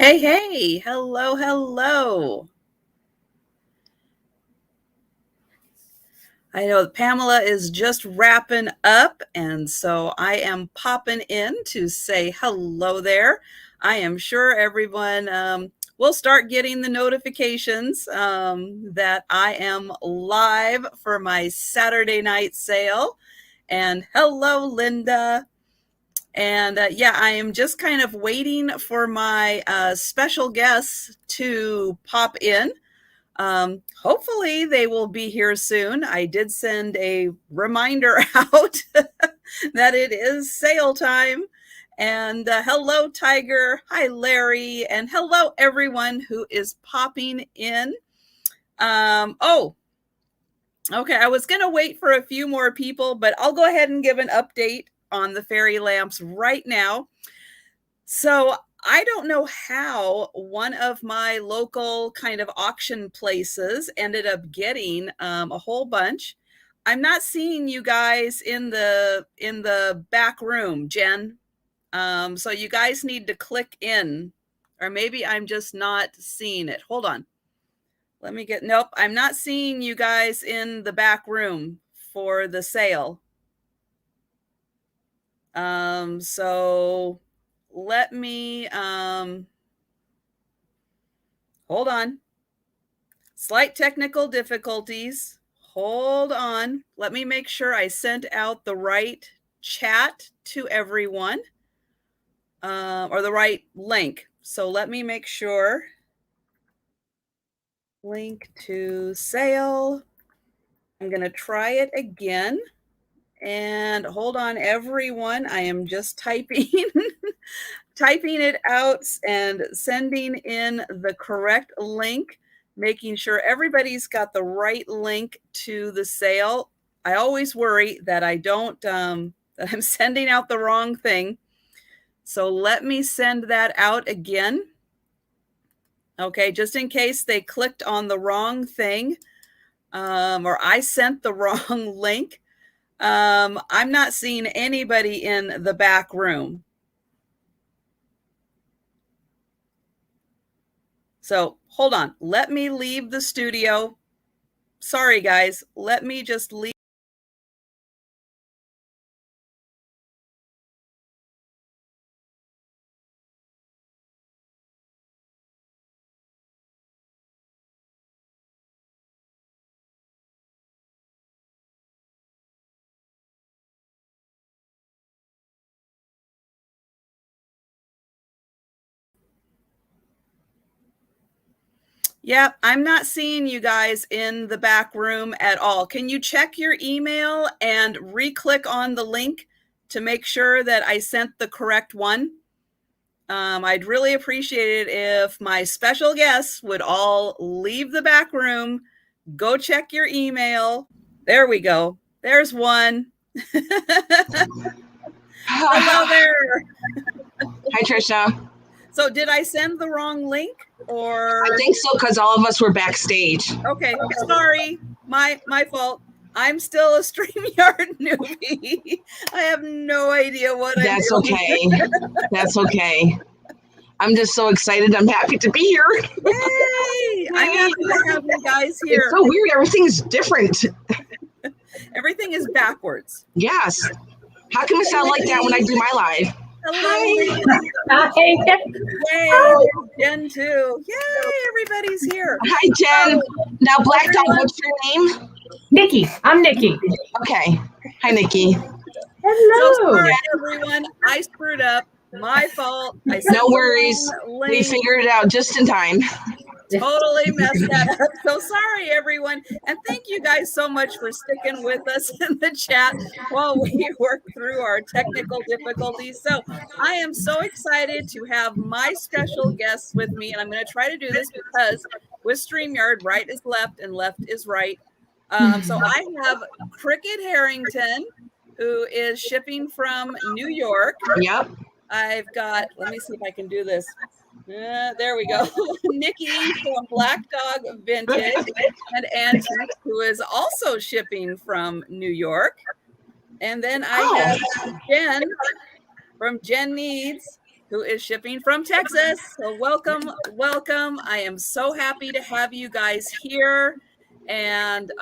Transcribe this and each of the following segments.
Hey, hey, hello, hello. I know Pamela is just wrapping up, and so I am popping in to say hello there. I am sure everyone will start getting the notifications that I am live for my Saturday night sale. And hello, Linda. And yeah, I am just kind of waiting for my special guests to pop in. Hopefully they will be here soon. I did send a reminder out that it is sale time. And hello, Tiger. Hi, Larry. And hello, everyone who is popping in. Oh, okay. I was going to wait for a few more people, but I'll go ahead and give an update on the fairy lamps right now. So I don't know how one of my local kind of auction places ended up getting a whole bunch. I'm not seeing you guys in the back room, Jen. So you guys need to click in, or maybe I'm just not seeing it. Hold on. Let me get, nope, I'm not seeing you guys in the back room for the sale. So let me, hold on. Slight technical difficulties. Hold on. Let me make sure I sent out the right chat to everyone, or the right link. So let me make sure. Link to sale. I'm going to try it again. And hold on, everyone. I am just typing typing it out and sending in the correct link, making sure everybody's got the right link to the sale. I always worry that I don't, that I'm sending out the wrong thing. So let me send that out again. Okay, just in case they clicked on the wrong thing, or I sent the wrong link. I'm not seeing anybody in the back room. So hold on. Let me leave the studio. Sorry, guys. Let me just leave. Yeah, I'm not seeing you guys in the back room at all. Can you check your email and re-click on the link to make sure that I sent the correct one? I'd really appreciate it if my special guests would all leave the back room, go check your email. There we go. There's one. Hello there. Hi, Trisha. So did I send the wrong link, or? I think so, because all of us were backstage. Okay, sorry, my fault. I'm still a StreamYard newbie. I have no idea what I'm doing. That's okay. That's okay. I'm just so excited. I'm happy to be here. Yay! I'm happy to have you guys here. It's so weird. Everything's different. Everything is backwards. Yes. How can it sound like that when I do my live? Hello. Hi. Yay, Jen too. Yay, everybody's here. Hi, Jen. Now, Black Dog, what's your name? Nikki. I'm Nikki. Okay. Hi, Nikki. Hello. So sorry, everyone. I screwed up. My fault. No worries. We figured it out just in time. Totally messed that up. So sorry, everyone. And thank you guys so much for sticking with us in the chat while we work through our technical difficulties. So I am so excited to have my special guests with me. And I'm going to try to do this because with StreamYard, right is left and left is right. So I have Cricket Harrington, who is shipping from New York. Yep. I've got, let me see if I can do this. There we go. Nikki from Black Dog Vintage, and Antique, who is also shipping from New York. And then I have Jen from Jen Needs, who is shipping from Texas. So welcome, welcome. I am so happy to have you guys here. And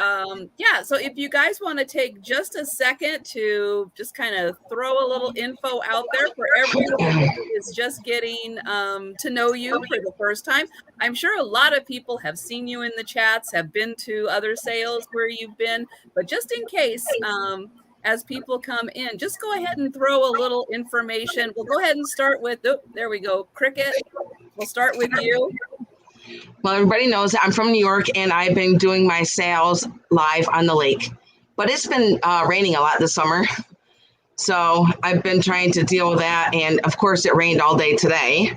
yeah, so if you guys want to take just a second to just kind of throw a little info out there for everyone who is just getting to know you for the first time. I'm sure a lot of people have seen you in the chats, have been to other sales where you've been, but just in case, as people come in, just go ahead and throw a little information. We'll go ahead and start with, oh, there we go, Cricket. We'll start with you. Well, everybody knows I'm from New York, and I've been doing my sales live on the lake. But it's been raining a lot this summer, so I've been trying to deal with that. And of course, it rained all day today.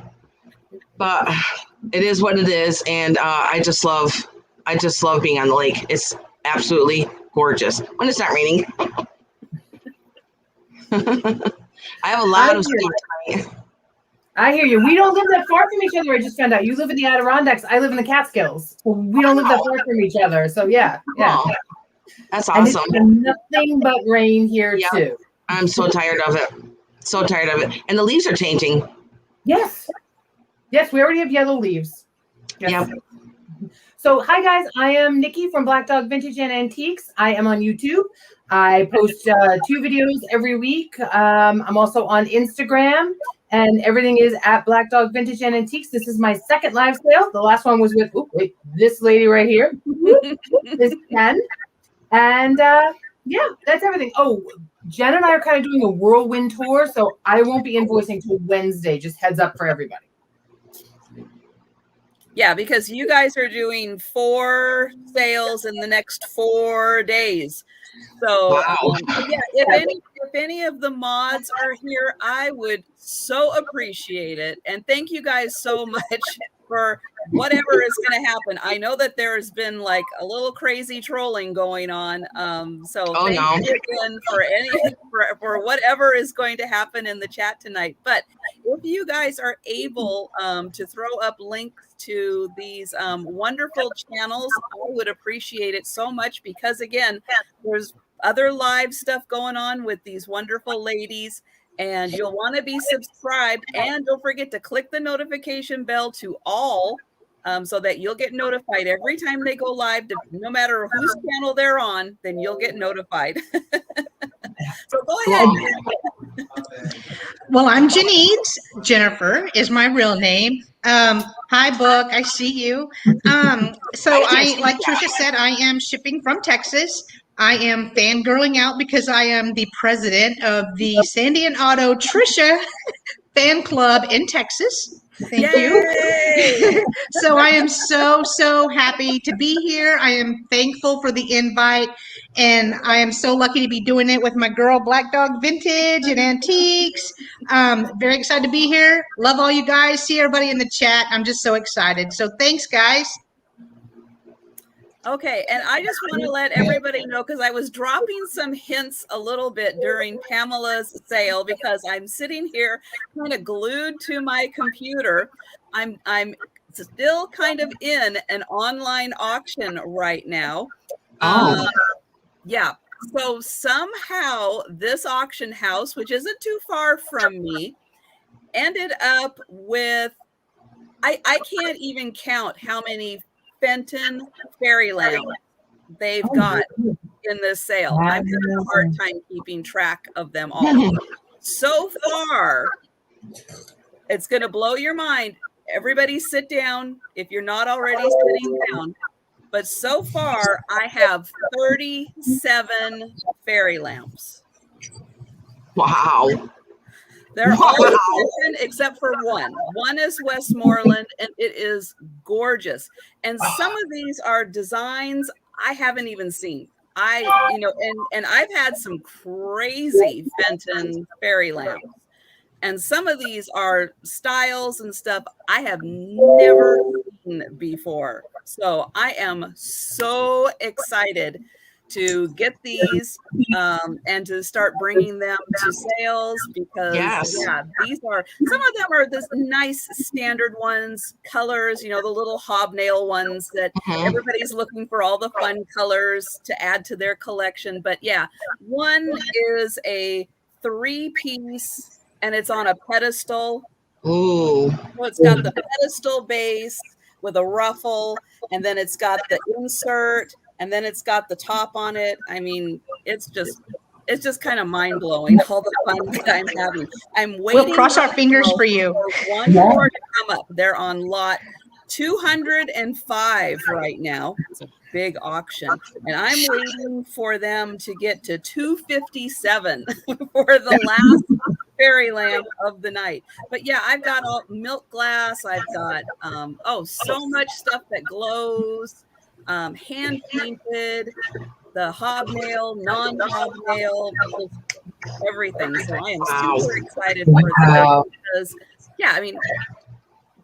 But it is what it is, and I just love being on the lake. It's absolutely gorgeous when it's not raining. I have a lot of stuff tonight. I hear you. We don't live that far from each other. I just found out. You live in the Adirondacks. I live in the Catskills. So we don't live that far from each other. So yeah. Oh, that's And awesome. it's been nothing but rain here too. I'm so tired of it. So tired of it. And the leaves are changing. Yes. Yes, we already have yellow leaves. Yes. Yep. So hi guys, I am Nikki from Black Dog Vintage and Antiques. I am on YouTube. I post 2 videos every week. I'm also on Instagram, and everything is at Black Dog Vintage and Antiques. This is my second live sale. The last one was with this lady right here. This is Ken. And yeah, that's everything. Oh, Jen and I are kind of doing a whirlwind tour, so I won't be invoicing till Wednesday. Just heads up for everybody. Yeah, because you guys are doing 4 sales in the next 4 days. So Wow. yeah, if any of the mods are here, I would so appreciate it. And thank you guys so much for whatever is going to happen. I know that there's been like a little crazy trolling going on. So thank you again for whatever is going to happen in the chat tonight. But if you guys are able to throw up links to these wonderful channels, I would appreciate it so much, because again, there's other live stuff going on with these wonderful ladies, and you'll want to be subscribed, and don't forget to click the notification bell to all, so that you'll get notified every time they go live. No matter whose channel they're on, then you'll get notified. So go ahead. Well, I'm Janice. Jennifer is my real name. Hi, Book. I see you. So I, like Trisha said, I am shipping from Texas. I am fangirling out because I am the president of the Sandy and Otto-Trisha fan club in Texas. Thank you. So I am so happy to be here. I am thankful for the invite, and I am so lucky to be doing it with my girl Black Dog Vintage and Antiques. Very excited to be here. Love all you guys. See everybody in the chat. I'm just so excited. So thanks, guys. Okay, and I just want to let everybody know, because I was dropping some hints a little bit during Pamela's sale, because I'm sitting here kind of glued to my computer. I'm still kind of in an online auction right now. Yeah, so somehow this auction house, which isn't too far from me, ended up with, I can't even count how many Fenton fairy lamps they've got in this sale. I'm having a hard time keeping track of them all. So far, it's going to blow your mind. Everybody sit down if you're not already sitting down. But so far, I have 37 fairy lamps. Wow. They're all Fenton except for one. One is Westmoreland, and it is gorgeous. And some of these are designs I haven't even seen. And I've had some crazy Fenton fairy lamps. And some of these are styles and stuff I have never seen before. So I am so excited to get these and to start bringing them to sales, because these are, some of them are this nice standard ones, colors, the little hobnail ones that everybody's looking for, all the fun colors to add to their collection. But yeah, one is a 3-piece and it's on a pedestal. Ooh. So it's got the pedestal base with a ruffle, and then it's got the insert, and then it's got the top on it. I mean, it's just kind of mind blowing all the fun that I'm having. I'm waiting. We'll cross our fingers for you. For one more to come up. They're on lot 205 right now. It's a big auction, and I'm waiting for them to get to 257 for the last fairy lamp of the night. But yeah, I've got all milk glass. I've got so much stuff that glows, hand painted, the hobnail, non-hobnail, everything. So I am super excited for that because, yeah, I mean,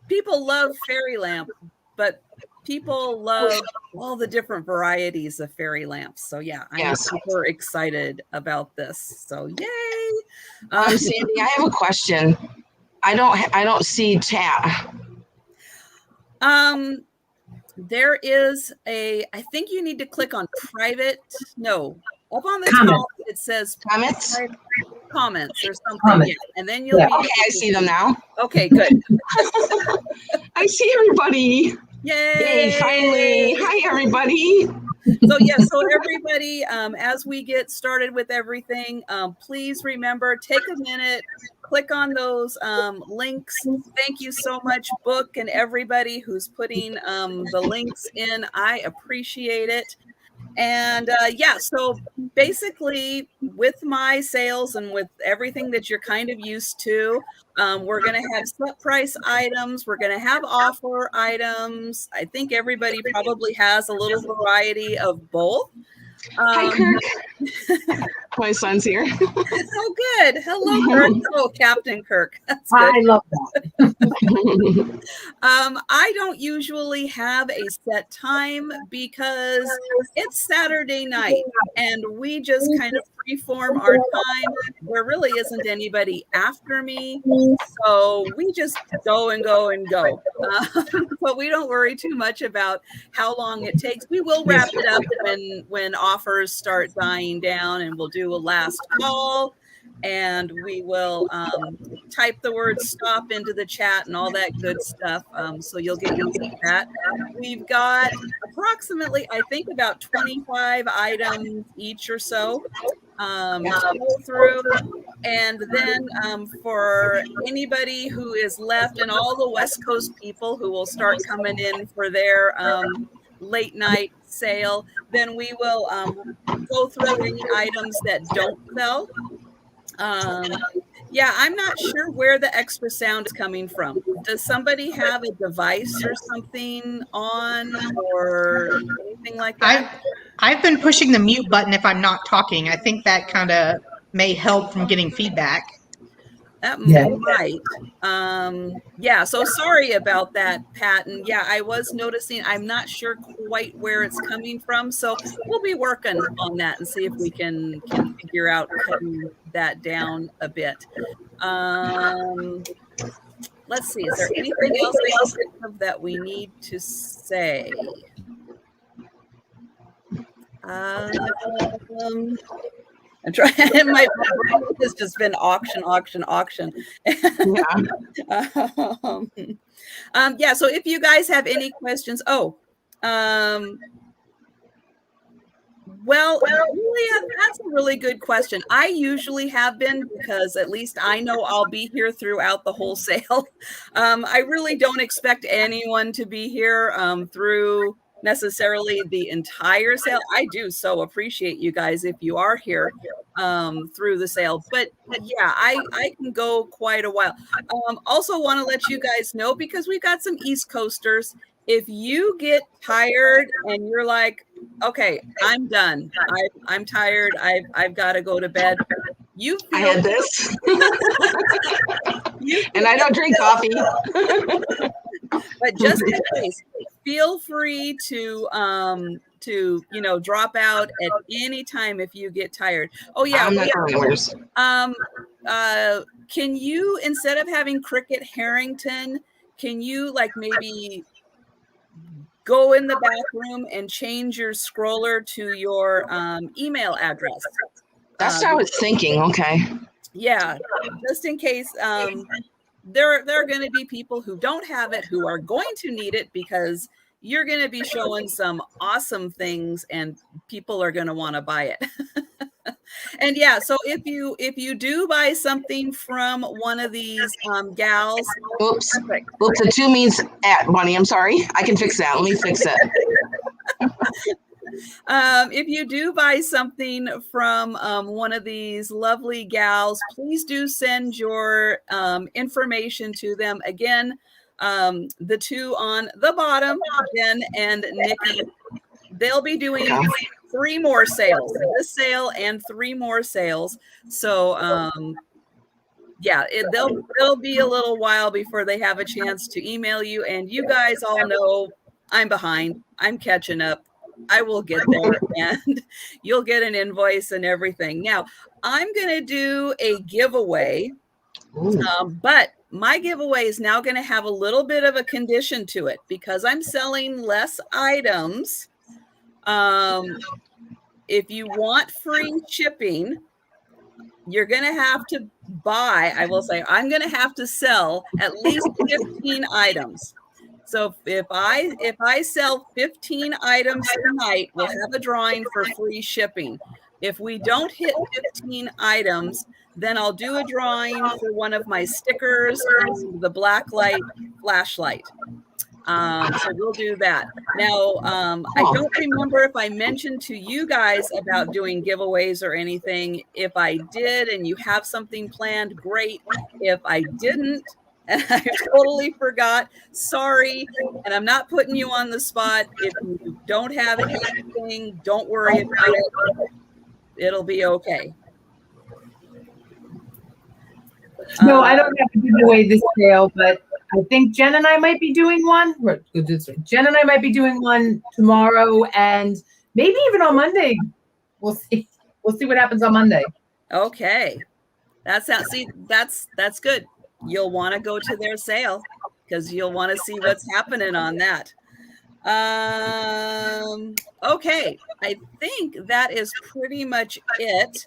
people love fairy lamp, but people love all the different varieties of fairy lamps. So yeah, I'm super excited about this. So yay! Sandy, I have a question. I don't see chat. There is I think you need to click on private. No, up on the top it says comments or something. Yeah. And then you'll be okay. I see them now. Okay, good. I see everybody. Yay! Finally. Hi, everybody. So everybody, as we get started with everything, please remember, take a minute, click on those links. Thank you so much, Book, and everybody who's putting the links in. I appreciate it. And so basically with my sales and with everything that you're kind of used to, we're going to have set price items. We're going to have offer items. I think everybody probably has a little variety of both. Hi, Kirk. My son's here. Oh, good. Hello, Kirk. Oh, Captain Kirk. That's good. I love that. I don't usually have a set time because it's Saturday night and we just kind of freeform our time. There really isn't anybody after me. So we just go and go and go. But we don't worry too much about how long it takes. We will wrap it up when offers start dying down, and we'll do a last call, and we will type the word stop into the chat and all that good stuff. So you'll get used to that. We've got approximately, I think, about 25 items each or so to go through. And then for anybody who is left and all the West Coast people who will start coming in for their late night sale, then we will go through any items that don't sell. Yeah, I'm not sure where the extra sound is coming from. Does somebody have a device or something on or anything like that? I've been pushing the mute button if I'm not talking. I think that kind of may help from getting feedback. That might. Yeah, so sorry about that, Pat. And yeah, I was noticing, I'm not sure quite where it's coming from. So we'll be working on that and see if we can figure out cutting that down a bit. Let's see, is there anything else that we need to say? I'm trying. My brain has just been auction. Yeah. So if you guys have any questions, well, Julia, that's a really good question. I usually have been because at least I know I'll be here throughout the whole sale. I really don't expect anyone to be here through necessarily the entire sale. I do so appreciate you guys if you are here through the sale, but yeah, I can go quite a while. Also want to let you guys know, because we've got some East Coasters, if you get tired and you're like, okay, I'm done, I'm tired, I've got to go to bed, I had this and I don't drink coffee. But just in case, feel free to drop out at any time if you get tired. Oh yeah, I'm not going can you, instead of having Cricket Harrington, can you like maybe go in the back room and change your scroller to your email address? That's what I was thinking. Okay. Yeah, just in case there are going to be people who don't have it who are going to need it, because you're going to be showing some awesome things and people are going to want to buy it. And yeah, so if you do buy something from one of these gals, Oops. perfect. Oops, the 2 means at, Bonnie. I'm sorry. I can fix that. Let me fix it. If you do buy something from one of these lovely gals, please do send your information to them. Again, the 2 on the bottom, Jen and Nikki, they'll be doing 3 more sales, this sale and 3 more sales. So yeah, it'll be a little while before they have a chance to email you. And you guys all know I'm behind. I'm catching up. I will get there, and you'll get an invoice and everything. Now, I'm going to do a giveaway, but my giveaway is now going to have a little bit of a condition to it because I'm selling less items. If you want free shipping, you're going to have to buy, I will say, I'm going to have to sell at least 15 items. So if I sell 15 items tonight, we'll have a drawing for free shipping. If we don't hit 15 items, then I'll do a drawing for one of my stickers and the blacklight flashlight. So we'll do that. Now, I don't remember if I mentioned to you guys about doing giveaways or anything. If I did and you have something planned, great. If I didn't, and I totally forgot, sorry. And I'm not putting you on the spot. If you don't have anything, don't worry about it. It'll be okay. No, I don't have to give away this sale, but I think Jen and I might be doing one. Jen and I might be doing one tomorrow and maybe even on Monday. We'll see. We'll see what happens on Monday. Okay. That's good. You'll want to go to their sale because you'll want to see what's happening on that. Okay. I think that is pretty much it.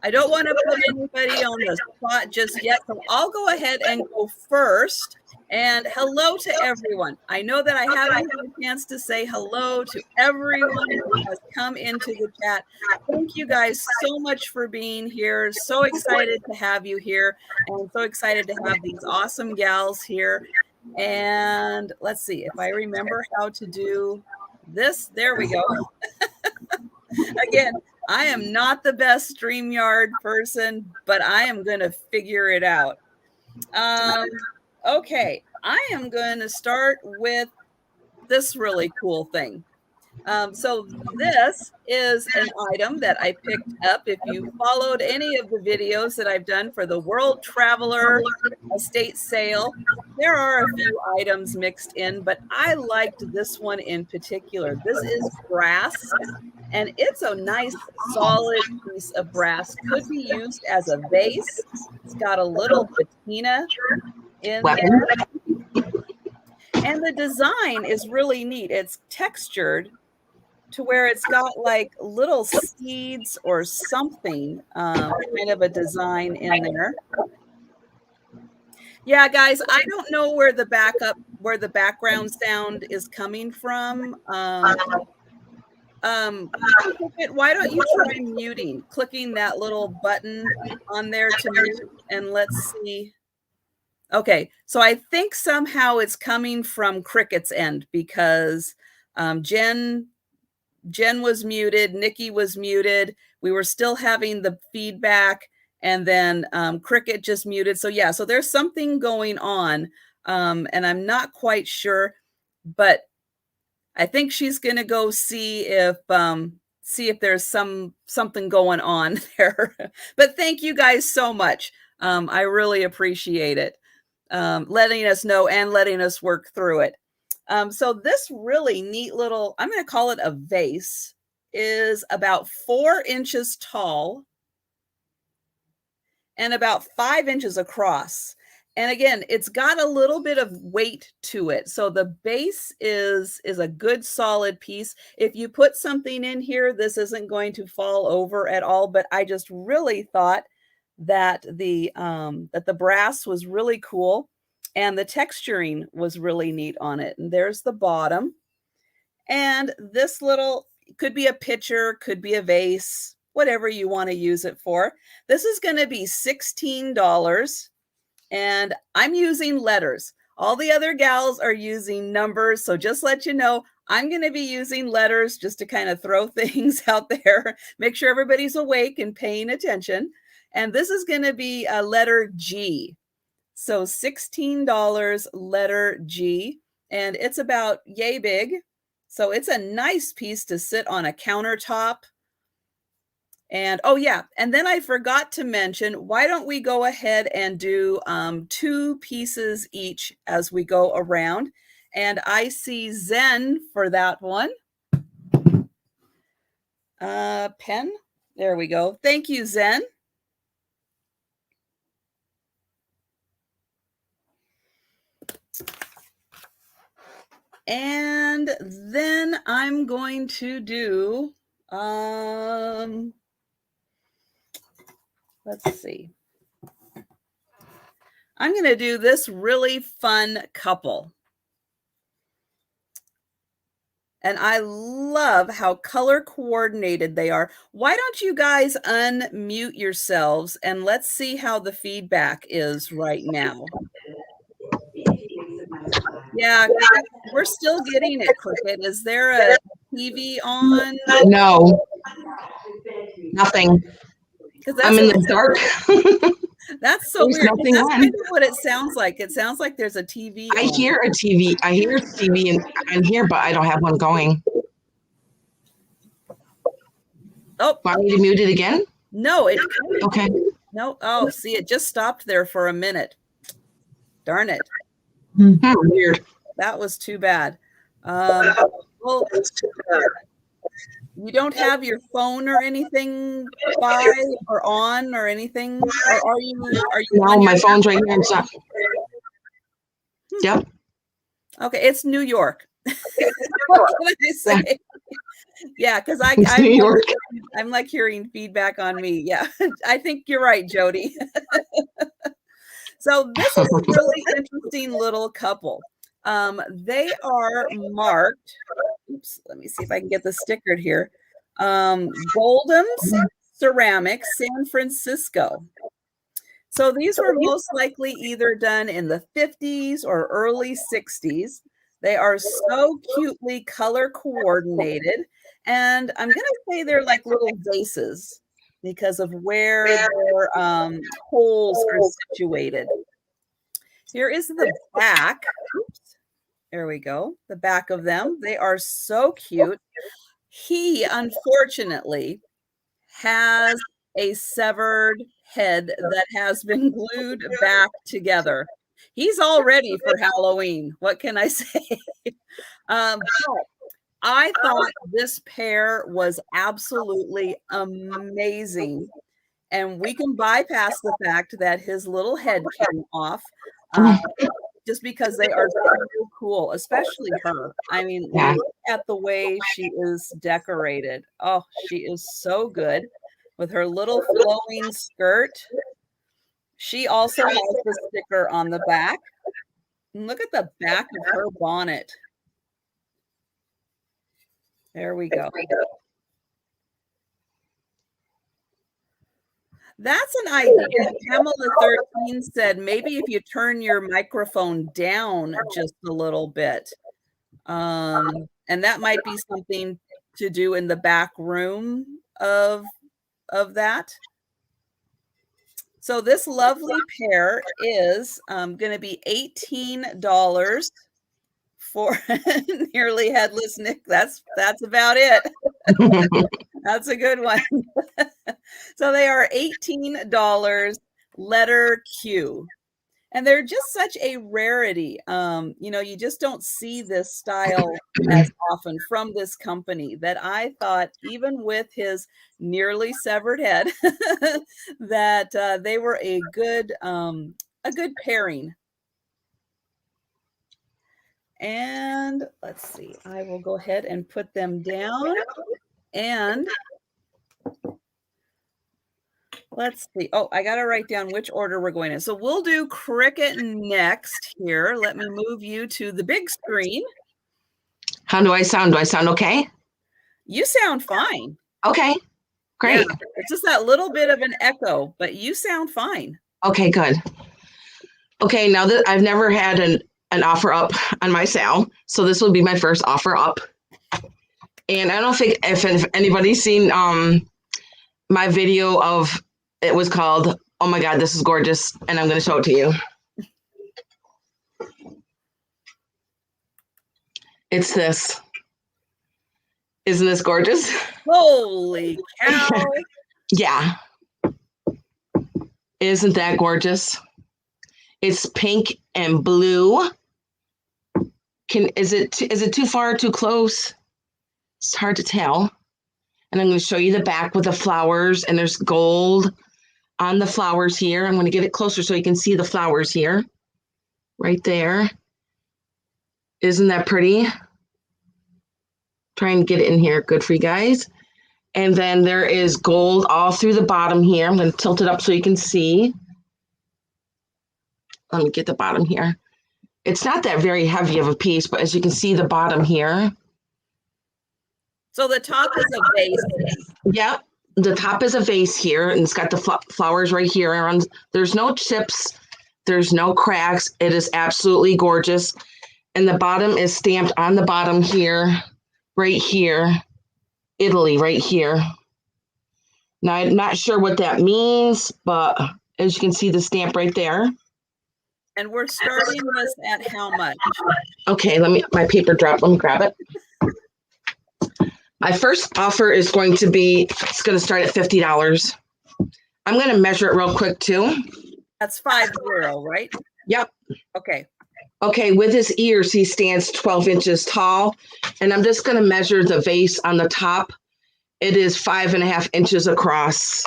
I don't want to put anybody on the spot just yet, so I'll go ahead and go first. And hello to everyone. I know that I haven't had a chance to say hello to everyone who has come into the chat. Thank you guys so much for being here. So excited to have you here, and so excited to have these awesome gals here. And let's see if I remember how to do this. There we go. Again, I am not the best StreamYard person, but I am going to figure it out. Okay, I am going to start with this really cool thing. So this is an item that I picked up. If you followed any of the videos that I've done for the World Traveler Estate Sale, there are a few items mixed in, but I liked this one in particular. This is brass, and it's a nice solid piece of brass. Could be used as a vase. It's got a little patina in there. And the design is really neat. It's textured to where it's got like little seeds or something, kind of a design in there. Yeah, guys, I don't know where the background sound is coming from. Why don't you try muting, clicking that little button on there to mute, and let's see. Okay, so I think somehow it's coming from Cricket's end because Jen was muted, Nikki was muted. We were still having the feedback, and then Cricket just muted. So yeah, so there's something going on, and I'm not quite sure, but I think she's going to go see if there's something going on there. But thank you guys so much. I really appreciate it. Letting us know and letting us work through it. So this really neat little, I'm going to call it a vase, is about 4 inches tall and about 5 inches across. And again, it's got a little bit of weight to it. So the base is a good solid piece. If you put something in here, this isn't going to fall over at all. But I just really thought that the brass was really cool and the texturing was really neat on it. And there's the bottom. And this little could be a pitcher, could be a vase, whatever you want to use it for. This is going to be $16. And I'm using letters. All the other gals are using numbers. So just let you know, I'm going to be using letters just to kind of throw things out there, make sure everybody's awake and paying attention. And this is going to be a letter G. So $16, letter G. And it's about yay big. So it's a nice piece to sit on a countertop. And oh yeah, and then I forgot to mention, why don't we go ahead and do 2 pieces each as we go around. And I see Zen for that one. Pen, there we go. Thank you, Zen. And then I'm going to do, let's see. I'm going to do this really fun couple. And I love how color coordinated they are. Why don't you guys unmute yourselves and let's see how the feedback is right now. Yeah, we're still getting it, Cricket. Is there a TV on? No, nothing. I'm in the dark. That's so There's weird. nothing That's on. kind of what it sounds like. It sounds like there's a TV I on. hear a TV. I hear a TV in here, but I don't have one going. Oh, want me to mute it again? No, it. Okay. No. Oh, see, it just stopped there for a minute. Darn it. Weird. That was too bad. Well, you don't have your phone or anything by or on or anything, or are you? No, my phone's right here. It's not. Yep. Okay, it's New York. What can I say? Yeah, because I'm like hearing feedback on me. Yeah, I think you're right, Jody. So this is a really interesting little couple. They are marked. Oops, let me see if I can get this stickered here. Goldham's Ceramics, San Francisco. So these were most likely either done in the 50s or early 60s. They are so cutely color coordinated. And I'm going to say they're like little vases because of where their holes are situated. Here is the back. Oops. There we go. The back of them. They are so cute. He, unfortunately, has a severed head that has been glued back together. He's all ready for Halloween. What can I say? But I thought this pair was absolutely amazing. And we can bypass the fact that his little head came off just because they are so cool, especially her. I mean, look at the way she is decorated. Oh, she is so good with her little flowing skirt. She also has the sticker on the back. And look at the back of her bonnet. There we go. That's an idea. Pamela 13 said maybe if you turn your microphone down just a little bit. And that might be something to do in the back room of that. So this lovely pair is going to be $18 for nearly headless Nick. That's about it. That's a good one. So they are $18, letter Q. And they're just such a rarity. You just don't see this style as often from this company that I thought, even with his nearly severed head, that they were a good pairing. And let's see, I will go ahead and put them down. And Let's see. Oh, I got to write down which order we're going in. So we'll do Cricket next here. Let me move you to the big screen. How do I sound? Do I sound okay? You sound fine. Okay, great. Yeah, it's just that little bit of an echo, but you sound fine. Okay, good. Okay, now that I've never had an offer up on my sale, so this will be my first offer up. And I don't think if anybody's seen my video of, it was called, oh my God, this is gorgeous, and I'm going to show it to you. It's this. Isn't this gorgeous? Holy cow. Yeah. Isn't that gorgeous? It's pink and blue. Is it too far or too close? It's hard to tell. And I'm going to show you the back with the flowers, and there's gold on the flowers here. I'm going to get it closer so you can see the flowers here. Right there. Isn't that pretty? Trying to get it in here. Good for you guys. And then there is gold all through the bottom here. I'm going to tilt it up so you can see. Let me get the bottom here. It's not that very heavy of a piece, but as you can see the bottom here. So the top is a vase. Yep. The top is a vase here, and it's got the flowers right here. Around. There's no chips. There's no cracks. It is absolutely gorgeous. And the bottom is stamped on the bottom here, right here, Italy right here. Now, I'm not sure what that means, but as you can see the stamp right there. And we're starting this at how much? Okay, my paper dropped. Let me grab it. My first offer is going to start at $50. I'm going to measure it real quick too. That's 50, right? Yep. Okay. Okay, with his ears, he stands 12 inches tall. And I'm just going to measure the vase on the top. It is 5.5 inches across.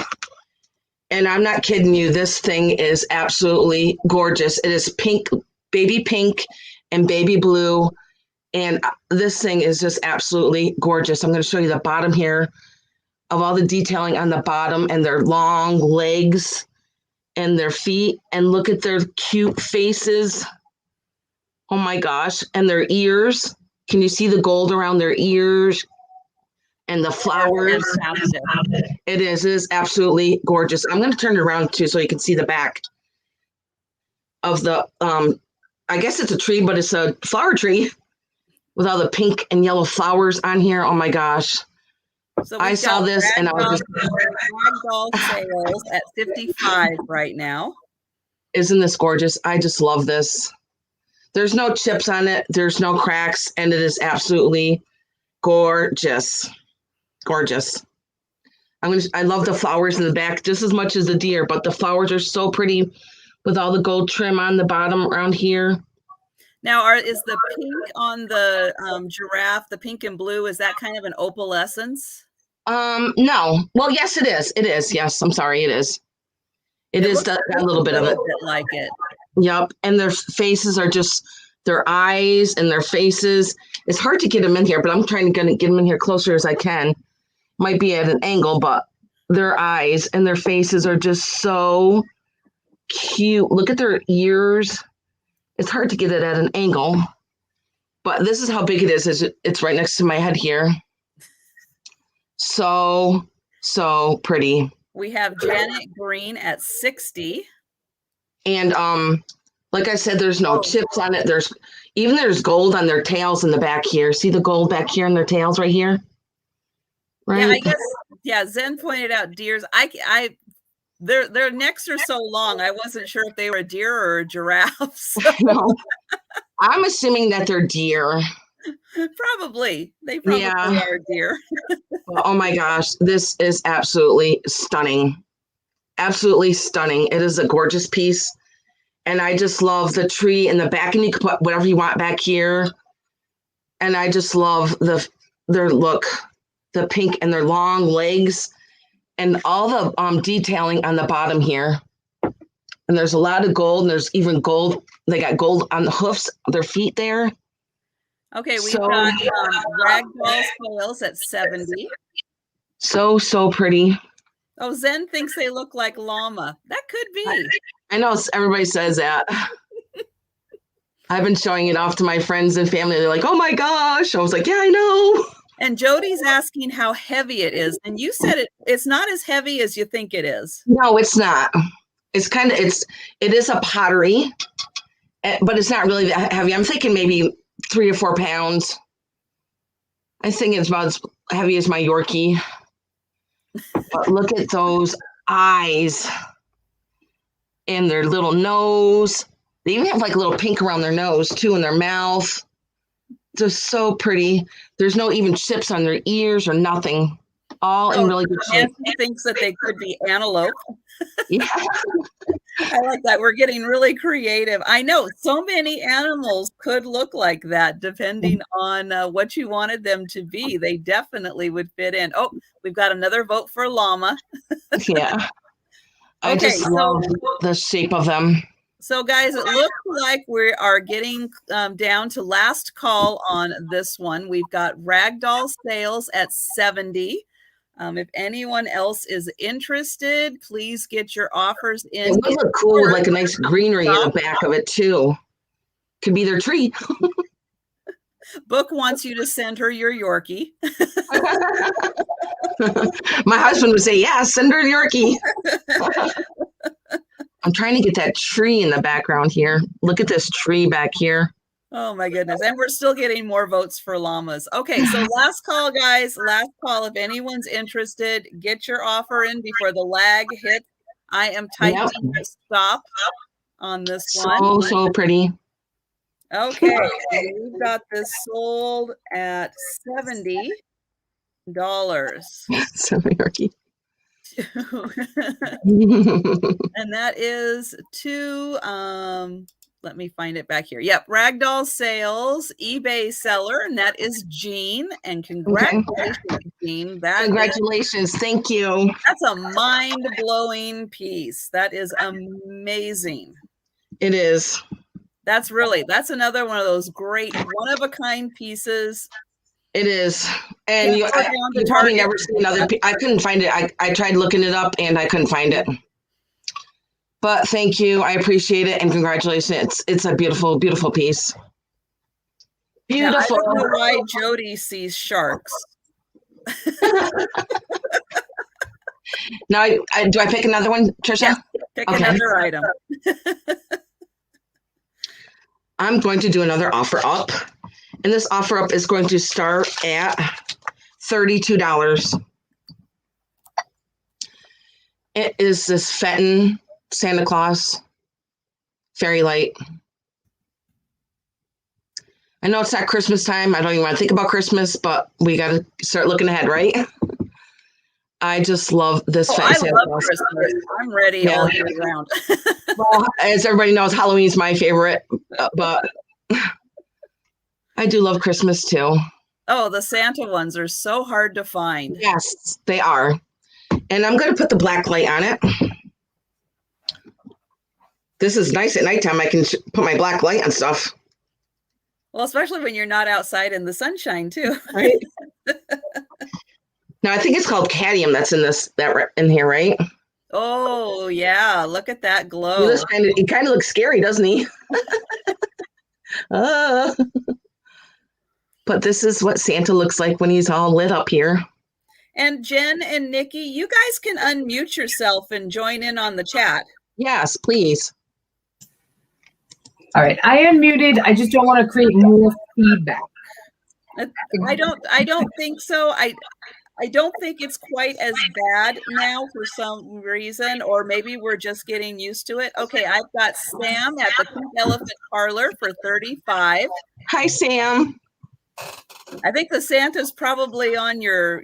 And I'm not kidding you. This thing is absolutely gorgeous. It is pink, baby pink and baby blue. And this thing is just absolutely gorgeous. I'm going to show you the bottom here of all the detailing on the bottom and their long legs and their feet. And look at their cute faces. Oh my gosh. And their ears. Can you see the gold around their ears? And the flowers. It is absolutely gorgeous. I'm going to turn it around too so you can see the back of the, I guess it's a tree, but it's a flower tree with all the pink and yellow flowers on here. Oh my gosh. So I saw this and I was just. Ragdoll sales at 55 right now. Isn't this gorgeous? I just love this. There's no chips on it. There's no cracks. And it is absolutely gorgeous. Gorgeous. I love the flowers in the back just as much as the deer, but the flowers are so pretty with all the gold trim on the bottom around here. Now, is the pink on the giraffe, the pink and blue, is that kind of an opalescence? No. Well, yes, it is. It is. Yes, I'm sorry. It is. It is a little bit of it. Like it. Yep. And their faces are just, their eyes and their faces. It's hard to get them in here, but I'm trying to get them in here closer as I can. Might be at an angle, but their eyes and their faces are just so cute. Look at their ears. It's hard to get it at an angle, but this is how big it is. It's right next to my head here. So pretty. We have Janet Green at 60. And like I said, there's no chips on it. There's gold on their tails in the back here. See the gold back here in their tails right here? Right? Yeah, I guess. Yeah, Zen pointed out deers. Their necks are so long. I wasn't sure if they were a deer or a giraffe. So. No. I'm assuming that they're deer. Probably. They probably are deer. Oh my gosh, this is absolutely stunning. Absolutely stunning. It is a gorgeous piece. And I just love the tree in the back, and you can put whatever you want back here. And I just love their look, the pink and their long legs and all the detailing on the bottom here. And there's a lot of gold, and there's even gold. They got gold on the hoofs, their feet there. Okay, we've got Ragdoll sales at 70. So pretty. Oh, Zen thinks they look like llama. That could be. I know everybody says that. I've been showing it off to my friends and family. They're like, oh my gosh. I was like, yeah, I know. And Jody's asking how heavy it is. And you said it's not as heavy as you think it is. No, it's not. It is a pottery, but it's not really that heavy. I'm thinking maybe 3 or 4 pounds. I think it's about as heavy as my Yorkie. But look at those eyes and their little nose. They even have like a little pink around their nose too, in their mouth. They're so pretty. There's no even chips on their ears or nothing. All in really good shape. Nancy thinks that they could be antelope. Yeah. I like that. We're getting really creative. I know so many animals could look like that depending on what you wanted them to be. They definitely would fit in. Oh, we've got another vote for llama. Yeah. I just love the shape of them. So guys, it looks like we are getting down to last call on this one. We've got ragdoll sales at 70. If anyone else is interested, please get your offers in. It would look cool with like a nice greenery in the back of it too. Could be their tree. Book wants you to send her your Yorkie. My husband would say, yeah, send her the Yorkie. I'm trying to get that tree in the background here. Look at this tree back here. Oh my goodness. And we're still getting more votes for llamas. Okay, so last call, guys. Last call. If anyone's interested, get your offer in before the lag hits. I am typing stop on this one. So pretty. Okay, we've got this sold at $70. Yorkie. And that is to let me find it back here. Yep, ragdoll sales, eBay seller, and that is Jean. And congratulations, Jean. Congratulations, thank you. That's a mind-blowing piece. That is amazing. It is. That's another one of those great one-of-a-kind pieces. It is. And you probably never seen another. I couldn't find it. I tried looking it up and I couldn't find it. But thank you. I appreciate it. And congratulations. It's a beautiful, beautiful piece. Beautiful. Now, I don't know why Jody sees sharks. Now, do I pick another one, Trisha? Yeah, pick another item. I'm going to do another offer up. And this offer up is going to start at $32. It is this Fenton Santa Claus fairy light. I know it's not Christmas time. I don't even want to think about Christmas, but we got to start looking ahead, right? I just love this Fenton Santa Claus. Christmas. I'm ready all year round. Well, as everybody knows, Halloween is my favorite, but I do love Christmas too. Oh, the Santa ones are so hard to find. Yes, they are. And I'm going to put the black light on it. This is nice at nighttime. I can put my black light on stuff. Well, especially when you're not outside in the sunshine too. Right. Now, I think it's called cadmium that's in here, right? Oh, yeah. Look at that glow. He kind of looks scary, doesn't he? But this is what Santa looks like when he's all lit up here. And Jen and Nikki, you guys can unmute yourself and join in on the chat. Yes, please. All right, I unmuted. I just don't want to create more feedback. I don't think so. I don't think it's quite as bad now for some reason, or maybe we're just getting used to it. Okay, I've got Sam at the Pink Elephant Parlor for $35. Hi, Sam. I think the Santa's probably on your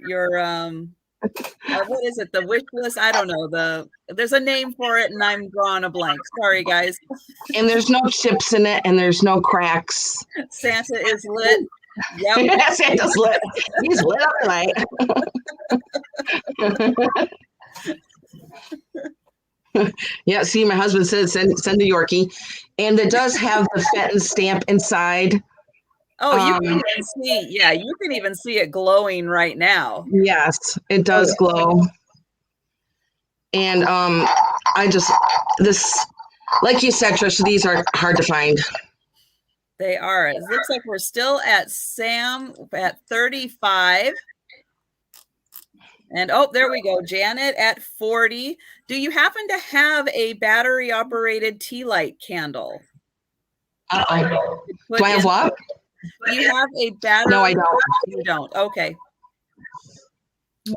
what is it? The wish list? I don't know. There's a name for it, and I'm drawing a blank. Sorry, guys. And there's no chips in it, and there's no cracks. Santa is lit. Yep. Yeah, Santa's lit. He's lit up tonight. Yeah, see, my husband said send the Yorkie. And it does have the Fenton stamp inside. Oh, you can even see, you can even see it glowing right now. Yes, it does glow. And like you said, Trisha, these are hard to find. They are. It looks like we're still at Sam at 35. And oh, there we go. Janet at 40. Do you happen to have a battery operated tea light candle? Uh-oh. Do I have what? Do you have a battery? No, I don't. You don't. Okay.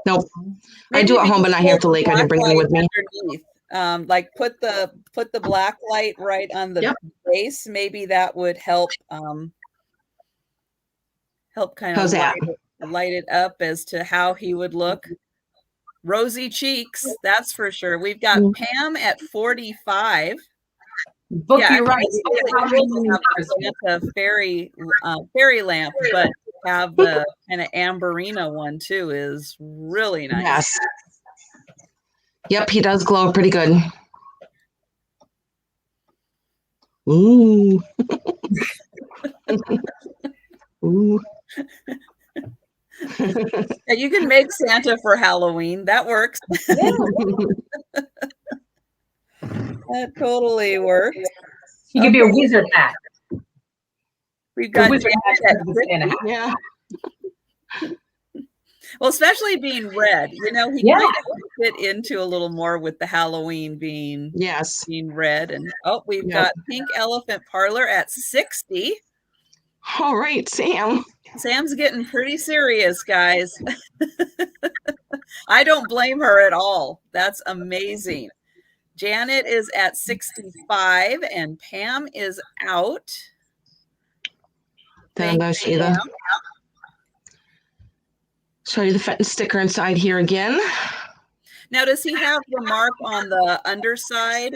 Nope. Maybe I do at home, but not here at the lake. I didn't bring it with me. Underneath. Like put the black light right on the base. Maybe that would help kind of light it up as to how he would look. Rosy cheeks, that's for sure. We've got Pam at 45. Book, you're right. A fairy lamp, but have the kind of amberina one too is really nice. Yes. Yep, he does glow pretty good. Ooh. Ooh. Yeah, you can make Santa for Halloween. That works. That totally works. He could be a wizard hat. We've got Santa hat. Yeah. Well, especially being red, he kind of fit into a little more with the Halloween being red. And we've got Pink Elephant Parlor at 60. All right, Sam. Sam's getting pretty serious, guys. I don't blame her at all. That's amazing. Janet is at 65 and Pam is out. Show you the Fenton sticker inside here again. Now, does he have the mark on the underside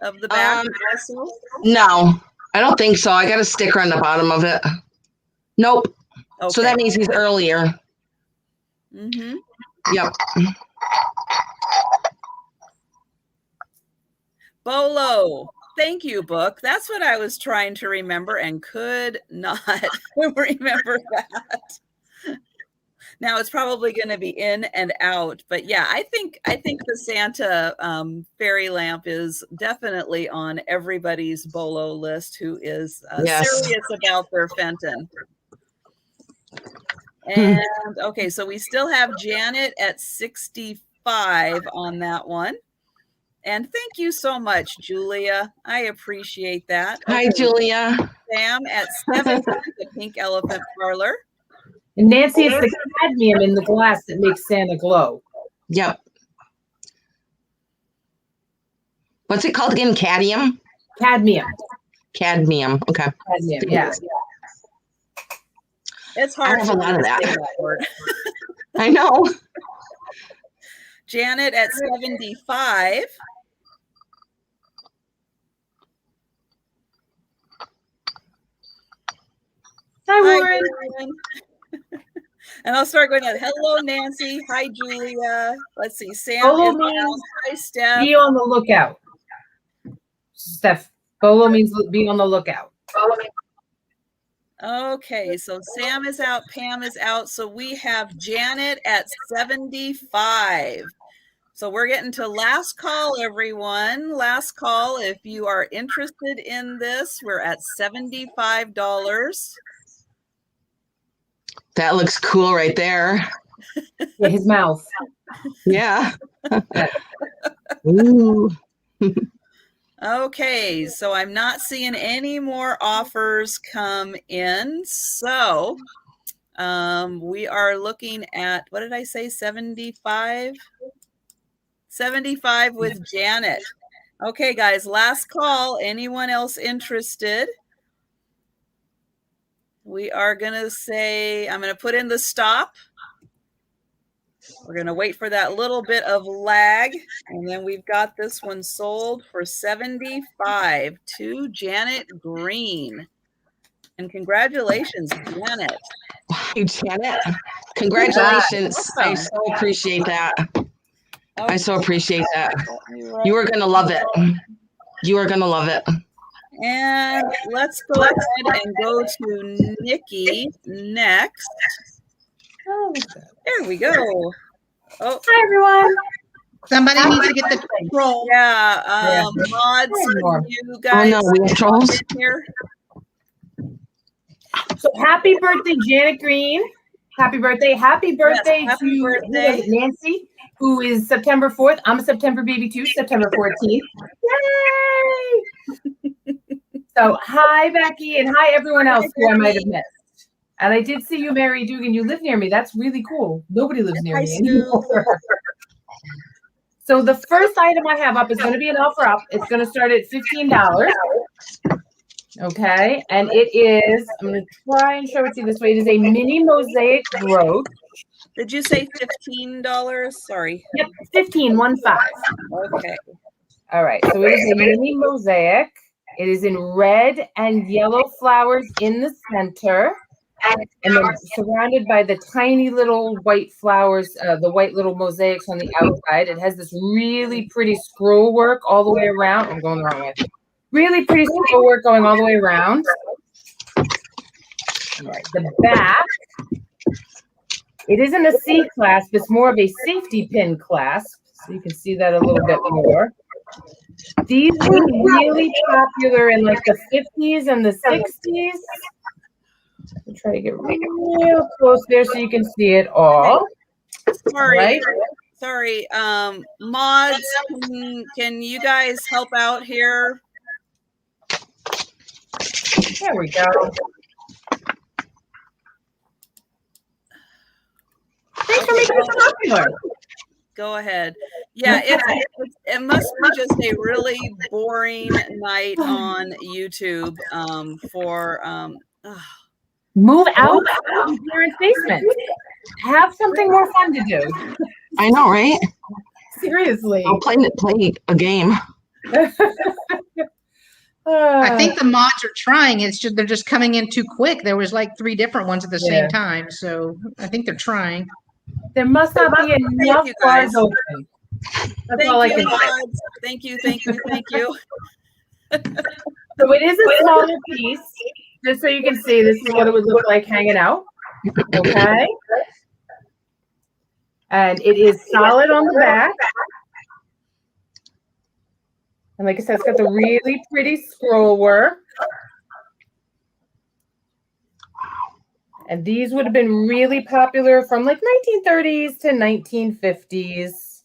of the back also? No, I don't think so. I got a sticker on the bottom of it. Nope. Okay. So that means he's earlier. Mm-hmm. Yep. Bolo. Thank you, Book. That's what I was trying to remember and could not remember that. Now it's probably going to be in and out, but yeah, I think the Santa fairy lamp is definitely on everybody's Bolo list who is serious about their Fenton. And okay, so we still have Janet at 65 on that one. And thank you so much, Julia. I appreciate that. Hi, Julia. Sam at 70, the Pink Elephant Parlor. And Nancy, it's the cadmium in the glass that makes Santa glow. Yep. What's it called again? Cadmium? Cadmium. Cadmium. Okay. Cadmium, yeah. It's hard. I have a lot of that word. I know. Janet at 75. Hi, Warren. And I'll start going out. Hello, Nancy. Hi, Julia. Let's see. Sam is out. Hi, Steph. Be on the lookout. Steph, Bolo means be on the lookout. Okay, so Sam is out. Pam is out. So we have Janet at 75. So we're getting to last call, everyone. Last call. If you are interested in this, we're at $75. That looks cool right there. Yeah, his mouth. Yeah. Ooh. Okay, so I'm not seeing any more offers come in. So we are looking at, what did I say, 75? 75 with Janet. Okay, guys, last call. Anyone else interested? We are going to say, I'm going to put in the stop. We're going to wait for that little bit of lag. And then we've got this one sold for $75 to Janet Green. And congratulations, Janet. Hey, Janet. Congratulations. Awesome. I so appreciate that. Okay. I so appreciate that. You are going to love it. You are going to love it. And let's go ahead and go to Nikki next. Oh, there we go. Oh, hi, everyone. Somebody needs to get the troll. Yeah, mods, can you Oh guys no, we have trolls. in here? So happy birthday, Janet Green. Happy birthday. Happy birthday happy to birthday. who was it, Nancy, who is September 4th. I'm a September baby too, September 14th. Yay! So hi, Becky, and hi, everyone else who I might have missed. And I did see you, Mary Dugan. You live near me. That's really cool. Nobody lives near me anymore. So the first item I have up is going to be an offer up. It's going to start at $15. Okay, and it is, I'm going to try and show it to you this way. It is a mini mosaic brooch. Did you say $15? Sorry. Yep, 15, 1 5. Okay. All right, so it is a mini mosaic. It is in red and yellow flowers in the center, and then surrounded by the tiny little white flowers, the white little mosaics on the outside. It has this really pretty scroll work all the way around. I'm going the wrong way. Really pretty scroll work going all the way around. All right, the back. It isn't a C clasp, it's more of a safety pin clasp. So you can see that a little bit more. These were really popular in like the 50s and the 60s. I'll try to get real close there so you can see it all. Sorry. Right? Sorry. Mods, can you guys help out here? There we go. Thanks for making it popular. Go ahead. Yeah, it must be just a really boring night on YouTube Move out of your parents' basement. Have something more fun to do. I know, right? Seriously. I'll play a game. I think the mods are trying. It's just they're just coming in too quick. There was like 3 different ones at the same time, so I think they're trying. There must not be enough bars open. That's all I can say. Thank you. So it is a smaller piece, just so you can see. This is what it would look like hanging out. Okay. And it is solid on the back. And like I said, it's got the really pretty scroll work. And these would have been really popular from like 1930s to 1950s.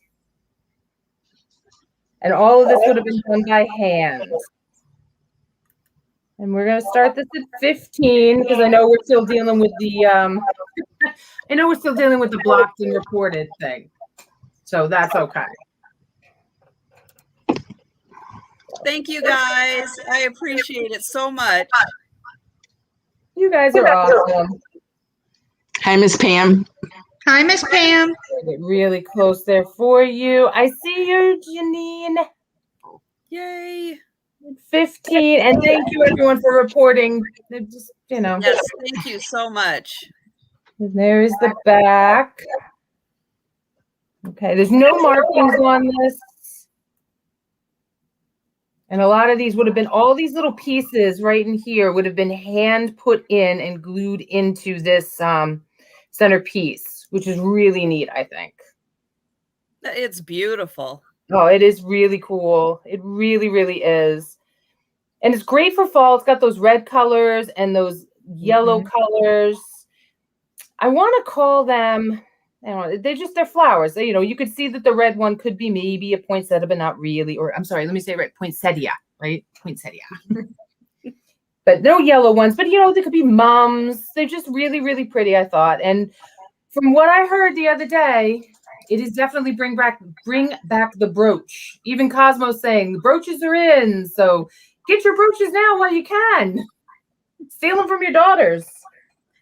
And all of this would have been done by hand. And we're going to start this at 15 because I know we're still dealing with the blocked and reported thing. So that's okay. Thank you guys. I appreciate it so much. You guys are awesome. Hi, Miss Pam. Hi, Miss Pam. Get really close there for you. I see you, Janine. Yay. 15. And thank you, everyone, for reporting. Just, Yes, thank you so much. And there's the back. Okay, there's no markings on this. And a lot of these would have been, all these little pieces right in here would have been hand put in and glued into this centerpiece, which is really neat, I think. It's beautiful. Oh, it is really cool. It really, really is. And it's great for fall. It's got those red colors and those yellow colors. I want to call them, I don't know, they're flowers. You could see that the red one could be maybe a poinsettia, but not really. Or I'm sorry, let me say it right. Poinsettia, right? Poinsettia. But no yellow ones. But, they could be mums. They're just really, really pretty, I thought. And from what I heard the other day, it is definitely bring back the brooch. Even Cosmo's saying the brooches are in. So get your brooches now while you can. Steal them from your daughters.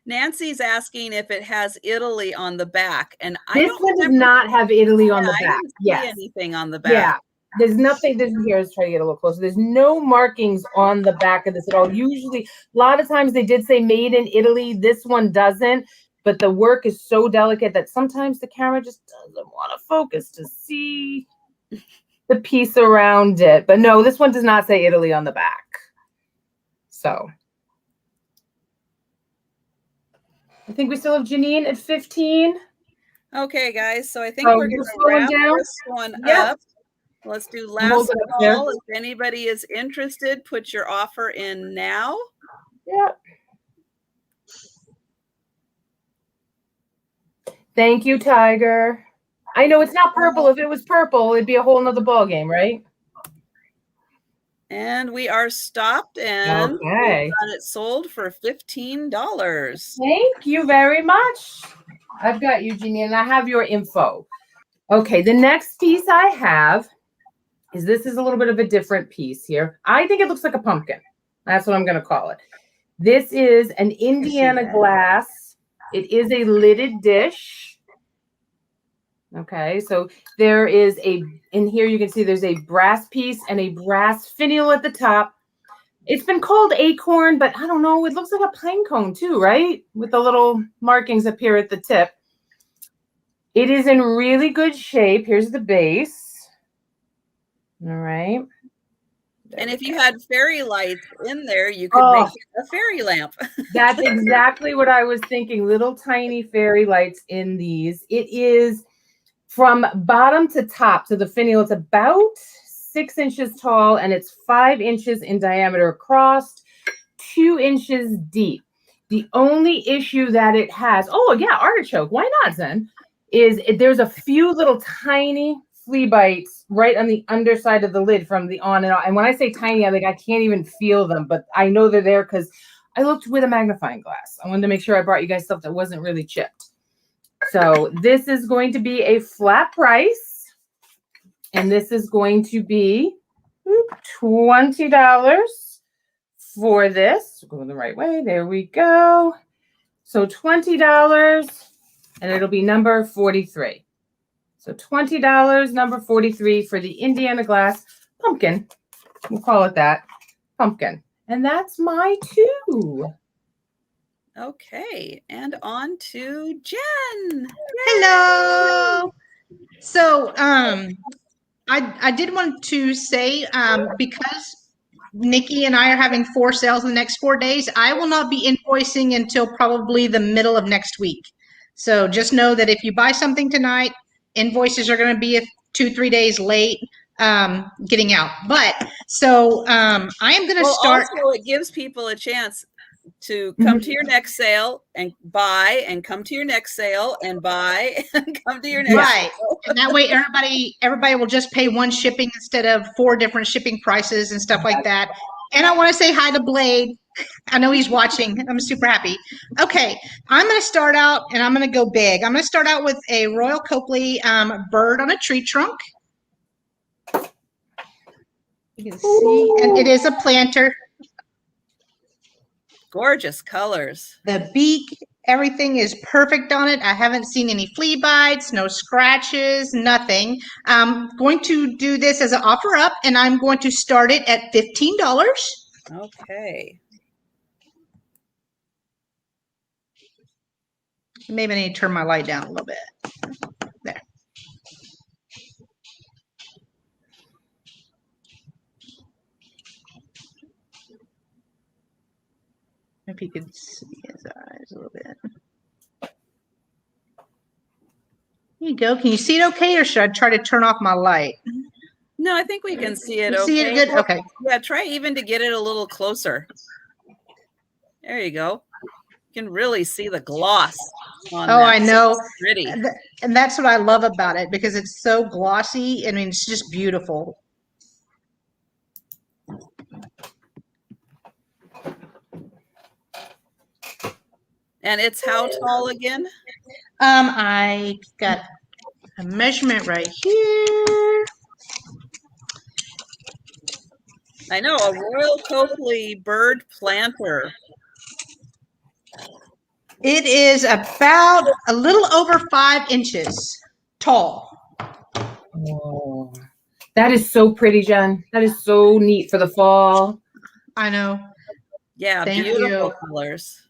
Nancy's asking if it has Italy on the back, and this one does not have Italy on the back. I didn't see anything on the back. Yeah, there's nothing. Here, let's try to get a little closer. There's no markings on the back of this at all. Usually, a lot of times they did say made in Italy. This one doesn't, but the work is so delicate that sometimes the camera just doesn't want to focus to see the piece around it. But no, this one does not say Italy on the back. So I think we still have Janine at 15. Okay, guys, so I think So we're you're going to slowing wrap down? this one Yep. up. Let's do I'm last holding up there. call. If anybody is interested, put your offer in now. Yep. Thank you, Tiger. I know it's not purple. If it was purple, it'd be a whole nother ball game, right? And we are stopped, and Okay. we've got it sold for $15. Thank you very much. I've got you, Jeannie, and I have your info. Okay, the next piece I have is this is a little bit of a different piece here. I think it looks like a pumpkin. That's what I'm going to call it. This is an Indiana glass. It is a lidded dish. Okay, so there is in here you can see there's a brass piece and a brass finial at the top. It's been called acorn, but I don't know. It looks like a pine cone too, right? With the little markings up here at the tip. It is in really good shape. Here's the base. All right. And if you had fairy lights in there, you could make it a fairy lamp. That's exactly what I was thinking. Little tiny fairy lights in these. It is from bottom to top. So the finial, it's about 6 inches tall and it's 5 inches in diameter across, 2 inches deep. The only issue that it has, artichoke. Why not, Zen? Is there's a few little tiny flea bites right on the underside of the lid from the on and off. And when I say tiny, I can't even feel them, but I know they're there because I looked with a magnifying glass. I wanted to make sure I brought you guys stuff that wasn't really chipped. So this is going to be a flat price. And this is going to be $20 for this. Going the right way. There we go. So $20 and it'll be number 43. So $20, number 43 for the Indiana glass pumpkin. We'll call it that, pumpkin. And that's my 2. Okay, and on to Jen. Hello. So I did want to say because Nikki and I are having 4 sales in the next 4 days, I will not be invoicing until probably the middle of next week. So just know that if you buy something tonight, invoices are going to be 2-3 days late getting out. But so I am going to start. Also, it gives people a chance to come to your next sale and buy, and come to your next sale and buy, and come to your next sale. And that way everybody will just pay one shipping instead of 4 different shipping prices and stuff like that. And I want to say hi to Blade. I know he's watching. I'm super happy. Okay, I'm going to start out and I'm going to go big. I'm going to start out with a Royal Copley bird on a tree trunk. You can see, and it is a planter. Gorgeous colors. The beak, everything is perfect on it. I haven't seen any flea bites, no scratches, nothing. I'm going to do this as an offer up, and I'm going to start it at $15. Okay. Maybe I need to turn my light down a little bit. There. If you could see his eyes a little bit. There you go. Can you see it okay, or should I try to turn off my light? No, I think we can see it. You okay. See it good? Okay. Yeah, try even to get it a little closer. There you go. You can really see the gloss on that. I know. It's pretty. And that's what I love about it, because it's so glossy. I mean, it's just beautiful. And it's how tall again? I got a measurement right here. I know, a Royal Copley bird planter. It is about a little over 5 inches tall. Oh, that is so pretty, Jen. That is so neat for the fall. I know. Yeah, Thank beautiful you. colors.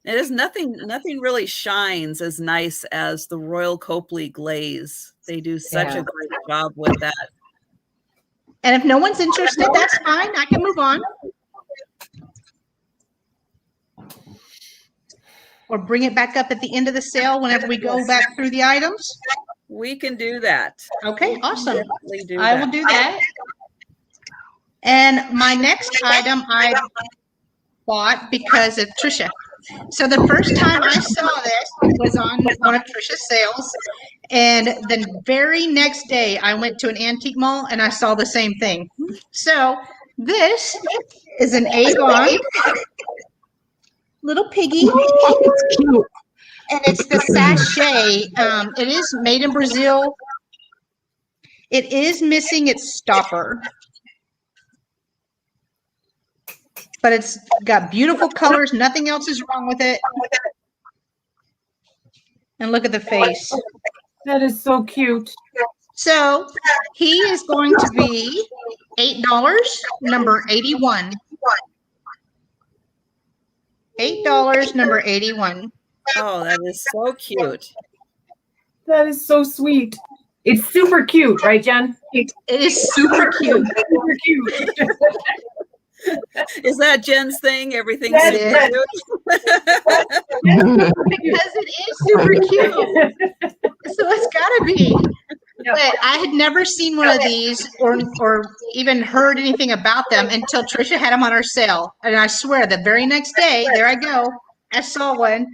It is nothing really shines as nice as the Royal Copley glaze. They do such a great job with that. And if no one's interested, that's fine. I can move on. or bring it back up at the end of the sale whenever we go back through the items? We can do that. Okay, awesome. Definitely do I that. will do that. And my next item I bought because of Trisha. So the first time I saw this was on one of Trisha's sales. And the very next day I went to an antique mall and I saw the same thing. So this is an Avon little piggy. It's cute. And it's the sachet. It is made in Brazil. It is missing its stopper. But it's got beautiful colors. Nothing else is wrong with it. And look at the face. That is so cute. So he is going to be $8, number 81. $8, number 81. Oh, that is so cute. That is so sweet. It's super cute, right, Jen? It is super cute. Super cute. Is that Jen's thing? Everything's That super is. cute? Because it is super cute. So it's gotta be. Yep. But I had never seen one of these or even heard anything about them until Trisha had them on her sale. And I swear the very next day, there I go, I saw one.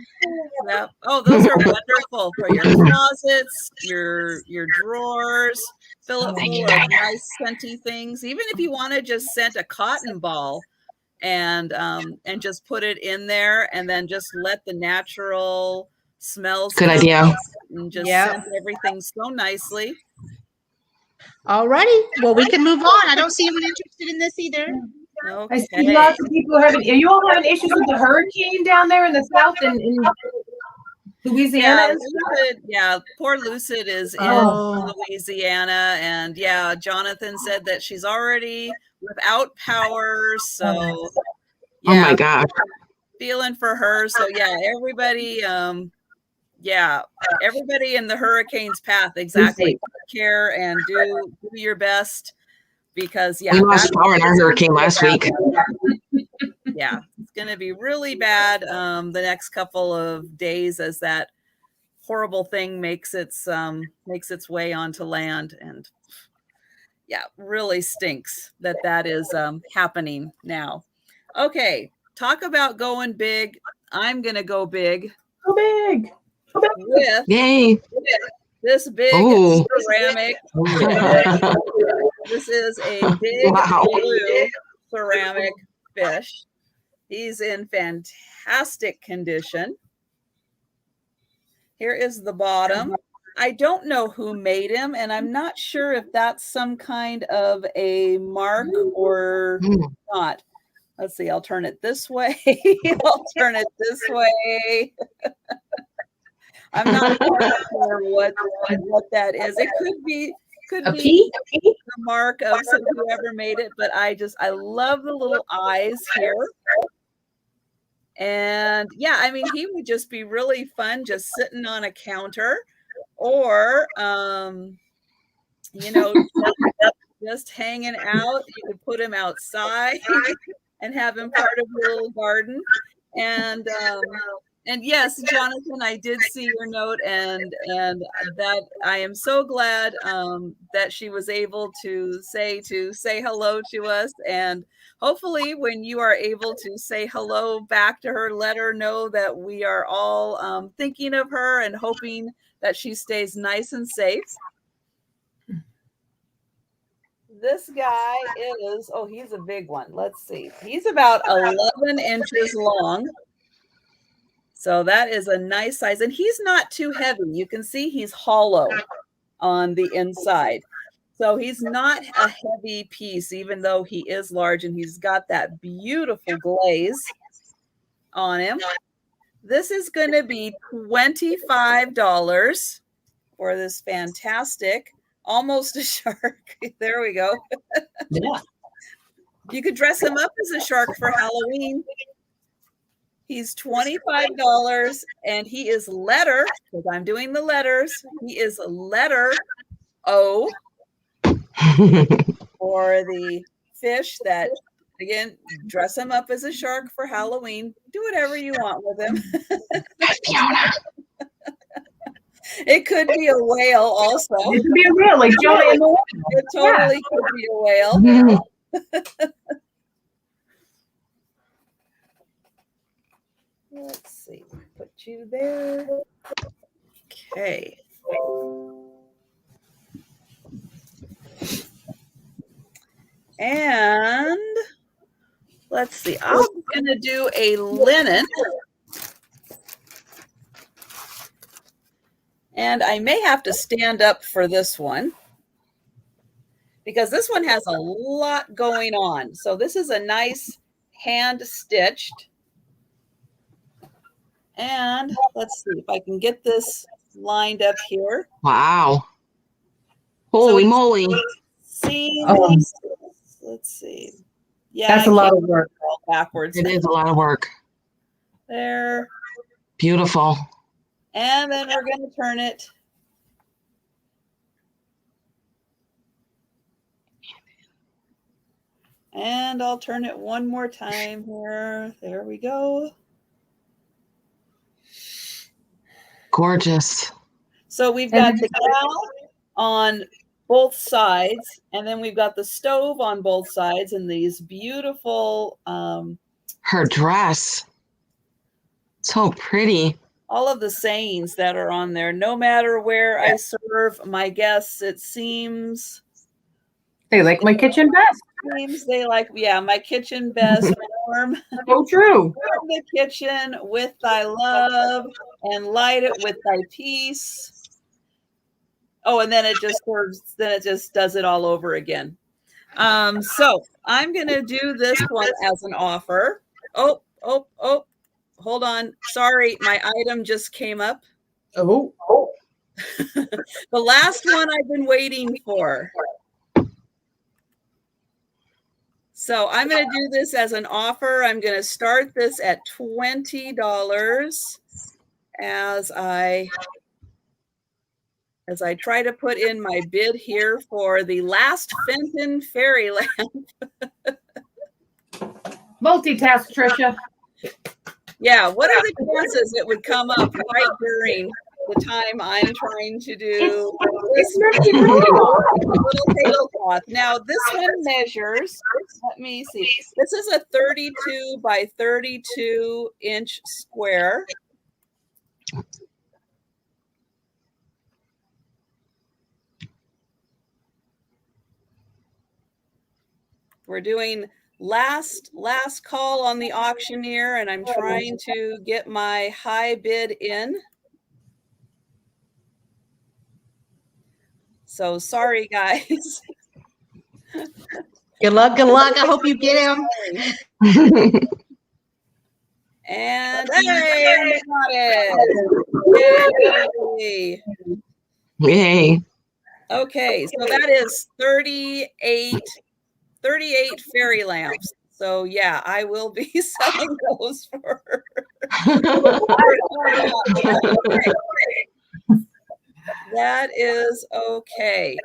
Yep. Oh, those are wonderful for your closets, your drawers. Fill it full of nice scenty things. Even if you want to just scent a cotton ball and just put it in there and then just let the natural smells Good come idea. out and just Yep. scent everything so nicely. Alrighty. Well, we can move on. I don't see anyone interested in this either. I see Okay. lots of people having. Are you all having issues with the hurricane down there in the south in Louisiana? Yeah, poor Lucid is in Oh. Louisiana, and yeah, Jonathan said that she's already without power. So Oh yeah, my gosh. feeling for her. So yeah, everybody, everybody in the hurricane's path, exactly. Take care and do your best because We lost power in our hurricane last week. Yeah, it's going to be really bad the next couple of days as that horrible thing makes its way onto land, and yeah, really stinks that is happening now. Okay, talk about going big. I'm going to go big. Go big. Go big. With Yay. this big Oh. ceramic. This is a big Wow. blue ceramic fish. He's in fantastic condition. Here is the bottom. I don't know who made him, and I'm not sure if that's some kind of a mark or not. Let's see. I'll turn it this way. I'll turn it this way. I'm not sure what that is. It could be the mark of whoever made it, but I love the little eyes here. And yeah, I mean, he would just be really fun just sitting on a counter or, just hanging out. You could put him outside and have him part of your little garden. And yes, Jonathan, I did see your note, and that I am so glad that she was able to say hello to us. And hopefully when you are able to say hello back to her, let her know that we are all thinking of her and hoping that she stays nice and safe. This guy is, he's a big one. Let's see. He's about 11 inches long. So that is a nice size. And he's not too heavy. You can see he's hollow on the inside. So he's not a heavy piece, even though he is large and he's got that beautiful glaze on him. This is going to be $25 for this fantastic, almost a shark. There we go. Yeah. You could dress him up as a shark for Halloween. He's $25 and he is letter, because I'm doing the letters. He is letter O for the fish that Again, dress him up as a shark for Halloween. Do whatever you want with him. Fiona. It could be a whale also. It could be a whale, like Jonah in the whale. It totally could be a whale. Let's see. Put you there. Okay. And let's see. I'm going to do a linen. And I may have to stand up for this one because this one has a lot going on. So this is a nice hand stitched. And let's see if I can get this lined up here. Wow. Holy moly. Let's see. Yeah, that's a lot of work. Backwards. It is a lot of work. There. Beautiful. And then we're going to turn it. And I'll turn it one more time here. There we go. Gorgeous. So we've got the gal on both sides, and then we've got the stove on both sides, and these beautiful her dress. So pretty. All of the sayings that are on there. No matter where I serve my guests, it seems they like my kitchen best. Seems they like, yeah, my kitchen best. Warm. So true. Warm the kitchen with thy love and light it with thy peace. Oh, and then it just serves, then it just does it all over again. So I'm gonna do this one as an offer. Oh, hold on. Sorry, my item just came up. Oh. The last one I've been waiting for. So I'm going to do this as an offer. I'm going to start this at $20 as I try to put in my bid here for the last Fenton fairy lamp. Multitask, Trisha. Yeah, what are the chances it would come up right during the time I'm trying to do this little tablecloth? Now, this one measures, let me see. This is a 32 by 32 inch square. We're doing last call on the auctioneer, and I'm trying to get my high bid in. So sorry, guys. Good luck. I hope you get him. And hey, I got it. Yay. Yay. Okay, so that is 38 fairy lamps. So yeah, I will be selling those for that is okay.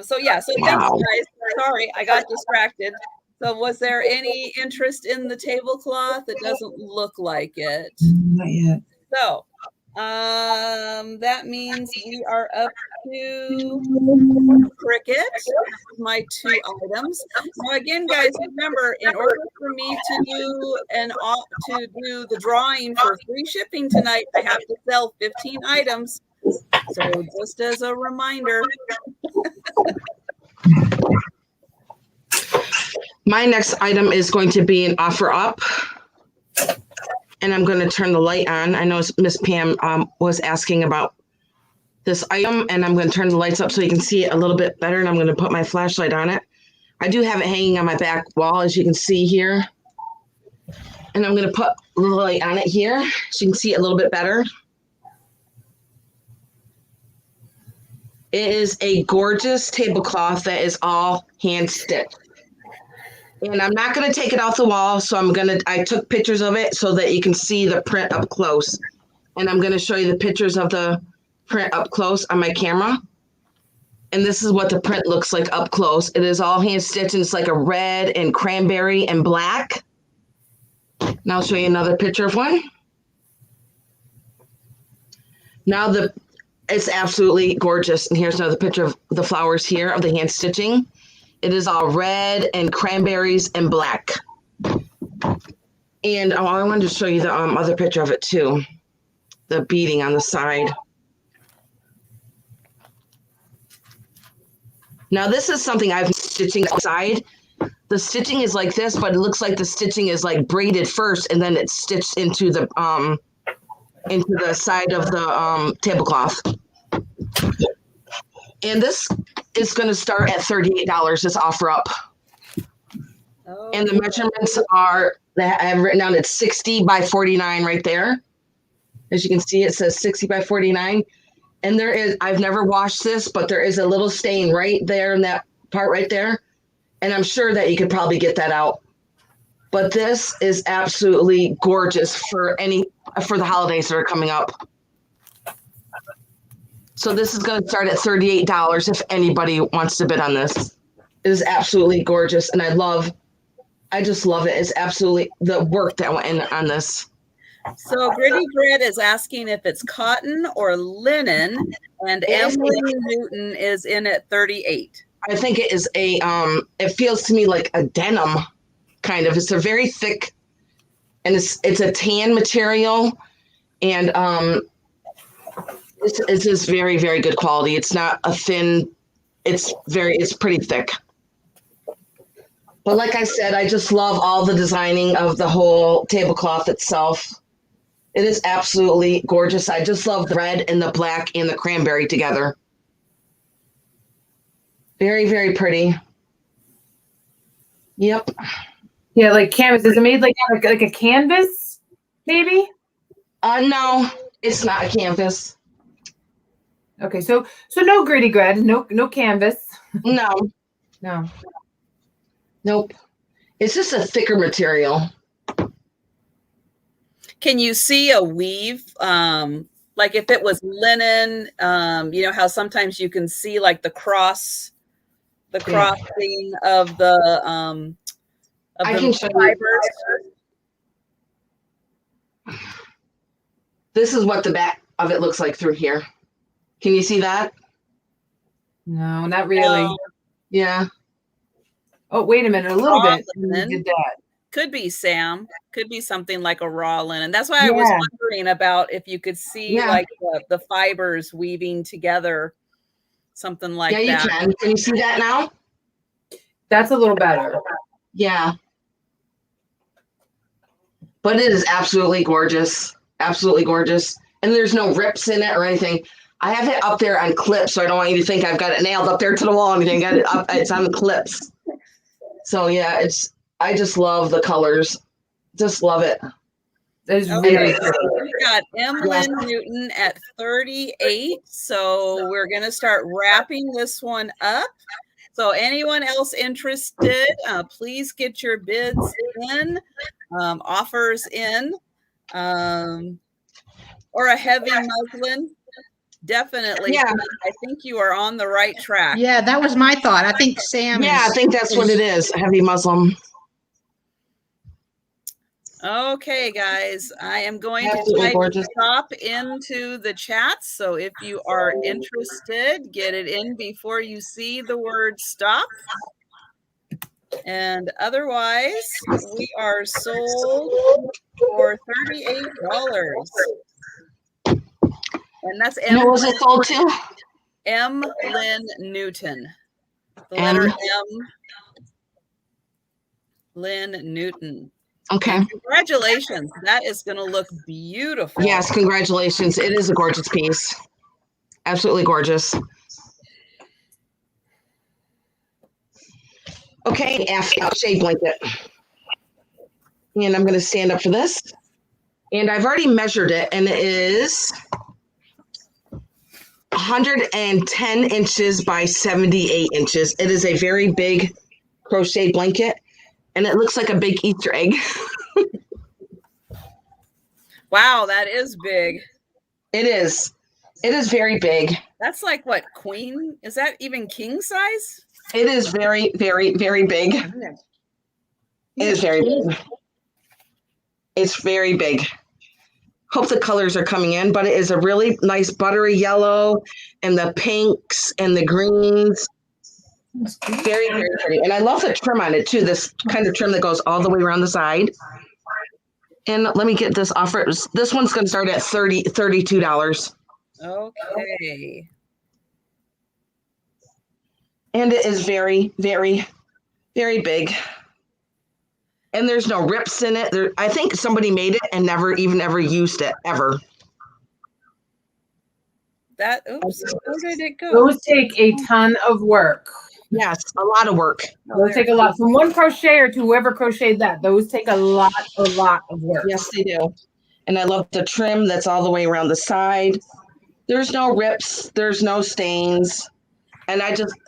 So yeah, so thanks guys. Sorry, I got distracted. So was there any interest in the tablecloth? It doesn't look like it. Not yet. So that means we are up to cricket, my two items. Now again, guys, remember, in order for me to do the drawing for free shipping tonight, I have to sell 15 items. So just as a reminder. My next item is going to be an offer up. And I'm going to turn the light on. I know Miss Pam was asking about this item, and I'm going to turn the lights up so you can see it a little bit better, and I'm going to put my flashlight on it. I do have it hanging on my back wall, as you can see here. And I'm going to put a little light on it here so you can see it a little bit better. It is a gorgeous tablecloth that is all hand stitched. And I'm not going to take it off the wall, so I took pictures of it so that you can see the print up close. And I'm going to show you the pictures of the print up close on my camera. And this is what the print looks like up close. It is all hand stitched, and it's like a red and cranberry and black. Now I'll show you another picture of one. Now it's absolutely gorgeous. And here's another picture of the flowers here of the hand stitching. It is all red and cranberries and black. And I wanted to show you the other picture of it too. The beading on the side. Now this is something I've been stitching outside. The stitching is like this, but it looks like the stitching is like braided first, and then it's stitched into the side of the tablecloth. And this is going to start at $38. This offer up. Oh. And the measurements are that I have written down. It's 60 by 49 right there. As you can see, it says 60 by 49. And there is, I've never washed this, but there is a little stain right there in that part right there. And I'm sure that you could probably get that out. But this is absolutely gorgeous for the holidays that are coming up. So this is going to start at $38 if anybody wants to bid on this. It is absolutely gorgeous. And I just love it. It's absolutely the work that went in on this. So Gritty Grit is asking if it's cotton or linen, and Emily Newton is in at 38. I think it is it feels to me like a denim kind of. It's a very thick, and it's a tan material, and it's just very, very good quality. It's not a thin, it's pretty thick. But like I said, I just love all the designing of the whole tablecloth itself. It is absolutely gorgeous. I just love the red and the black and the cranberry together. Very, very pretty. Yep. Yeah, like canvas. Is it made like a canvas, maybe? No, it's not a canvas. Okay, so no Gritty Grit, no canvas. No. No. Nope. It's just a thicker material. Can you see a weave? Like if it was linen, you know how sometimes you can see like the crossing of the fibers. This is what the back of it looks like through here. Can you see that? No, not really. No. Yeah. Oh, wait a minute, a little bit. Linen. Did that. Could be, Sam. Could be something like a raw linen. That's why I was wondering about if you could see like the fibers weaving together, something like that. Yeah, you can. Can you see that now? That's a little better. Yeah. But it is absolutely gorgeous. Absolutely gorgeous. And there's no rips in it or anything. I have it up there on clips, so I don't want you to think I've got it nailed up there to the wall and anything. I got it up, it's on clips. So yeah, I just love the colors. Just love it. That is Okay, really so we got Emlyn Newton at 38. So we're going to start wrapping this one up. So anyone else interested, please get your bids in, offers in, or a heavy muslin. Definitely. Yeah. I think you are on the right track. Yeah, that was my thought. I think Sam I think that's what it is. Heavy muslin. Okay, guys, I am going Absolutely to gorgeous. stop into the chat. So if you are interested, get it in before you see the word stop. And otherwise, we are sold for $38. And that's And what was it sold to? Emlyn Newton. The letter M. Lynn Newton. Okay. And congratulations. That is going to look beautiful. Yes, congratulations. It is a gorgeous piece. Absolutely gorgeous. Okay, shade blanket. And I'm going to stand up for this. And I've already measured it, and it is 110 inches by 78 inches. It is a very big crochet blanket, and it looks like a big Easter egg. Wow, that is big. It is. It is very big. That's like what, queen? Is that even king size? It is very, very, very big. It is very big. It's very big. Hope the colors are coming in, but it is a really nice buttery yellow and the pinks and the greens. Very, very pretty. And I love the trim on it too. This kind of trim that goes all the way around the side. And let me get this offer. This one's going to start at $32. Okay. And it is very, very, very big. And there's no rips in it. I think somebody made it and never even ever used it, ever. Oops, where did it go? Those take a ton of work. Yes, a lot of work. Those take a lot. From one crocheter to whoever crocheted that, those take a lot of work. Yes, they do. And I love the trim that's all the way around the side. There's no rips. There's no stains. And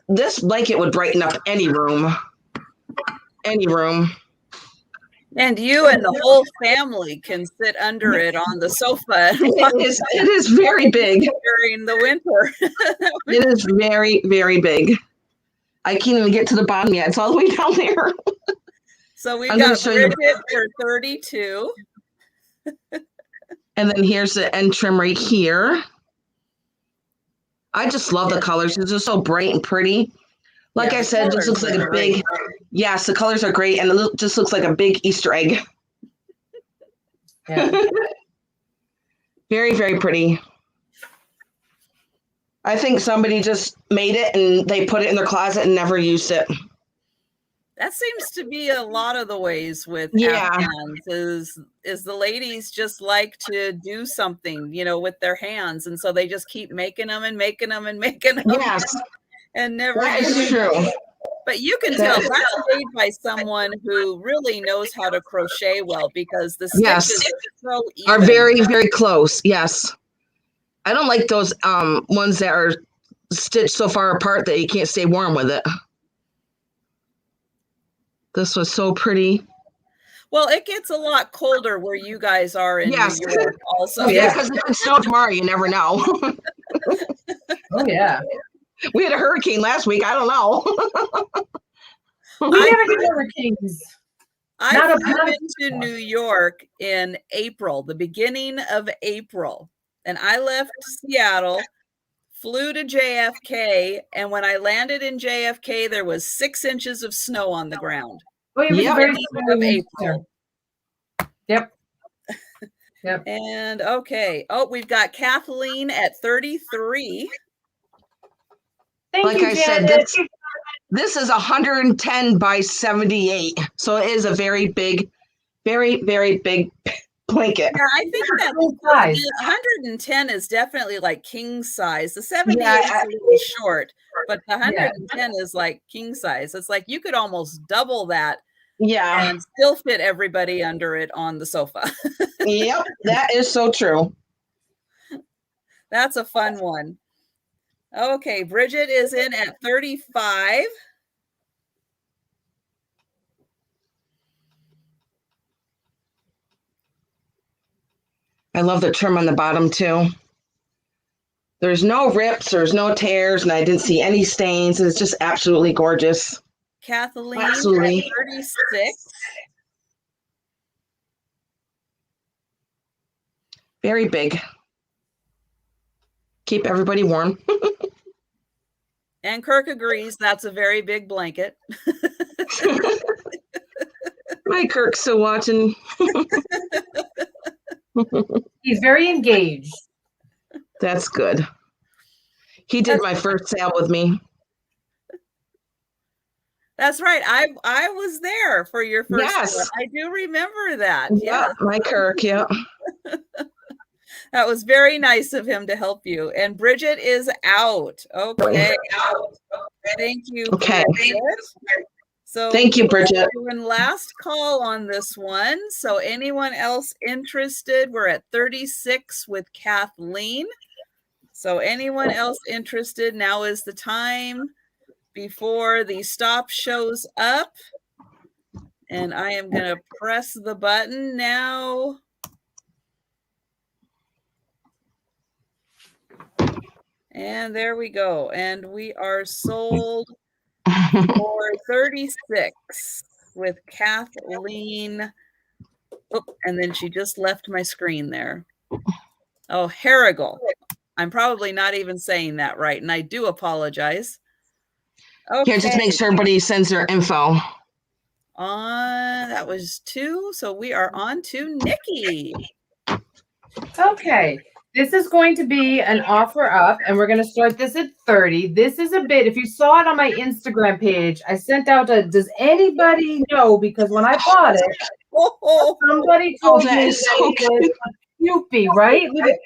this blanket would brighten up any room. Any room. And you and the whole family can sit under it on the sofa. It is very big. During the winter. It is very, very big. I can't even get to the bottom yet. It's all the way down there. So we've got Bridget for 32. And then here's the end trim right here. I just love the colors. It's just so bright and pretty. Like I said, it just looks like a big, yes, the colors are great. And it just looks like a big Easter egg. Yeah. Very, very pretty. I think somebody just made it and they put it in their closet and never used it. That seems to be a lot of the ways with Afghans is the ladies just like to do something, with their hands. And so they just keep making them and making them and making them. Yes. And never. That is true. But you can tell that's made by someone who really knows how to crochet well, because the stitches are so even. Are very, very close. Yes. I don't like those ones that are stitched so far apart that you can't stay warm with it. This was so pretty. Well, it gets a lot colder where you guys are in New York also. Yeah, because it can snow tomorrow. You never know. Oh, yeah. We had a hurricane last week. I don't know. We never get hurricanes. I flew into New York in April, the beginning of April. And I left Seattle, flew to JFK, and when I landed in JFK, there was 6 inches of snow on the ground. Oh, it was very of April. Yep. Yep. And okay. Oh, we've got Kathleen at 33. Thank you, Janet. Said, this is 110 by 78. So it is a very big, very, very big blanket. Yeah, I think that 110 is definitely like king size. The 78 is a little short, but the 110 is like king size. It's like you could almost double that. Yeah. And still fit everybody under it on the sofa. Yep, that is so true. That's a fun one. Okay, Bridget is in at 35. I love the trim on the bottom too. There's no rips, there's no tears, and I didn't see any stains. It's just absolutely gorgeous. Kathleen, absolutely. 36. Very big. Keep everybody warm. And Kirk agrees that's a very big blanket. My Kirk's still watching. He's very engaged. That's good. He did my first sale with me. That's right. I was there for your first sale. I do remember that. Yeah, my Kirk, yeah. That was very nice of him to help you. And Bridget is out. Okay. Out. Thank you. Okay. Bridget. So thank you, Bridget. One last call on this one. So anyone else interested? We're at 36 with Kathleen. So anyone else interested? Now is the time before the stop shows up. And I am going to press the button now. And there we go. And we are sold for 36 with Kathleen. Oh, and then she just left my screen there. Oh, Harrigal. I'm probably not even saying that right, and I do apologize. Here, just make sure everybody sends their info. That was 2, so we are on to Nikki. Okay, this is going to be an offer up, and we're going to start this at 30. This is a bit, if you saw it on my Instagram page, I sent out a, does anybody know, because when I bought it, somebody told me that it was Snoopy, right? Look at,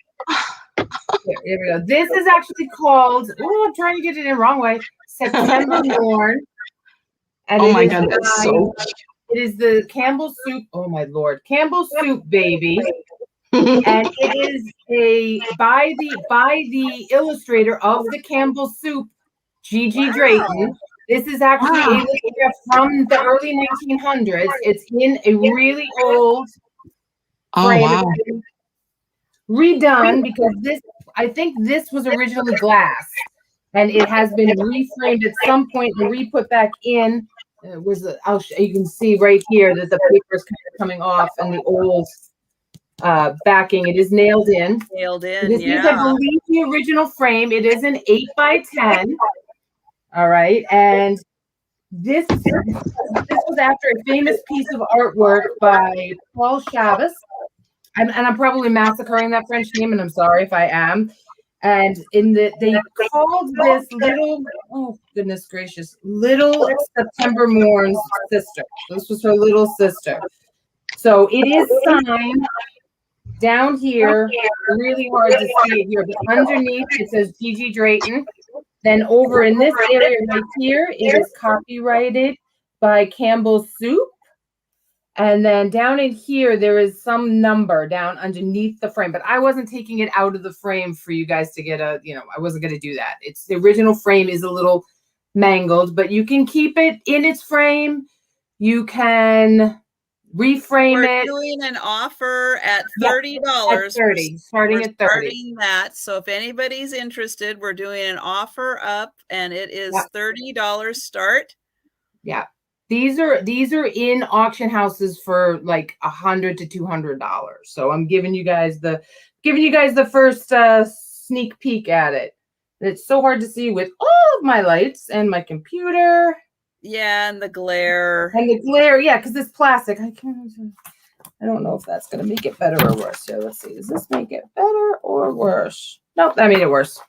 here we go. This is actually called, oh, I'm trying to get it in the wrong way, September Morn. And oh my God, that's so it is the Campbell Soup, oh my Lord, Campbell Soup Baby. And it is a by the illustrator of the Campbell Soup, Gigi Drayton. This is actually a illustrator from the early 1900s. It's in a really old frame, redone, because this, I think this was originally glass, and it has been reframed at some point and re-put back in. You can see right here that the paper is kind of coming off, and the old backing, it is nailed in. This is, I believe, the original frame. It is an 8x10. All right, and this was after a famous piece of artwork by Paul Chavez. I'm probably massacring that French name, and I'm sorry if I am. And they called this little, oh goodness gracious, little September Morn's sister. This was her little sister. So it is signed down here, really hard to see it here, but underneath it says Gigi Drayton. Then over in this area right here, it is copyrighted by Campbell Soup. And then down in here, there is some number down underneath the frame, but I wasn't taking it out of the frame for you guys to get a, I wasn't going to do that. It's the original frame is a little mangled, but you can keep it in its frame. You can reframe it. We're doing an offer at $30. At 30, starting at 30. Starting that. So if anybody's interested, we're doing an offer up, and it is $30 start. Yeah. These are in auction houses for like $100 to $200. So I'm giving you guys the first sneak peek at it. It's so hard to see with all of my lights and my computer. Yeah, and the glare. Yeah, because it's plastic. I don't know if that's gonna make it better or worse. So let's see. Does this make it better or worse? Nope, that made it worse.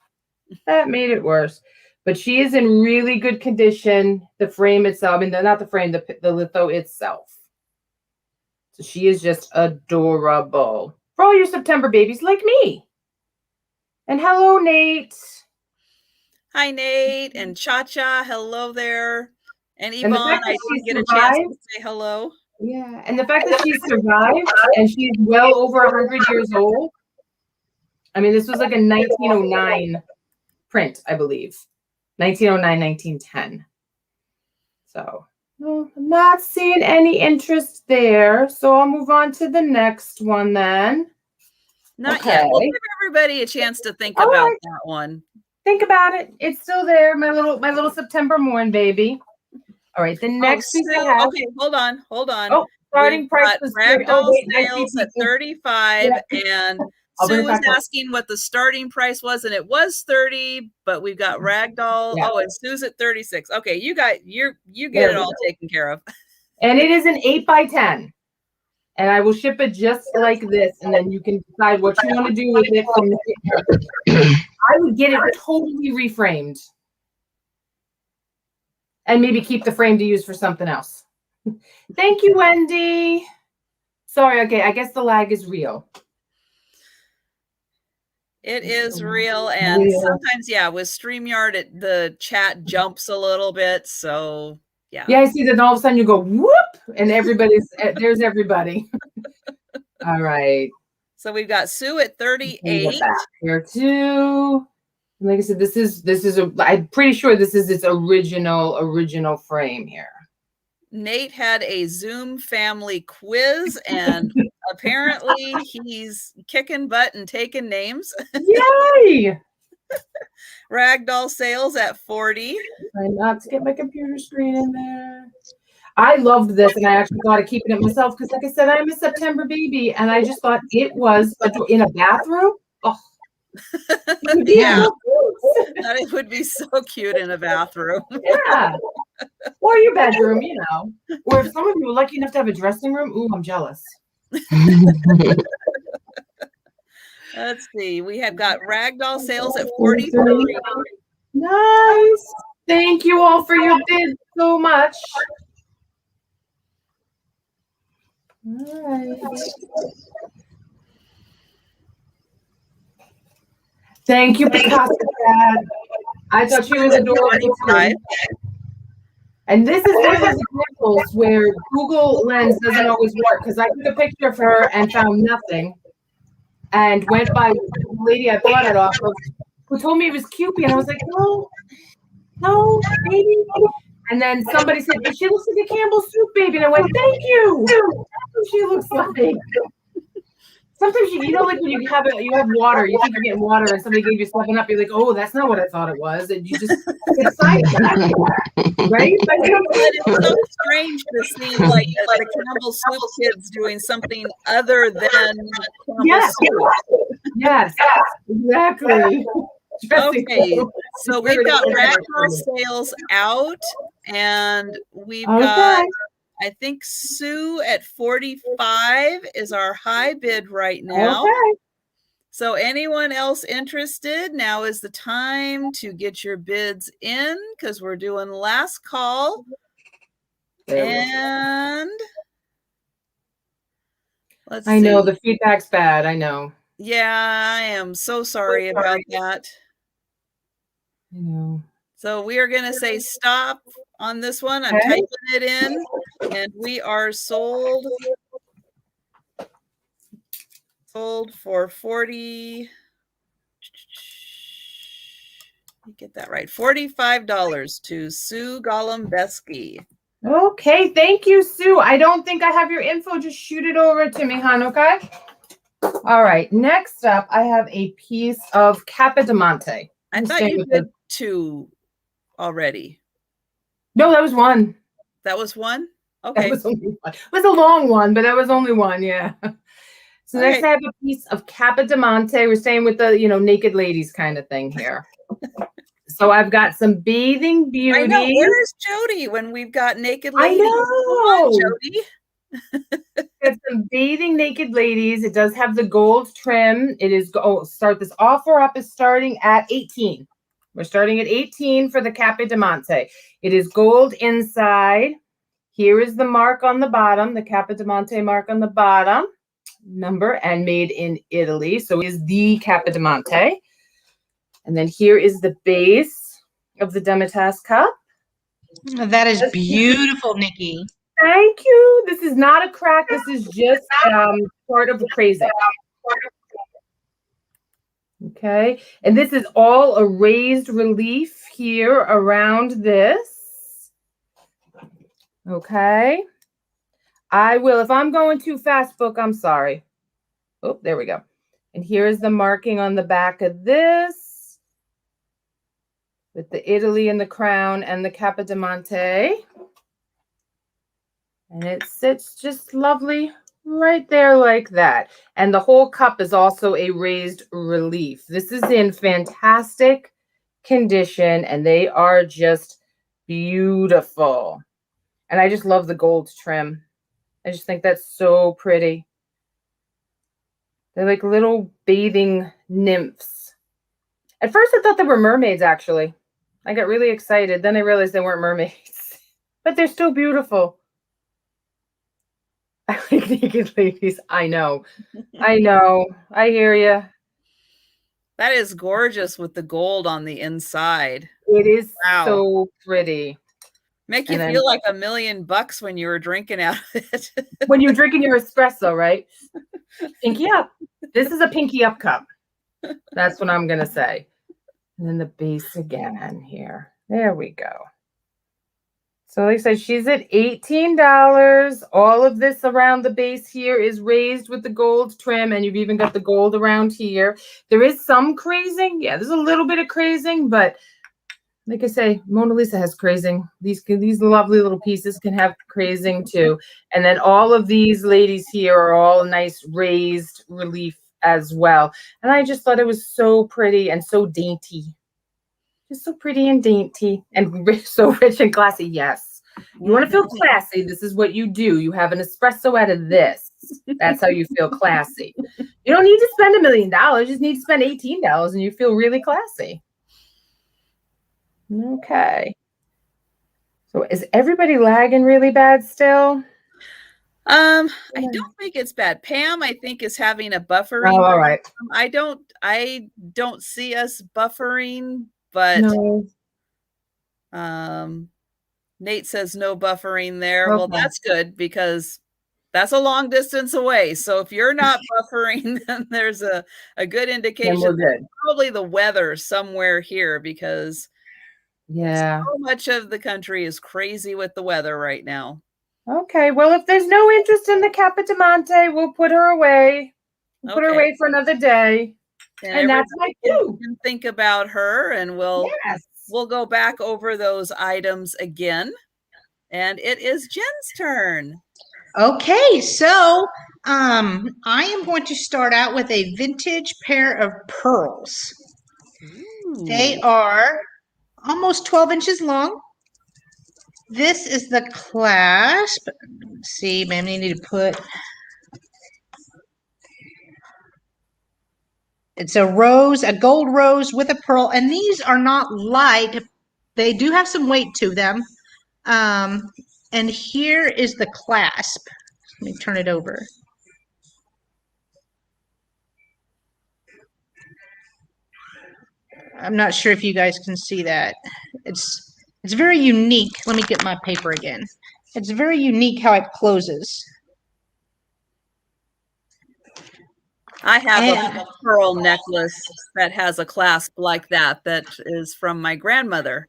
That made it worse. But she is in really good condition. The frame itself, I mean, not the frame, the litho itself. So she is just adorable. For all your September babies like me. And hello, Nate. Hi, Nate. And Cha-Cha, hello there. And Yvonne, I didn't get a chance to say hello. Yeah, and the fact that she survived and she's well over 100 years old. I mean, this was like a 1909 print, I believe. 1909, 1910. So, well, I'm not seeing any interest there. So I'll move on to the next one then. Not yet. We'll give everybody a chance to think about that one. Think about it. It's still there, my little September Morn baby. All right, the next piece I have. Okay, hold on. Oh, starting price was Ragdoll sales at 35, and Sue was asking what the starting price was, and it was 30, but we've got Ragdoll. Yeah. Oh, and Sue's at 36. Okay, you get it all taken care of. And it is an 8x10. And I will ship it just like this, and then you can decide what you want to do with it from the I would get it totally reframed. And maybe keep the frame to use for something else. Thank you, Wendy. Sorry, okay, I guess the lag is real. It is real, and sometimes, with StreamYard, the chat jumps a little bit, so yeah. Yeah, I see that all of a sudden you go, whoop, and there's everybody. All right. So we've got Sue at 38. Here too. Like I said, this is I'm pretty sure this is its original frame here. Nate had a Zoom family quiz, and apparently he's kicking butt and taking names. Yay! Ragdoll sales at 40. Trying not to get my computer screen in there. I loved this, and I actually thought of keeping it myself because, like I said, I'm a September baby, and I just thought it was in a bathroom. Oh, Yeah, that it would be so cute in a bathroom. Yeah, or your bedroom, you know. Or if some of you are lucky enough to have a dressing room, ooh, I'm jealous. Let's see. We have got Ragdoll sales at 43. Nice. Thank you all for your bids so much. All right. Thank you, Picasso Cat. I thought she was adorable too. And this is one of those examples where Google Lens doesn't always work because I took a picture of her and found nothing and went by the lady I bought it off of who told me it was Cupid. And I was like, no, baby. And then somebody said, she looks like a Campbell soup baby. And I went, thank you. That's what she looks like. Sometimes you know, like when you have water, you think you're getting water, and somebody gave you 7-Up, you're like, oh, that's not what I thought it was, and you just get sidetracked, right? But it's so strange to see like the Campbell Soup kids doing something other than Campbell Soup. Yes, exactly. Okay, so we've got Ragdoll sales out, and we've got. I think Sue at 45 is our high bid right now. Okay. So anyone else interested, now is the time to get your bids in because we're doing last call. And let's see. I know the feedback's bad. I know. Yeah, I am so sorry about that. I know. So we are going to say stop on this one. I'm typing it in, and we are sold for 40. Let me get that right. $45 to Sue Golembeski. Okay, thank you, Sue. I don't think I have your info. Just shoot it over to me, hon, okay? All right, next up, I have a piece of Capodimonte. I thought you did 2 already. No, that was 1. That was 1? Okay. That was only 1. It was a long one, but that was only 1, yeah. So next I have a piece of Capodimonte. We're staying with the, naked ladies kind of thing here. So I've got some bathing beauty. I know. Where's Jody when we've got naked ladies? I know. Come on, Jody. Got some bathing naked ladies. It does have the gold trim. It is, start this offer up is starting at 18. We're starting at 18 for the Capodimonte. It is gold inside. Here is the mark on the bottom, the Capodimonte mark on the bottom, number, and made in Italy. So it is the Capodimonte. And then here is the base of the Demitasse cup. That is beautiful, Nikki. Thank you. This is not a crack. This is just part of the crazy. Okay, and this is all a raised relief here around this. Okay, I will, if I'm going too fast, book, I'm sorry. Oh, there we go. And here's the marking on the back of this with the Italy and the crown and the Capodimonte. And it sits just lovely right there like that. And the whole cup is also a raised relief. This is in fantastic condition, and they are just beautiful. And I just love the gold trim. I just think that's so pretty. They're like little bathing nymphs. At first I thought they were mermaids, actually. I got really excited. Then I realized they weren't mermaids. But they're still beautiful. I like naked ladies. I know. I know. I hear you. That is gorgeous with the gold on the inside. It is so pretty. Make you feel like $1 million when you were drinking out of it. When you're drinking your espresso, right? Pinky up. This is a pinky up cup. That's what I'm going to say. And then the base again here. There we go. So like I said, she's at $18. All of this around the base here is raised with the gold trim, and you've even got the gold around here. There is some crazing. Yeah, there's a little bit of crazing, but like I say, Mona Lisa has crazing. These lovely little pieces can have crazing too. And then all of these ladies here are all nice raised relief as well. And I just thought it was so pretty and so dainty. Just so pretty and dainty and so rich and classy. Yes. You want to feel classy. This is what you do. You have an espresso out of this. That's how you feel classy. You don't need to spend $1 million. You just need to spend $18 and you feel really classy. Okay. So is everybody lagging really bad still? I don't think it's bad. Pam, I think, is having a buffering. Oh, all right. I don't see us buffering, but No. Nate says no buffering there. Okay. Well, that's good because that's a long distance away. So if you're not buffering, then there's a good indication. Then we're good. Probably the weather somewhere here because Yeah. so much of the country is crazy with the weather right now. Okay. Well, if there's no interest in the Capodimonte, we'll put her away. We'll put her Okay. away for another day. And that's my cue. can think about her, and we'll Yes. go back over those items again. And it is Jen's turn. Okay, so I am going to start out with a vintage pair of pearls. Ooh. They are almost 12 inches long. This is the clasp. Let's see, maybe I need to put. It's a rose, a gold rose with a pearl, and these are not light. They do have some weight to them. And here is the clasp. Let me turn it over. I'm not sure if you guys can see that. It's very unique. Let me get my paper again. It's very unique how it closes. I have a pearl necklace that has a clasp like that is from my grandmother.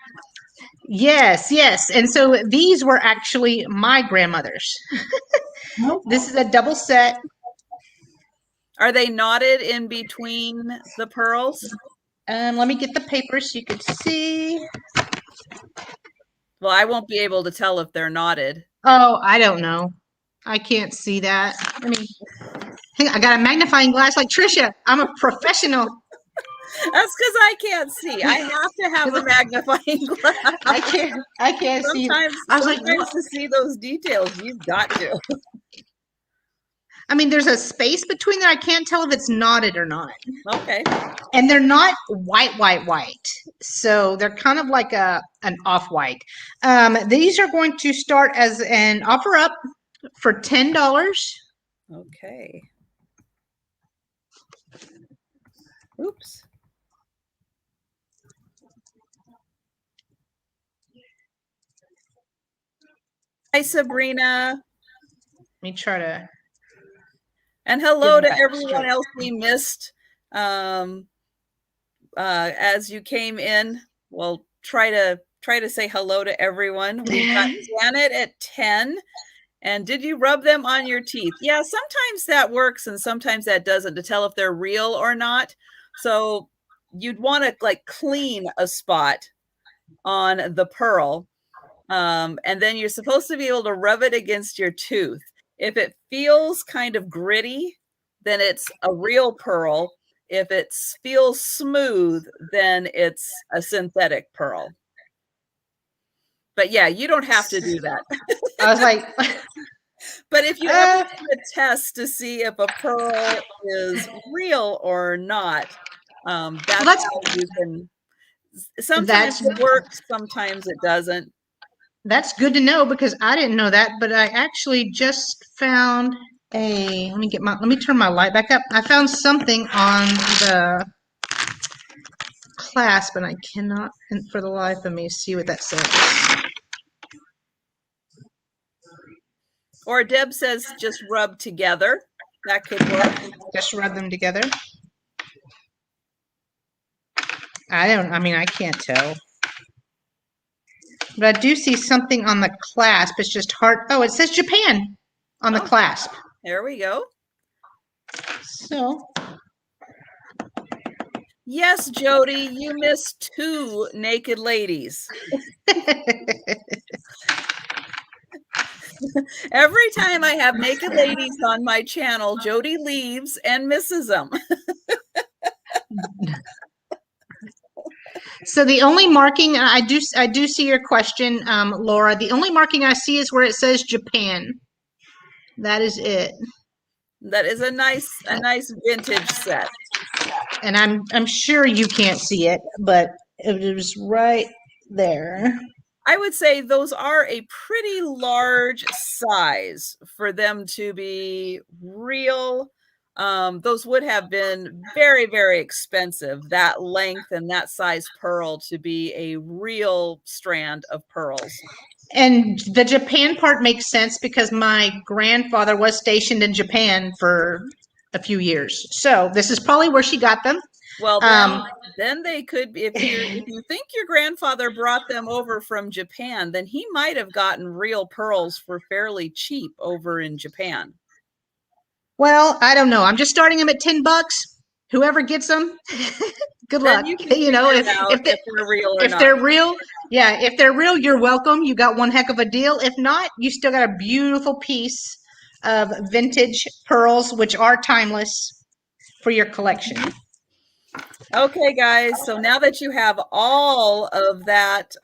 Yes, yes. And so these were actually my grandmother's. This is a double set. Are they knotted in between the pearls? Let me get the paper so you can see. Well, I won't be able to tell if they're knotted. Oh, I don't know. I can't see that. Let me. I got a magnifying glass like Trisha. I'm a professional. That's because I can't see. I have to have a magnifying glass. I can't see. I was like, to see those details, you've got to. I mean, there's a space between there. I can't tell if it's knotted or not. Okay. And they're not white. So they're kind of like an off-white. These are going to start as an offer up for $10. Okay. Oops. Hi, Sabrina. Let me try to. And hello to everyone else we missed as you came in. We'll try to say hello to everyone. We've got Janet at 10. And did you rub them on your teeth? Yeah, sometimes that works and sometimes that doesn't, to tell if they're real or not. So you'd want to like clean a spot on the pearl. And then you're supposed to be able to rub it against your tooth. If it feels kind of gritty, then it's a real pearl. If it feels smooth, then it's a synthetic pearl. But yeah, you don't have to do that. I was like, but if you ever do a test to see if a pearl is real or not, that's how you can. Sometimes it works, sometimes it doesn't. That's good to know because I didn't know that, but I actually just found let me turn my light back up. I found something on the clasp and I cannot for the life of me see what that says. Or Deb says just rub together. That could work. Just rub them together. I can't tell. But I do see something on the clasp. It's just hard. Oh, it says Japan on the clasp. There we go. So. Yes, Jody, you missed 2 naked ladies. Every time I have naked ladies on my channel, Jody leaves and misses them. So the only marking I do see your question, Laura. The only marking I see is where it says Japan. That is it. That is a nice vintage set. And I'm sure you can't see it, but it was right there. I would say those are a pretty large size for them to be real. Those would have been very, very expensive, that length and that size pearl to be a real strand of pearls. And the Japan part makes sense because my grandfather was stationed in Japan for a few years. So this is probably where she got them. Well, then they could be, if you think your grandfather brought them over from Japan, then he might have gotten real pearls for fairly cheap over in Japan. Well, I don't know. I'm just starting them at $10. Whoever gets them, good luck. You know, if they're real or if not. they're real, yeah, if they're real, you're welcome. You got one heck of a deal. If not, you still got a beautiful piece of vintage pearls, which are timeless for your collection. Okay, guys. So now that you have all of that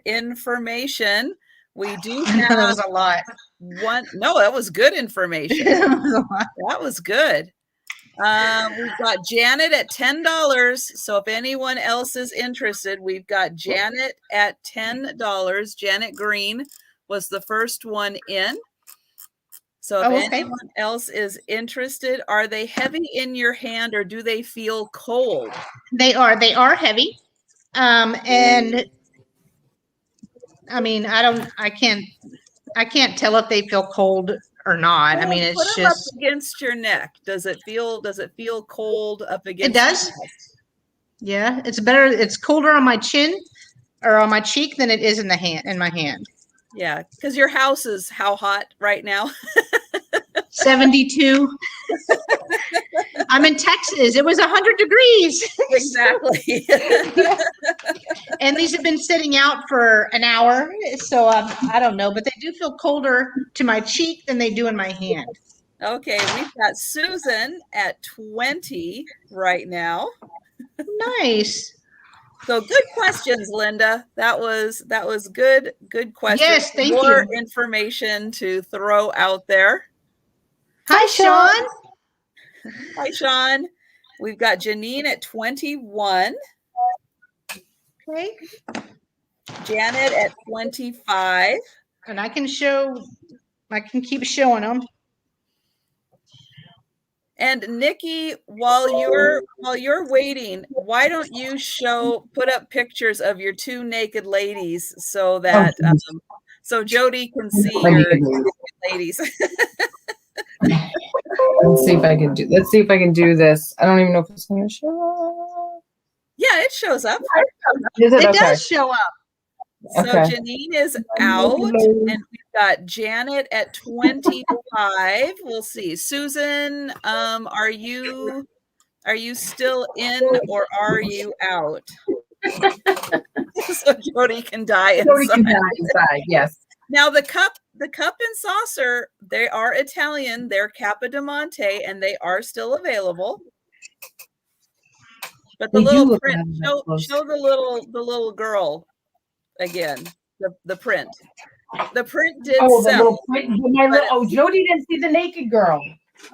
information, we do have that was a lot. No, that was good information. That was good. We've got Janet at $10. So if anyone else is interested, we've got Janet at $10. Janet Green was the first one in. So if anyone else is interested, are they heavy in your hand or do they feel cold? They are heavy. And I mean, I can't tell if they feel cold or not. I mean, it's put them just up against your neck. Does it feel cold up against? It does. Yeah, it's better. It's colder on my chin or on my cheek than it is in my hand. Yeah, because your house is how hot right now? 72. I'm in Texas. It was 100 degrees. Exactly. And these have been sitting out for an hour. So I don't know, but they do feel colder to my cheek than they do in my hand. Okay, we've got Susan at 20 right now. Nice. So good questions, Linda. That was good questions. Yes, thank you. More information to throw out there. Hi, Sean. Hi, Sean. We've got Janine at 21. Okay. Janet at 25. And I can keep showing them. And Nikki, while you're waiting, why don't you put up pictures of your 2 naked ladies so that so Jody can see your ladies. Let's see if I can do this. I don't even know if it's going to show up. Yeah, it shows up. It does show up. So Janine is out, and we've got Janet at 25. We'll see. Susan, are you still in or are you out? So Jody can die inside. Jody can die inside, yes. Now the cup and saucer, they are Italian. They're Capodimonte, and they are still available. But the little print, show the little girl again. The print. The print did sell. Jody didn't see the naked girl.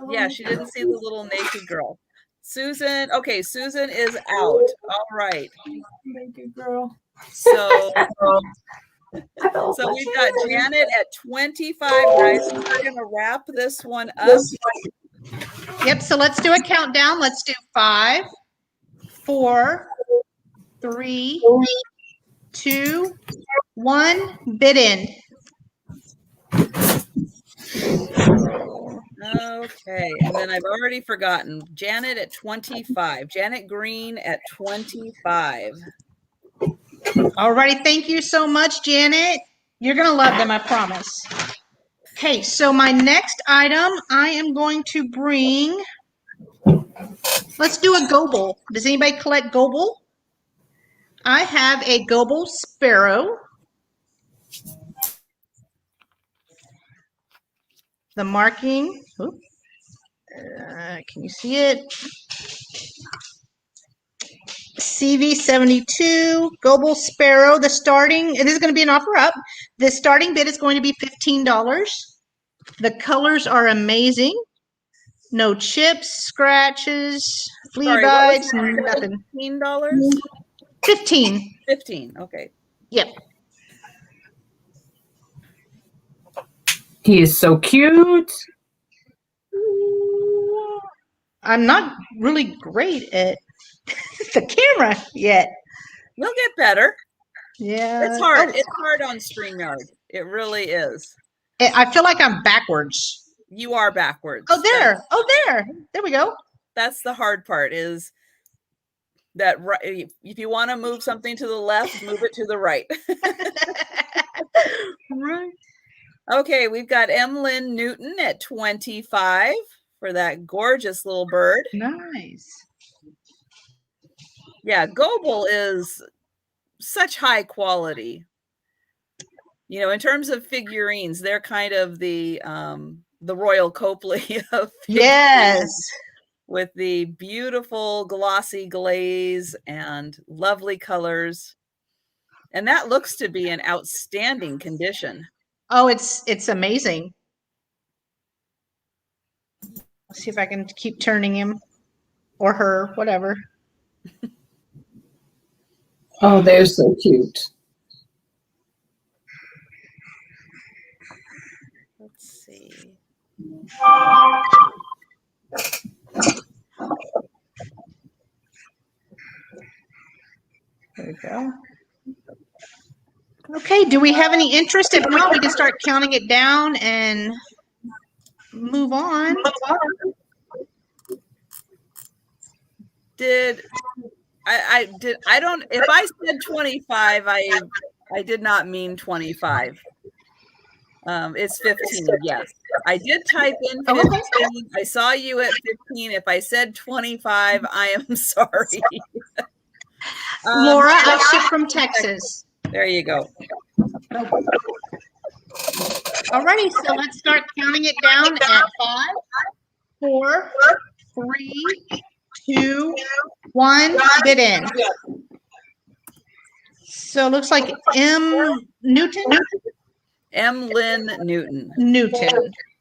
Yeah, she didn't see the little naked girl. Susan, okay, Susan is out. All right. Naked girl. So we've got Janet at 25, guys. We're going to wrap this one up. Yep, so let's do a countdown. Let's do 5, 4, 3, 2, 1, bid in. Okay, and then I've already forgotten. Janet at 25. Janet Green at 25. Alrighty, thank you so much, Janet. You're gonna love them, I promise. Okay, so my next item, I am going to bring. Let's do a Goble. Does anybody collect Goble? I have a Goble Sparrow. The marking. Can you see it? CV72 Goble Sparrow. The starting, it is going to be an offer up. The starting bid is going to be $15. The colors are amazing. No chips, scratches, flea Sorry, bites, what was that? nothing. $15? 15. 15. Okay. Yep. He is so cute. I'm not really great at the camera yet. You'll get better. Yeah. It's hard. It's hard on StreamYard. It really is. I feel like I'm backwards. You are backwards. Oh, there. There we go. That's the hard part, is that if you want to move something to the left, move it to the right. Right. Okay, we've got Emlyn Newton at 25 for that gorgeous little bird. Nice. Yeah, Goble is such high quality. You know, in terms of figurines, they're kind of the Royal Copley of figurines. Yes. With the beautiful glossy glaze and lovely colors. And that looks to be in outstanding condition. Oh, it's amazing. Let's see if I can keep turning him or her, whatever. Oh, they're so cute. Let's see. There we go. Okay, do we have any interest? If not, we can start counting it down and move on. If I said 25, I did not mean 25. It's 15, yes. I did type in 15. I saw you at 15. If I said 25, I am sorry. Laura, I ship from Texas. There you go. Alrighty, so let's start counting it down at 5, 4, 3, 2, 1, bid in. So it looks like Emlyn Newton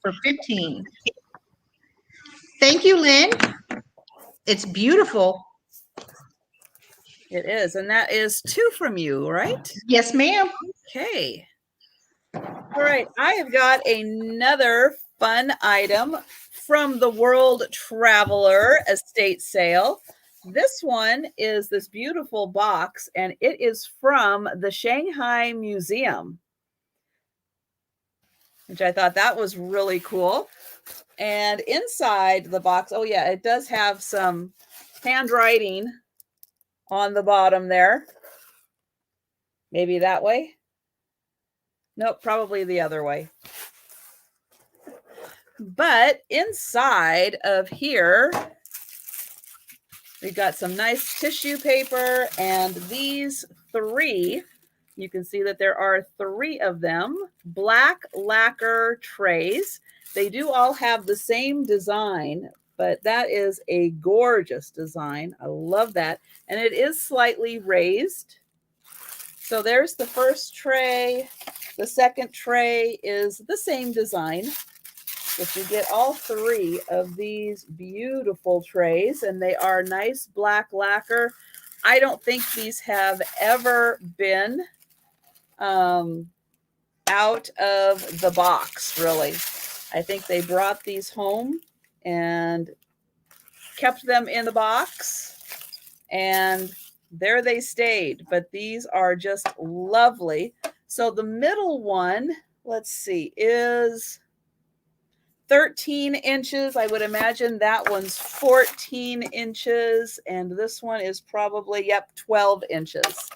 for 15. Thank you, Lynn. It's beautiful. It is, and that is 2 from you, right? Yes, ma'am. Okay. All right, I have got another fun item from the World Traveler estate sale. This one is this beautiful box, and it is from the Shanghai Museum, which I thought that was really cool. And inside the box, oh yeah, it does have some handwriting on the bottom there. Maybe that way. Nope, probably the other way. But inside of here, we've got some nice tissue paper, and these 3, you can see that there are 3 of them, black lacquer trays. They do all have the same design, but that is a gorgeous design. I love that. And it is slightly raised. So there's the first tray. The second tray is the same design, but you get all 3 of these beautiful trays, and they are nice black lacquer. I don't think these have ever been out of the box, really. I think they brought these home and kept them in the box, and there they stayed. But these are just lovely. So the middle one, let's see, is 13 inches. I would imagine that one's 14 inches, and this one is probably, 12 inches.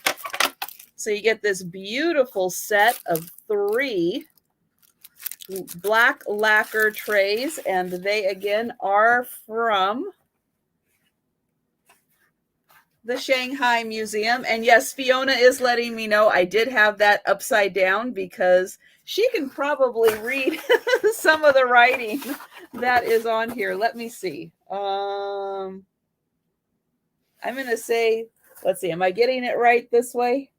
So you get this beautiful set of 3 black lacquer trays, and they again are from the Shanghai Museum. And yes, Fiona is letting me know I did have that upside down because she can probably read some of the writing that is on here. Let me see. I'm going to say, let's see, am I getting it right this way?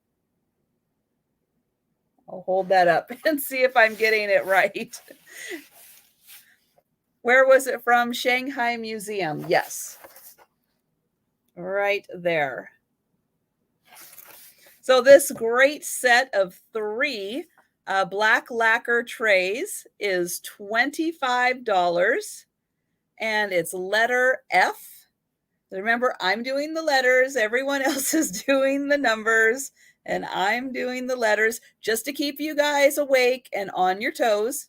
I'll hold that up and see if I'm getting it right. Where was it from? Shanghai Museum. Yes. Right there. So this great set of 3 black lacquer trays is $25, and it's letter F. Remember, I'm doing the letters. Everyone else is doing the numbers, and I'm doing the letters just to keep you guys awake and on your toes.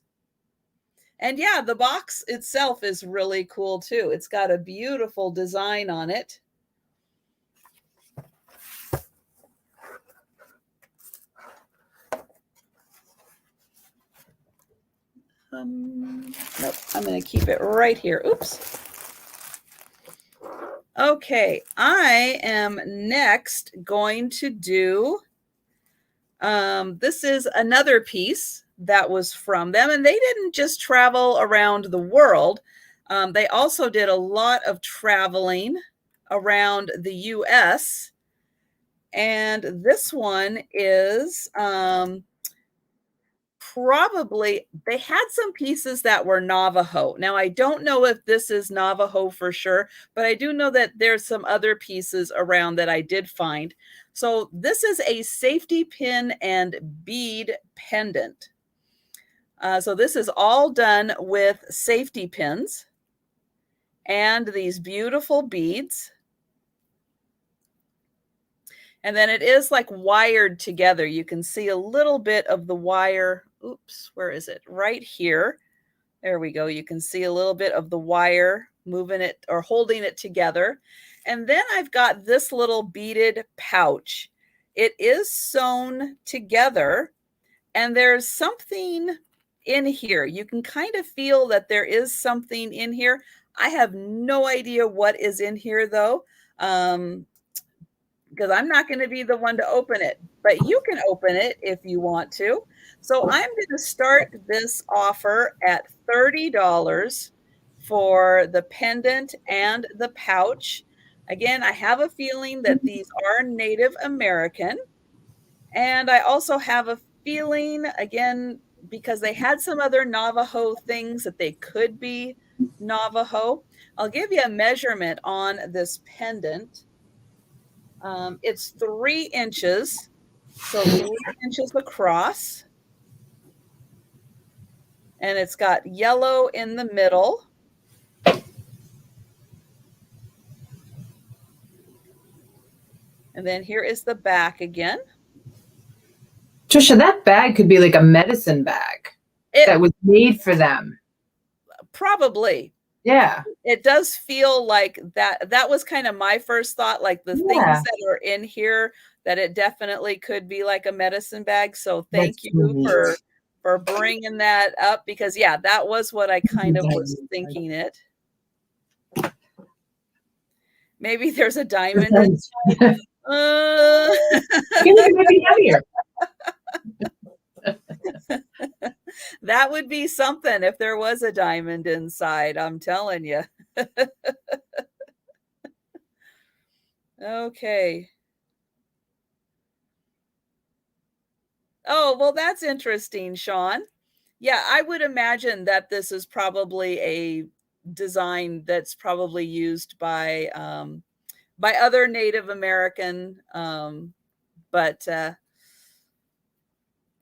And yeah, the box itself is really cool too. It's got a beautiful design on it. Nope, I'm going to keep it right here. Oops. Okay, I am next going to do, this is another piece that was from them, and they didn't just travel around the world. They also did a lot of traveling around the US. And this one is probably, they had some pieces that were Navajo. Now, I don't know if this is Navajo for sure, but I do know that there's some other pieces around that I did find. So this is a safety pin and bead pendant. So this is all done with safety pins and these beautiful beads. And then it is like wired together. You can see a little bit of the wire. Oops, where is it? Right here. There we go. You can see a little bit of the wire moving it or holding it together. And then I've got this little beaded pouch. It is sewn together, and there's something in here. You can kind of feel that there is something in here. I have no idea what is in here though. Because I'm not going to be the one to open it, but you can open it if you want to. So I'm going to start this offer at $30 for the pendant and the pouch. Again, I have a feeling that these are Native American. And I also have a feeling, again, because they had some other Navajo things that they could be Navajo. I'll give you a measurement on this pendant. It's 3 inches, so 3 inches across. And it's got yellow in the middle. And then here is the back again. Trisha, that bag could be like a medicine bag that was made for them. Probably. Yeah. It does feel like that. That was kind of my first thought, like the things that are in here, that it definitely could be like a medicine bag. So thank you for bringing that up, because yeah, that was what I kind of was thinking it. Maybe there's a diamond inside. Maybe heavier. That would be something if there was a diamond inside, I'm telling you. Okay. Oh, well, that's interesting, Sean. Yeah, I would imagine that this is probably a design that's probably used by other Native American,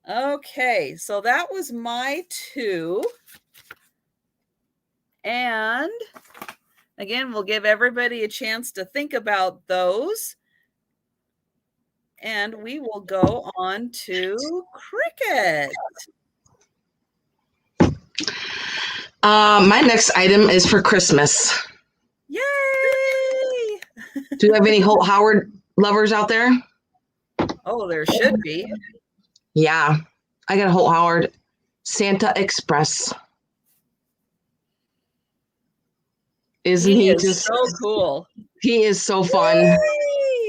okay, so that was my 2. And again, we'll give everybody a chance to think about those. And we will go on to Cricket. My next item is for Christmas. Yay! Do you have any Holt Howard lovers out there? Oh, there should be. Yeah. I got a Holt Howard Santa Express. Isn't he is just so cool? He is so fun. Yay!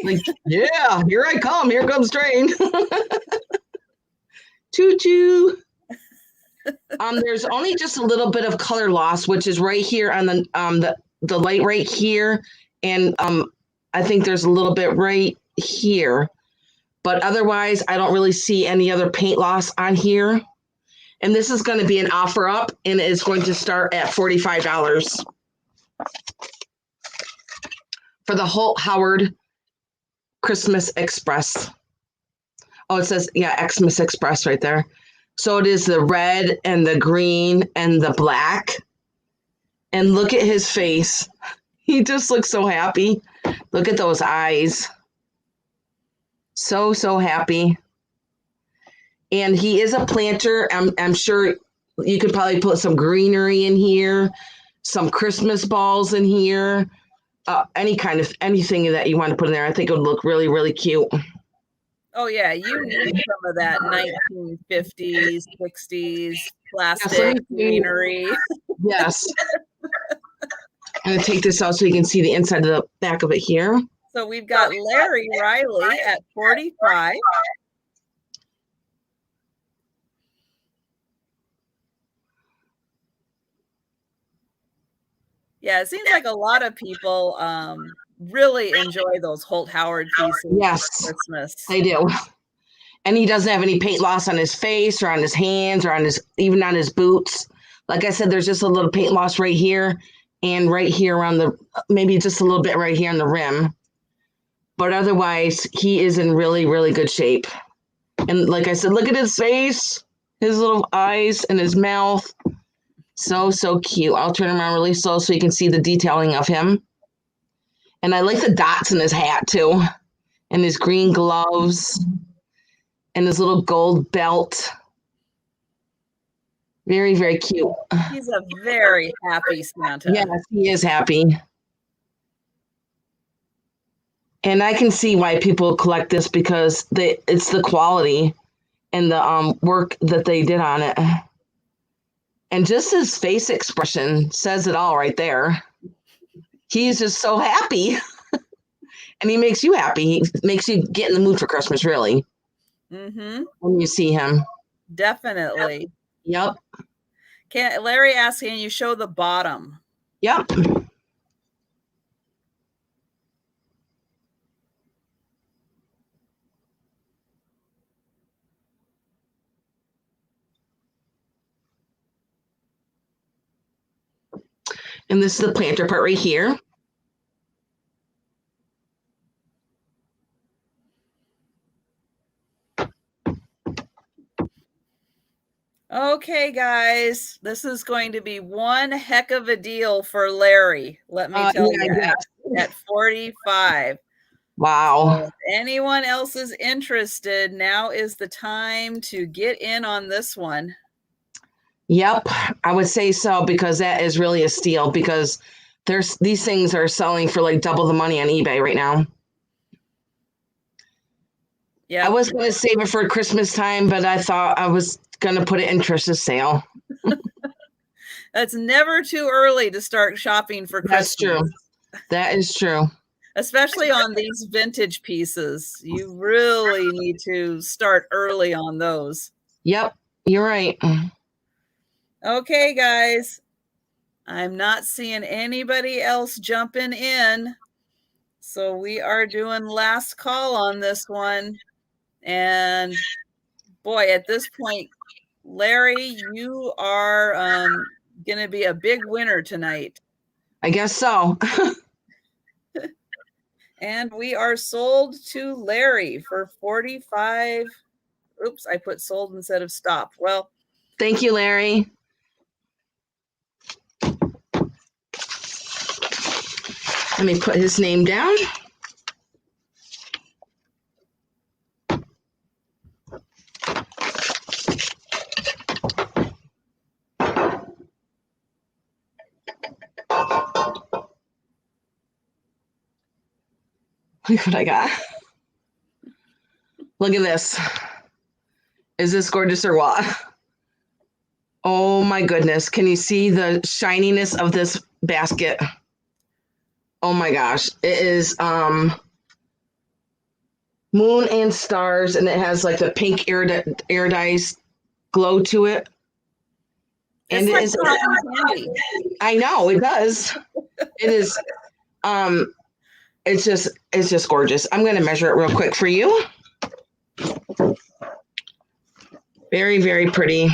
Like, yeah, here I come. Here comes train. Choo choo. There's only just a little bit of color loss, which is right here on the light right here, and I think there's a little bit right here, but otherwise I don't really see any other paint loss on here. And this is going to be an offer up, and it's going to start at $45 for the Holt Howard Christmas Express. Oh, it says, yeah, Xmas Express right there. So it is the red and the green and the black. And look at his face. He just looks so happy. Look at those eyes. So, so happy. And he is a planter. I'm sure you could probably put some greenery in here, some Christmas balls in here, anything that you want to put in there. I think it would look really, really cute. Oh, yeah, you need some of that 1950s, 60s plastic greenery. Yes. I'm going to take this out so you can see the inside of the back of it here. So we've got Larry Riley at 45. Yeah, it seems like a lot of people really enjoy those Holt Howard pieces for Christmas. They do. And he doesn't have any paint loss on his face or on his hands or even on his boots. Like I said, there's just a little paint loss right here and right here around maybe just a little bit right here on the rim. But otherwise, he is in really, really good shape. And like I said, look at his face, his little eyes and his mouth. So, so cute. I'll turn him around really slow so you can see the detailing of him. And I like the dots in his hat too. And his green gloves. And his little gold belt. Very, very cute. He's a very happy Santa. Yes, he is happy. And I can see why people collect this because it's the quality and the work that they did on it. And just his face expression says it all right there. He's just so happy. And he makes you happy. He makes you get in the mood for Christmas, really. Mm-hmm. When you see him. Definitely. Yep. Larry asks, can you show the bottom? Yep. And this is the planter part right here. Okay, guys, this is going to be one heck of a deal for Larry. Let me tell you, at 45. Wow. So if anyone else is interested, now is the time to get in on this one. Yep, I would say so because that is really a steal because these things are selling for like double the money on eBay right now. Yeah, I was going to save it for Christmas time, but I thought I was going to put it in Trisha's sale. It's never too early to start shopping for Christmas. That's true. That is true. Especially on these vintage pieces. You really need to start early on those. Yep, you're right. Okay, guys. I'm not seeing anybody else jumping in. So we are doing last call on this one. And boy, at this point, Larry, you are going to be a big winner tonight. I guess so. And we are sold to Larry for 45. Oops, I put sold instead of stop. Well, thank you, Larry. Let me put his name down. Look what I got. Look at this. Is this gorgeous or what? Oh my goodness. Can you see the shininess of this basket? Oh my gosh. It is moon and stars, and it has like the pink iridized glow to it. And It's like cotton candy. I know it does. It is it's just gorgeous. I'm going to measure it real quick for you. Very, very pretty.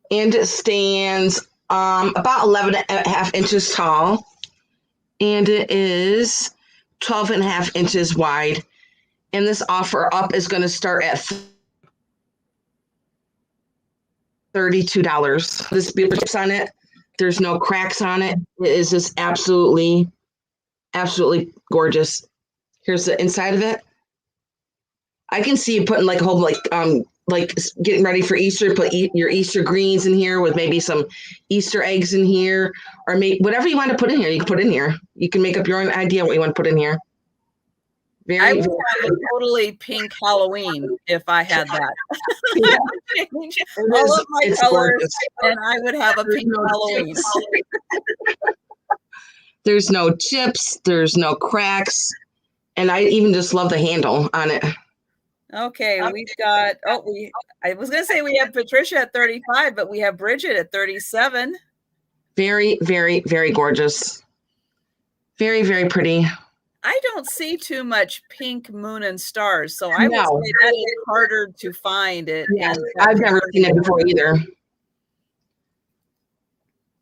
And it stands about 11.5 inches tall. And it is 12.5 inches wide. And this offer up is going to start at $32. This beautiful chips on it. There's no cracks on it. It is just absolutely gorgeous. Here's the inside of it. I can see you putting like a whole like getting ready for Easter. Put your Easter greens in here with maybe some Easter eggs in here, or maybe whatever you want to put in here. You can put in here. You can make up your own idea what you want to put in here. I would have a totally pink Halloween if I had that. Yeah. All of my colors, gorgeous. And I would have a pink Halloween. There's no chips. There's no cracks. And I even just love the handle on it. Okay, we've got, I was going to say we have Patricia at 35, but we have Bridget at 37. Very, very, very gorgeous. Very, very pretty. I don't see too much pink moon and stars, so I would say that is harder to find it. Yes, I've never seen it before either.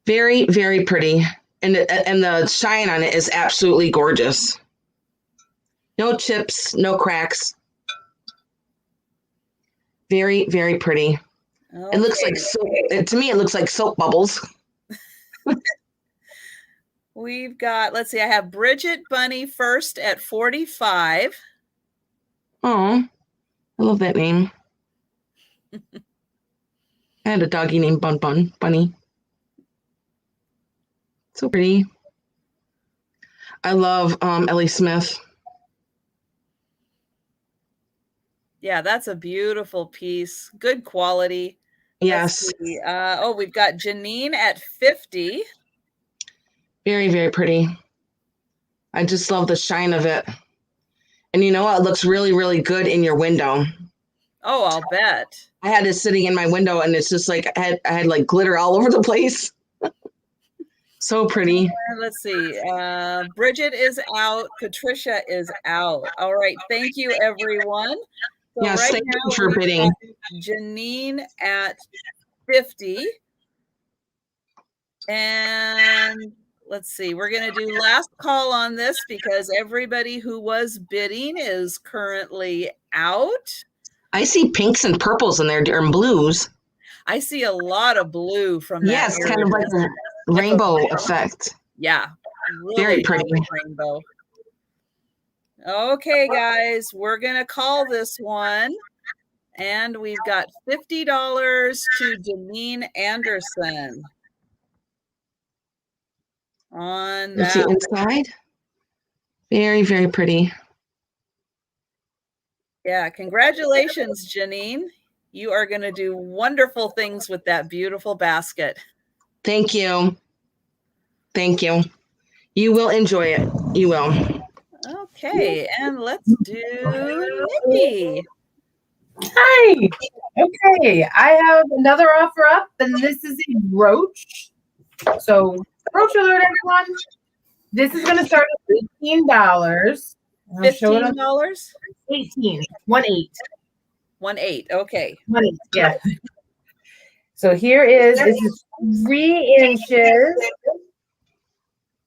Very, very pretty. And the shine on it is absolutely gorgeous. No chips, no cracks. Very, very pretty. Okay. It looks like soap. To me, it looks like soap bubbles. We've got, let's see, I have Bridget Bunny first at 45. Oh, I love that name. I had a doggy named Bunny. So pretty. I love Ellie Smith. Yeah, that's a beautiful piece. Good quality. Yes. We've got Janine at 50. Very, very pretty. I just love the shine of it. And you know what? It looks really, really good in your window. Oh, I'll bet. I had it sitting in my window, and it's just like I had like glitter all over the place. So pretty. Let's see. Bridget is out. Patricia is out. All right. Thank you, everyone. So yes, thank you for bidding. Janine at 50. And let's see. We're going to do last call on this because everybody who was bidding is currently out. I see pinks and purples in there and blues. I see a lot of blue from that. Yes, kind of like a rainbow effect. Yeah. Really very pretty. Rainbow. Okay, guys, we're going to call this one. And we've got $50 to Janine Anderson. On that. See inside. Very, very pretty. Yeah, congratulations, Janine. You are going to do wonderful things with that beautiful basket. Thank you. Thank you. You will enjoy it. You will. Okay, and let's do Nikki. Hi. Okay, I have another offer up, and this is a brooch. So, brooch alert, everyone. This is going to start at $18. $15? 18. 1-8. 1-8. Okay. 1-8. Yeah. So here is, this is 3 inches.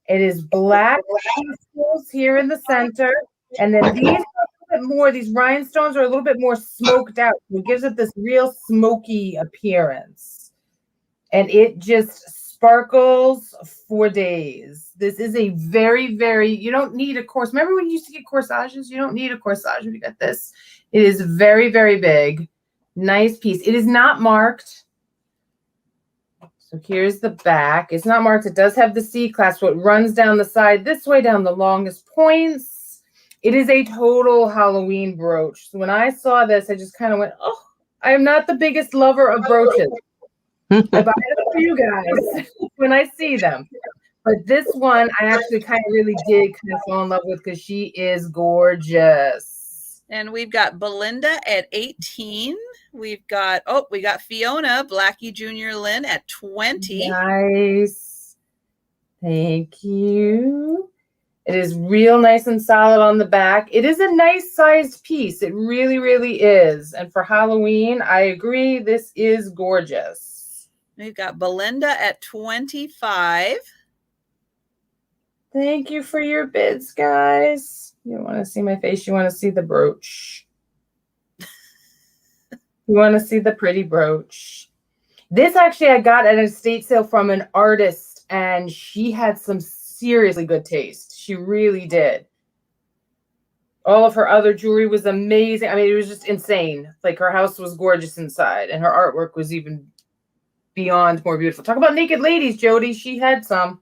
It is black crystals here in the center. And then these are a little bit more, these rhinestones are a little bit more smoked out. It gives it this real smoky appearance. And it just sparkles for days. This is a very, very, you don't need a corsage. Remember when you used to get corsages? You don't need a corsage when you get this. It is very, very big. Nice piece. It is not marked. So here's the back. It's not marked. It does have the C-clasp, so it runs down the side this way, down the longest points. It is a total Halloween brooch. So when I saw this, I just kind of went, oh, I am not the biggest lover of brooches. I buy them for you guys when I see them. But this one, I actually kind of really did kind of fall in love with because she is gorgeous. And we've got Belinda at 18. We got Fiona, Blackie Junior Lynn at 20. Nice. Thank you. It is real nice and solid on the back. It is a nice sized piece. It really, really is. And for Halloween, I agree. This is gorgeous. We've got Belinda at 25. Thank you for your bids, guys. You don't want to see my face. You want to see the brooch. You want to see the pretty brooch. This actually I got at an estate sale from an artist, and she had some seriously good taste. She really did. All of her other jewelry was amazing. I mean, it was just insane. Like, her house was gorgeous inside, and her artwork was even beyond more beautiful. Talk about naked ladies, Jody. She had some.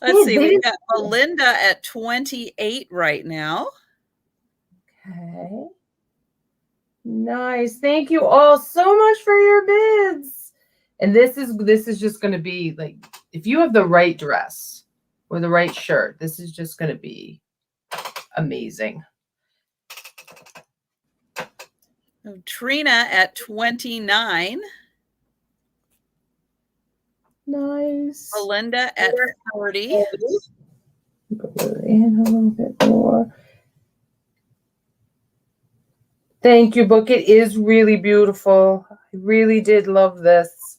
Let's see. We've got Belinda at 28 right now. Okay. Nice. Thank you all so much for your bids. And this is just going to be like, if you have the right dress or the right shirt, this is just going to be amazing. Trina at 29. Nice. Belinda at 30. Go in a little bit more. Thank you, book. It is really beautiful. I really did love this.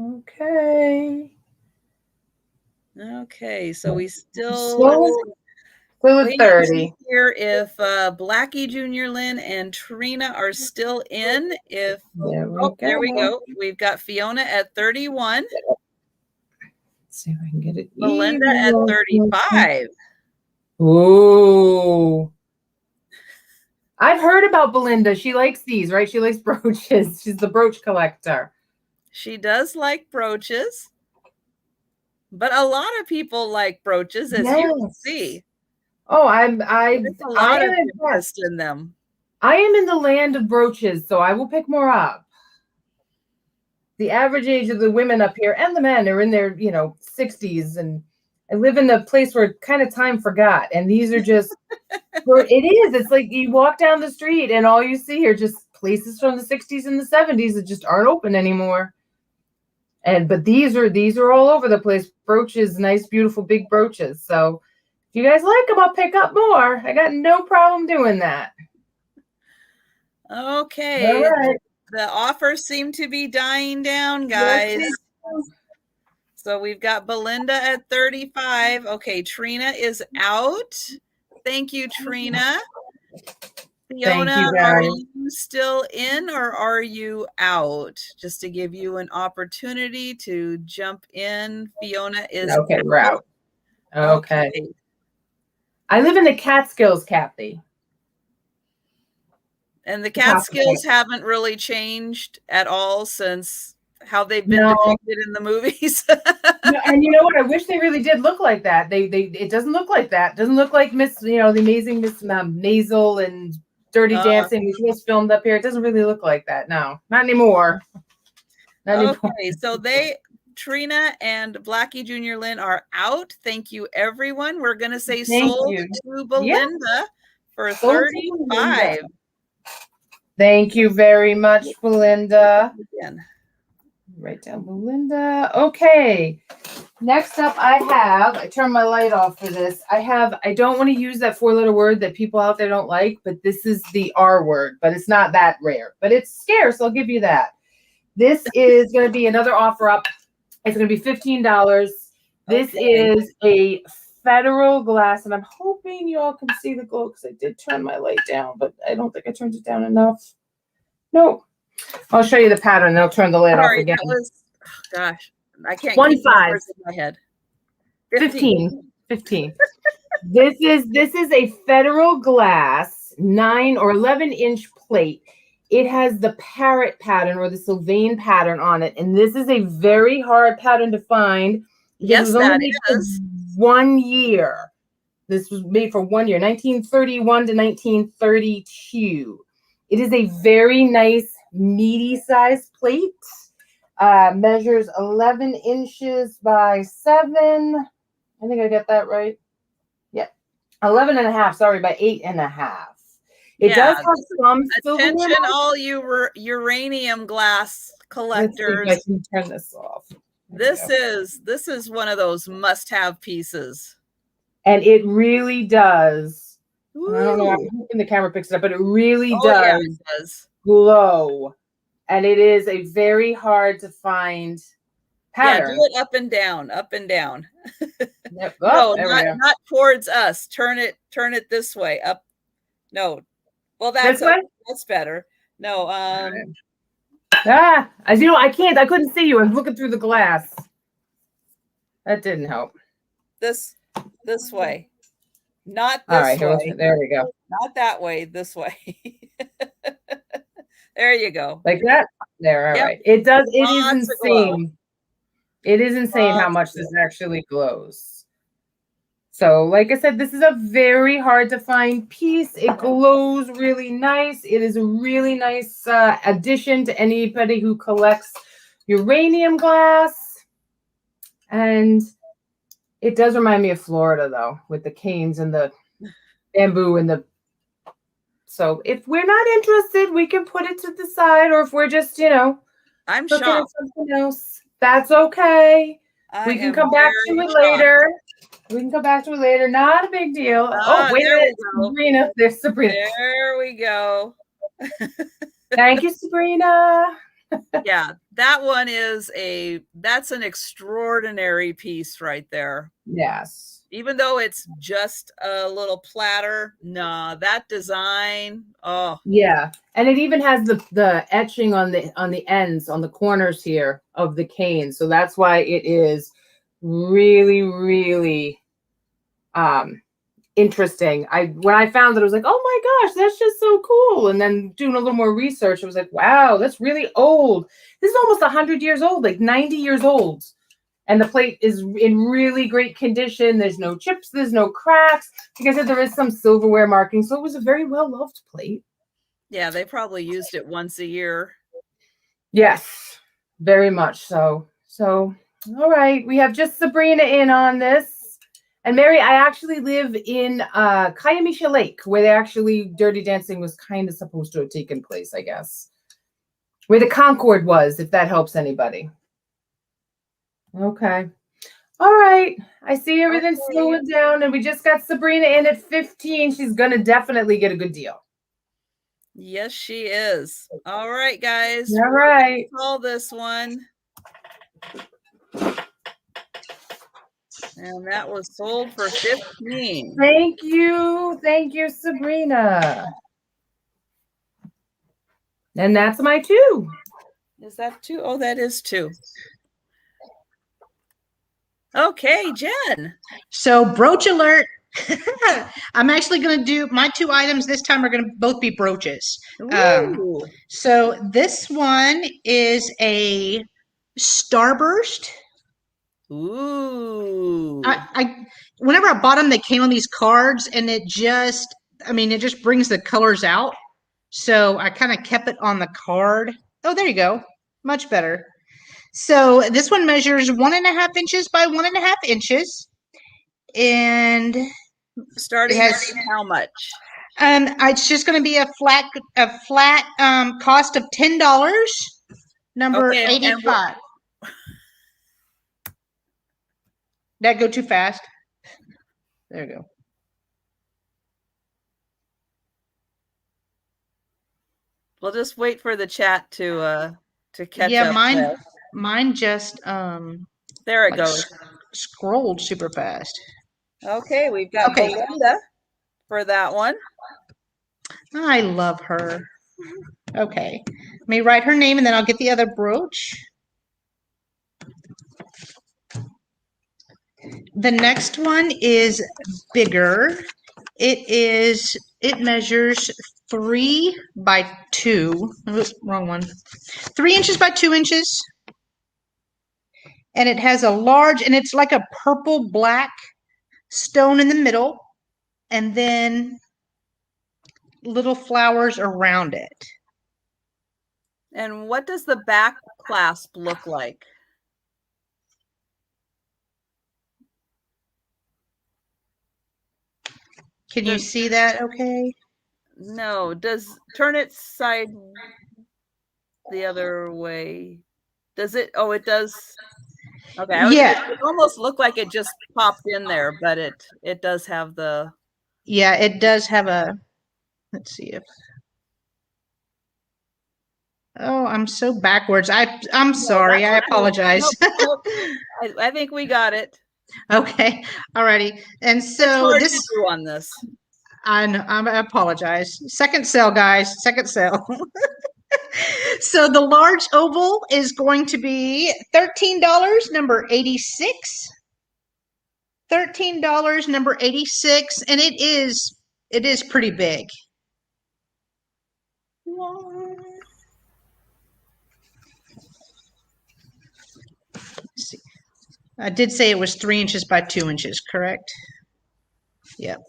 Okay. Okay, so we still at 30 here if Blackie Junior Lynn and Trina are still in. If there we go. We've got Fiona at 31. Let's see if I can get it. Belinda at 35. Ooh. I've heard about Belinda. She likes these, right? She likes brooches. She's the brooch collector. She does like brooches. But a lot of people like brooches, as you can see. Oh, I am interest in them. I am in the land of brooches, so I will pick more up. The average age of the women up here and the men are in their, 60s, and I live in a place where kind of time forgot. And these are just, it's like you walk down the street and all you see are just places from the 60s and the 70s that just aren't open anymore. But these are all over the place. Brooches, nice, beautiful, big brooches. So if you guys like them, I'll pick up more. I got no problem doing that. Okay. All right. The offers seem to be dying down, guys. Yes, so we've got Belinda at 35. Okay, Trina is out. Thank you, Trina. Fiona, are you still in or are you out? Just to give you an opportunity to jump in. Fiona is okay. We're out. Okay. I live in the Catskills, Kathy. And the Catskills haven't really changed at all since how they've been depicted in the movies. And you know what? I wish they really did look like that. It doesn't look like that. It doesn't look like Miss, the amazing Miss Maisel and Dirty Dancing, which was filmed up here. It doesn't really look like that. No, not anymore. Okay, so Trina and Blackie Junior Lynn are out. Thank you, everyone. We're going to say sold to Belinda for 35. Thank you very much, Belinda. Write down Belinda. Okay. Next up, I turned my light off for this. I don't want to use that 4-letter word that people out there don't like, but this is the R word, but it's not that rare, but it's scarce. I'll give you that. This is going to be another offer up. It's going to be $15. This is a Federal glass, and I'm hoping you all can see the glow because I did turn my light down, but I don't think I turned it down enough. Nope. I'll show you the pattern and I'll turn the light off again. Gosh, I can't 1 keep 5 in my head. 15. This is a Federal glass 9 or 11-inch plate. it has the parrot pattern or the Sylvain pattern on it. And this is a very hard pattern to find because Yes, it was only that made for is. 1 year. This was made for 1 year, 1931 to 1932. It is a very nice, meaty size plate. Measures 11 inches by 7. I think I got that right. Yep. 11 and a half, sorry, by 8.5. It Yeah, does have some silverware. attention, all you uranium glass Let's see if I collectors. can turn this off. This is one of those must-have pieces. And it really does. And I don't know, I'm Woo. hoping the camera picks it up, but it really Oh, yeah, does it does. glow. And it is a very hard to find pattern. Yeah, do it up and down, up and down. Yep. No, Oh, there we go. not towards us. Turn it this way. Up. No. Well, that's This way? that's better. No, Ah, as you know, I couldn't see you. I was looking through the glass. That didn't help. this way. Not All this right, way. there we go. Not that way, this way. There you go. Like that? There, all Yep. right. It does, it is Lots of glow. insane. It is insane how Lots much of this actually glows. So, like I said, this is a very hard to find piece. It glows really nice. It is a really nice addition to anybody who collects uranium glass. And it does remind me of Florida, though, with the canes and the bamboo and the. So if we're not interested, we can put it to the side, or if we're just, I'm looking at shocked. something else, that's okay. We can come back to it later. We can come back to it later. Not a big deal. Oh, wait a minute, Sabrina. There's Sabrina. There we go. Thank you, Sabrina. Yeah, that one that's an extraordinary piece right there. Yes. Even though it's just a little platter, nah, that design, oh. Yeah, and it even has the etching on the ends, on the corners here of the cane. So that's why it is really, really interesting. When I found it, I was like, oh my gosh, that's just so cool. And then doing a little more research, I was like, wow, that's really old. This is almost 100 years old, like 90 years old. And the plate is in really great condition. There's no chips, there's no cracks. Like I said, there is some silverware marking, so it was a very well-loved plate. Yeah, they probably used it once a year. Yes, very much so. So, all right, we have just Sabrina in on this. And Mary, I actually live in Kayamisha Lake, where Dirty Dancing was kind of supposed to have taken place, I guess. Where the Concord was, if that helps anybody. Okay. All right. I see everything slowing down, and we just got Sabrina in at 15. She's going to definitely get a good deal. Yes, she is. All right, guys. All right. Call this one. And that was sold for 15. Thank you. Thank you, Sabrina. And that's my 2. Is that 2? Oh, that is 2. Okay, Jen. So brooch alert. I'm actually going to do my 2 items this time are going to both be brooches. So this one is a Starburst. Ooh. I whenever I bought them, they came on these cards, and it just brings the colors out. So I kind of kept it on the card. Oh, there you go. Much better. So this one measures 1.5 inches by 1.5 inches. And starting at how much? It's just going to be a flat cost of $10. Number 85. That go too fast? There you go. We'll just wait for the chat to catch up. Yeah, mine just there it goes. Scrolled super fast. Okay, we've got Belinda for that one. I love her. Okay. Let me write her name, and then I'll get the other brooch. The next one is bigger. It measures 3 by 2. Oops, wrong one. 3 inches by 2 inches. And it has a large, and it's like a purple black stone in the middle, and then little flowers around it. And what does the back clasp look like? Can you see that okay? No, turn it side the other way. Does it? Oh, it does. Okay, it almost looked like it just popped in there, but it does have the. Yeah, it does have a. Let's see if. Oh, I'm so backwards. I'm sorry. I apologize. Nope. I think we got it. Okay. Alrighty. And so it's hard to do on this. I know. I apologize. Second sale, guys. Second sale. So the large oval is going to be $13, number 86. $13, number 86, and it is pretty big. Let's see. I did say it was 3 inches by 2 inches, correct? Yep.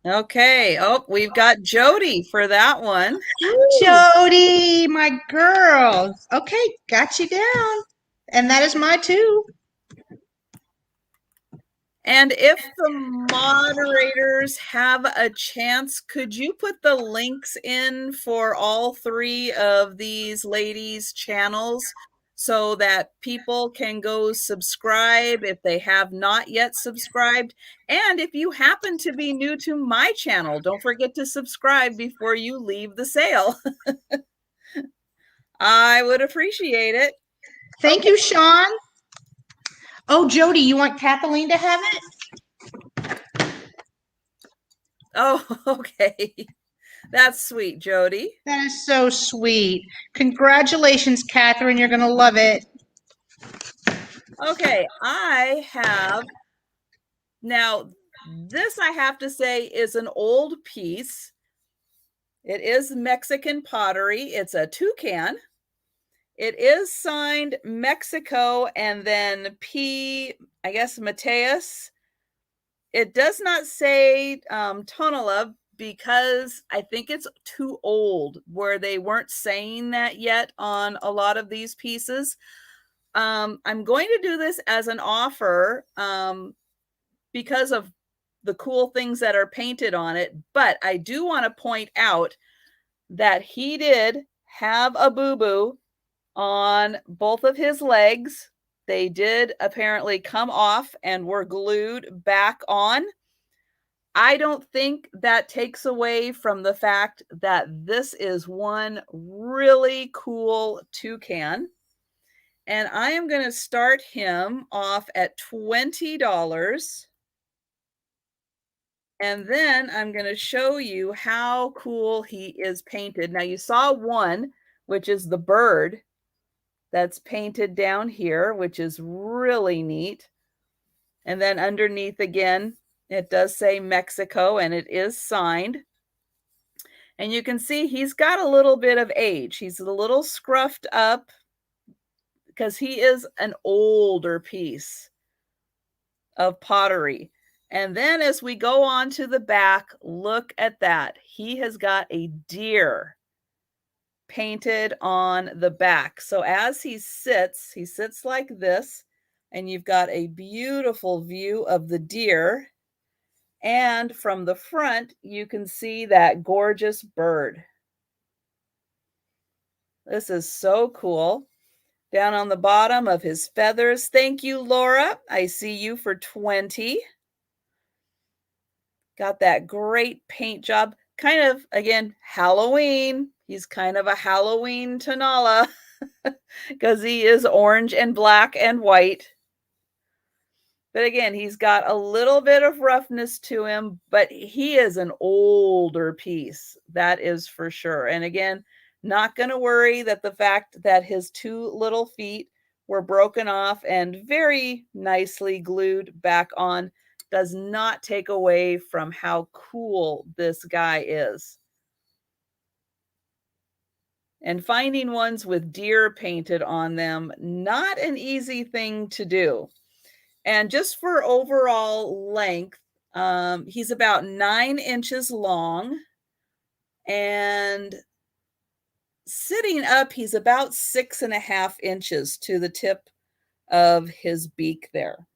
Okay. Oh, we've got Jody for that one. Jody, my girl. Okay, got you down. And that is my 2. And if the moderators have a chance, could you put the links in for all 3 of these ladies' channels so that people can go subscribe if they have not yet subscribed? And if you happen to be new to my channel, don't forget to subscribe before you leave the sale. I would appreciate it. Thank you, Sean. Oh, Jody, you want Kathleen to have it? Oh, okay. That's sweet, Jody. That is so sweet. Congratulations, Catherine. You're going to love it. Okay, I have, now this I have to say is an old piece. It is Mexican pottery. It's a toucan. It is signed Mexico and then P, I guess, Mateus. It does not say Tonala because I think it's too old where they weren't saying that yet on a lot of these pieces. I'm going to do this as an offer because of the cool things that are painted on it. But I do want to point out that he did have a boo-boo on both of his legs. They did apparently come off and were glued back on. I don't think that takes away from the fact that this is one really cool toucan. And I am going to start him off at $20. And then I'm going to show you how cool he is painted. Now you saw one, which is the bird that's painted down here, which is really neat. And then underneath again, it does say Mexico and it is signed. And you can see he's got a little bit of age. He's a little scruffed up because he is an older piece of pottery. And then as we go on to the back, look at that. He has got a deer painted on the back. So as he sits like this, and you've got a beautiful view of the deer. And from the front, you can see that gorgeous bird. This is so cool. Down on the bottom of his feathers. Thank you, Laura. I see you for 20. Got that great paint job. Kind of, again, Halloween. He's kind of a Halloween Tonala because he is orange and black and white. But again, he's got a little bit of roughness to him, but he is an older piece. That is for sure. And again, not going to worry that the fact that his 2 little feet were broken off and very nicely glued back on does not take away from how cool this guy is. And finding ones with deer painted on them, not an easy thing to do. And just for overall length, he's about 9 inches long, and sitting up, he's about 6.5 inches to the tip of his beak there.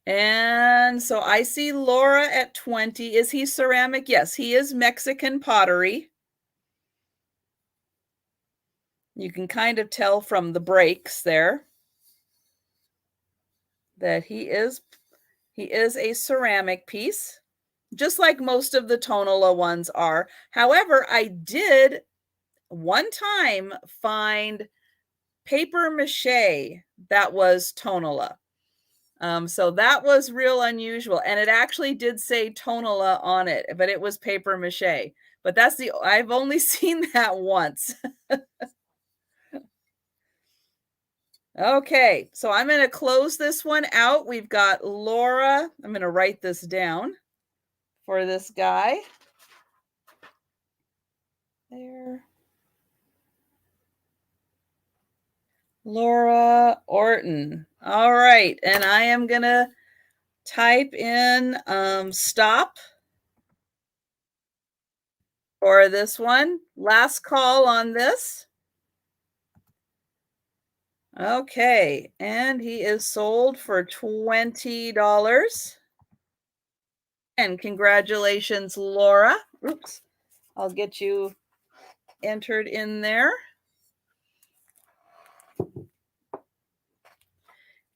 And so I see Laura at 20. Is he ceramic? Yes, he is Mexican pottery. You can kind of tell from the breaks there that he is a ceramic piece, just like most of the Tonola ones are. However, I did one time find paper mache that was Tonola. So that was real unusual. And it actually did say Tonola on it, but it was paper mache. But I've only seen that once. Okay, so I'm going to close this one out. We've got Laura. I'm going to write this down for this guy. There. Laura Orton. All right, and I am going to type in stop for this one. Last call on this. Okay, and he is sold for $20. And congratulations, Laura. Oops, I'll get you entered in there.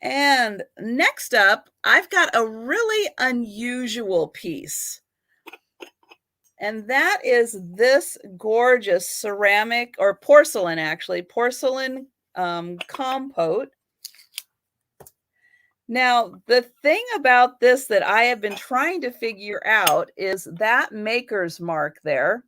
And next up, I've got a really unusual piece. And that is this gorgeous ceramic, or porcelain actually, porcelain compote. Now, the thing about this that I have been trying to figure out is that maker's mark there.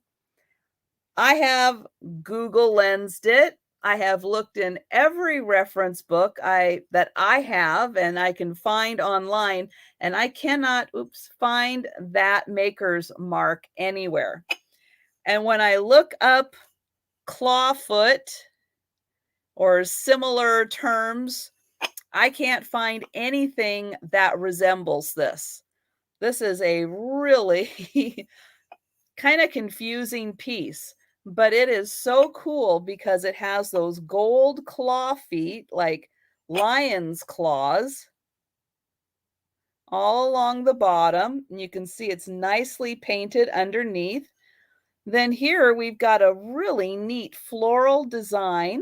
I have Google Lensed it. I have looked in every reference book that I have and I can find online, and I cannot find that maker's mark anywhere. And when I look up clawfoot or similar terms, I can't find anything that resembles this. This is a really kind of confusing piece, but it is so cool because it has those gold claw feet, like lion's claws, all along the bottom. And you can see it's nicely painted underneath. Then here we've got a really neat floral design.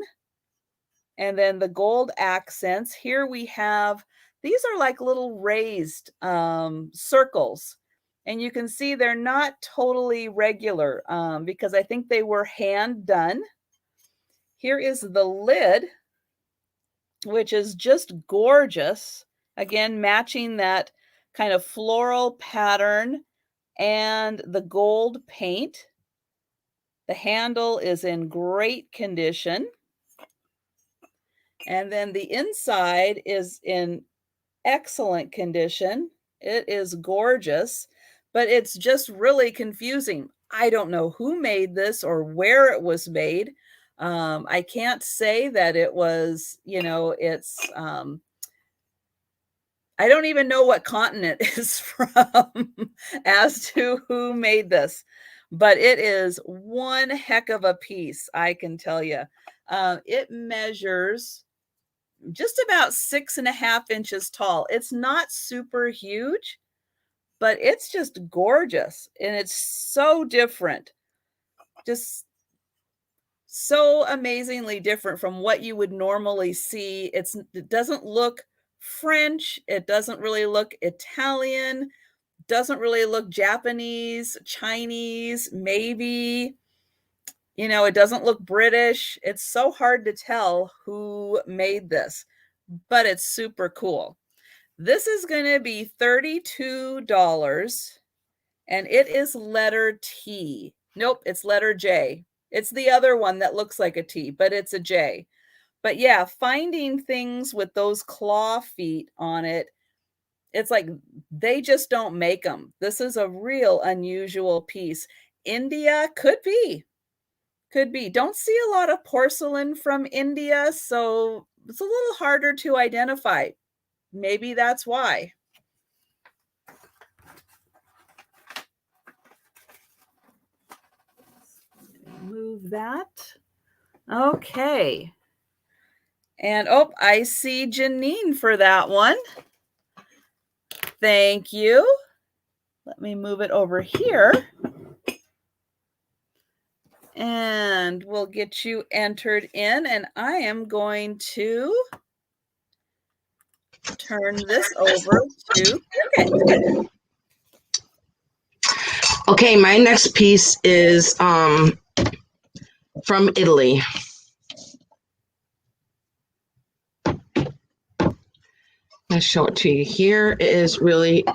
And then the gold accents. Here we have, these are like little raised circles. And you can see they're not totally regular because I think they were hand done. Here is the lid, which is just gorgeous. Again, matching that kind of floral pattern and the gold paint. The handle is in great condition. And then the inside is in excellent condition. It is gorgeous, but it's just really confusing. I don't know who made this or where it was made. I can't say that it was, I don't even know what continent it's from as to who made this, but it is one heck of a piece, I can tell you. It measures just about 6.5 inches tall. It's not super huge, but it's just gorgeous. And it's so different. Just so amazingly different from what you would normally see. It doesn't look French. It doesn't really look Italian. Doesn't really look Japanese, Chinese, maybe. It doesn't look British. It's so hard to tell who made this, but it's super cool. This is going to be $32, and it is letter T. Nope, it's letter J. It's the other one that looks like a T, but it's a J. But yeah, finding things with those claw feet on it It's like they just don't make them. This is a real unusual piece. India could be. Could be. Don't see a lot of porcelain from India, so it's a little harder to identify. Maybe that's why. Move that. Okay. And oh, I see Janine for that one. Thank you. Let me move it over here. And we'll get you entered in. And I am going to turn this over to Cricket. Okay, my next piece is from Italy. I'll show it to you here. It is really,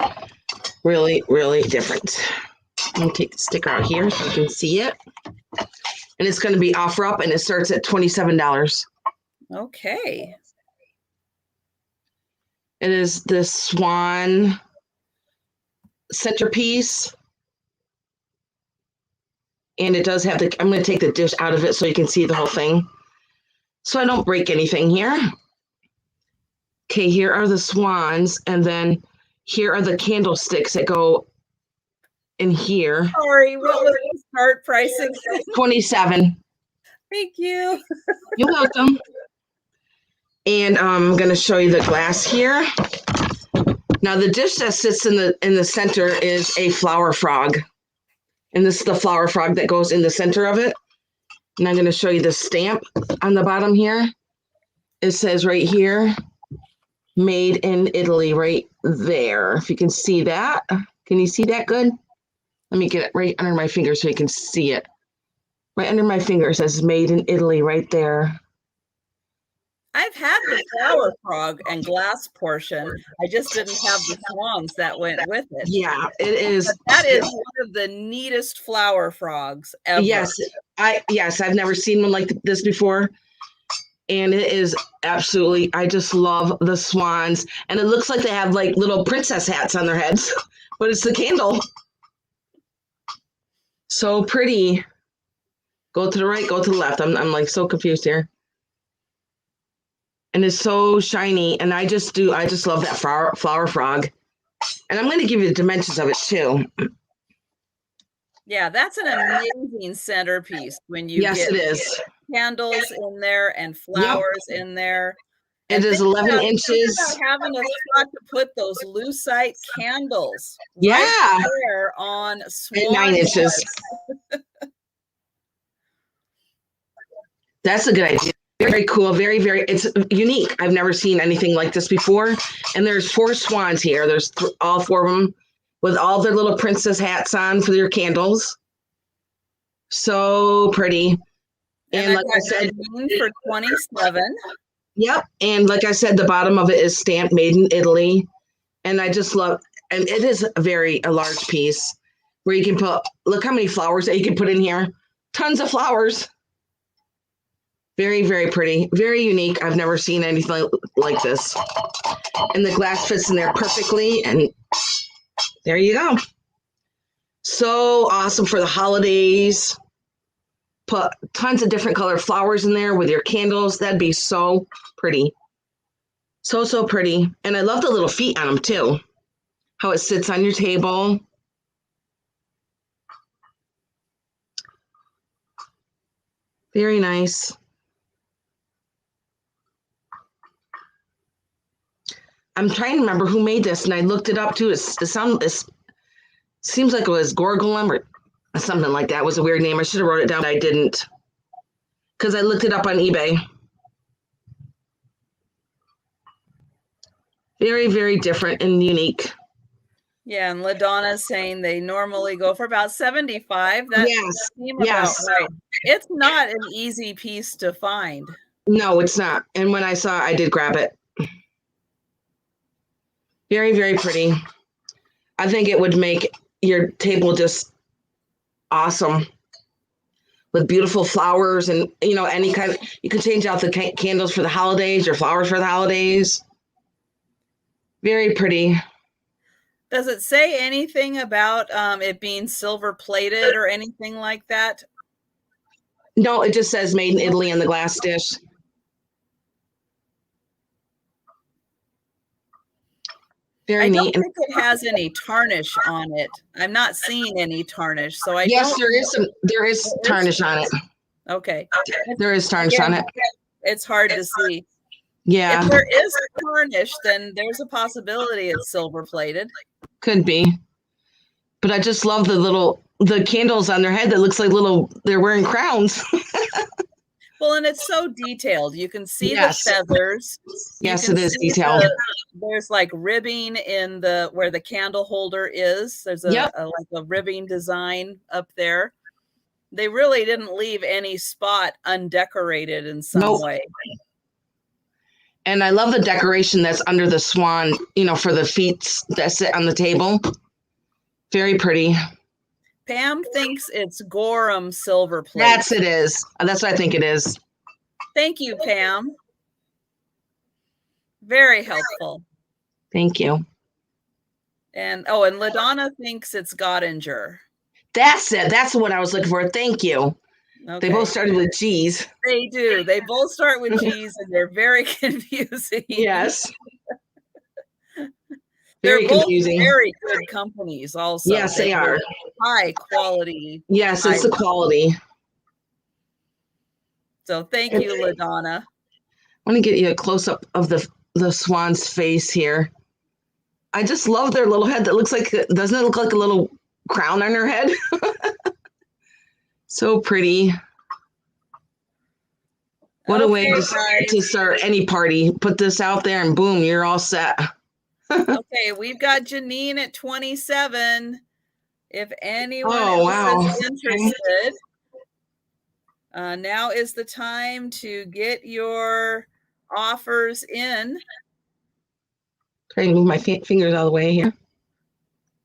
really, really different. Let me take the sticker out here so you can see it. And it's going to be offer up, and it starts at $27. Okay. It is the swan centerpiece. And it does have I'm going to take the dish out of it so you can see the whole thing. So I don't break anything here. Okay, here are the swans. And then here are the candlesticks that go in here. Sorry, what was the start price again? $27. Thank you. You're welcome. And I'm going to show you the glass here. Now the dish that sits in the center is a flower frog. And this is the flower frog that goes in the center of it. And I'm going to show you the stamp on the bottom here. It says right here, made in Italy, right there. If you can see that. Can you see that good? Let me get it right under my finger so you can see it. Right under my finger, it says made in Italy right there. I've had the flower frog and glass portion. I just didn't have the swans that went with it. Yeah, it is. But that is one of the neatest flower frogs ever. Yes, I've never seen one like this before. And it is absolutely, I just love the swans. And it looks like they have like little princess hats on their heads, but it's the candle. So pretty. Go to the right, go to the left. I'm like so confused here. And it's so shiny. And I just love that flower frog. And I'm going to give you the dimensions of it too. Yeah, that's an amazing centerpiece when you yes, get it is. Candles in there and flowers in there. It is 11 inches. Having a spot to put those lucite candles. Yeah. Right there on swan. 9 inches. That's a good idea. Very cool. Very, very, it's unique. I've never seen anything like this before. And there's 4 swans here. There's all 4 of them with all their little princess hats on for their candles. So pretty. And like I said, for 27. Yep. And like I said, the bottom of it is stamped made in Italy. And I just love, and it is a large piece where you can put, look how many flowers that you can put in here. Tons of flowers. Very, very pretty. Very unique. I've never seen anything like this. And the glass fits in there perfectly. And there you go. So awesome for the holidays. Put tons of different color flowers in there with your candles. That'd be so pretty. So, so pretty. And I love the little feet on them too. How it sits on your table. Very nice. I'm trying to remember who made this, and I looked it up too. It seems like it was Gorgulum or something like that. It was a weird name. I should have wrote it down, but I didn't, because I looked it up on eBay. Very, very different and unique. Yeah, and LaDonna's saying they normally go for about 75. That yes. Right. It's not an easy piece to find. No, it's not. And when I saw it, I did grab it. Very, very pretty. I think it would make your table just awesome with beautiful flowers and, any kind of, you can change out the candles for the holidays or flowers for the holidays. Very pretty. Does it say anything about it being silver plated or anything like that? No, it just says made in Italy on the glass dish. Very I don't neat. think it has any tarnish on it. I'm not seeing any tarnish, so I Yes, don't. there is tarnish on it. Okay. There is tarnish on it. It's hard to see. Yeah. If there is tarnish, then there's a possibility it's silver plated. Could be. But I just love the candles on their head that looks like they're wearing crowns. Well, and it's so detailed. You can see Yes. the feathers. Yes, it is detailed. There's like ribbing in where the candle holder is. There's like a ribbing design up there. They really didn't leave any spot undecorated in some way. And I love the decoration that's under the swan, for the feet that sit on the table. Very pretty. Pam thinks it's Gorham silver plate. That's what I think it is. Thank you, Pam. Very helpful. Thank you. And LaDonna thinks it's Gottinger. That's it. That's what I was looking for. Thank you. Okay. They both started with G's. They do. They both start with G's, and they're very confusing. Yes. They're both very good companies also. Yes, they are. High quality. Yes, it's the quality. So thank you, LaDonna. I want to get you a close-up of the swan's face here. I just love their little head that looks like, doesn't it look like a little crown on her head? So pretty. What a way to start any party. Put this out there and boom, you're all set. Okay, we've got Janine at 27. If anyone else is interested, now is the time to get your offers in. Try to move my fingers out of the way here.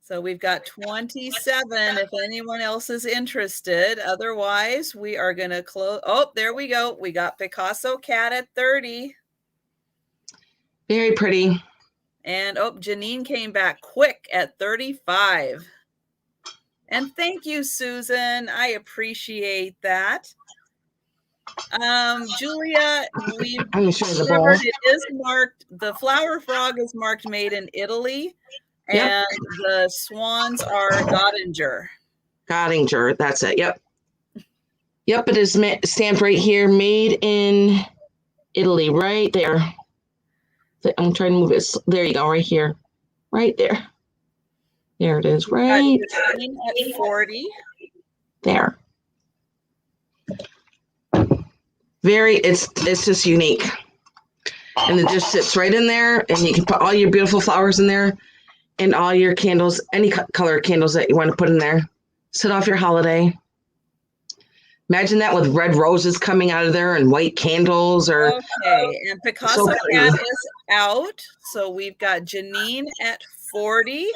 So we've got 27 if anyone else is interested. Otherwise, we are going to close. Oh, there we go. We got Picasso Cat at 30. Very pretty. And Janine came back quick at 35. And thank you, Susan. I appreciate that. Julia, I'm sure it is marked. The flower frog is marked made in Italy. And the swans are Gottinger. Gottinger, that's it. Yep. Yep, it is stamped right here, made in Italy, right there. I'm trying to move it. There you go, right here. Right there. There it is, right at 40. There. It's just unique. And it just sits right in there, and you can put all your beautiful flowers in there. And all your candles, any color candles that you want to put in there. Set off your holiday. Imagine that with red roses coming out of there and white candles. Okay, and Picasso Cat is out. So we've got Janine at 40.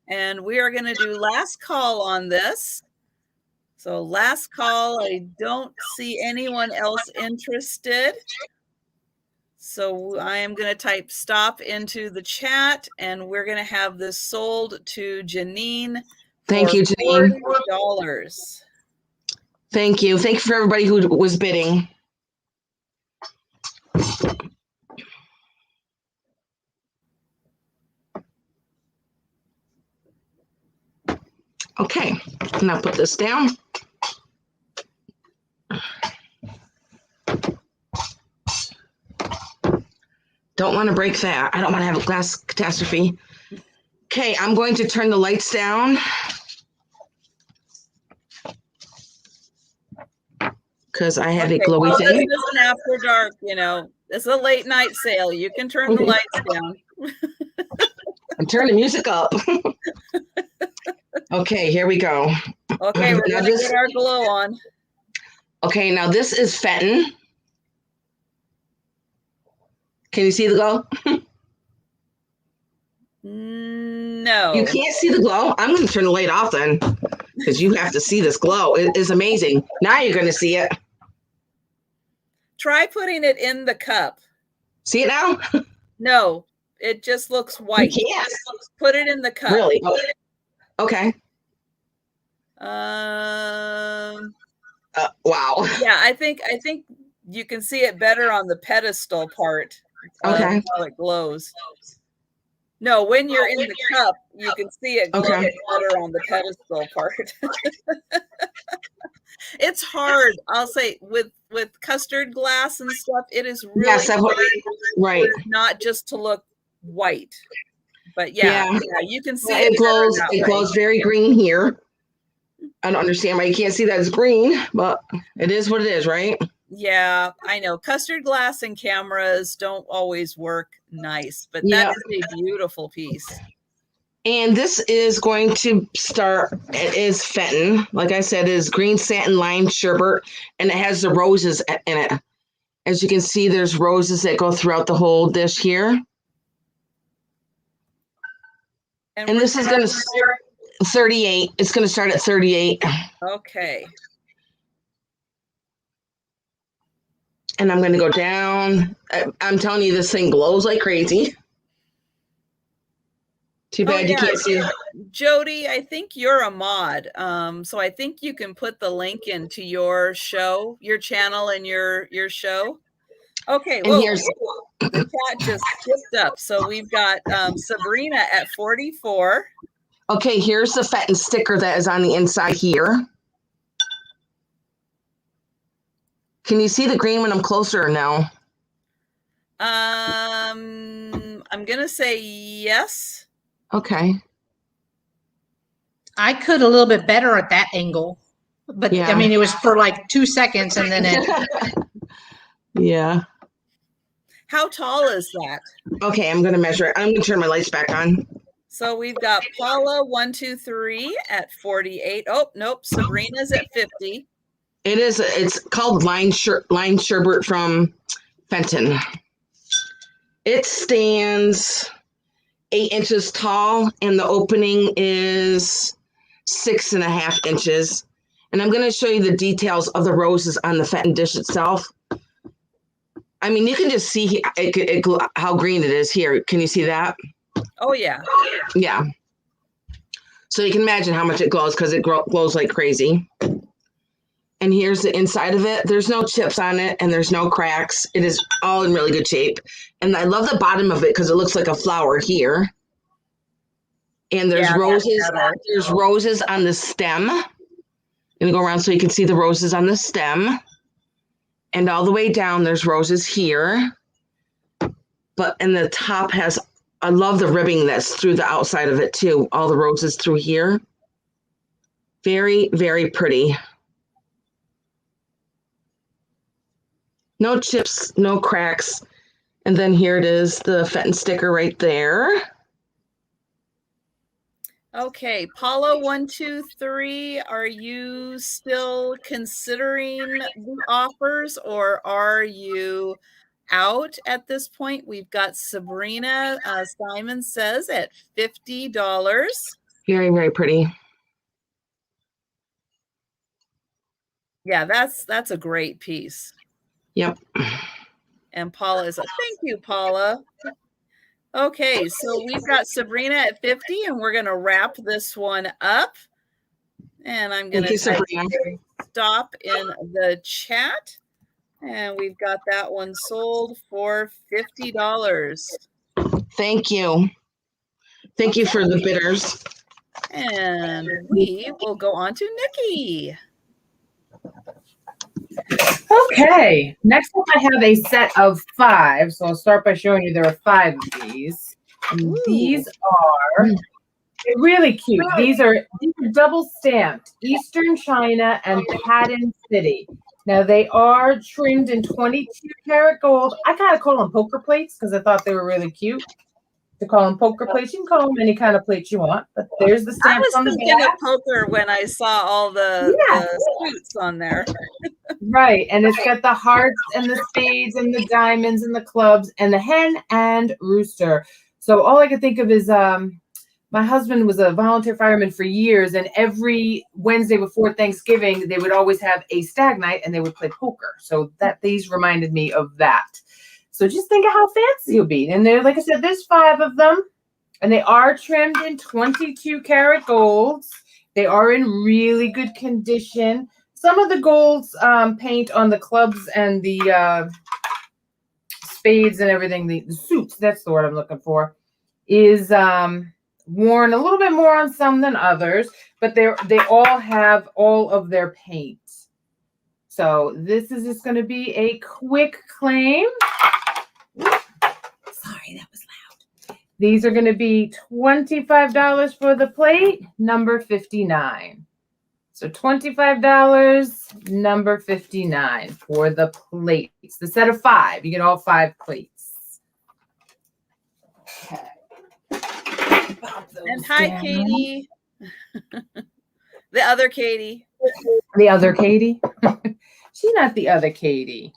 And we are going to do last call on this. So last call, I don't see anyone else interested. So I am going to type stop into the chat, and we're going to have this sold to Janine. Thank you, Janine. $40. Thank you. Thank you for everybody who was bidding. Okay, now put this down. Don't want to break that. I don't want to have a glass catastrophe. Okay, I'm going to turn the lights down. Because I have a glowy thing. This is an after dark, It's a late night sale. You can turn the lights down. I'm turning the music up. Okay, here we go. Okay, we're going to get our glow on. Okay, now this is Fenton. Can you see the glow? No. You can't see the glow? I'm going to turn the light off then, because you have to see this glow. It is amazing. Now you're going to see it. Try putting it in the cup. See it now? No. It just looks You white. can't. Put it in the cup. Really? Oh, okay. Wow. Yeah, I think you can see it better on the pedestal part. Okay. How it glows. No, when you're in the cup, you can see it glow better on the pedestal part. It's hard. I'll say with custard glass and stuff, it is really right. not just to look white. But yeah, you can see it glows. It glows very green here. I don't understand why you can't see that it's green, but it is what it is, right? Yeah, I know. Custard glass and cameras don't always work nice, but that is a beautiful piece. And this is going to start, it is Fenton. Like I said, it is green satin lined sherbet, and it has the roses in it. As you can see, there's roses that go throughout the whole dish here. And this is going to start 38. It's going to start at 38. Okay. And I'm going to go down. I'm telling you, this thing glows like crazy. Too bad you can't see. Jody, I think you're a mod. So I think you can put the link into your show, your channel and your show. Okay, and here's the chat just skipped up. So we've got Sabrina at 44. Okay, here's the Fenton sticker that is on the inside here. Can you see the green when I'm closer or no? I'm gonna say yes. Okay. I could a little bit better at that angle, but I mean, it was for like 2 seconds and then it. Yeah. How tall is that? Okay, I'm going to measure it. I'm going to turn my lights back on. So we've got Paula 123 at 48. Oh, nope. Sabrina's at 50. It is. It's called line sherbet from Fenton. It stands 8 inches tall, and the opening is 6.5 inches. And I'm going to show you the details of the roses on the Fenton dish itself. I mean, you can just see how green it is here. Can you see that? Oh, yeah. Yeah. So you can imagine how much it glows because it glows like crazy. And here's the inside of it. There's no chips on it and there's no cracks. It is all in really good shape. And I love the bottom of it because it looks like a flower here. And there's roses. There's roses on the stem. I'm going to go around so you can see the roses on the stem. And all the way down, there's roses here. But in the top has, I love the ribbing that's through the outside of it too. All the roses through here. Very, very pretty. No chips, no cracks. And then here it is, the Fenton sticker right there. Okay, Paula 123, are you still considering the offers or are you out at this point? We've got Sabrina Simon says at $50. Very, very pretty. Yeah, that's a great piece. Yep. And Paula is thank you, Paula. Okay, so we've got Sabrina at 50, and we're going to wrap this one up. And I'm going to stop in the chat. And we've got that one sold for $50. Thank you. Thank you for the bidders. And we will go on to Nikki. Okay, next up I have a set of 5. So I'll start by showing you there are 5 of these. And these are really cute. These are double stamped Eastern China and Pattern City. Now they are trimmed in 22 karat gold. I kind of call them poker plates because I thought they were really cute. To call them poker plates, you can call them any kind of plates you want. But there's the stamp on the back. I was thinking of poker when I saw all the suits on there. Right, and it's got the hearts and the spades and the diamonds and the clubs and the hen and rooster. So all I could think of is my husband was a volunteer fireman for years, and every Wednesday before Thanksgiving, they would always have a stag night and they would play poker. So these reminded me of that. So just think of how fancy you'll be. And there, like I said, there's 5 of them, and they are trimmed in 22 karat golds. They are in really good condition. Some of the golds paint on the clubs and the spades and everything, the suits, that's the word I'm looking for, is worn a little bit more on some than others, but they all have all of their paint. So this is just going to be a quick claim. Sorry, that was loud. These are going to be $25 for the plate, number 59. So $25, number 59 for the plates. The set of 5. You get all 5 plates. Okay. And hi, down. Katie. The other Katie. The other Katie? She's not the other Katie.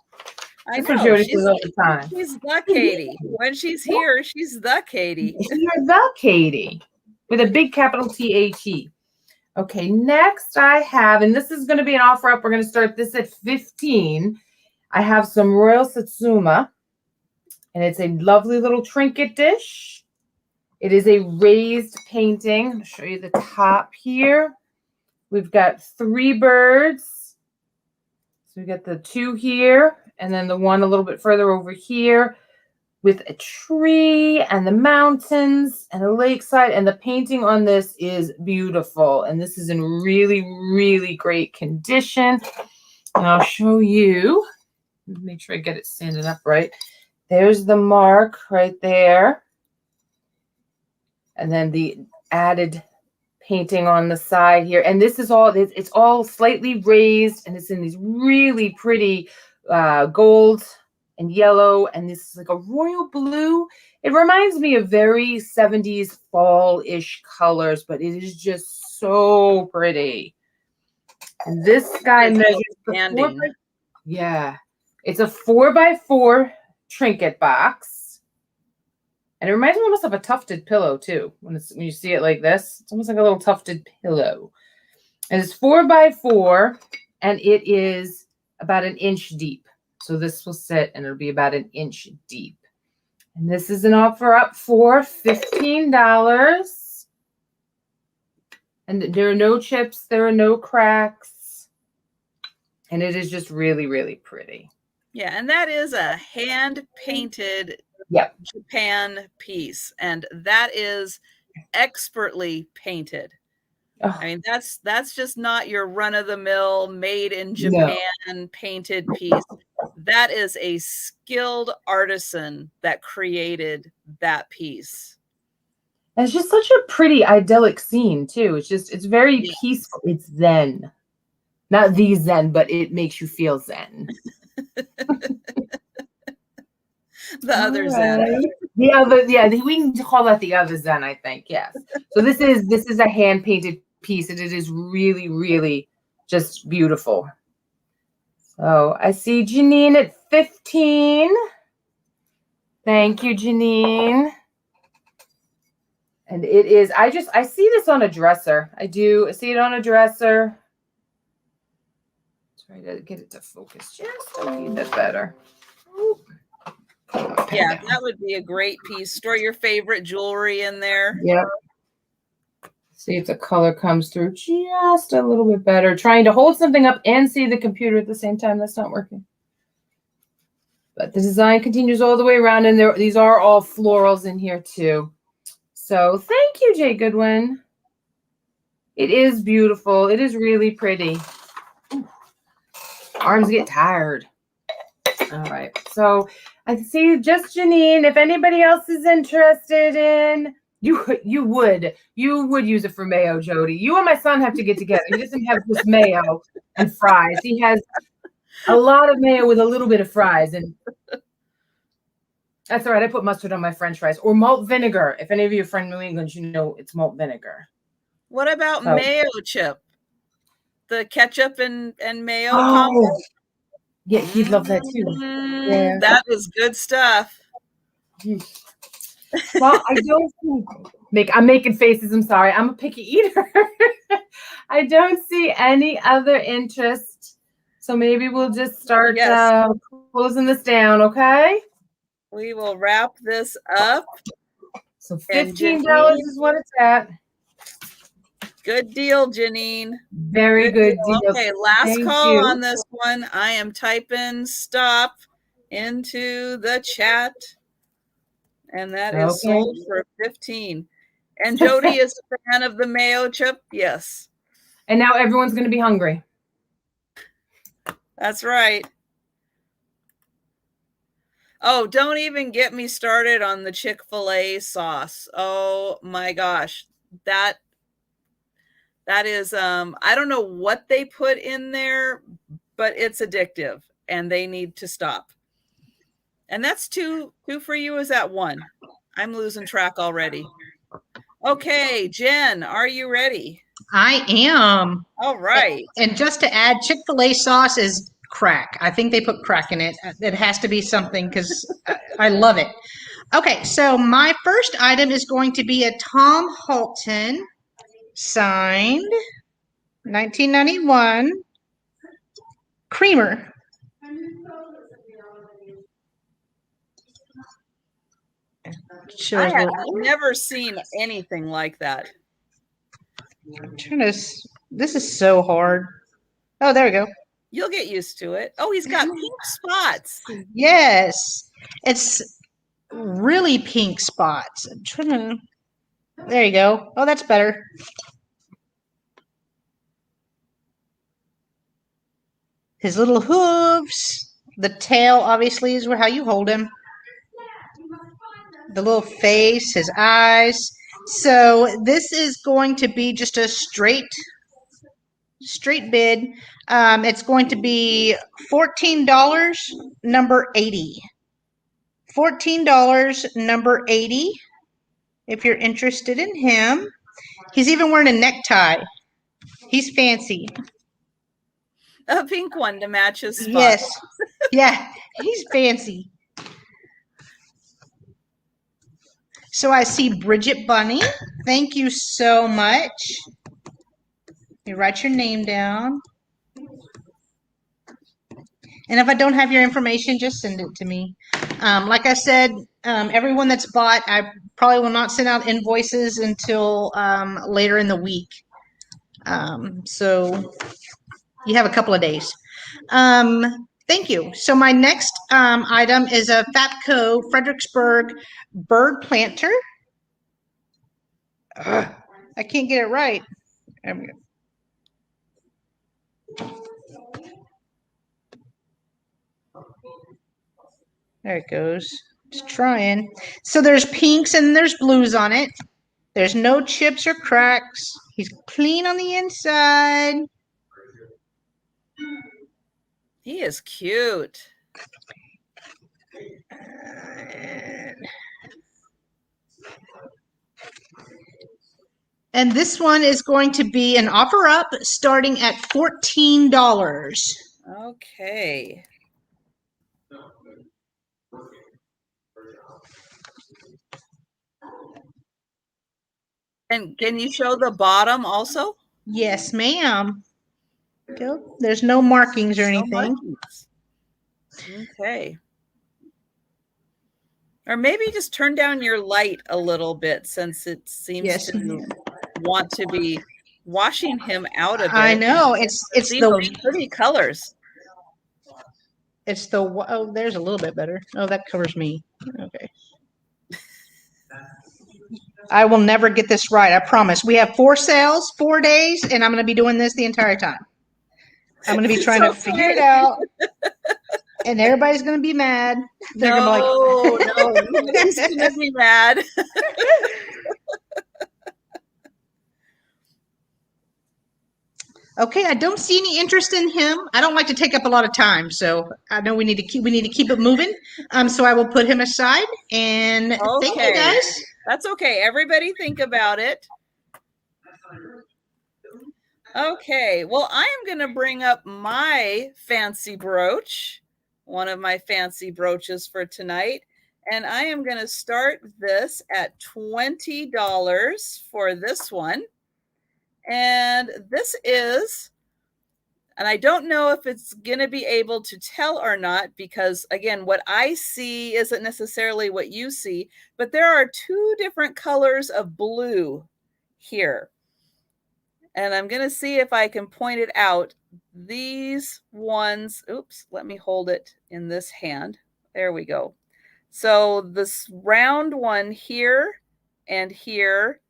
I That's what know. Jody says all the time. She's the Katie. When she's here, she's the Katie. You're the Katie with a big capital T-H-E. Okay, next I have, and this is going to be an offer up. We're going to start this at 15. I have some Royal Satsuma, and it's a lovely little trinket dish. It is a raised painting. I'll show you the top here. We've got 3 birds. So we got the 2 here, and then the one a little bit further over here with a tree and the mountains and a lakeside. And the painting on this is beautiful. And this is in really, really great condition. And I'll show you. Make sure I get it standing up right. There's the mark right there. And then the added painting on the side here. And this is all, it's all slightly raised, and it's in these really pretty gold and yellow, and this is like a royal blue. It reminds me of very 70s fall-ish colors, but it is just so pretty. And this guy measures it's a 4x4 trinket box. And it reminds me almost of a tufted pillow too. When you see it like this, it's almost like a little tufted pillow. And it's 4x4, and it is about 1 inch deep. So this will sit, and it'll be about 1 inch deep. And this is an offer up for $15. And there are no chips, there are no cracks, and it is just really, really pretty. Yeah, and that is a hand-painted Japan piece, and that is expertly painted. I mean, that's just not your run-of-the-mill made in Japan painted piece. That is a skilled artisan that created that piece. And it's just such a pretty idyllic scene too. It's very peaceful. It's zen. Not the zen, but it makes you feel zen. The other zen. The other, we can call that the other zen, I think. Yes. So this is a hand painted piece, and it is really, really just beautiful. So I see Janine at 15. Thank you, Janine. And it is, I see this on a dresser. I see it on a dresser. Try to get it to focus just a wee bit better. Yeah, that would be a great piece. Store your favorite jewelry in there. Yep. See if the color comes through just a little bit better. Trying to hold something up and see the computer at the same time. That's not working. But the design continues all the way around, and these are all florals in here too. So thank you, Jay Goodwin. It is beautiful. It is really pretty. Ooh. Arms get tired. All right. So I see just Janine. If anybody else is interested in, you would use it for mayo, Jody. You and my son have to get together. He doesn't have just mayo and fries. He has a lot of mayo with a little bit of fries, and that's all right. I put mustard on my French fries, or malt vinegar. If any of you are from New England, you know it's malt vinegar. What about mayo chip? The ketchup and mayo combo? Yeah, he'd love that too. Yeah. That is good stuff. Well, I'm making faces. I'm sorry. I'm a picky eater. I don't see any other interest. So maybe we'll just start closing this down, okay? We will wrap this up. So And $15 Janine, is what it's at. good deal, Janine. Very good deal. Okay, last Thank call you. on this one. I am typing stop into the chat. And that is sold for 15. And Jody is a fan of the mayo chip. Yes. And now everyone's going to be hungry. That's right. Oh, don't even get me started on the Chick-fil-A sauce. Oh my gosh. That is I don't know what they put in there, but it's addictive and they need to stop. And that's two for you. Is that one? I'm losing track already. Okay, Jen, are you ready? I am. All right. And just to add, Chick-fil-A sauce is crack. I think they put crack in it. It has to be something because I love it. Okay, so my first item is going to be a Tom Halton signed 1991 creamer. I have never seen anything like that. I'm trying to. This is so hard. Oh, there we go. You'll get used to it. Oh, he's got pink spots. Yes, it's really pink spots. I'm trying to. There you go. Oh, that's better. His little hooves. The tail, obviously, is how you hold him. The little face, his eyes. So this is going to be just a straight bid. It's going to be $14, number 80. $14, number 80. If you're interested in him. He's even wearing a necktie. He's fancy. A pink one to match his spots. Yes. Yeah, he's fancy. So I see Bridget Bunny. Thank you so much. You write your name down. And if I don't have your information, just send it to me. Like I said, everyone that's bought, I probably will not send out invoices until later in the week. So you have a couple of days. Thank you. So my next item is a Fatco Fredericksburg bird planter. I can't get it right. There we go. There it goes. Just trying. So there's pinks and there's blues on it. There's no chips or cracks. He's clean on the inside. He is cute. And this one is going to be an offer up starting at $14. Okay. And can you show the bottom also? Yes, ma'am. There's no markings or anything. Okay. Or maybe just turn down your light a little bit since it seems to want to be washing him out of it. I know. It's the pretty colors. It's the oh, there's a little bit better. Oh, that covers me. Okay. I will never get this right. I promise. We have 4 sales, 4 days, and I'm going to be doing this the entire time. I'm going to be trying to figure it out, and everybody's going to be mad. They're going to be like, no, nobody's going to be mad. Okay, I don't see any interest in him. I don't like to take up a lot of time, so I know we need to keep it moving. So I will put him aside, and thank you guys. That's okay. Everybody think about it. Okay, well, I am going to bring up my fancy brooch, one of my fancy brooches for tonight, and I am going to start this at $20 for this one. And this is And I don't know if it's going to be able to tell or not, because again, what I see isn't necessarily what you see, but there are two different colors of blue here. And I'm going to see if I can point it out. These ones, oops, let me hold it in this hand. There we go. So this round one here and here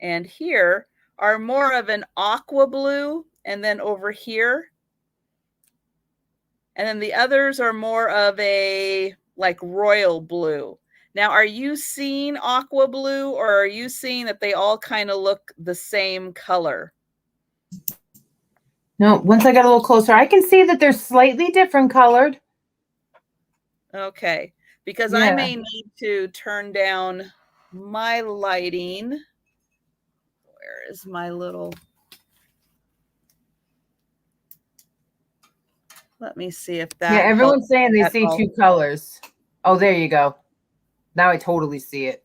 and here are more of an aqua blue, and then over here. And then the others are more of a like royal blue. Now, are you seeing aqua blue, or are you seeing that they all kind of look the same color? No, once I got a little closer, I can see that they're slightly different colored. Okay, because I may need to turn down my lighting. Where is my little... Let me see if that... Yeah, everyone's saying they see two colors. Oh, there you go. Now I totally see it.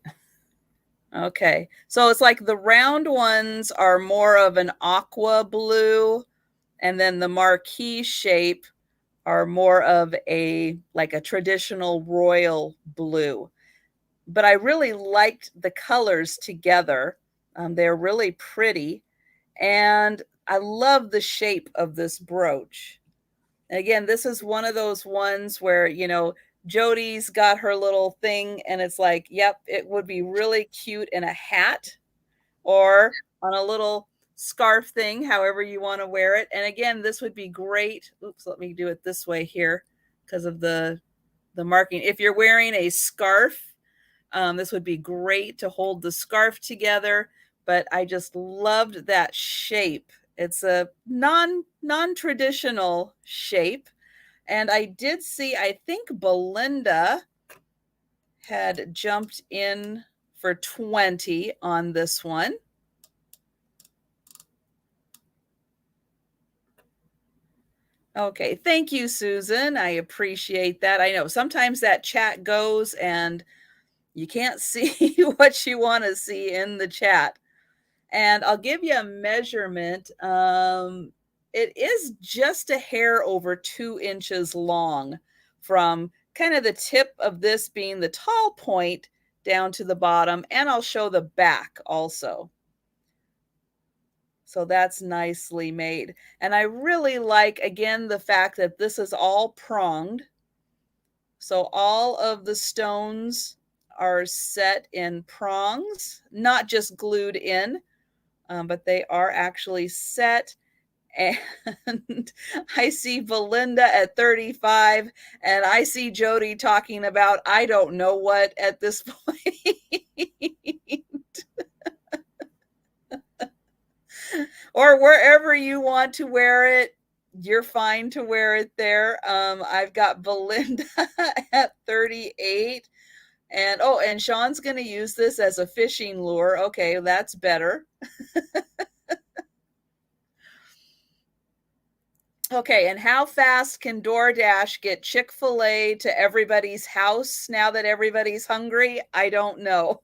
Okay, so it's like the round ones are more of an aqua blue, and then the marquee shape are more of a like a traditional royal blue. But I really liked the colors together. They're really pretty, and I love the shape of this brooch. Again, this is one of those ones where, you know, Jody's got her little thing, and it's like, yep, it would be really cute in a hat or on a little scarf thing, however you want to wear it. And again, this would be great. Oops, let me do it this way here because of the marking. If you're wearing a scarf, this would be great to hold the scarf together. But I just loved that shape. It's a non-traditional shape. And I did see, I think Belinda had jumped in for 20 on this one. Okay, thank you, Susan. I appreciate that. I know sometimes that chat goes and you can't see what you want to see in the chat. And I'll give you a measurement. It is just a hair over 2 inches long, from kind of the tip of this being the tall point down to the bottom. And I'll show the back also. So that's nicely made. And I really like, again, the fact that this is all pronged. So all of the stones are set in prongs, not just glued in, but they are actually set. And I see Belinda at 35, and I see Jody talking about I don't know what at this point. Or wherever you want to wear it, you're fine to wear it there. I've got Belinda at 38. And oh, and Sean's going to use this as a fishing lure. Okay, that's better. Okay, and how fast can DoorDash get Chick-fil-A to everybody's house now that everybody's hungry? I don't know.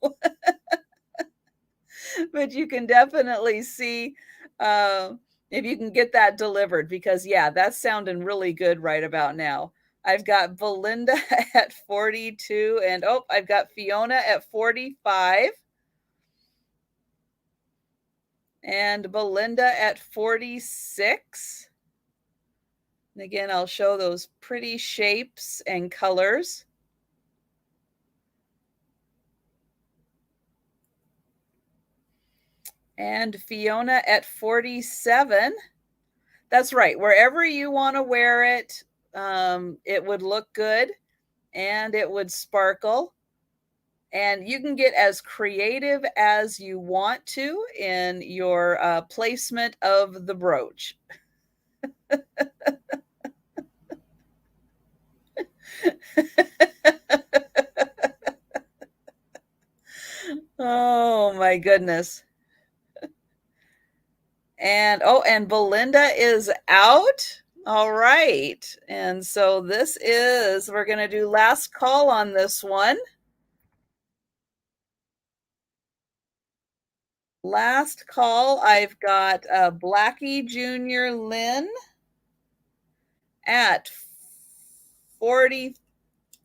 But you can definitely see if you can get that delivered, because yeah, that's sounding really good right about now. I've got Belinda at 42, and oh, I've got Fiona at 45. And Belinda at 46. And again, I'll show those pretty shapes and colors. And Fiona at 47. That's right. Wherever you want to wear it, it would look good and it would sparkle. And you can get as creative as you want to in your placement of the brooch. Oh my goodness. And oh, and Belinda is out. All right. And so this is, we're going to do last call on this one. Last call, I've got Blackie Jr. Lynn. at 40.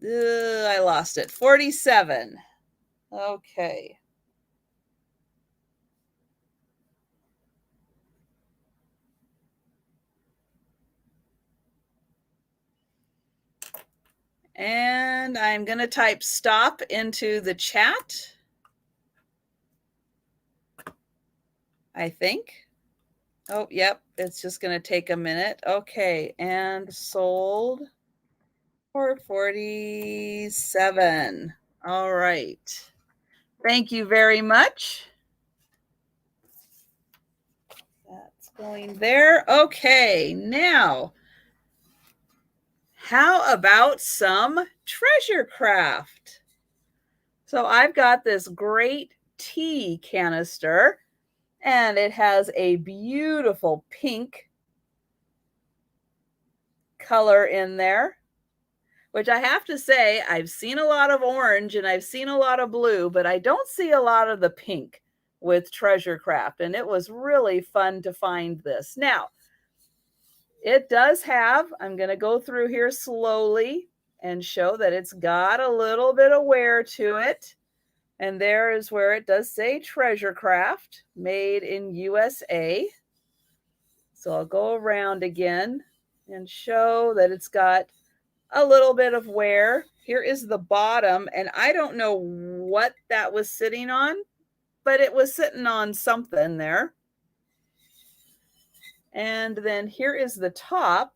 I lost it. 47. Okay. And I'm going to type stop into the chat, I think. Oh, yep. It's just going to take a minute. Okay. And sold for 47. All right. Thank you very much. That's going there. Okay. Now, how about some treasure craft? So I've got this great tea canister, and it has a beautiful pink color in there, which I have to say, I've seen a lot of orange and I've seen a lot of blue, but I don't see a lot of the pink with treasure craft. And it was really fun to find this. Now, it does have, I'm going to go through here slowly and show that it's got a little bit of wear to it. And there is where it does say treasure craft, made in USA. So I'll go around again and show that it's got a little bit of wear. Here is the bottom, and I don't know what that was sitting on, but it was sitting on something there. And then here is the top.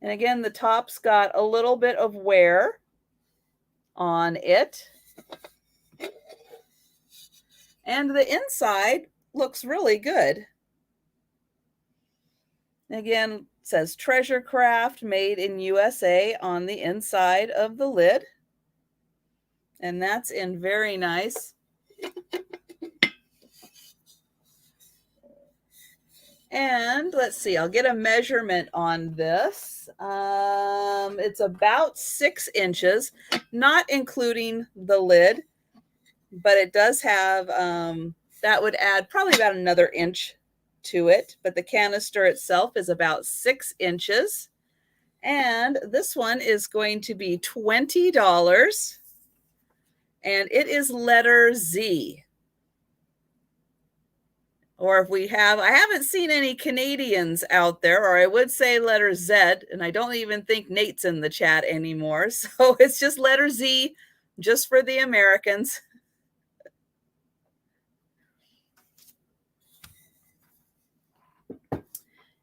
And again, the top's got a little bit of wear on it. And the inside looks really good. Again, it says treasure craft, made in USA on the inside of the lid. And that's in very nice. And let's see, I'll get a measurement on this. It's about 6 inches, not including the lid, but it does have, that would add probably about another inch to it. But the canister itself is about 6 inches. And this one is going to be $20. And it is letter Z. Or if we have, I haven't seen any Canadians out there, or I would say letter Z, and I don't even think Nate's in the chat anymore. So it's just letter Z, just for the Americans.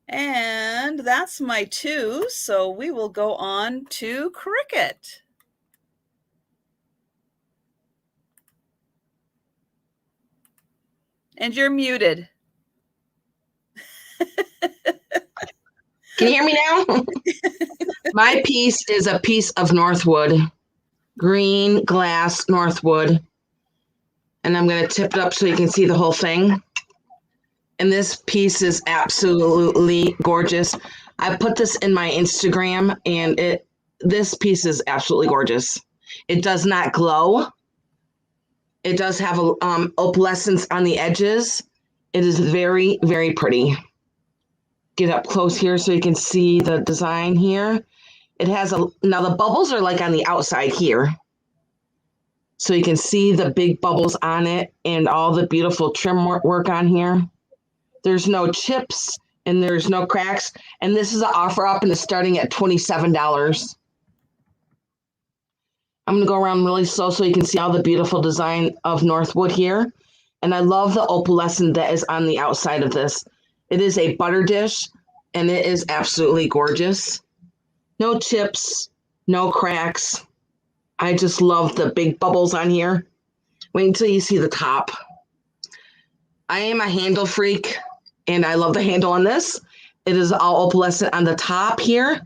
And that's my 2. So we will go on to Cricket. And you're muted. Can you hear me now? My piece is a piece of Northwood, green glass Northwood. And I'm going to tip it up so you can see the whole thing. And this piece is absolutely gorgeous. I put this in my Instagram, and this piece is absolutely gorgeous. It does not glow. It does have a opalescence on the edges. It is very, very pretty. Get up close here so you can see the design here. It has now the bubbles are like on the outside here. So you can see the big bubbles on it and all the beautiful trim work on here. There's no chips and there's no cracks. And this is an offer up and it's starting at $27. I'm going to go around really slow so you can see all the beautiful design of Northwood here. And I love the opalescent that is on the outside of this. It is a butter dish, and it is absolutely gorgeous. No chips, no cracks. I just love the big bubbles on here. Wait until you see the top. I am a handle freak, and I love the handle on this. It is all opalescent on the top here.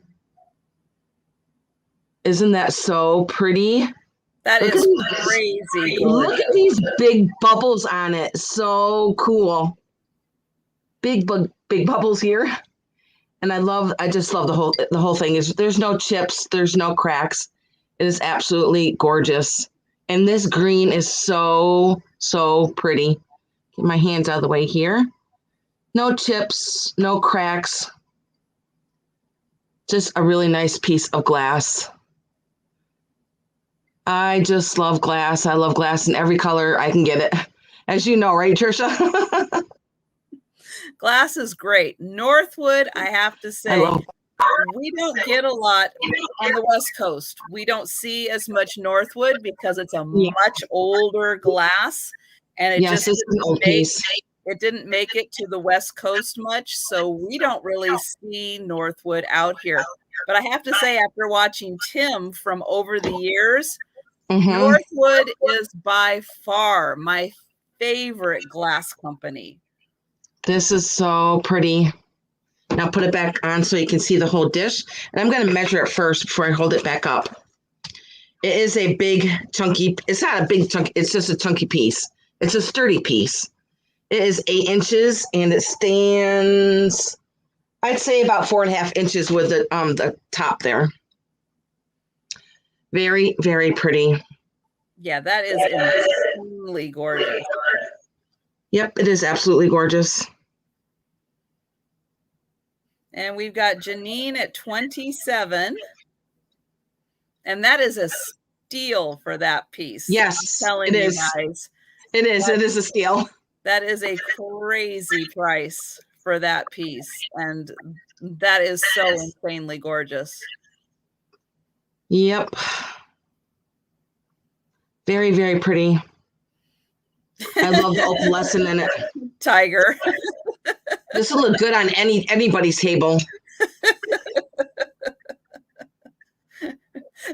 Isn't that so pretty? That is crazy. Look at these big bubbles on it. So cool. Big bubbles here. And I just love the whole thing. There's no chips, there's no cracks. It is absolutely gorgeous. And this green is so pretty. Get my hands out of the way here. No chips, no cracks. Just a really nice piece of glass. I just love glass. I love glass in every color I can get it. As you know, right, Trisha? Glass is great. Northwood, I have to I say, love. we don't get a lot on the West Coast. We don't see as much Northwood because it's a Yeah. much older glass, and it Yes, just this is an old piece. it didn't make it to the West Coast much, so we don't really see Northwood out here. But I have to say, after watching Tim from over the years, Northwood is by far my favorite glass company. This is so pretty. Now put it back on so you can see the whole dish. And I'm going to measure it first before I hold it back up. It is a big, chunky, it's not a big chunk, it's just a chunky piece. It's a sturdy piece. It is 8 inches and it stands, I'd say about 4.5 inches with the top there. Very, very pretty. Yeah, that is insanely gorgeous. Yep, it is absolutely gorgeous. And we've got Janine at 27. And that is a steal for that piece. Yes, I'm telling you guys. It is. It is a steal. That is a crazy price for that piece. And that is so insanely gorgeous. Yep. Very, very pretty. I love the opalescent in it. Tiger. This will look good on anybody's table.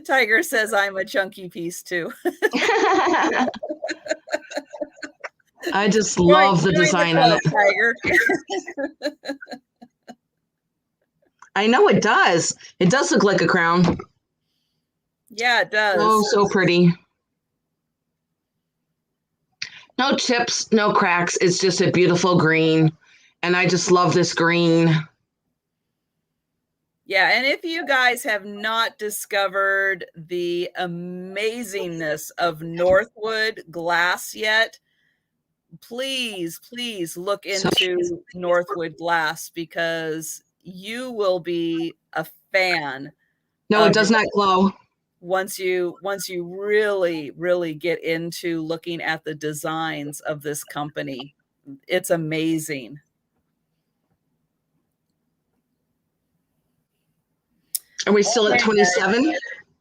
Tiger says I'm a chunky piece too. I just love the design on it. Tiger. I know it does. It does look like a crown. Yeah, it does. Oh, so pretty. No chips, no cracks. It's just a beautiful green. And I just love this green. Yeah, and if you guys have not discovered the amazingness of Northwood glass yet, please look into Northwood glass because you will be a fan. No, it does not glow. Once you really get into looking at the designs of this company, it's amazing. Are we still at 27?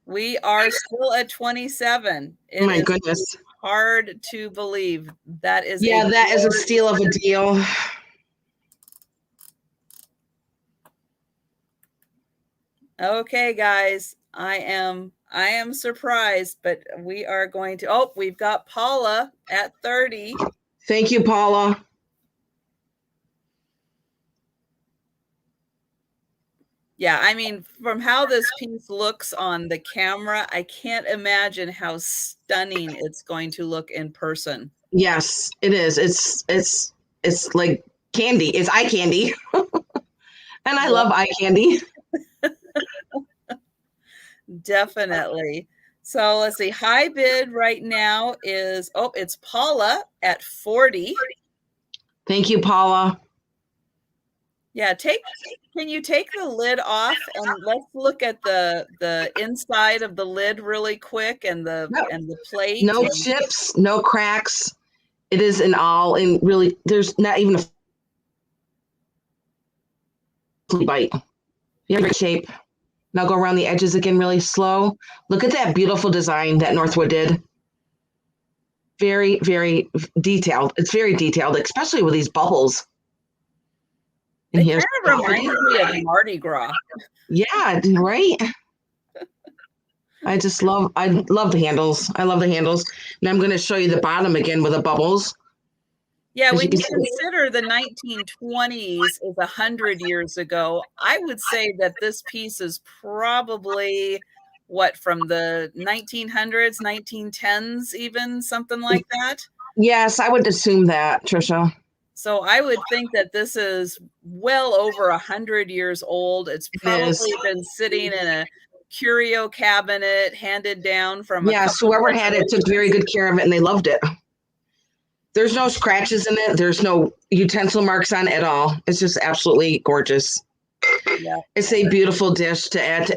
We are still at 27. Oh my goodness. Hard to believe. That is that is a steal of a deal. Okay, guys. I am surprised, but we are going to we've got Paula at 30. Thank you, Paula. Yeah, I mean, from how this piece looks on the camera, I can't imagine how stunning it's going to look in person. Yes, it is. It's like candy. It's eye candy. And I love eye candy. Definitely. So let's see. High bid right now is, it's Paula at 40. Thank you, Paula. Yeah, can you take the lid off and let's look at the inside of the lid really quick and the plate. No chips, no cracks. It is really there's not even a bite. You have great shape. Now go around the edges again really slow. Look at that beautiful design that Northwood did. Very, very detailed. It's very detailed, especially with these bubbles. It kind of reminds me of Mardi Gras. Yeah, right? I love the handles. I love the handles. And I'm going to show you the bottom again with the bubbles. Yeah, when you consider the 1920s is 100 years ago, I would say that this piece is probably from the 1900s, 1910s, even something like that. Yes, I would assume that, Trisha. So I would think that this is well over 100 years old. It's probably been sitting in a curio cabinet handed down from whoever had it took very good care of it and they loved it. There's no scratches in it. There's no utensil marks on it at all. It's just absolutely gorgeous. Yeah. It's a beautiful dish to add to.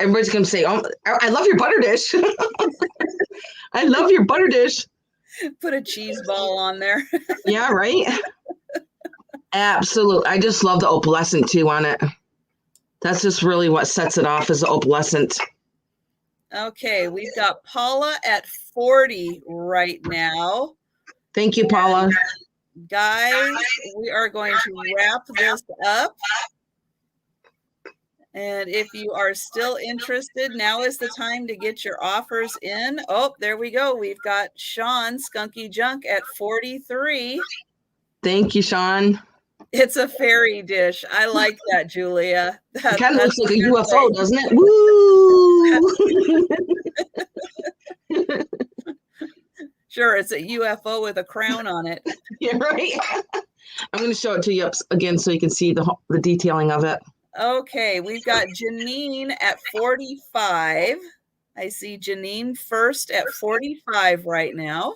Everybody's going to say, oh, I love your butter dish. I love your butter dish. Put a cheese ball on there. Yeah, right? Absolutely. I just love the opalescent too on it. That's just really what sets it off is the opalescent. Okay, we've got Paula at 40 right now. Thank you, Paula. Guys, we are going to wrap this up. And if you are still interested, now is the time to get your offers in. Oh, there we go. We've got Sean Skunky Junk at 43. Thank you, Sean. It's a fairy dish. I like that, Julia. It kind of looks like a UFO, doesn't it? Woo! Sure, it's a UFO with a crown on it. Yeah, right. I'm going to show it to you again so you can see the detailing of it. Okay, we've got Janine at 45. I see Janine first at 45 right now.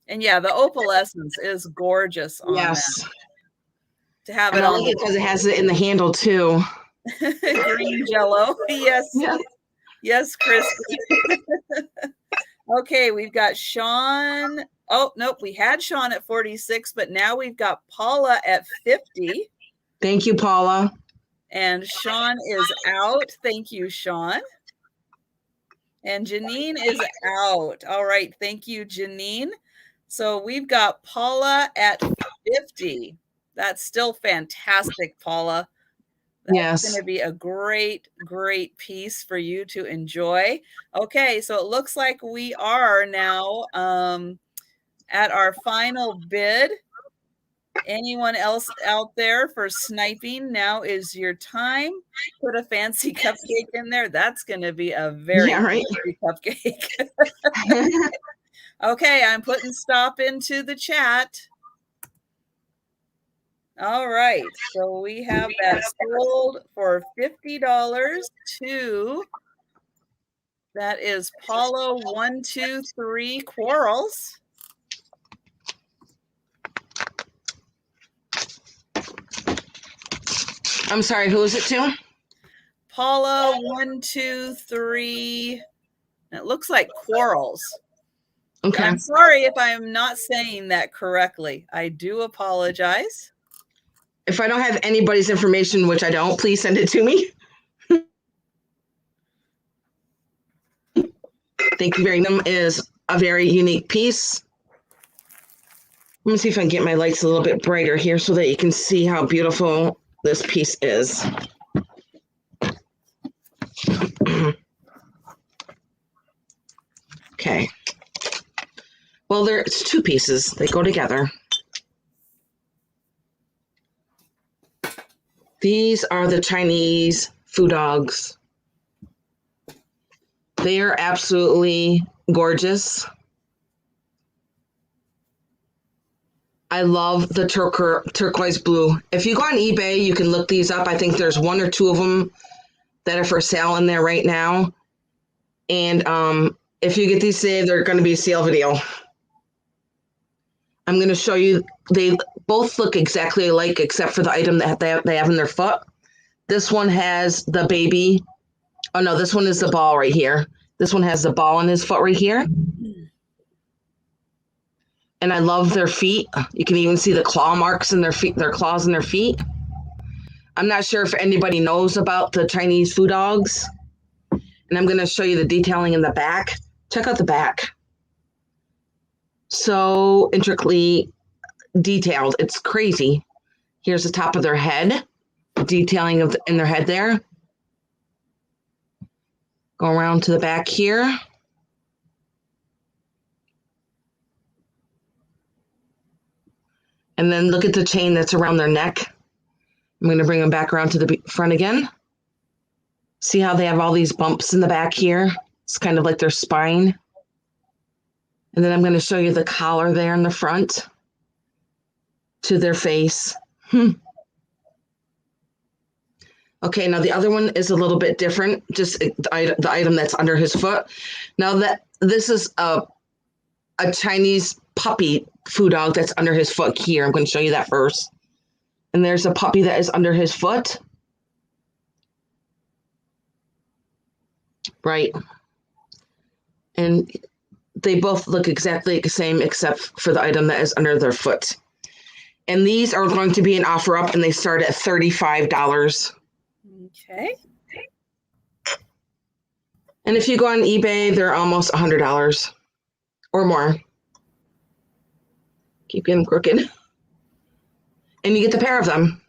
And yeah, the opalescence is gorgeous on that. To have it on because it has it in the handle too. Green jello. Yes. Yeah. Yes, Christy. Okay, we've got Sean. Oh, nope, we had Sean at 46, but now we've got Paula at 50. Thank you, Paula. And Sean is out. Thank you, Sean. And Janine is out. All right. Thank you, Janine. So we've got Paula at 50. That's still fantastic, Paula. That's going to be a great, great piece for you to enjoy. Okay. So it looks like we are now at our final bid. Anyone else out there for sniping? Now is your time. Put a fancy cupcake in there. That's going to be a very fancy cupcake. Okay, I'm putting stop into the chat. All right, so we have that sold for $50 to, that is Paula 123 Quarrels. I'm sorry, who is it to? Paula 123. It looks like Quarrels. Okay. I'm sorry if I'm not saying that correctly. I do apologize. If I don't have anybody's information, which I don't, please send it to me. Thank you very much. Is a very unique piece. Let me see if I can get my lights a little bit brighter here so that you can see how beautiful this piece is. Okay. Well, it's two pieces. They go together. These are the Chinese food dogs. They are absolutely gorgeous. I love the turquoise blue. If you go on eBay, you can look these up. I think there's one or two of them that are for sale in there right now. And if you get these saved, they're going to be a sale video. I'm going to show you. They both look exactly alike except for the item that they have in their foot. This one has the baby. Oh, no, this one is the ball right here. This one has the ball in his foot right here. And I love their feet. You can even see the claw marks in their feet, their claws in their feet. I'm not sure if anybody knows about the Chinese food dogs. And I'm going to show you the detailing in the back. Check out the back. So intricately detailed. It's crazy. Here's the top of their head. Detailing in their head there. Go around to the back here. And then look at the chain that's around their neck. I'm going to bring them back around to the front again. See how they have all these bumps in the back here? It's kind of like their spine. And then I'm going to show you the collar there in the front to their face. Okay, now the other one is a little bit different, just the item that's under his foot. Now that this is a a Chinese puppy food dog that's under his foot here. I'm going to show you that first. And there's a puppy that is under his foot. Right. And they both look exactly the same except for the item that is under their foot. And these are going to be an offer up, and they start at $35. Okay. And if you go on eBay, they're almost $100 or more. Keep getting crooked. And you get the pair of them.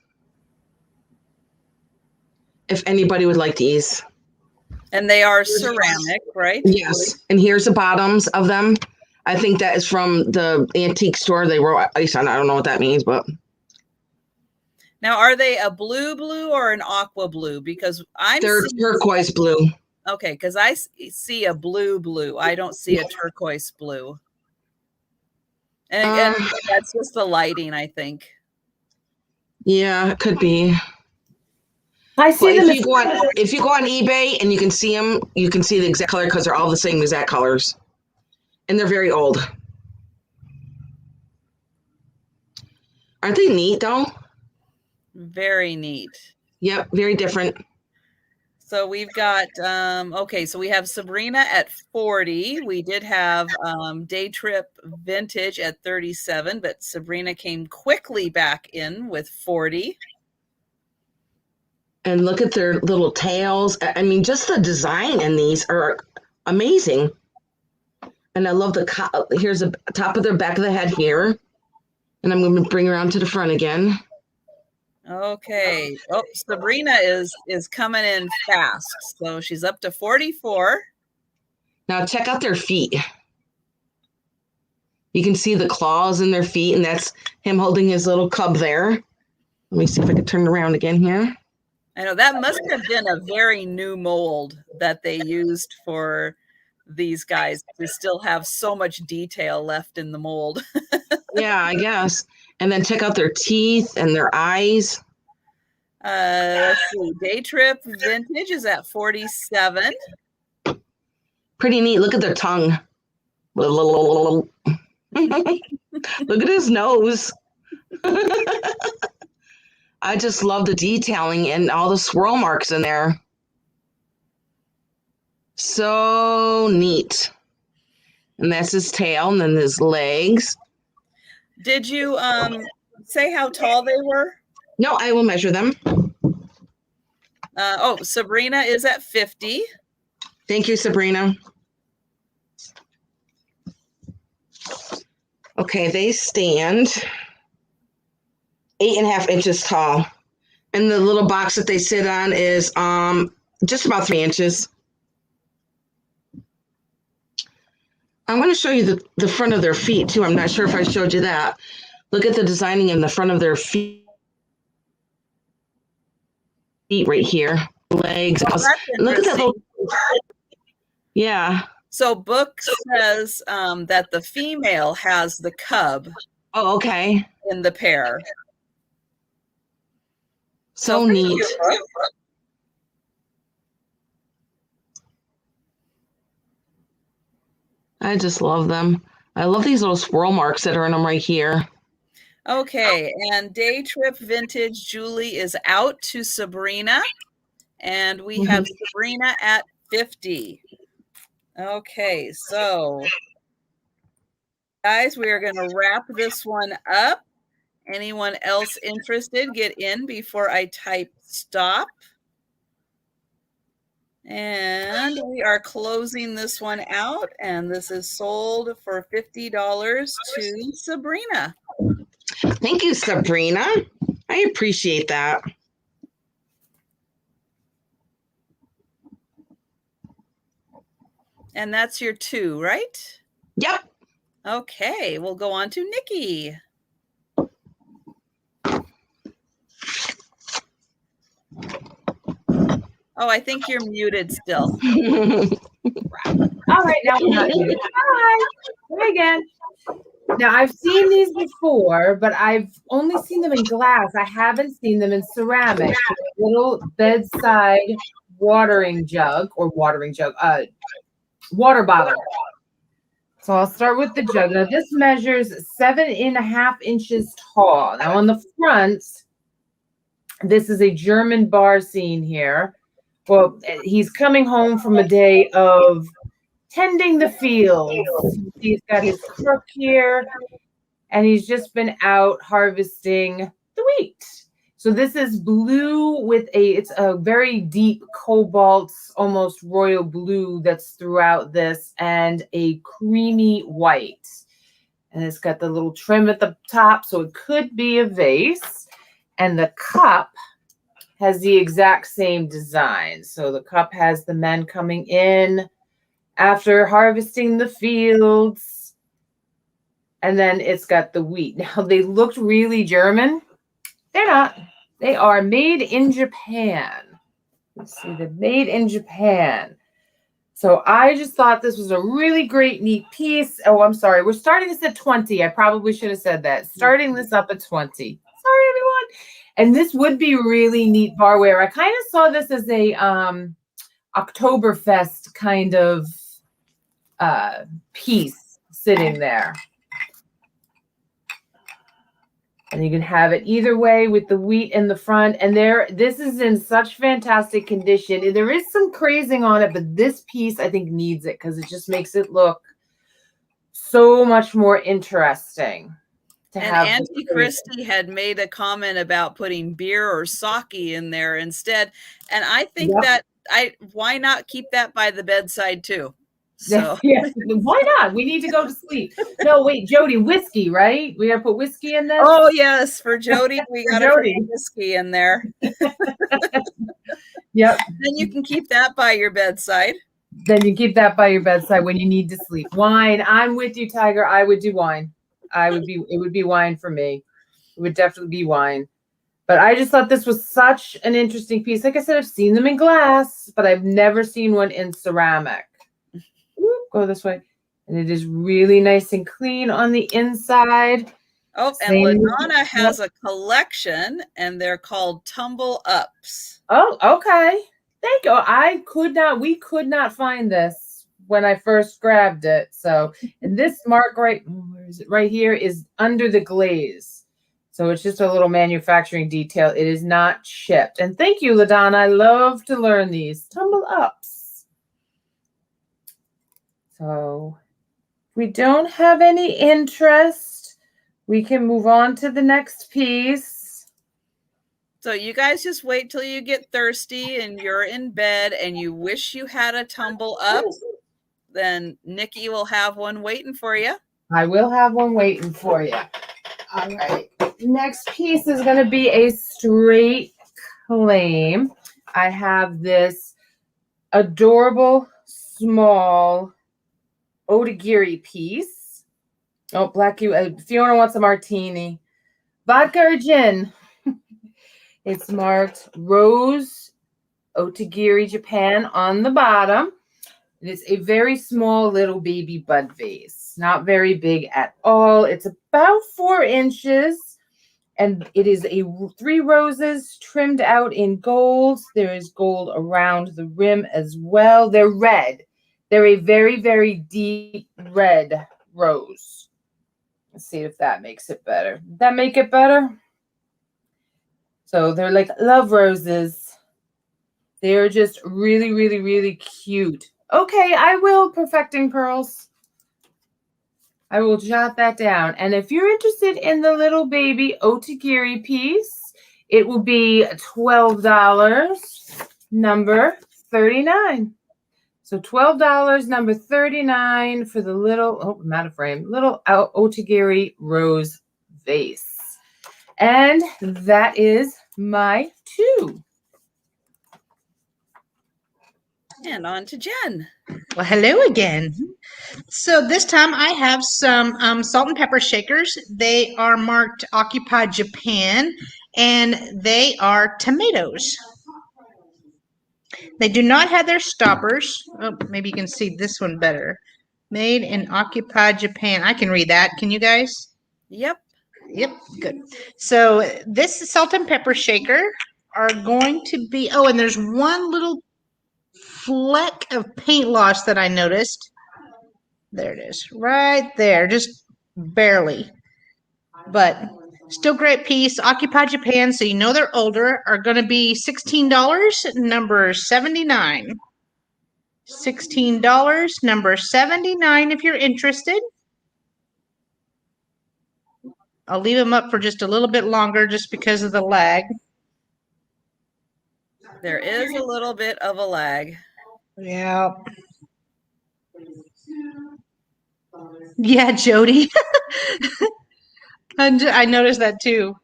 If anybody would like these. And they are ceramic, right? Yes. And here's the bottoms of them. I think that is from the antique store. They wrote ice on. I don't know what that means, but. Now, are they a blue or an aqua blue? Because they're turquoise blue. Okay, because I see a blue. I don't see a turquoise blue. And that's just the lighting, I think. Yeah, it could be. I see them. If you go on eBay and you can see them, you can see the exact color because they're all the same exact colors. And they're very old. Aren't they neat, though? Very neat. Yep, very different. So we've got, okay, so we have Sabrina at 40. We did have Day Trip Vintage at 37, but Sabrina came quickly back in with 40. And look at their little tails. I mean, just the design in these are amazing. And I love here's the top of their back of the head here. And I'm going to bring her around to the front again. Okay. Oh, Sabrina is coming in fast. So she's up to 44. Now check out their feet. You can see the claws in their feet, and that's him holding his little cub there. Let me see if I can turn around again here. I know that must have been a very new mold that they used for these guys to still have so much detail left in the mold. Yeah, I guess. And then check out their teeth and their eyes. Let's see. Day Trip Vintage is at 47. Pretty neat. Look at their tongue. Look at his nose. I just love the detailing and all the swirl marks in there. So neat. And that's his tail, and then his legs. Did you say how tall they were? No, I will measure them. Sabrina is at 50. Thank you, Sabrina. Okay, they stand 8.5 inches tall. And the little box that they sit on is just about 3 inches. I'm going to show you the front of their feet, too. I'm not sure if I showed you that. Look at the designing in the front of their feet right here. Legs. Look at that little... Yeah. So book says that the female has the cub. Oh, okay. In the pair. So neat. I just love them. I love these little swirl marks that are in them right here. Okay, and Day Trip Vintage Julie is out to Sabrina, and we have Sabrina at 50. Okay, so guys, we are going to wrap this one up. Anyone else interested, get in before I type stop. And we are closing this one out, and this is sold for $50 to Sabrina. Thank you, Sabrina. I appreciate that. And that's your 2, right? Yep. Okay, we'll go on to Nikki. Oh, I think you're muted still. All right, now we're not muted. Hi. Hi again. Now, I've seen these before, but I've only seen them in glass. I haven't seen them in ceramic. A little bedside water bottle. So I'll start with the jug. Now this measures 7.5 inches tall. Now on the front, this is a German bar scene here. Well, he's coming home from a day of tending the fields. He's got his crook here, and he's just been out harvesting the wheat. So this is blue with it's a very deep cobalt, almost royal blue that's throughout this, and a creamy white. And it's got the little trim at the top, so it could be a vase. And the cup has the exact same design. So the cup has the men coming in after harvesting the fields. And then it's got the wheat. Now, they looked really German. They're not. They are made in Japan. Let's see, they're made in Japan. So I just thought this was a really great, neat piece. Oh, I'm sorry. We're starting this at 20. I probably should have said that. Starting this up at 20. Sorry, everyone. And this would be really neat barware. I kind of saw this as a Oktoberfest kind of piece sitting there. And you can have it either way with the wheat in the front. And this is in such fantastic condition. And there is some crazing on it, but this piece I think needs it because it just makes it look so much more interesting. And Auntie Christy had made a comment about putting beer or sake in there instead. And I think why not keep that by the bedside too? So yeah, why not? We need to go to sleep. No, wait, Jody, whiskey, right? We gotta put whiskey in this. Oh yes, for Jody, we gotta put whiskey in there. Yep. Then you can keep that by your bedside. Then you keep that by your bedside when you need to sleep. Wine. I'm with you, Tiger. I would do wine. It would be wine for me. It would definitely be wine. But I just thought this was such an interesting piece. Like I said, I've seen them in glass, but I've never seen one in ceramic. Go this way. And it is really nice and clean on the inside. Oh, and LaDonna has a collection, and they're called Tumble Ups. Oh, okay. Thank you. We could not find this when I first grabbed it. So, and this mark where is it? Right here is under the glaze. So it's just a little manufacturing detail. It is not shipped. And thank you, LaDonna. I love to learn these. Tumble Ups. So if we don't have any interest, we can move on to the next piece. So you guys just wait till you get thirsty and you're in bed and you wish you had a tumble up. Then Nikki will have one waiting for you. I will have one waiting for you. All right. Next piece is going to be a straight claim. I have this adorable small Otagiri piece. Oh, Fiona wants a martini. Vodka or gin? It's marked Rose Otagiri, Japan on the bottom. It's a very small little baby bud vase. Not very big at all. It's about 4 inches. And it is 3 roses trimmed out in gold. There is gold around the rim as well. They're red. They're a very, very deep red rose. Let's see if that makes it better. Did that make it better? So they're like love roses. They're just really, really, really cute. Okay, I will, Perfecting Pearls. I will jot that down. And if you're interested in the little baby Otagiri piece, it will be $12, number 39. So $12, number 39 for the little, I'm out of frame, little Otagiri rose vase. And that is my 2. And on to Jen. Well, hello again. So this time I have some salt and pepper shakers. They are marked Occupy Japan, and they are tomatoes. They do not have their stoppers. Oh, maybe you can see this one better. Made in Occupy Japan. I can read that. Can you guys? Yep. Yep, good. So this salt and pepper shaker are going to be, oh, and there's one little fleck of paint loss that I noticed. There it is, right there, just barely. But still great piece. Occupy Japan, so you know they're older, are going to be $16, number 79. $16, number 79 if you're interested. I'll leave them up for just a little bit longer just because of the lag. There is a little bit of a lag. Yeah. Yeah, Jody. I noticed that too.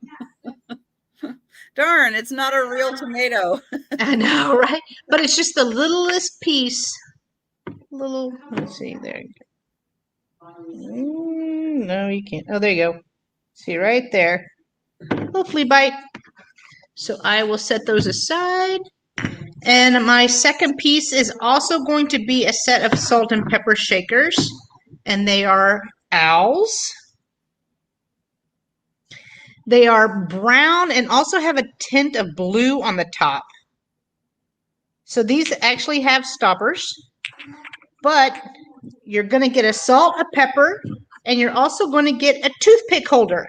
Darn, it's not a real tomato. I know, right? But it's just the littlest piece. Let's see, there. No, you can't. Oh, there you go. See right there. Little flea bite. So I will set those aside. And my second piece is also going to be a set of salt and pepper shakers. And they are owls. They are brown and also have a tint of blue on the top. So these actually have stoppers, but you're going to get a salt, a pepper, and you're also going to get a toothpick holder.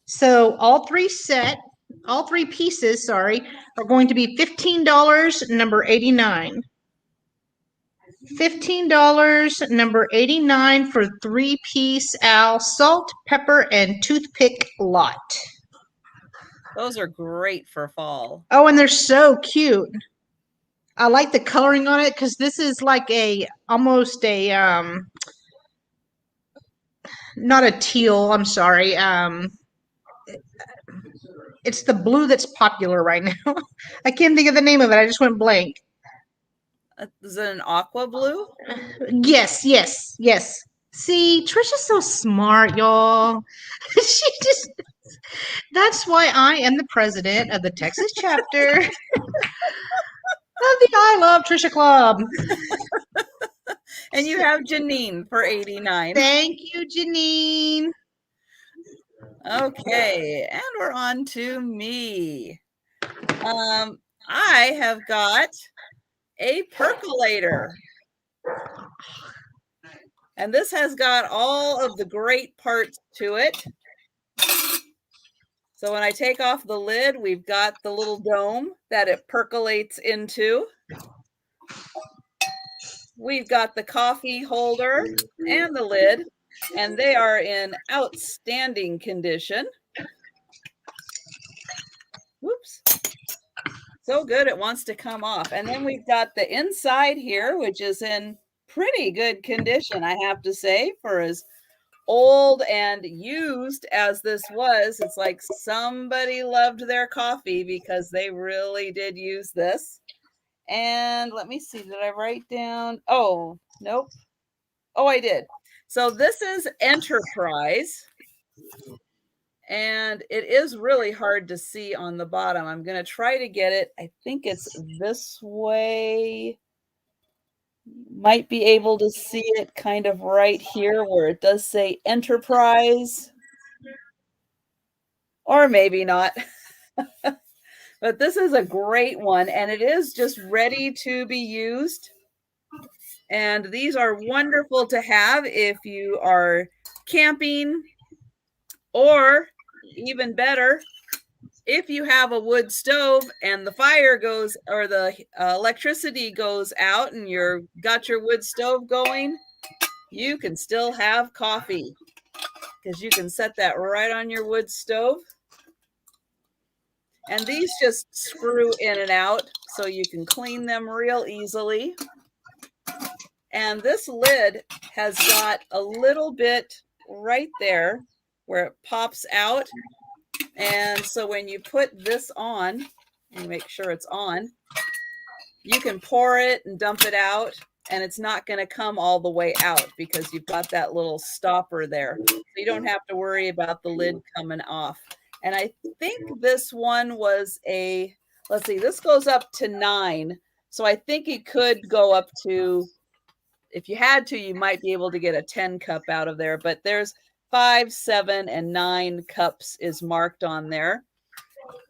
So all three pieces, are going to be $15, number 89. $15, number 89 for 3-piece owl, salt, pepper, and toothpick lot. Those are great for fall. Oh, and they're so cute. I like the coloring on it because this is like almost a not a teal, I'm sorry. It's the blue that's popular right now. I can't think of the name of it. I just went blank. Is it an aqua blue? Yes. See, Trisha's so smart, y'all. That's why I am the president of the Texas chapter of the I Love Trisha Club. And you have Janine for 89. Thank you, Janine. Okay, and we're on to me. I have got a percolator. And this has got all of the great parts to it. So when I take off the lid, we've got the little dome that it percolates into. We've got the coffee holder and the lid, and they are in outstanding condition. Whoops. So good it wants to come off. And then we've got the inside here, which is in pretty good condition, I have to say, for as old and used as this was. It's like somebody loved their coffee because they really did use this. And let me see, did I write down? Oh, nope. Oh, I did. So this is Enterprise. And it is really hard to see on the bottom. I'm going to try to get it. I think it's this way. Might be able to see it kind of right here where it does say Enterprise. Or maybe not. But this is a great one, and it is just ready to be used. And these are wonderful to have if you are camping, or even better, if you have a wood stove and the fire goes, or the electricity goes out and you're got your wood stove going, you can still have coffee because you can set that right on your wood stove. And these just screw in and out so you can clean them real easily. And this lid has got a little bit right there where it pops out. And so when you put this on, and make sure it's on, you can pour it and dump it out, and it's not going to come all the way out because you've got that little stopper there. So you don't have to worry about the lid coming off. And I think this one was let's see, this goes up to 9. So I think it could go up to, if you had to, you might be able to get a 10 cup out of there, but there's 5, 7, and 9 cups is marked on there.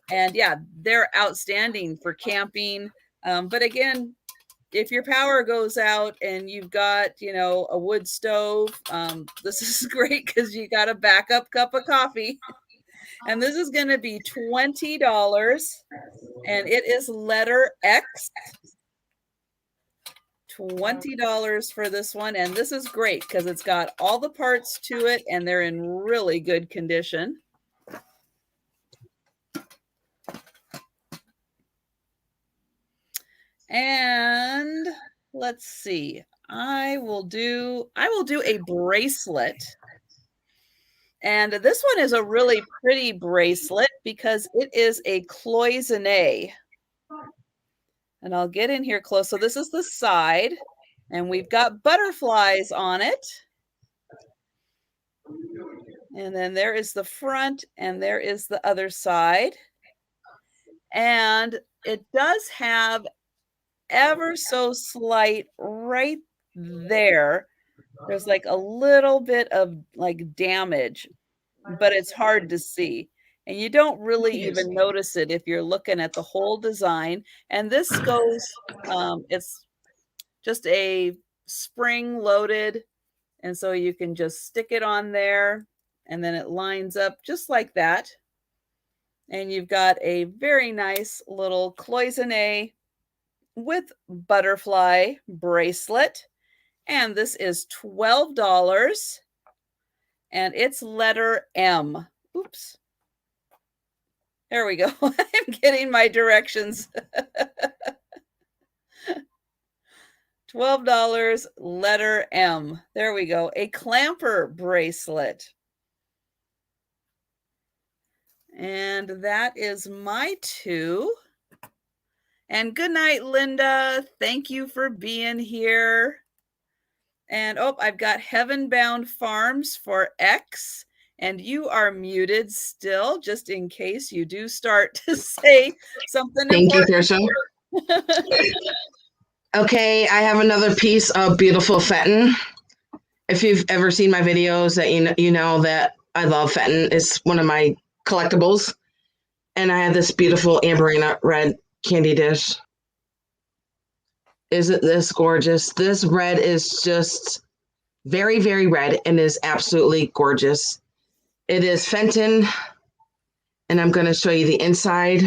And yeah, they're outstanding for camping. But again, if your power goes out and you've got, you know, a wood stove, this is great because you got a backup cup of coffee. And this is going to be $20, and it is letter X. $20 for this one, and this is great because it's got all the parts to it and they're in really good condition. And let's see, I will do a bracelet. And this one is a really pretty bracelet because it is a cloisonne. And I'll get in here close. So this is the side, and we've got butterflies on it. And then there is the front, and there is the other side. And it does have ever so slight right there. There's like a little bit of like damage, but it's hard to see. And you don't really even notice it if you're looking at the whole design. And this goes, it's just a spring loaded. And so you can just stick it on there and then it lines up just like that. And you've got a very nice little cloisonne with butterfly bracelet. And this is $12. And it's letter M. Oops. There we go. I'm getting my directions. $12, letter M. There we go. A clamper bracelet. And that is my two. And good night, Linda. Thank you for being here. And oh, I've got Heaven Bound Farms for X. And you are muted still, just in case you do start to say something Thank important. you, Trisha. Okay, I have another piece of beautiful Fenton. If you've ever seen my videos, that you know that I love Fenton. It's one of my collectibles. And I have this beautiful Amberina red candy dish. Isn't this gorgeous? This red is just very, very red and is absolutely gorgeous. It is Fenton, and I'm going to show you the inside.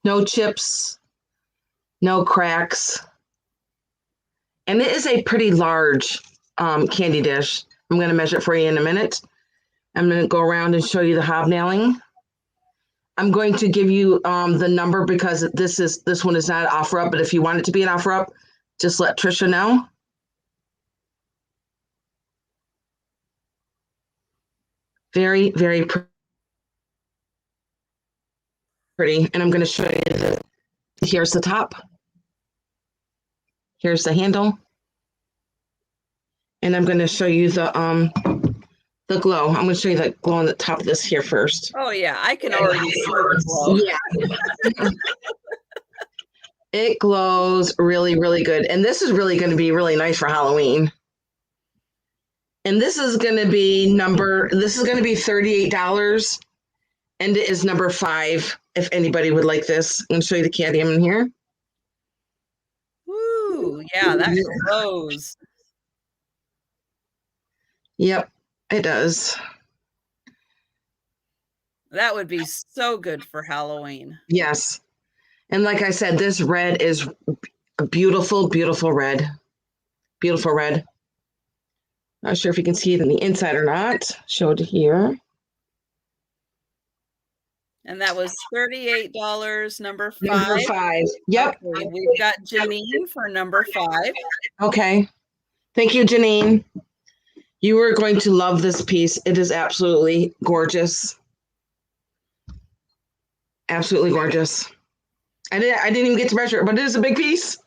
No chips, no cracks. And it is a pretty large candy dish. I'm going to measure it for you in a minute. I'm going to go around and show you the hobnailing. I'm going to give you the number because this one is not an offer up, but if you want it to be an offer up, just let Trisha know. Very, very pretty. And I'm going to show you here's the top. Here's the handle. And I'm going to show you the glow. I'm going to show you the glow on the top of this here first. Oh yeah, I can already see the glow. Yeah. It glows really, really good. And this is really going to be really nice for Halloween. And this is going to be $38. And it is number 5, if anybody would like this. I'm going to show you the cadmium in here. Woo, yeah, that glows. Yep, it does. That would be so good for Halloween. Yes. And like I said, this red is a beautiful, beautiful red. Beautiful red. Not sure if you can see it in the inside or not. Show it here. And that was $38, number 5. Number 5. Yep. Okay, we've got Janine for number 5. Okay. Thank you, Janine. You are going to love this piece. It is absolutely gorgeous. Absolutely gorgeous. I didn't even get to measure it, but it is a big piece.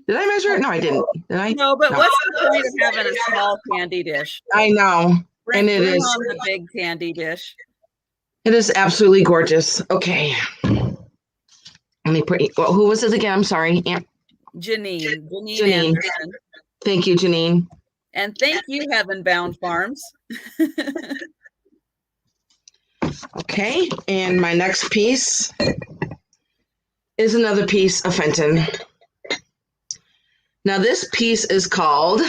Did I measure it? No, I didn't. Did I? No, but what's the point of having a small candy dish? I know. Bring it is on the big candy dish. It is absolutely gorgeous. Okay. Let me put. Well, who was it again? I'm sorry. Janine. Janine. Anderson. Thank you, Janine. And thank you, Heaven Bound Farms. Okay, and my next piece is another piece of Fenton. Now this piece is called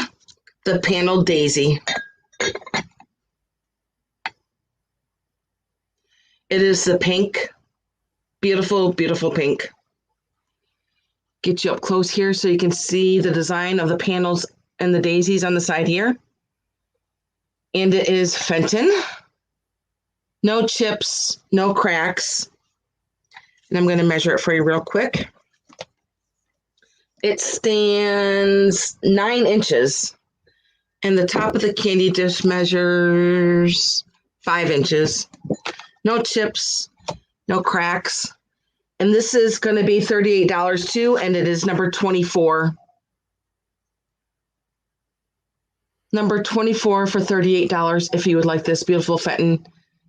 the Panel Daisy. It is the pink, beautiful, beautiful pink. Get you up close here so you can see the design of the panels and the daisies on the side here. And it is Fenton. No chips, no cracks. And I'm going to measure it for you real quick. It stands 9 inches. And the top of the candy dish measures 5 inches. No chips, no cracks. And this is going to be $38 too, and it is number 24. Number 24 for $38 if you would like this beautiful Fenton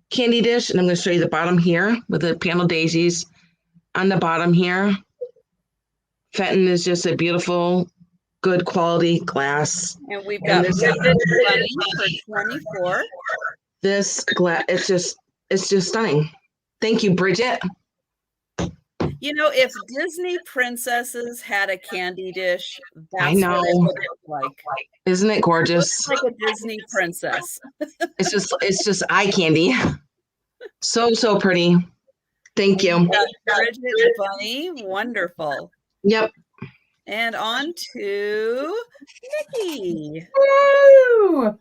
candy dish. And I'm going to show you the bottom here with the panel daisies on the bottom here. Fenton is just a beautiful, good quality glass. And we've got Vintage Bunny for 24. This glass, it's just stunning. Thank you, Bridget. You know, if Disney princesses had a candy dish, that's I know. what it would look like. Isn't it gorgeous? Like a Disney princess. It's just eye candy. So pretty. Thank you. Bridget Bunny, wonderful. Yep. And on to Nikki. Woo!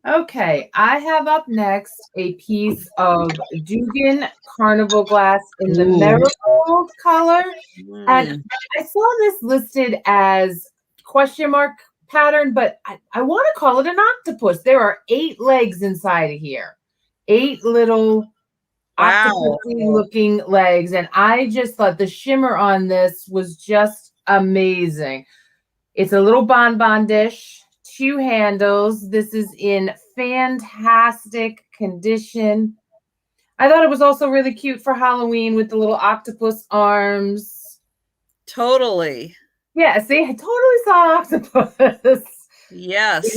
Okay, I have up next a piece of Dugan Carnival glass in the marigold color. And I saw this listed as question mark pattern, but I want to call it an octopus. There are 8 legs inside of here. 8 little octopus-y looking legs. And I just thought the shimmer on this was just amazing. It's a little bonbon dish. 2 handles. This is in fantastic condition. I thought it was also really cute for Halloween with the little octopus arms. Totally. Yeah, see, I totally saw an octopus. Yes.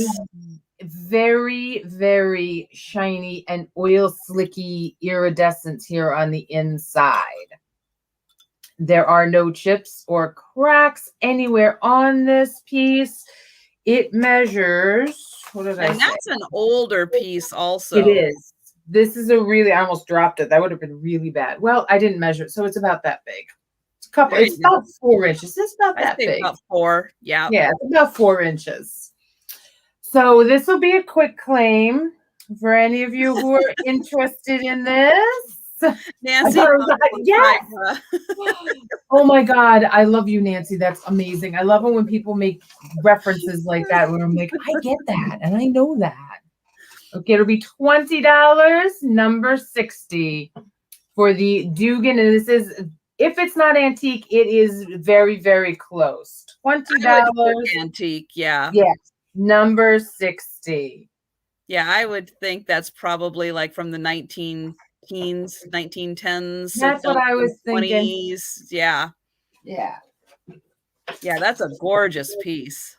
Very, very shiny and oil slicky iridescence here on the inside. There are no chips or cracks anywhere on this piece. It measures, what did I say? And that's an older piece also. It is. This is a really, I almost dropped it. That would have been really bad. Well, I didn't measure it, so it's about that big. It's about 4 inches. It's about that big. About 4, yeah. Yeah, it's about 4 inches. So this will be a quick claim for any of you who are interested in this. Nancy. Yes. Oh my God. I love you, Nancy. That's amazing. I love it when people make references like that where I'm like, I get that and I know that. Okay, it'll be $20, number 60 for the Dugan. And this is, if it's not antique, it is very, very close. $20. Antique, yeah. Yes, number 60. Yeah, I would think that's probably like from the 1910s. That's what I was thinking. 20s. Yeah. Yeah. Yeah, that's a gorgeous piece.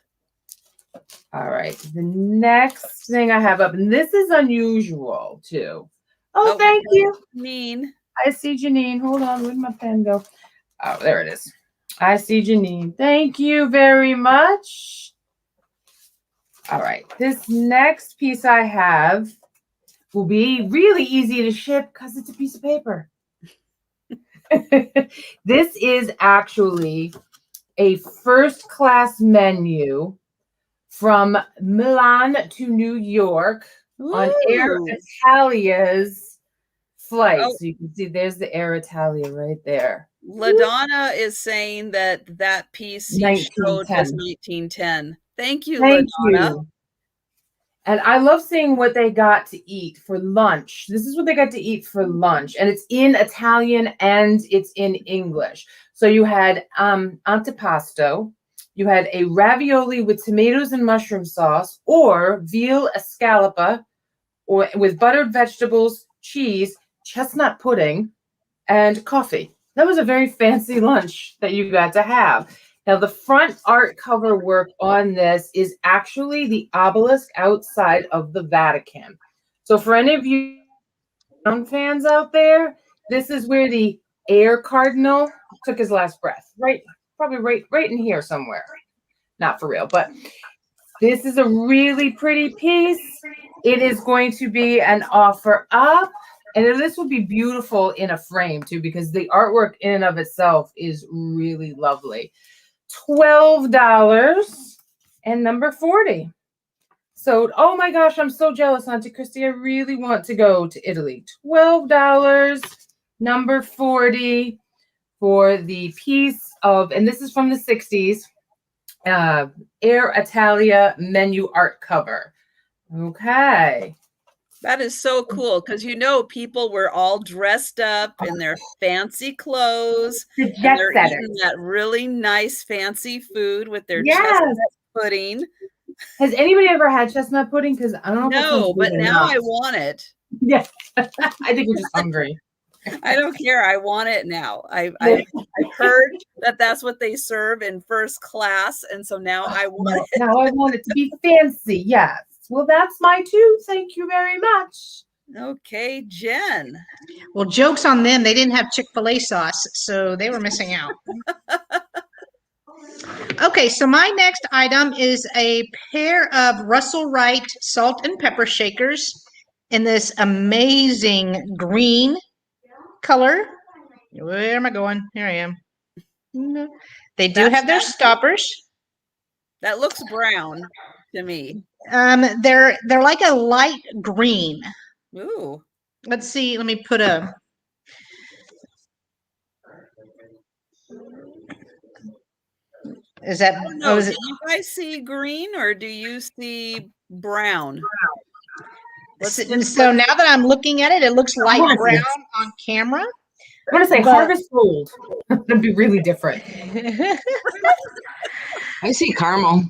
All right. The next thing I have up, and this is unusual too. Oh, thank you. Janine. I see Janine. Hold on. Where'd my pen go? Oh, there it is. I see Janine. Thank you very much. All right. This next piece I have will be really easy to ship because it's a piece of paper. This is actually a first-class menu from Milan to New York on Air Italia's flight. Oh. So you can see there's the Air Italia right there. LaDonna is saying that piece you showed was 1910. Thank you, Thank LaDonna. you. And I love seeing what they got to eat for lunch. This is what they got to eat for lunch. And it's in Italian and it's in English. So you had antipasto. You had a ravioli with tomatoes and mushroom sauce, or veal escalopa, or with buttered vegetables, cheese, chestnut pudding, and coffee. That was a very fancy lunch that you got to have. Now, the front art cover work on this is actually the obelisk outside of the Vatican. So for any of you fans out there, this is where the air cardinal. Took his last breath. Probably right in here somewhere. Not for real, but this is a really pretty piece. It is going to be an offer up. And this would be beautiful in a frame too, because the artwork in and of itself is really lovely. $12 and number 40. So, oh my gosh, I'm so jealous, Auntie Christy. I really want to go to Italy. $12, number 40 for the piece of, and this is from the 60s, Air Italia menu art cover. Okay. That is so cool because people were all dressed up in their fancy clothes and they're eating that really nice fancy food with their chestnut pudding. Has anybody ever had chestnut pudding? Because I don't know. No, but now I want it. Yes, I think we're just hungry. I don't care. I want it now. I've heard that that's what they serve in first class, and so now I want it. Now I want it to be fancy. Yes. Well, that's my two. Thank you very much. Okay, Jen. Well, joke's on them. They didn't have Chick-fil-A sauce, so they were missing out. Okay, so my next item is a pair of Russell Wright salt and pepper shakers in this amazing green color. Where am I going? Here I am. They do have their stoppers. That looks brown to me. They're like a light green. Ooh. Let's see. Let me put a. Is that? No, do you guys see green or do you see brown? So now that I'm looking at it, it looks light brown on camera. I want to say harvest gold. That'd be really different. I see caramel.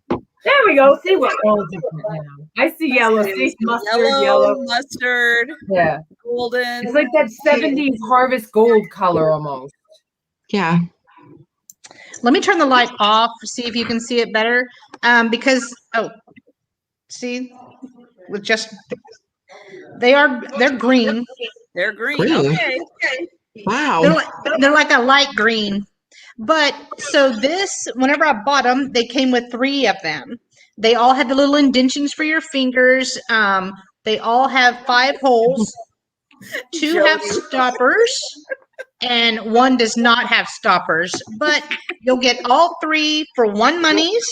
There we go. See what's all different now. I see yellow. See mustard, yellow. Mustard. Yeah. Golden. It's like that 70s harvest gold color almost. Yeah. Let me turn the light off, see if you can see it better. Because see, with just they're green. They're green. Okay. Wow. They're like a light green. But so this, whenever I bought them, they came with 3 of them. They all had the little indentions for your fingers. They all have 5 holes. 2 have stoppers, and 1 does not have stoppers. But you'll get all 3 for 1 monies.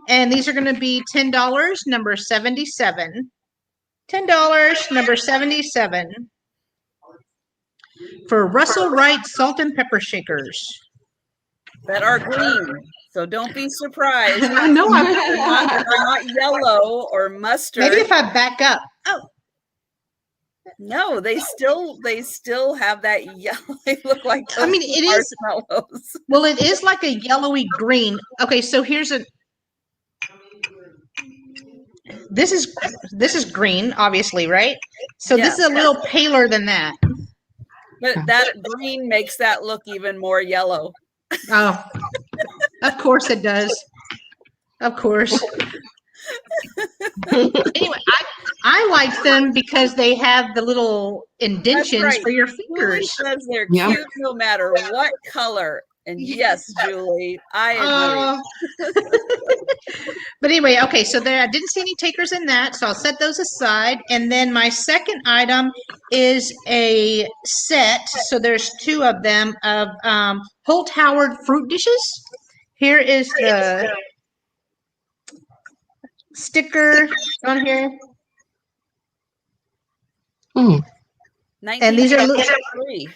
And these are going to be $10, number 77. $10, number 77. For Russell Wright salt and pepper shakers. That are green. So don't be surprised. I know. They're not yellow or mustard. Maybe if I back up. Oh. No, they still have that yellow. They look like it is. Well, it is like a yellowy green. Okay, so here's a. This is green, obviously, right? So this is a little paler than that. But that green makes that look even more yellow. Oh, of course it does. Of course. Anyway, I like them because they have the little indentions for your fingers. Says they're cute no matter what color. And yes, Julie, I agree. But anyway, okay, so there I didn't see any takers in that, so I'll set those aside. And then my second item is a set. So there's 2 of them of Holt Howard fruit dishes. Here is the sticker on here. And these are free.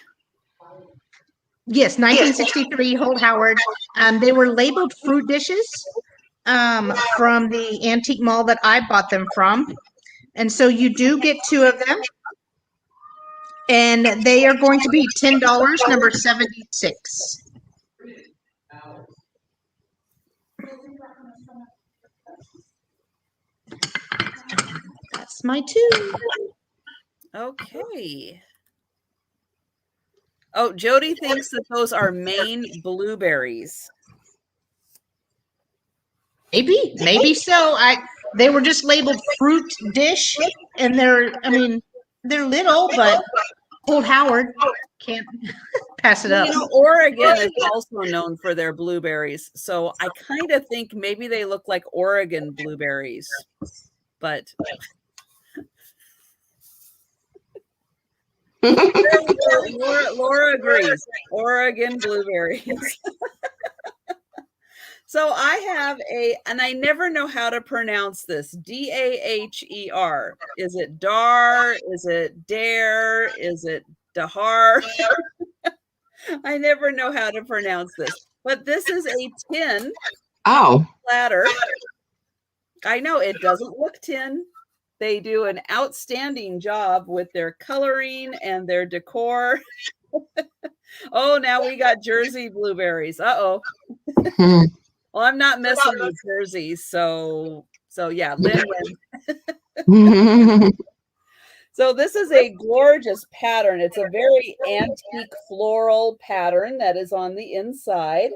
Yes, 1963 Holt Howard. They were labeled fruit dishes from the antique mall that I bought them from. And so you do get 2 of them. And they are going to be $10, number 76. That's my 2. Okay. Oh, Jody thinks that those are Maine blueberries. Maybe so. They were just labeled fruit dish, and they're little, but Holt Howard. can't pass it Well, up. you know, Oregon is also known for their blueberries, so I kind of think maybe they look like Oregon blueberries, but there we go. Laura agrees. Oregon blueberries. So I have and I never know how to pronounce this. Daher. Is it Dar? Is it Dare? Is it Dahar? I never know how to pronounce this. But this is a tin Oh, platter. I know it doesn't look tin. They do an outstanding job with their coloring and their decor. Oh, now we got Jersey blueberries. Uh-oh. hmm. Well, I'm not messing with jerseys, so yeah, Lynn wins. So this is a gorgeous pattern. It's a very antique floral pattern that is on the inside.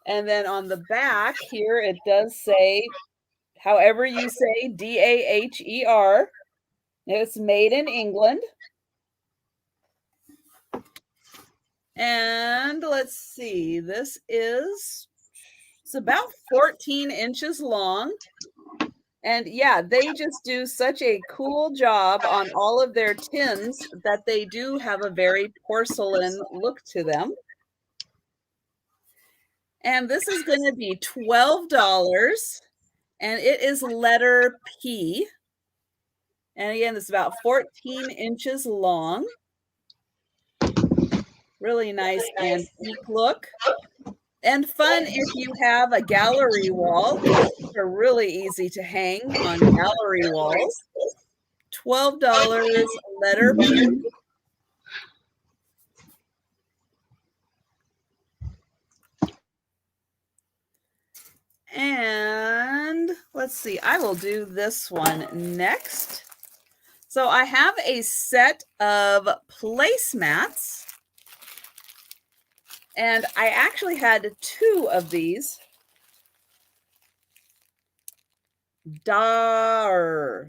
And then on the back here, it does say, however you say, Daher. It's made in England. And let's see, it's about 14 inches long. And yeah, they just do such a cool job on all of their tins that they do have a very porcelain look to them. And this is going to be $12, and it is letter P. And again, it's about 14 inches long. Really nice antique look. And fun if you have a gallery wall. These are really easy to hang on gallery walls. $12, letter P. And let's see, I will do this one next. So I have a set of placemats. And I actually had 2 of these. Daher.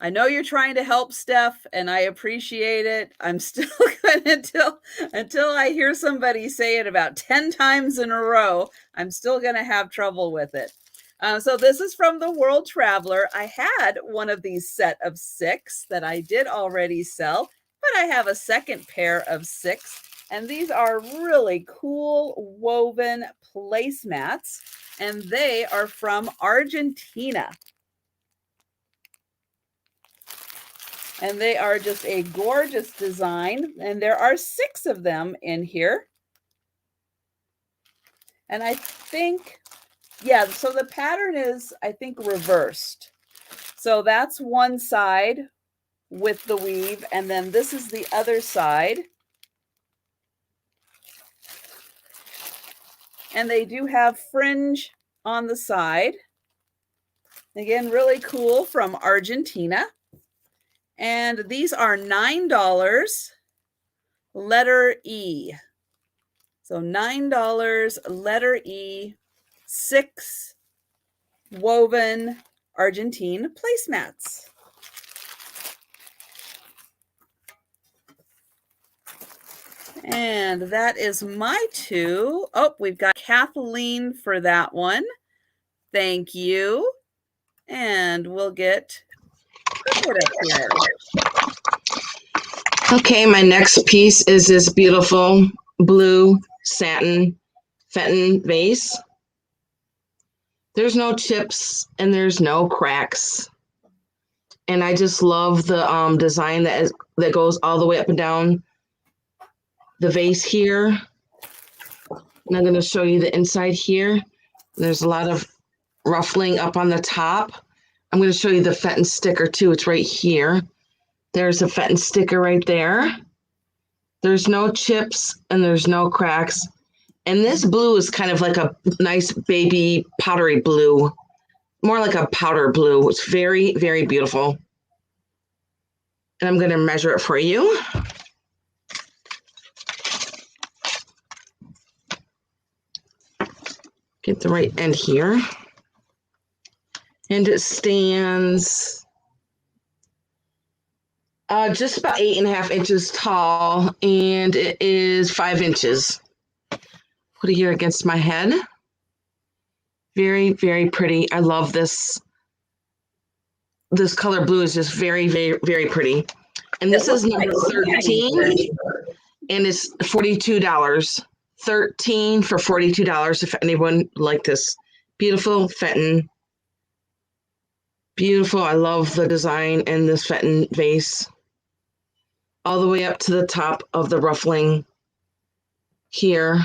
I know you're trying to help, Steph, and I appreciate it. I'm still going to, until I hear somebody say it about 10 times in a row, I'm still going to have trouble with it. So this is from the World Traveler. I had one of these set of 6 that I did already sell, but I have a second pair of 6. And these are really cool woven placemats, and they are from Argentina. And they are just a gorgeous design. And there are 6 of them in here. And I think, yeah, so the pattern is, I think, reversed. So that's one side with the weave. And then this is the other side. And they do have fringe on the side. Again, really cool, from Argentina. And these are $9, letter E. So $9, letter E, 6 woven Argentine placemats. And that is my 2. Oh, we've got Kathleen for that one. Thank you. And we'll get Cricket up here. Okay, my next piece is this beautiful blue satin Fenton vase. There's no chips and there's no cracks. And I just love the design that goes all the way up and down the vase here. And I'm going to show you the inside here. There's a lot of ruffling up on the top. I'm going to show you the Fenton sticker too. It's right here. There's a Fenton sticker right there. There's no chips and there's no cracks. And this blue is kind of like a nice baby powdery blue, more like a powder blue. It's very, very beautiful. And I'm going to measure it for you. Get the right end here. And it stands Just about 8.5 inches tall, and it is 5 inches. Put it here against my head. Very, very pretty. I love this. This color blue is just very, very, very pretty. And this is number 13, and it's $42. 13 for $42 if anyone like this beautiful Fenton. Beautiful. I love the design in this Fenton vase. All the way up to the top of the ruffling here.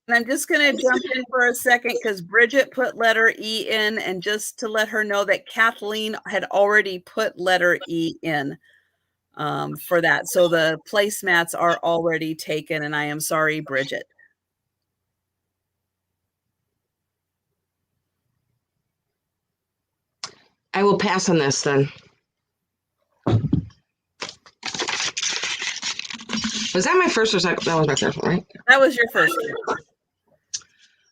And I'm just going to jump in for a second because Bridget put letter E in, and just to let her know that Kathleen had already put letter E in for that. So the placemats are already taken, and I am sorry, Bridget. I will pass on this then. Was that my first or second? That was my first one, right? That was your first one.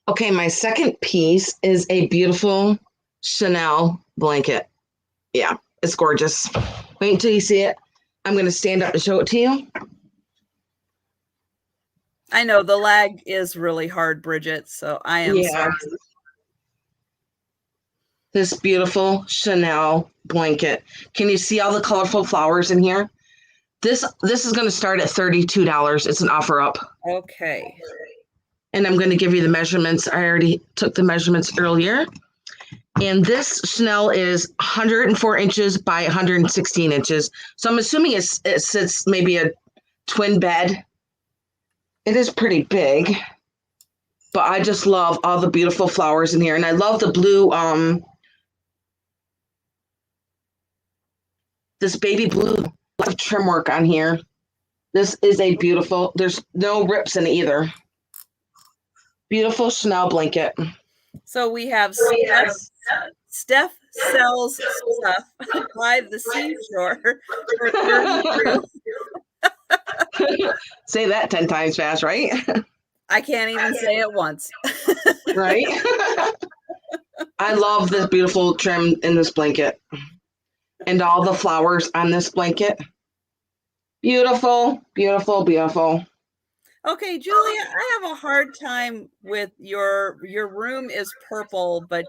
Okay, my second piece is a beautiful Chanel blanket. Yeah, it's gorgeous. Wait until you see it. I'm going to stand up and show it to you. I know the lag is really hard, Bridget, so I am sorry. This beautiful Chanel blanket. Can you see all the colorful flowers in here? This is going to start at $32. It's an offer up. Okay. And I'm going to give you the measurements. I already took the measurements earlier. And this Chanel is 104 inches by 116 inches. So I'm assuming it sits maybe a twin bed. It is pretty big. But I just love all the beautiful flowers in here. And I love the blue, this baby blue trim work on here. This is a beautiful, there's no rips in it either. Beautiful Chanel blanket. So we have Steph sells stuff by the seashore for $33. Say that 10 times fast, right? I can't even say it once. Right? I love this beautiful trim in this blanket. And all the flowers on this blanket. Beautiful, beautiful, beautiful. Okay, Julia, I have a hard time with your room is purple, but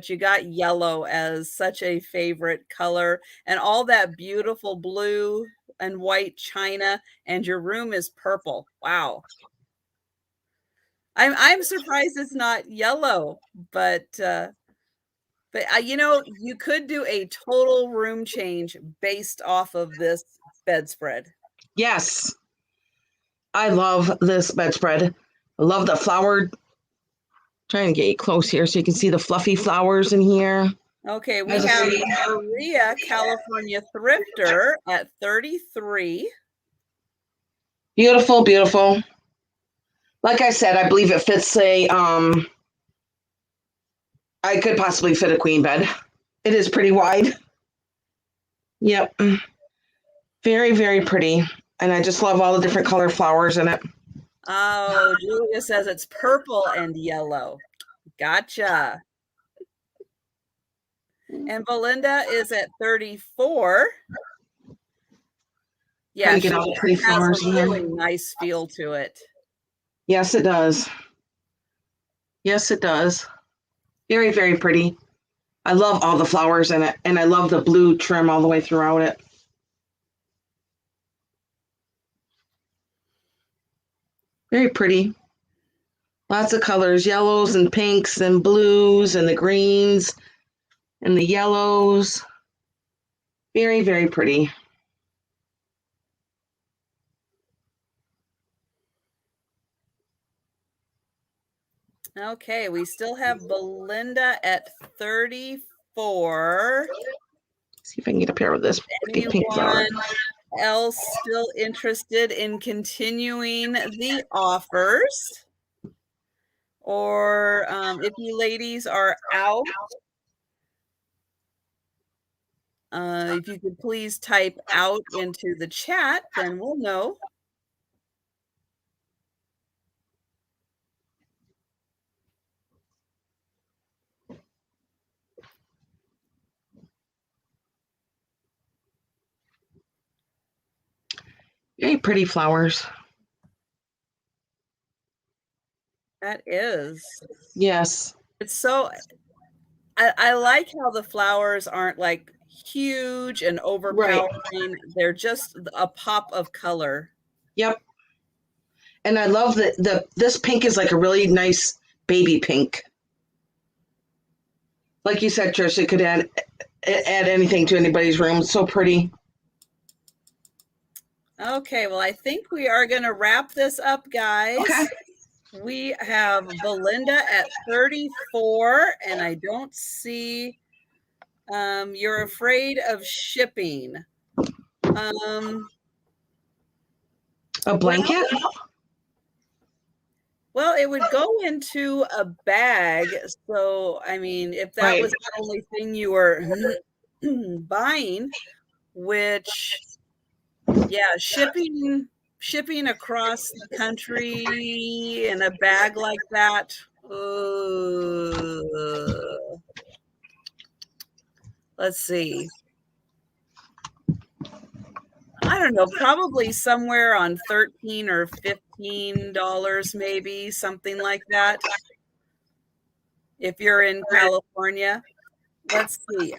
you got yellow as such a favorite color, and all that beautiful blue and white china, and your room is purple. Wow. I'm surprised it's not yellow, but you know, you could do a total room change based off of this bedspread. Yes. I love this bedspread. I love the flower. Trying to get you close here so you can see the fluffy flowers in here. Okay, we have Maria, California Thrifter at 33. Beautiful, beautiful. Like I said, I believe it fits I could possibly fit a queen bed. It is pretty wide. Yep. Very, very pretty. And I just love all the different color flowers in it. Oh, Julia says it's purple and yellow. Gotcha. And Belinda is at 34. Yeah, Get all the pretty flowers has a really nice feel to it. Yes, it does. Yes, it does. Very, very pretty. I love all the flowers in it, and I love the blue trim all the way throughout it. Very pretty. Lots of colors, yellows and pinks and blues and the greens and the yellows. Very, very pretty. Okay, we still have Belinda at 34. See if I can get up here with this pretty pink flower. Else still interested in continuing the offers? Or if you ladies are out, if you could please type out into the chat, then we'll know. Very pretty flowers. That is. Yes. It's so, I like how the flowers aren't like huge and overpowering. They're just a pop of color. Yep. And I love that this pink is like a really nice baby pink. Like you said, Trish, it could add anything to anybody's room. It's so pretty. Okay, well, I think we are going to wrap this up, guys. Okay. We have Belinda at 34, and I don't see, you're afraid of shipping. A blanket? Well, it would go into a bag. So, I mean, if that was the only thing you were buying, which, yeah, shipping across the country in a bag like that. Let's see. I don't know, probably somewhere on $13 or $15, maybe something like that. If you're in California, let's see.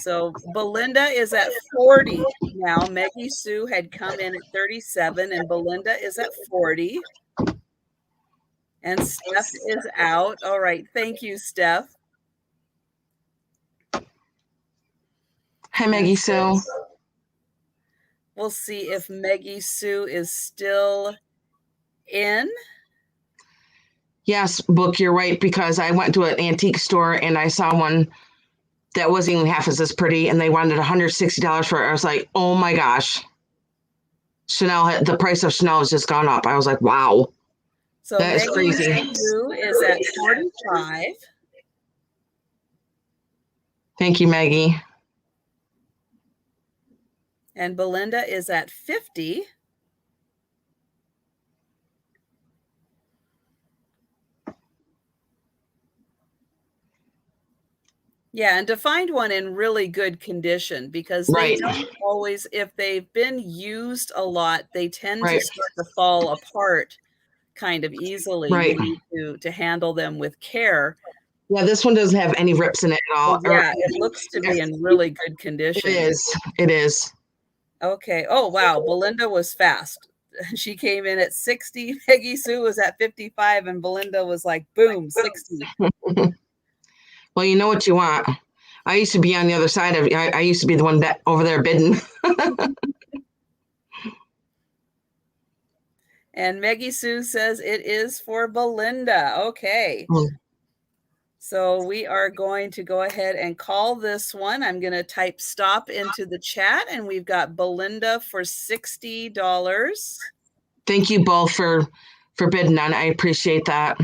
So Belinda is at 40 now. Maggie Sue had come in at 37, and Belinda is at 40. And Steph is out. All right, thank you, Steph. Hi, Maggie Sue. We'll see if Maggie Sue is still in. Yes, Book, you're right, because I went to an antique store and I saw one that wasn't even half as this pretty, and they wanted $160 for it. I was like, oh my gosh. Chanel, the price of Chanel has just gone up. I was like, wow. So that is crazy. Sue is at 45. Thank you, Maggie. And Belinda is at 50. Yeah, and to find one in really good condition, because they don't always, if they've been used a lot, they tend to start to fall apart kind of easily. You need to handle them with care. Yeah, this one doesn't have any rips in it at all. Yeah, it looks to be in really good condition. It is. It is. Okay. Oh, wow. Belinda was fast. She came in at 60. Maggie Sue was at 55, and Belinda was like, boom, 60. Well, you know what you want. I used to be on the other side of it. I used to be the one that over there bidding. And Maggie Sue says it is for Belinda. Okay. So we are going to go ahead and call this one. I'm going to type stop into the chat, and we've got Belinda for $60. Thank you both for bidding on it. I appreciate that.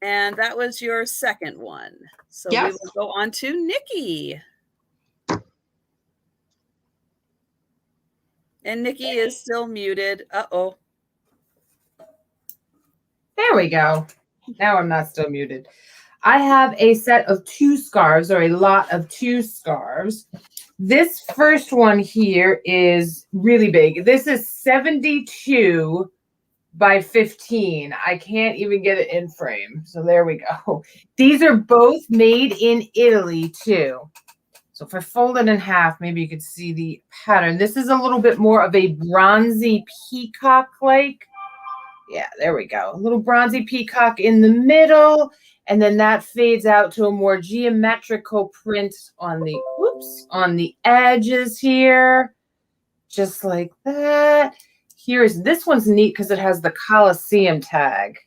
And that was your second one. So we will go on to Nikki. And Nikki is still muted. Uh-oh. There we go. Now I'm not still muted. I have a set of 2 scarves, or a lot of 2 scarves. This first one here is really big. This is 72 by 15. I can't even get it in frame. So there we go. These are both made in Italy too. So if I fold it in half, maybe you could see the pattern. This is a little bit more of a bronzy peacock-like. Yeah, there we go. A little bronzy peacock in the middle. And then that fades out to a more geometrical print on the, on the edges here. Just like that. This one's neat because it has the Colosseum tag.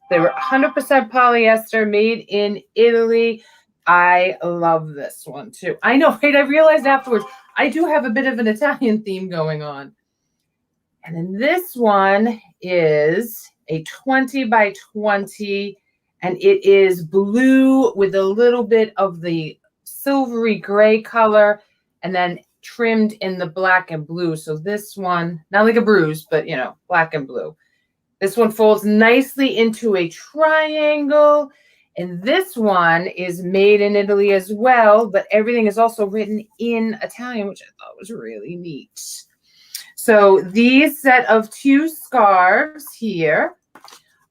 They were 100% polyester, made in Italy. I love this one too. I know, right? I realized afterwards, I do have a bit of an Italian theme going on. And then this one is a 20 by 20, and it is blue with a little bit of the silvery gray color, and then trimmed in the black and blue. So this one, not like a bruise, but you know, black and blue. This one folds nicely into a triangle, And this one is made in Italy as well, but everything is also written in Italian, which I thought was really neat. So these set of 2 scarves here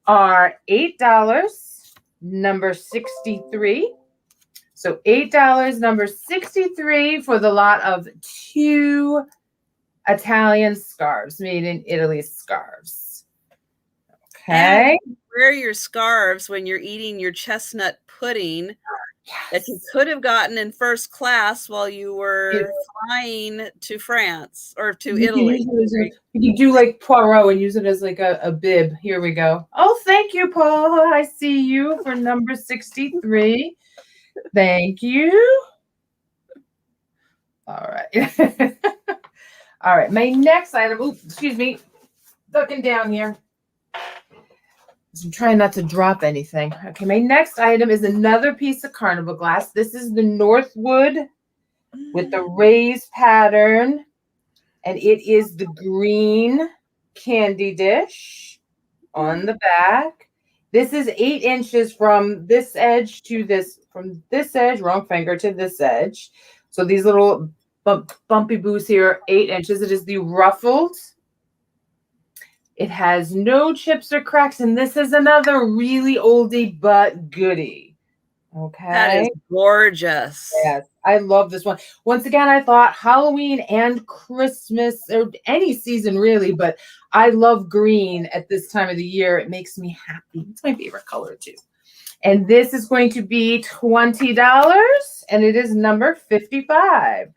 are $8, number 63. So $8, number 63 for the lot of 2 Italian scarves, made in Italy scarves. Okay. And wear your scarves when you're eating your chestnut pudding that you could have gotten in first class while you were flying to France or to Italy. You can do like Poirot and use it as like a bib. Here we go. Oh, thank you, Paula. I see you for number 63. Thank you. All right. All right. My next item. Oops, excuse me. Ducking down here. I'm trying not to drop anything. Okay, my next item is another piece of carnival glass. This is the Northwood with the raised pattern, and it is the green candy dish on the back. This is 8 inches from this edge to this, from this edge, wrong finger, to this edge. So these little bumpy boos here, 8 inches. It is the ruffled. It has no chips or cracks, and this is another really oldie but goodie. Okay. That is gorgeous. Yes, I love this one. Once again, I thought Halloween and Christmas, or any season really, but I love green at this time of the year. It makes me happy. It's my favorite color too. And this is going to be $20, and it is number 55.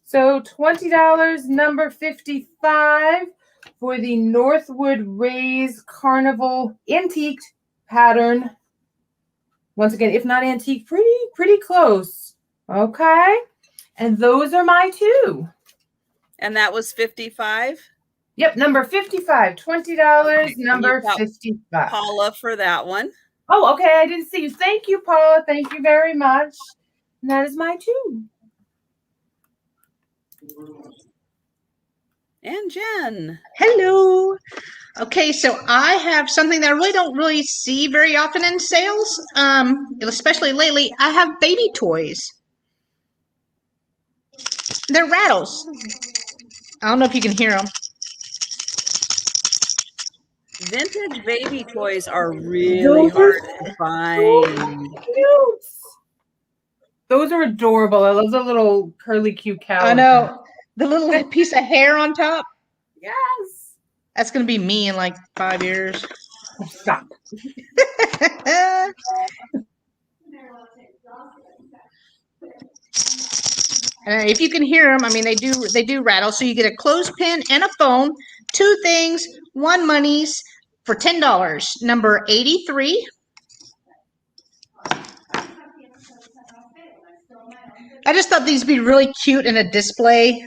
So $20, number 55. For the Northwood Rays Carnival antique pattern. Once again, if not antique, pretty close. Okay. And those are my 2. And that was 55? Yep, number 55. $20, number 55. Paula for that one. Oh, okay. I didn't see you. Thank you, Paula. Thank you very much. And that is my 2. And Jen. Hello. Okay, so I have something that I really don't really see very often in sales, especially lately. I have baby toys. They're rattles. I don't know if you can hear them. Vintage baby toys are really hard to find. Cute. Those are adorable. I love the little curly cute cow. I know. The little piece of hair on top. Yes. That's going to be me in like 5 years. Stop. If you can hear them, I mean, they do rattle. So you get a clothespin and a phone, 2 things, 1 monies for $10. Number 83. I just thought these would be really cute in a display.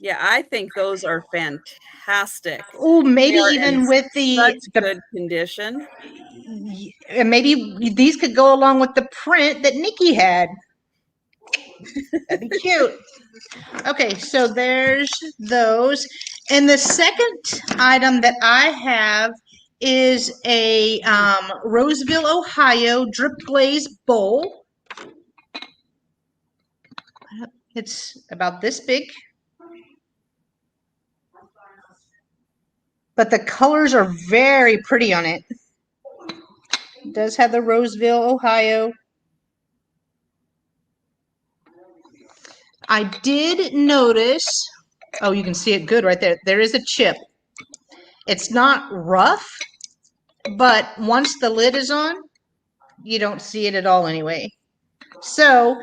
Yeah, I think those are fantastic. Oh, maybe even with the good condition. And maybe these could go along with the print that Nikki had. That'd be cute. Okay, so there's those. And the second item that I have is a Roseville, Ohio drip glaze bowl. It's about this big. But the colors are very pretty on it. It does have the Roseville, Ohio. I did notice, oh, you can see it good right there. There is a chip. It's not rough, but once the lid is on, you don't see it at all anyway. So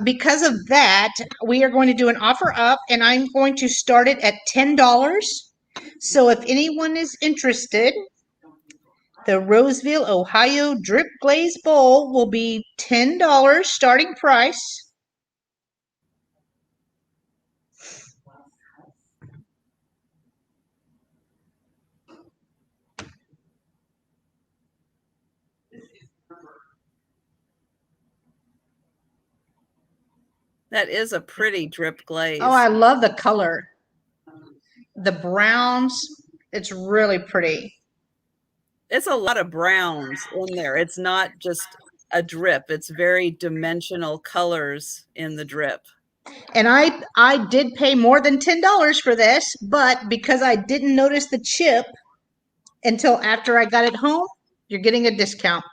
because of that, we are going to do an offer up, and I'm going to start it at $10. So if anyone is interested, the Roseville, Ohio drip glaze bowl will be $10 starting price. That is a pretty drip glaze. Oh, I love the color. The browns, it's really pretty. It's a lot of browns in there. It's not just a drip. It's very dimensional colors in the drip. And I did pay more than $10 for this, but because I didn't notice the chip until after I got it home, you're getting a discount.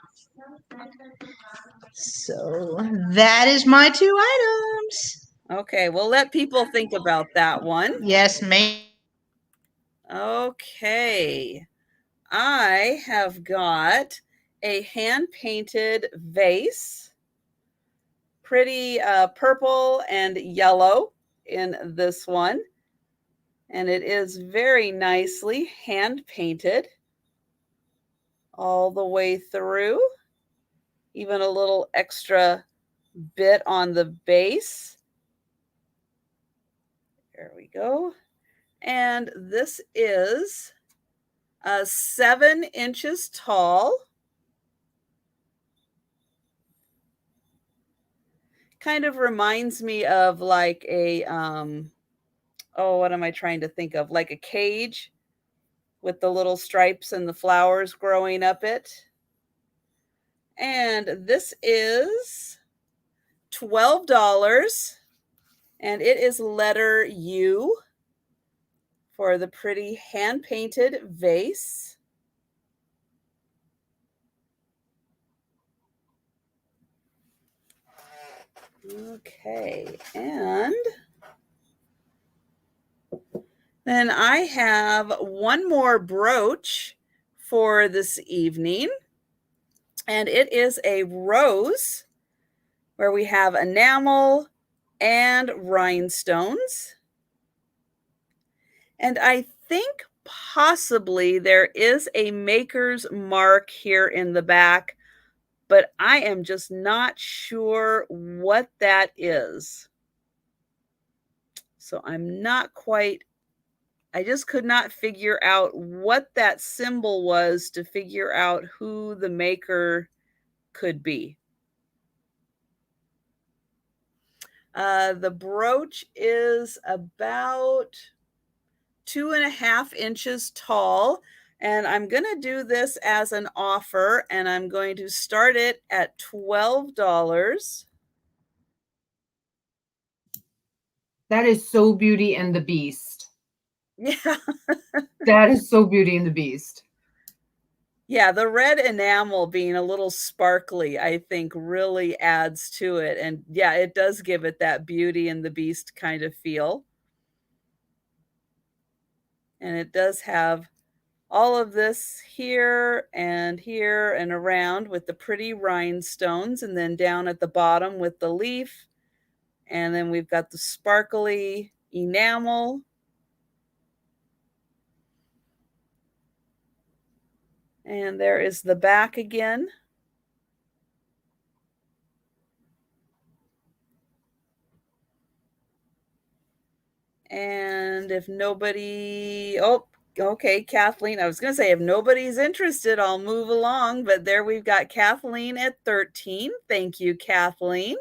So that is my 2 items. Okay, we'll let people think about that one. Yes, ma'am. Okay. I have got a hand-painted vase. Pretty purple and yellow in this one. And it is very nicely hand-painted all the way through. Even a little extra bit on the base. There we go. And this is 7 inches tall. Kind of reminds me of like a, what am I trying to think of? Like a cage with the little stripes and the flowers growing up it. And this is $12. And it is letter U for the pretty hand-painted vase. Okay, and then I have one more brooch for this evening, and it is a rose where we have enamel and rhinestones. And I think possibly there is a maker's mark here in the back, but I am just not sure what that is. So I'm not quite, I just could not figure out what that symbol was to figure out who the maker could be. The brooch is about 2.5 inches tall. And I'm going to do this as an offer, and I'm going to start it at $12. That is so Beauty and the Beast. Yeah. That is so Beauty and the Beast. Yeah, the red enamel being a little sparkly, I think really adds to it. And yeah, it does give it that Beauty and the Beast kind of feel. And it does have all of this here and around with the pretty rhinestones, and then down at the bottom with the leaf. And then we've got the sparkly enamel. And there is the back again. And if nobody, okay, Kathleen. I was going to say, if nobody's interested, I'll move along. But there we've got Kathleen at 13. Thank you, Kathleen.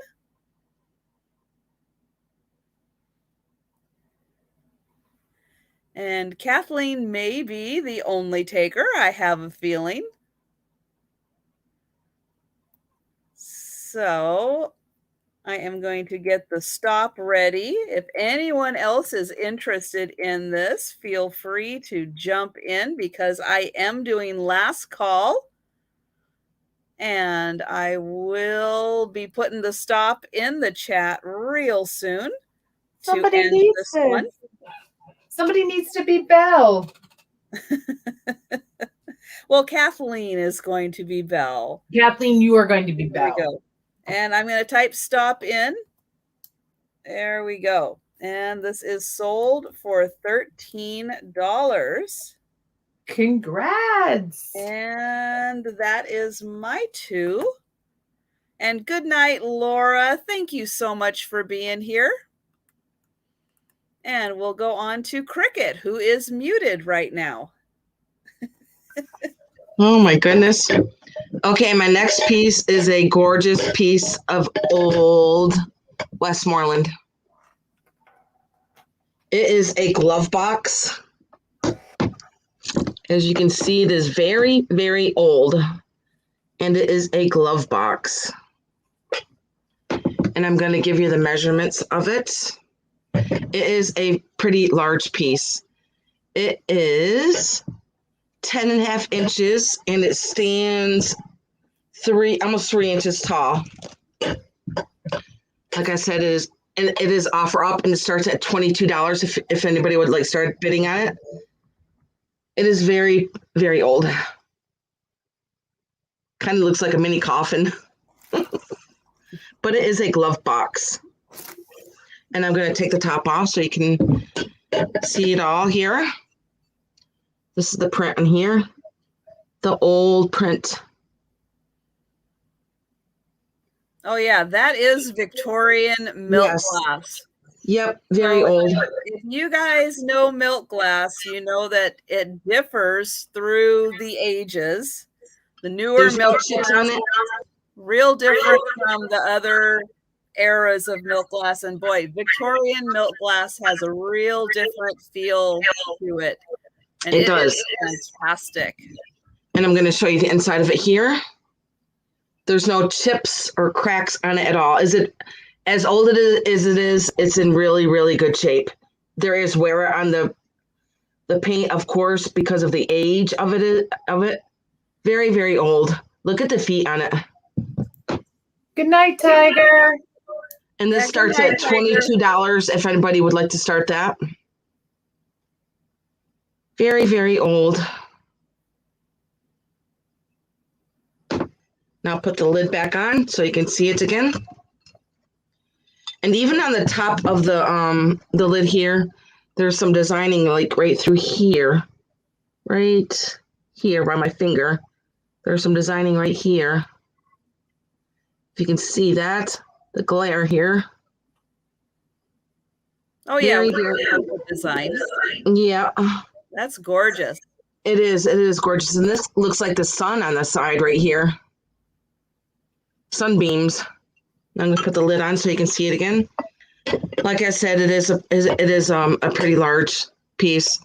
And Kathleen may be the only taker, I have a feeling. So I am going to get the stop ready. If anyone else is interested in this, feel free to jump in because I am doing last call. And I will be putting the stop in the chat real soon. Somebody needs to be Belle. Well, Kathleen is going to be Belle. Kathleen, you are going to be There Belle. we go. And I'm going to type stop in. There we go. And this is sold for $13. Congrats. And that is my 2. And good night, Laura. Thank you so much for being here. And we'll go on to Cricket, who is muted right now. Oh my goodness. Okay, my next piece is a gorgeous piece of old Westmoreland. It is a glove box. As you can see, it is very, very old, and it is a glove box. And I'm going to give you the measurements of it. It is a pretty large piece. It is 10.5 inches, and it stands almost 3 inches tall. Like I said, it is offer up, and it starts at $22 if anybody would like start bidding on it. It is very, very old. Kind of looks like a mini coffin. But it is a glove box. And I'm going to take the top off so you can see it all here. This is the print on here. The old print. Oh yeah, that is Victorian milk glass. Yep, very old. If you guys know milk glass, you know that it differs through the ages. The newer milk glass on it, real different from the other eras of milk glass. And boy, Victorian milk glass has a real different feel to it. And it does. Is fantastic. And I'm going to show you the inside of it here. There's no chips or cracks on it at all. Is it as old as it is? It's in really, really good shape. There is wear on the paint, of course, because of the age of it. Very, very old. Look at the feet on it. Good night, Tiger. And this starts at $22 if anybody would like to start that. Very, very old. Now put the lid back on so you can see it again. And even on the top of the lid here, there's some designing like right through here. Right here by my finger. There's some designing right here. If you can see that, the glare here. Oh yeah, very design. Yeah. That's gorgeous. It is gorgeous. And this looks like the sun on the side right here. Sunbeams. I'm going to put the lid on so you can see it again. Like I said, it is a pretty large piece,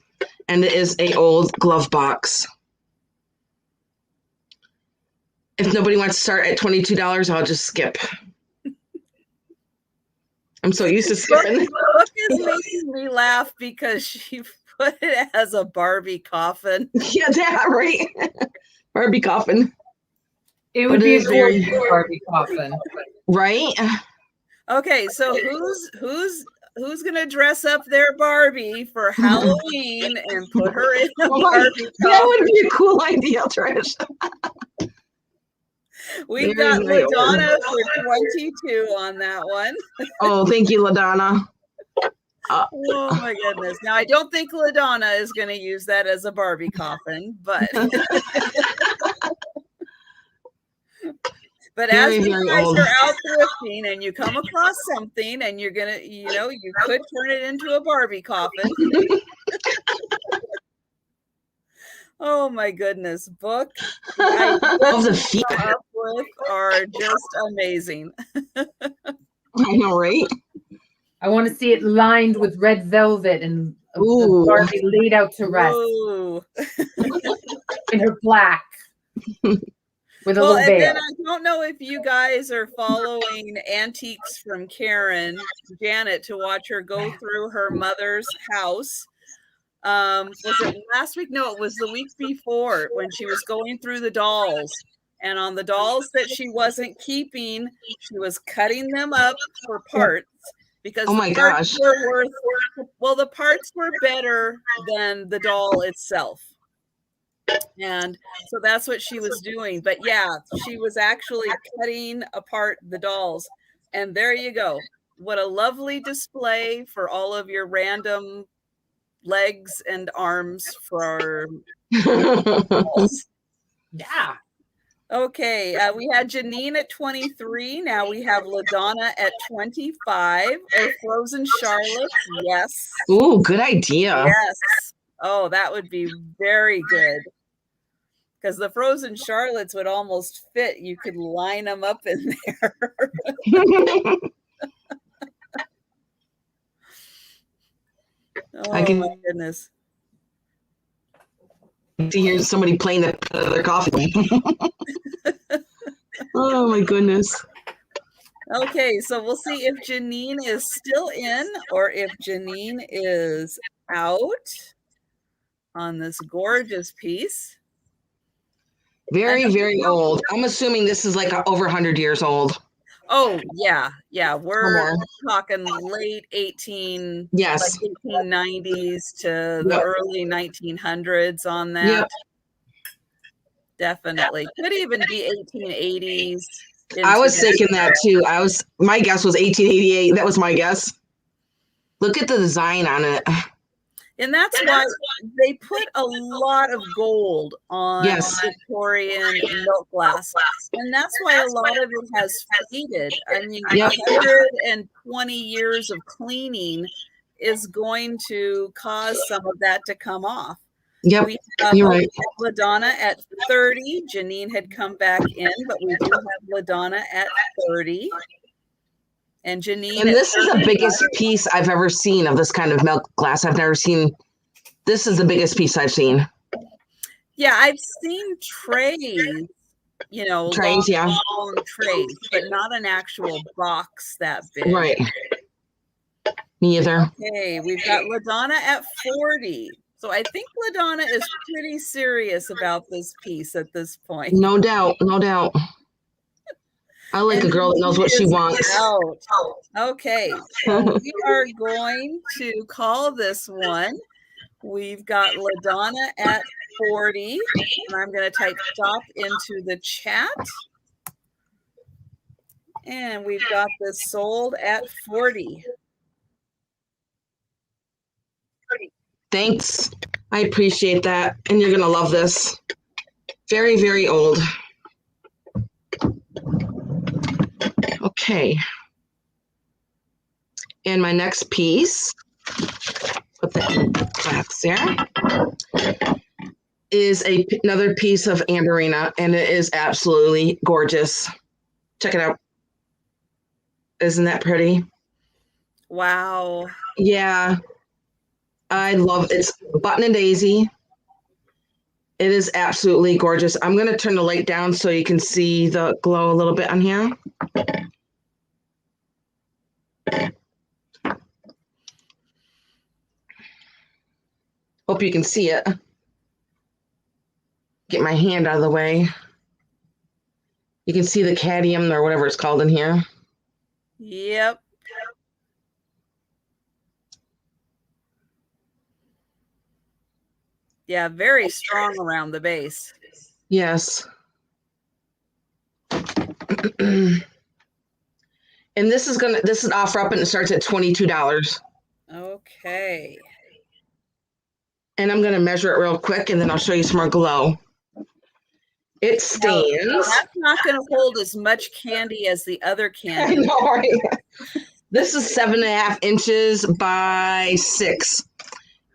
and it is a old glove box. If nobody wants to start at $22, I'll just skip. I'm so used to skipping. Brooke is making me laugh because she put it as a Barbie coffin. Yeah, that right. Barbie coffin. It would be a gorgeous Barbie coffin. Right? Okay, so who's gonna dress up their Barbie for Halloween and put her in a Barbie coffin? That would be a cool idea, Trish. We've got LaDonna for 22 on that one. Oh, thank you, LaDonna. Oh my goodness. Now, I don't think LaDonna is going to use that as a Barbie coffin, but but as you guys are out thrifting and you come across something and you're going to, you could turn it into a Barbie coffin. Oh my goodness, book the feet up with are just amazing. I know, right? I want to see it lined with red velvet and the Barbie laid out to rest in her black with a little veil. Then I don't know if you guys are following Antiques from Karen, Janet, to watch her go through her mother's house. Was it last week? No, it was the week before when she was going through the dolls. And on the dolls that she wasn't keeping, she was cutting them up for parts because the parts were better than the doll itself. And so that's what she was doing. But yeah, she was actually cutting apart the dolls. And there you go. What a lovely display for all of your random legs and arms for dolls. Yeah. Okay, we had Janine at 23. Now we have LaDonna at 25. Or Frozen Charlotte. Yes. Ooh, good idea. Yes. Oh, that would be very good. Because the Frozen Charlottes would almost fit. You could line them up in there. Oh, my goodness. to hear somebody playing their coffee. Oh my goodness. Okay, so we'll see if Janine is still in or if Janine is out on this gorgeous piece. Very, very old. I'm assuming this is like over 100 years old. Oh, yeah. We're more. talking late 18, Yes. like 1890s to the early 1900s on that. Yep. Definitely. Could even be 1880s. I was thinking that too. My guess was 1888. That was my guess. Look at the design on it. And that's why they put a lot of gold on Victorian milk glass. And that's why a lot of it has faded. I mean, 120 years of cleaning is going to cause some of that to come off. Yep, you're right. LaDonna at 30. Janine had come back in, but we do have LaDonna at 30. And Janine. And this is the biggest piece I've ever seen of this kind of milk glass. I've never seen. This is the biggest piece I've seen. Yeah, I've seen trays, trays, long trays, but not an actual box that big. Right. Me either. Okay, we've got LaDonna at 40. So I think LaDonna is pretty serious about this piece at this point. No doubt. I like a girl that knows what she wants. Okay, so we are going to call this one. We've got LaDonna at 40, and I'm going to type stop into the chat. And we've got this sold at 40. Thanks. I appreciate that. And you're going to love this. Very, very old. Okay. And my next piece, put that in glass there, is another piece of Amberina, and it is absolutely gorgeous. Check it out. Isn't that pretty? Wow. Yeah. I love it. It's button and daisy. It is absolutely gorgeous. I'm going to turn the light down so you can see the glow a little bit on here. Hope you can see it. Get my hand out of the way. You can see the cadmium or whatever it's called in here. Yep. Yeah, very strong around the base. Yes. And this is an offer up and it starts at $22. Okay. And I'm gonna measure it real quick and then I'll show you some more glow. It stands. No, that's not gonna hold as much candy as the other candy. I know, right? This is 7.5 inches by 6.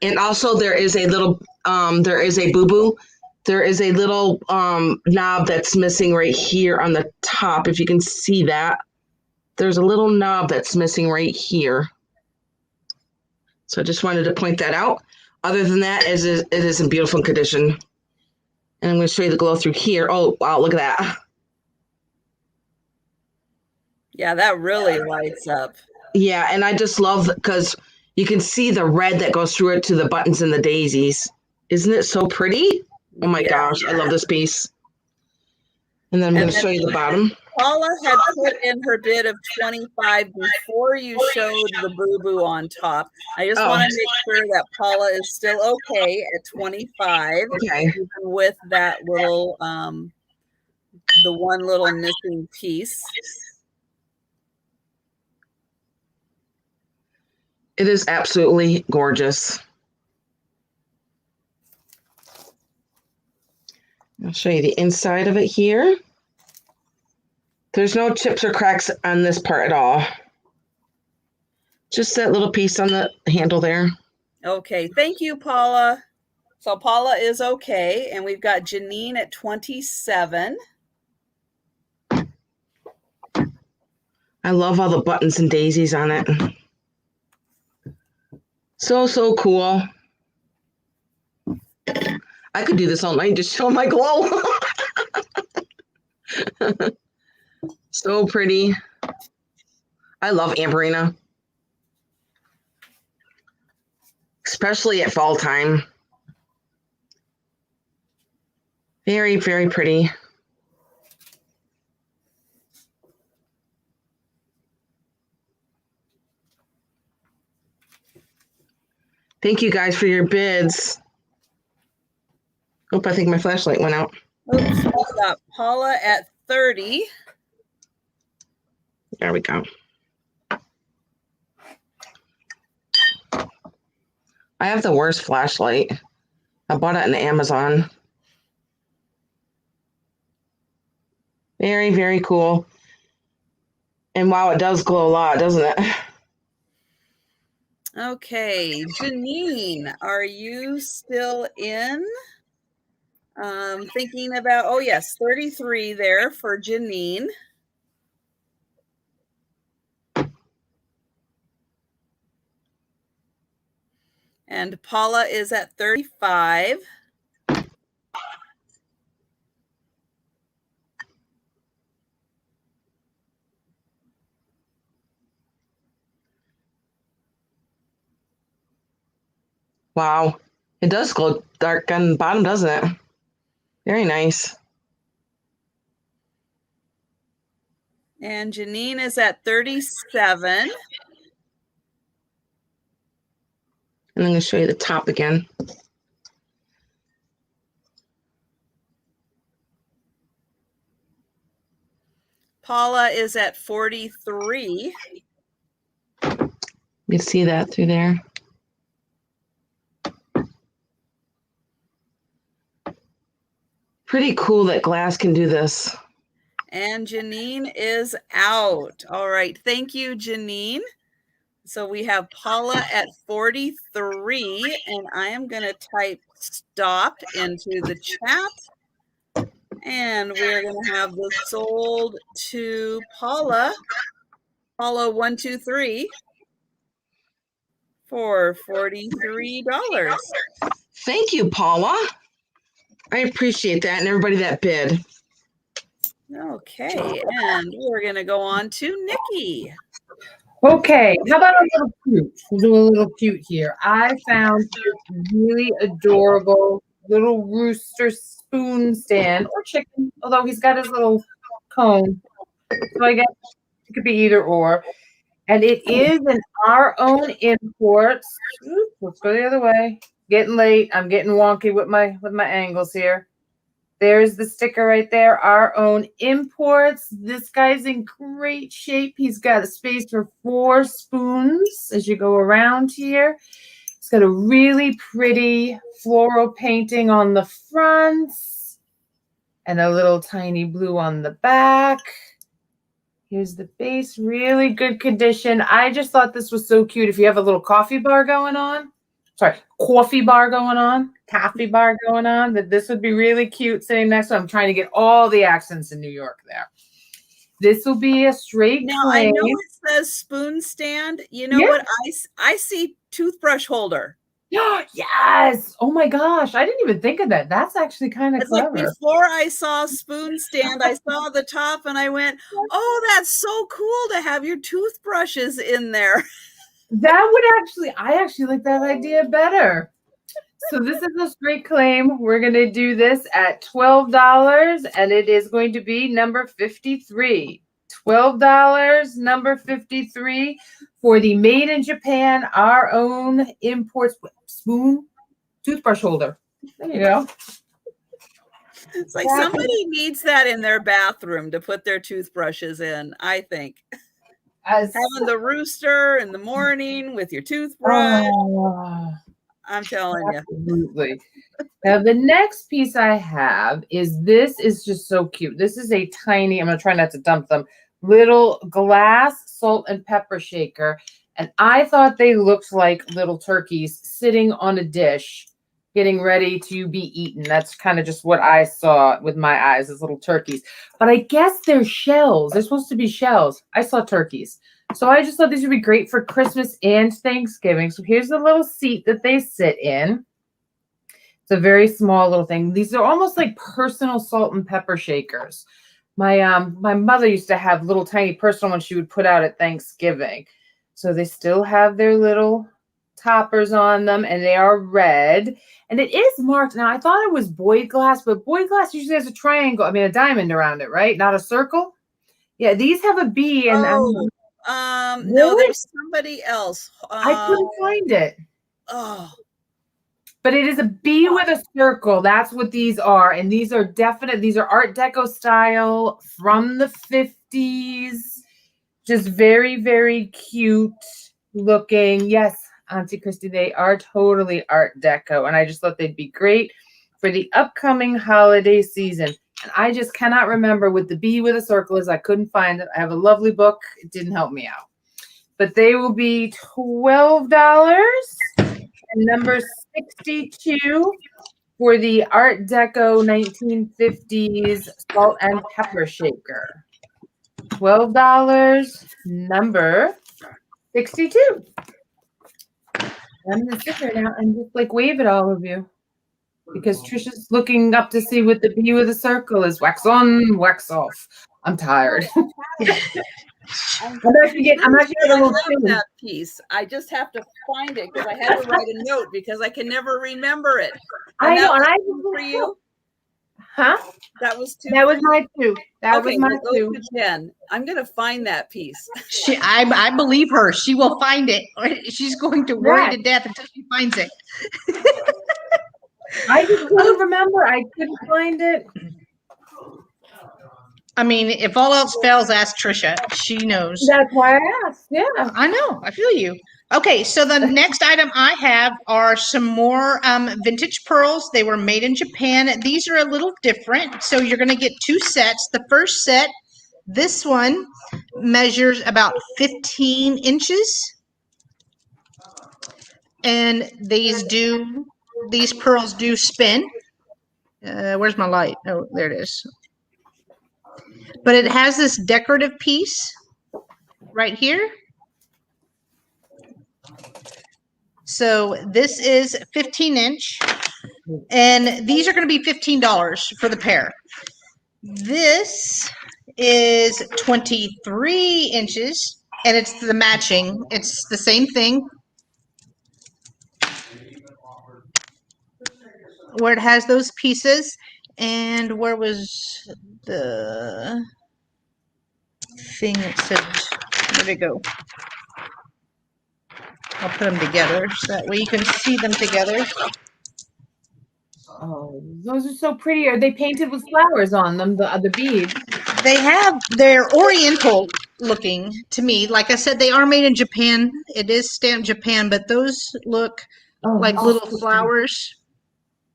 And also there is a little there is a boo-boo. There is a little knob that's missing right here on the top. If you can see that. There's a little knob that's missing right here. So I just wanted to point that out. Other than that, it is in beautiful condition. And I'm going to show you the glow through here. Oh, wow, look at that. Yeah, that really lights up. Yeah, and I just love because you can see the red that goes through it to the buttons and the daisies. Isn't it so pretty? Oh my gosh, I love this piece. And then I'm going to show you the bottom. Paula had put in her bid of 25 before you showed the boo-boo on top. I just want to make sure that Paula is still okay at 25, even with that little, the one little missing piece. It is absolutely gorgeous. I'll show you the inside of it here. There's no chips or cracks on this part at all. Just that little piece on the handle there. Okay, thank you, Paula. So Paula is okay, and we've got Janine at 27. I love all the buttons and daisies on it. So cool. I could do this all night, just show my glow. So pretty. I love Amberina, especially at fall time. Very, very pretty. Thank you guys for your bids. Oh, I think my flashlight went out. Oops, we got Paula at 30. There we go. I have the worst flashlight. I bought it on Amazon. Very, very cool. And wow, it does glow a lot, doesn't it? Okay, Janine, are you still in? Thinking about, oh yes, 33 there for Janine. And Paula is at 35. Wow. It does glow dark on the bottom, doesn't it? Very nice. And Janine is at 37. And I'm going to show you the top again. Paula is at 43. You see that through there. Pretty cool that glass can do this. And Janine is out. All right. Thank you, Janine. So we have Paula at 43, and I am going to type stop into the chat. And we're going to have this sold to Paula 123 for $43. Thank you, Paula. I appreciate that and everybody that bid. Okay, and we're going to go on to Nikki. Okay, how about a little cute? We'll do a little cute here. I found this really adorable little rooster spoon stand or chicken, although he's got his little cone. So I guess it could be either or. And it is an our own import. Oops, let's go the other way. Getting late. I'm getting wonky with my angles here. There's the sticker right there. Our own imports. This guy's in great shape. He's got a space for 4 spoons as you go around here. It's got a really pretty floral painting on the front and a little tiny blue on the back. Here's the base, really good condition. I just thought this was so cute. If you have a little coffee bar going on, that this would be really cute sitting next to. I'm trying to get all the accents in New York there. This will be a straight Now, claim. I know it says spoon stand. You know what? I see toothbrush holder. Yes. Oh my gosh. I didn't even think of that. That's actually kind of clever. Like before I saw spoon stand, I saw the top and I went, oh, that's so cool to have your toothbrushes in there. That would I actually like that idea better. So this is a straight claim. We're going to do this at $12 and it is going to be number 53. $12, number 53 for the made in Japan, our own imports spoon toothbrush holder. There you go. It's like somebody needs that in their bathroom to put their toothbrushes in, I think. Having the rooster in the morning with your toothbrush. I'm telling you. Absolutely. Now, the next piece I have is this is just so cute. This is a tiny, I'm going to try not to dump them, little glass salt and pepper shaker. And I thought they looked like little turkeys sitting on a dish, getting ready to be eaten. That's kind of just what I saw with my eyes, as little turkeys. But I guess they're shells. They're supposed to be shells. I saw turkeys. So I just thought these would be great for Christmas and Thanksgiving. So here's the little seat that they sit in. It's a very small little thing. These are almost like personal salt and pepper shakers. My mother used to have little tiny personal ones she would put out at Thanksgiving. So they still have their little toppers on them, and they are red. And it is marked. Now, I thought it was Boyd glass, but Boyd glass usually has a triangle, I mean, a diamond around it, right? Not a circle. Yeah, these have a B. And Oh, no, really? there's somebody else. I couldn't find it. Oh, But it is a B with a circle. That's what these are. And these are these are Art Deco style from the 50s. Just very, very cute looking. Yes, Auntie Christy, they are totally Art Deco. And I just thought they'd be great for the upcoming holiday season. And I just cannot remember what the B with a circle is. I couldn't find it. I have a lovely book. It didn't help me out. But they will be $12. And number 62 for the Art Deco 1950s salt and pepper shaker. $12, number 62. I'm going to sit there now and just like wave at all of you because Trisha's looking up to see what the B with the circle is. Wax on, wax off. I'm tired. I'm actually getting a little that piece. I just have to find it because I had to write a note because I can never remember it. I know, and I for you. Huh? That was two. That was my two. That was my two. Jen, I'm gonna find that piece. I believe her. She will find it. She's going to worry to death until she finds it. I just couldn't remember. I couldn't find it. I mean, if all else fails, ask Trisha. She knows. That's why I asked. Yeah. I know. I feel you. Okay, so the next item I have are some more vintage pearls. They were made in Japan. These are a little different. So you're going to get two sets. The first set, this one measures about 15 inches. And these pearls do spin. Where's my light? Oh, there it is. But it has this decorative piece right here. So this is 15-inch, and these are going to be $15 for the pair. This is 23 inches, and it's the matching. It's the same thing, where it has those pieces. And where was the thing that said, where'd it go? I'll put them together so that way you can see them together. Oh, those are so pretty. Are they painted with flowers on them, the beads? They're oriental looking to me. Like I said, they are made in Japan. It is stamped Japan, but those look like little flowers.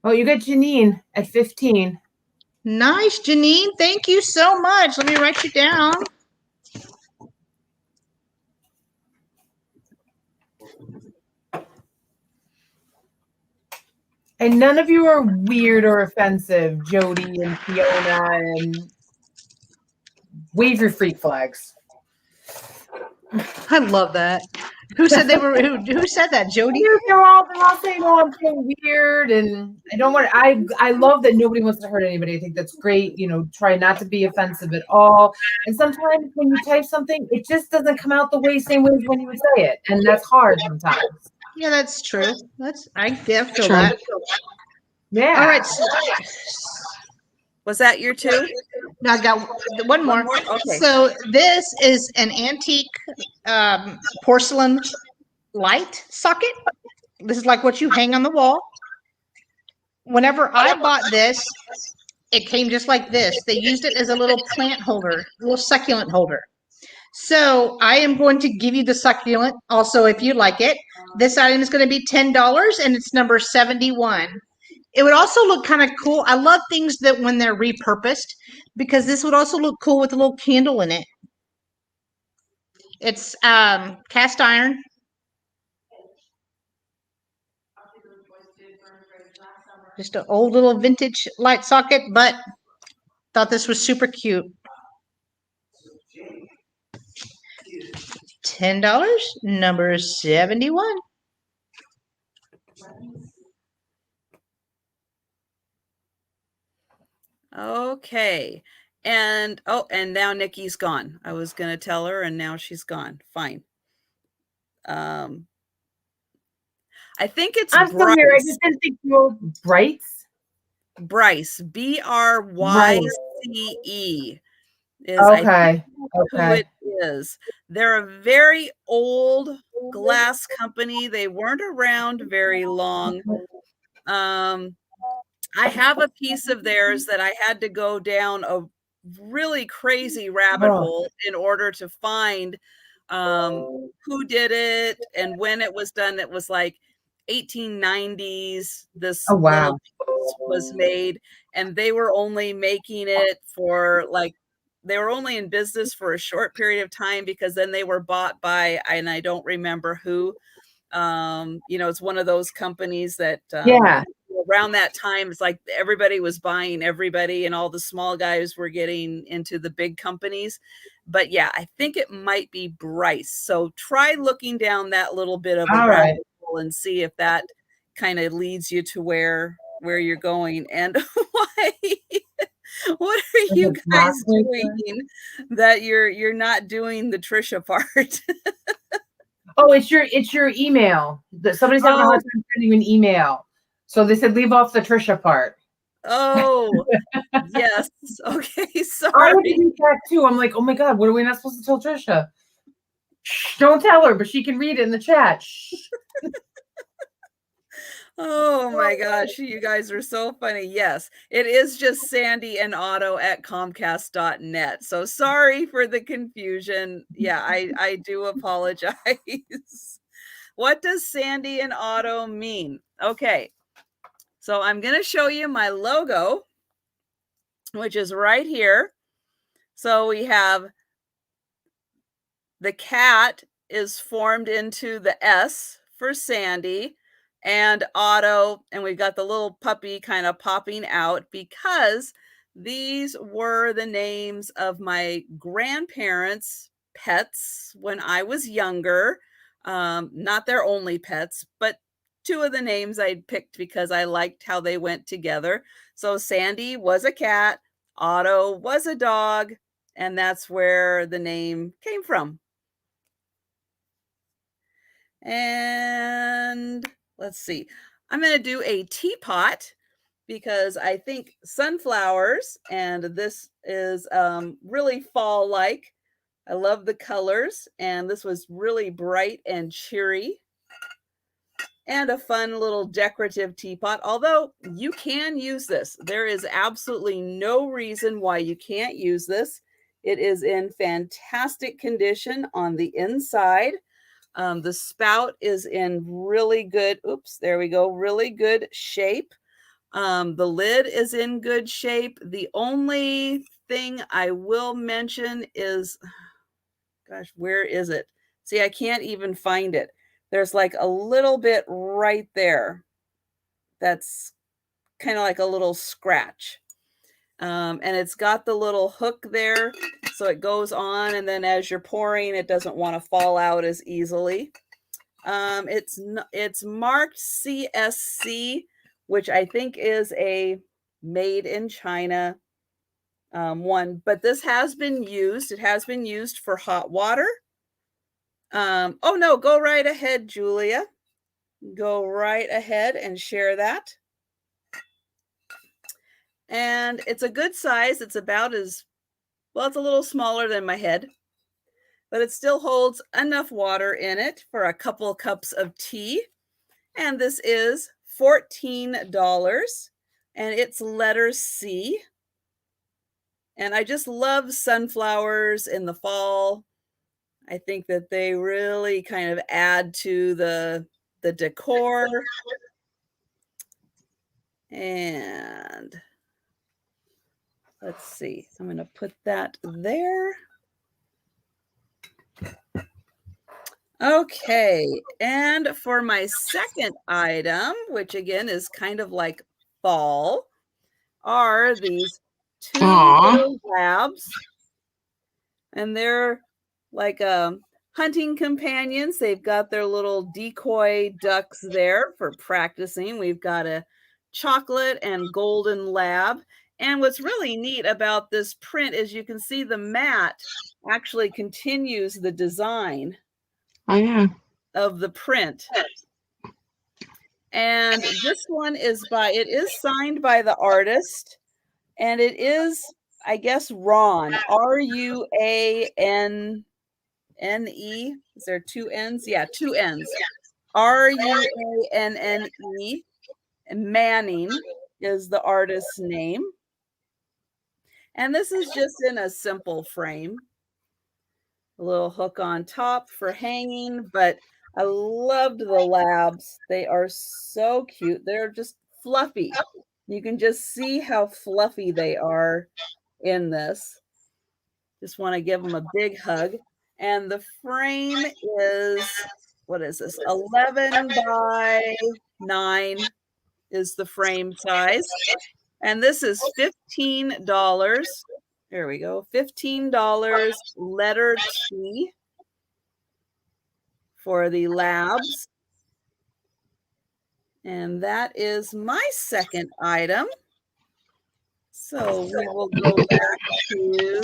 Oh, you got Janine at 15. Nice, Janine. Thank you so much. Let me write you down. And none of you are weird or offensive, Jody and Fiona, and wave your freak flags. I love that. Who said they were? Who said that? Jody. They're all saying, "Oh, I'm so weird," and I don't want. I love that nobody wants to hurt anybody. I think that's great. You know, try not to be offensive at all. And sometimes when you type something, it just doesn't come out the same way as when you would say it, and that's hard sometimes. Yeah, that's true. I feel that. Yeah. All right. Was that your two? No, I got one more. Okay. So this is an antique porcelain light socket. This is like what you hang on the wall. Whenever I bought this, it came just like this. They used it as a little plant holder, a little succulent holder. So I am going to give you the succulent also if you like it. This item is going to be $10 and it's number 71. It would also look kind of cool. I love things that when they're repurposed because this would also look cool with a little candle in it. It's cast iron. Just an old little vintage light socket, but thought this was super cute. $10, number 71. Okay. And and now Nikki's gone. I was going to tell her and now she's gone. Fine. I think it's I'm still here. I Bryce. just didn't think you were Brights. Bryce, Right. Bryce is I think Okay. who Okay. it is. They're a very old glass company. They weren't around very long. I have a piece of theirs that I had to go down a really crazy rabbit Oh, hole in order to find who did it and when it was done. It was like 1890s. This oh little wow. piece was made, and they were only making it for like they were only in business for a short period of time because then they were bought by, and I don't remember who. It's one of those companies that Yeah. around that time, it's like everybody was buying everybody, and all the small guys were getting into the big companies. But yeah, I think it might be Bryce. So try looking down that little bit of a All rabbit right. hole and see if that kind of leads you to where you're going. And why? What are Is you it guys broccoli? doing that you're not doing the Trisha part? Oh, it's your email. Somebody's having a hard Oh, time sending you an email. So they said leave off the Trisha part. oh, yes. Okay, I had to sorry. do that too. I'm like, oh my God, what are we not supposed to tell Trisha? Shh, don't tell her, but she can read it in the chat. Shh. Oh my gosh, you guys are so funny. Yes, it is just Sandy and Otto at Comcast.net. So sorry for the confusion. Yeah, I do apologize. What does Sandy and Otto mean? Okay, so I'm going to show you my logo, which is right here. So we have the cat is formed into the S for Sandy and Otto, and we've got the little puppy kind of popping out because these were the names of my grandparents' pets when I was younger. Not their only pets, but two of the names I'd picked because I liked how they went together. So Sandy was a cat, Otto was a dog, and that's where the name came from. And let's see, I'm going to do a teapot because I think sunflowers, and this is really fall-like. I love the colors, and this was really bright and cheery and a fun little decorative teapot. Although you can use this, there is absolutely no reason why you can't use this. It is in fantastic condition on the inside. The spout is in really good, oops, there we go, really good shape. The lid is in good shape. The only thing I will mention is, gosh, where is it? See, I can't even find it. There's like a little bit right there. That's kind of like a little scratch. And it's got the little hook there. So it goes on, and then as you're pouring, it doesn't want to fall out as easily. It's marked CSC, which I think is a made in China one, but this has been used. It has been used for hot water. Oh no, go right ahead, Julia. Go right ahead and share that. And it's a good size. It's about as well, it's a little smaller than my head, but it still holds enough water in it for a couple cups of tea. And this is $14, and it's letter C. And I just love sunflowers in the fall. I think that they really kind of add to the decor. And let's see, I'm going to put that there. Okay, and for my second item, which again is kind of like fall, are these two Aw. little labs. And they're like hunting companions. They've got their little decoy ducks there for practicing. We've got a chocolate and golden lab, And what's really neat about this print is you can see the mat actually continues the design of the print. And this one is it is signed by the artist, and it is, I guess, Ron, Ruanne. Is there 2 N's? Yeah, 2 N's. Ruanne. Manning is the artist's name. And this is just in a simple frame. A little hook on top for hanging, but I loved the labs. They are so cute. They're just fluffy. You can just see how fluffy they are in this. Just want to give them a big hug. And the frame is, what is this? 11 by 9 is the frame size. And this is $15. There we go. $15 letter T for the labs. And that is my second item. So we will go back to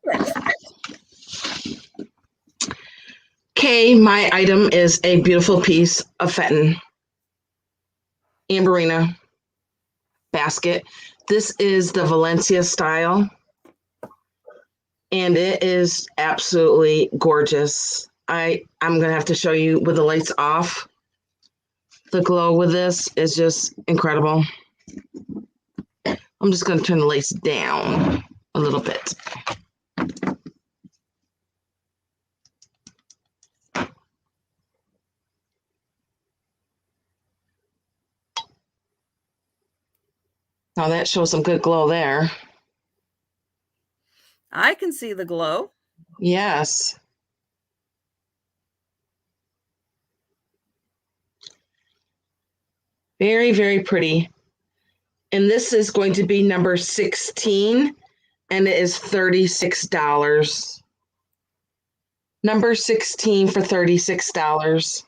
it. Okay, my item is a beautiful piece of Fenton Amberina basket. This is the Valencia style, and it is absolutely gorgeous. I'm gonna have to show you with the lights off. The glow with this is just incredible. I'm just gonna turn the lights down a little bit. Now that shows some good glow there. I can see the glow. Yes. Very, very pretty. And this is going to be number 16, and it is $36. Number 16 for $36.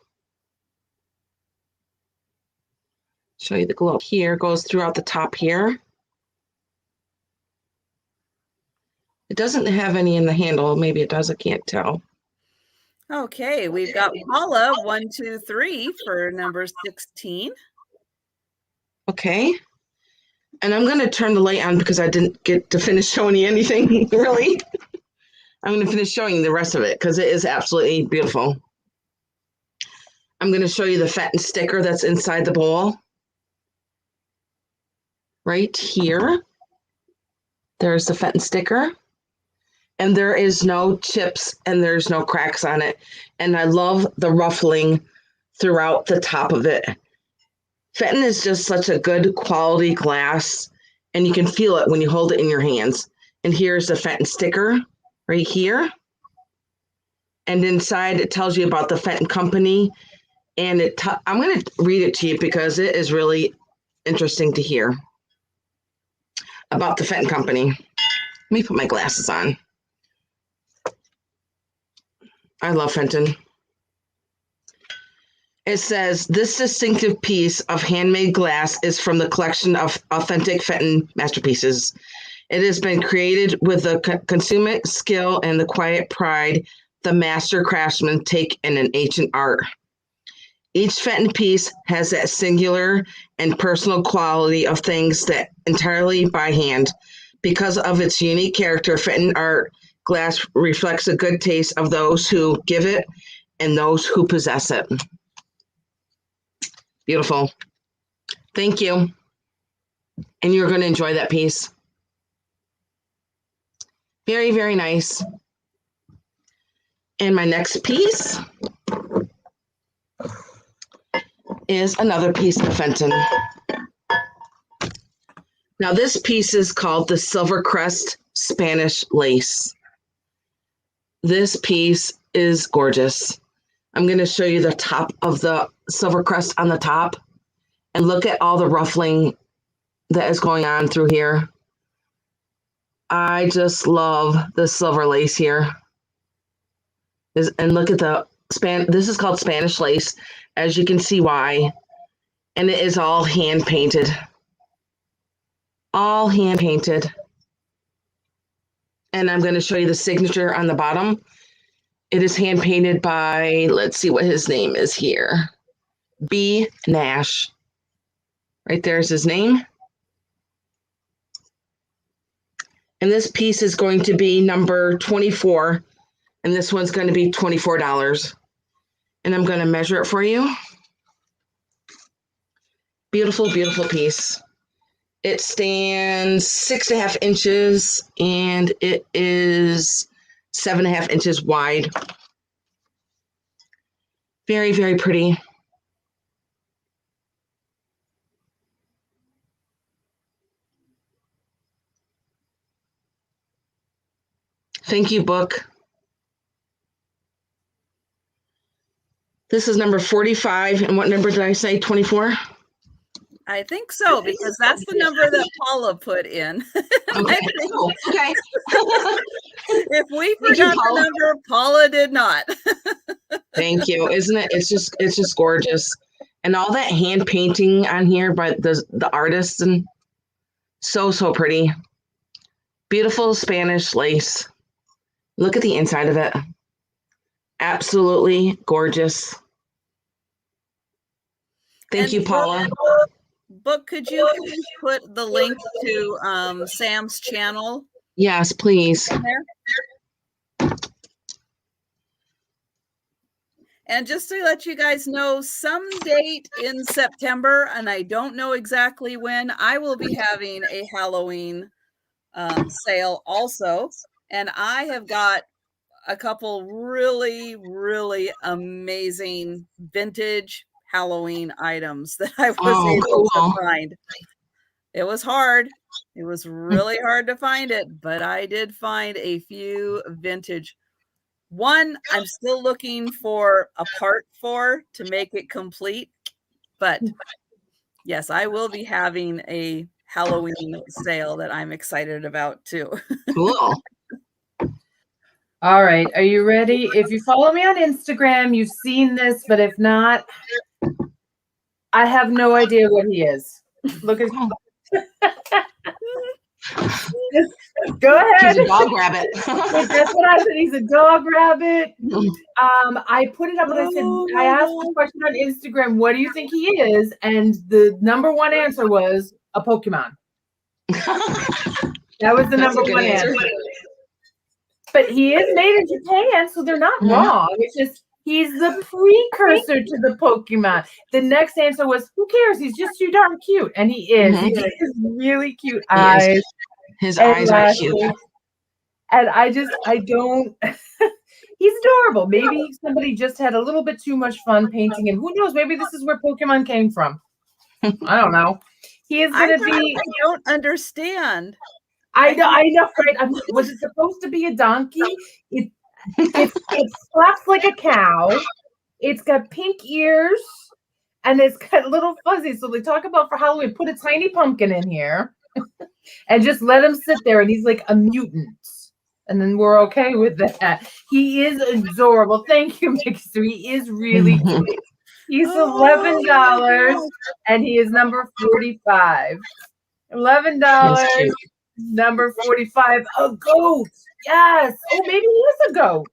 Show you the glow here. Goes throughout the top here. It doesn't have any in the handle. Maybe it does. I can't tell. Okay, we've got Paula 123 for number 16. Okay. And I'm going to turn the light on because I didn't get to finish showing you anything, really. I'm going to finish showing you the rest of it because it is absolutely beautiful. I'm going to show you the Fenton sticker that's inside the bowl. Right here. There's the Fenton sticker. And there is no chips and there's no cracks on it. And I love the ruffling throughout the top of it. Fenton is just such a good quality glass, and you can feel it when you hold it in your hands. And here's the Fenton sticker right here. And inside it tells you about the Fenton company. And I'm going to read it to you because it is really interesting to hear about the Fenton company. Let me put my glasses on. I love Fenton. It says, this distinctive piece of handmade glass is from the collection of authentic Fenton masterpieces. It has been created with the consummate skill and the quiet pride the master craftsmen take in an ancient art. Each Fenton piece has that singular and personal quality of things that entirely by hand. Because of its unique character, Fenton art glass reflects the good taste of those who give it and those who possess it. Beautiful. Thank you. And you're going to enjoy that piece. Very, very nice. And my next piece is another piece of Fenton. Now this piece is called the Silver Crest Spanish Lace. This piece is gorgeous. I'm going to show you the top of the silver crest on the top, and look at all the ruffling that is going on through here. I just love the silver lace here. And look at this is called Spanish lace, as you can see why. And it is all hand painted. all hand painted. And I'm going to show you the signature on the bottom. It is hand painted by, let's see what his name is here. B. Nash. Right there's his name. And this piece is going to be number 24. And this one's going to be $24. And I'm going to measure it for you. Beautiful, beautiful piece. It stands 6.5 inches and it is 7.5 inches wide. Very, very pretty. Thank you, book. This is number 45. And what number did I say? 24? I think so, because that's the number that Paula put in. Okay. Oh, okay. If we forgot the number, Paula did not. Thank you. Isn't it? It's just gorgeous. And all that hand painting on here by the artists, and so pretty. Beautiful Spanish lace. Look at the inside of it. Absolutely gorgeous. Thank you, Paula. Book, could you please put the link to Sam's channel? Yes, please. In there? And just to let you guys know, some date in September, and I don't know exactly when, I will be having a Halloween sale also. And I have got a couple really, really amazing vintage Halloween items that I was able to find. It was hard. It was really hard to find it, but I did find a few vintage. One I'm still looking for a part for to make it complete, but yes, I will be having a Halloween sale that I'm excited about too. Cool. All right. Are you ready? If you follow me on Instagram, you've seen this, but if not, I have no idea what he is. Look at Go ahead. He's a dog rabbit. That's what I said. He's a dog rabbit. I put it up and I said, I asked the question on Instagram, what do you think he is? And the number one answer was a Pokemon. That was the number one answer. But he is made in Japan, so they're not wrong. It's just he's the precursor to the Pokemon. The next answer was, who cares? He's just too darn cute. And he is. He has really cute eyes. His eyes are cute. And I don't, he's adorable. Maybe somebody just had a little bit too much fun painting him. Who knows? Maybe this is where Pokemon came from. I don't know. He is going to be. I don't understand. I know, right? Was it supposed to be a donkey? It flaps like a cow. It's got pink ears, and it's got little fuzzies. So they talk about for Halloween, put a tiny pumpkin in here, and just let him sit there. And he's like a mutant, and then we're okay with that. He is adorable. Thank you, Mixer. He is really cute. He's $11, and he is number 45. $11. Number 45, a goat. Yes. Oh, maybe he is a goat.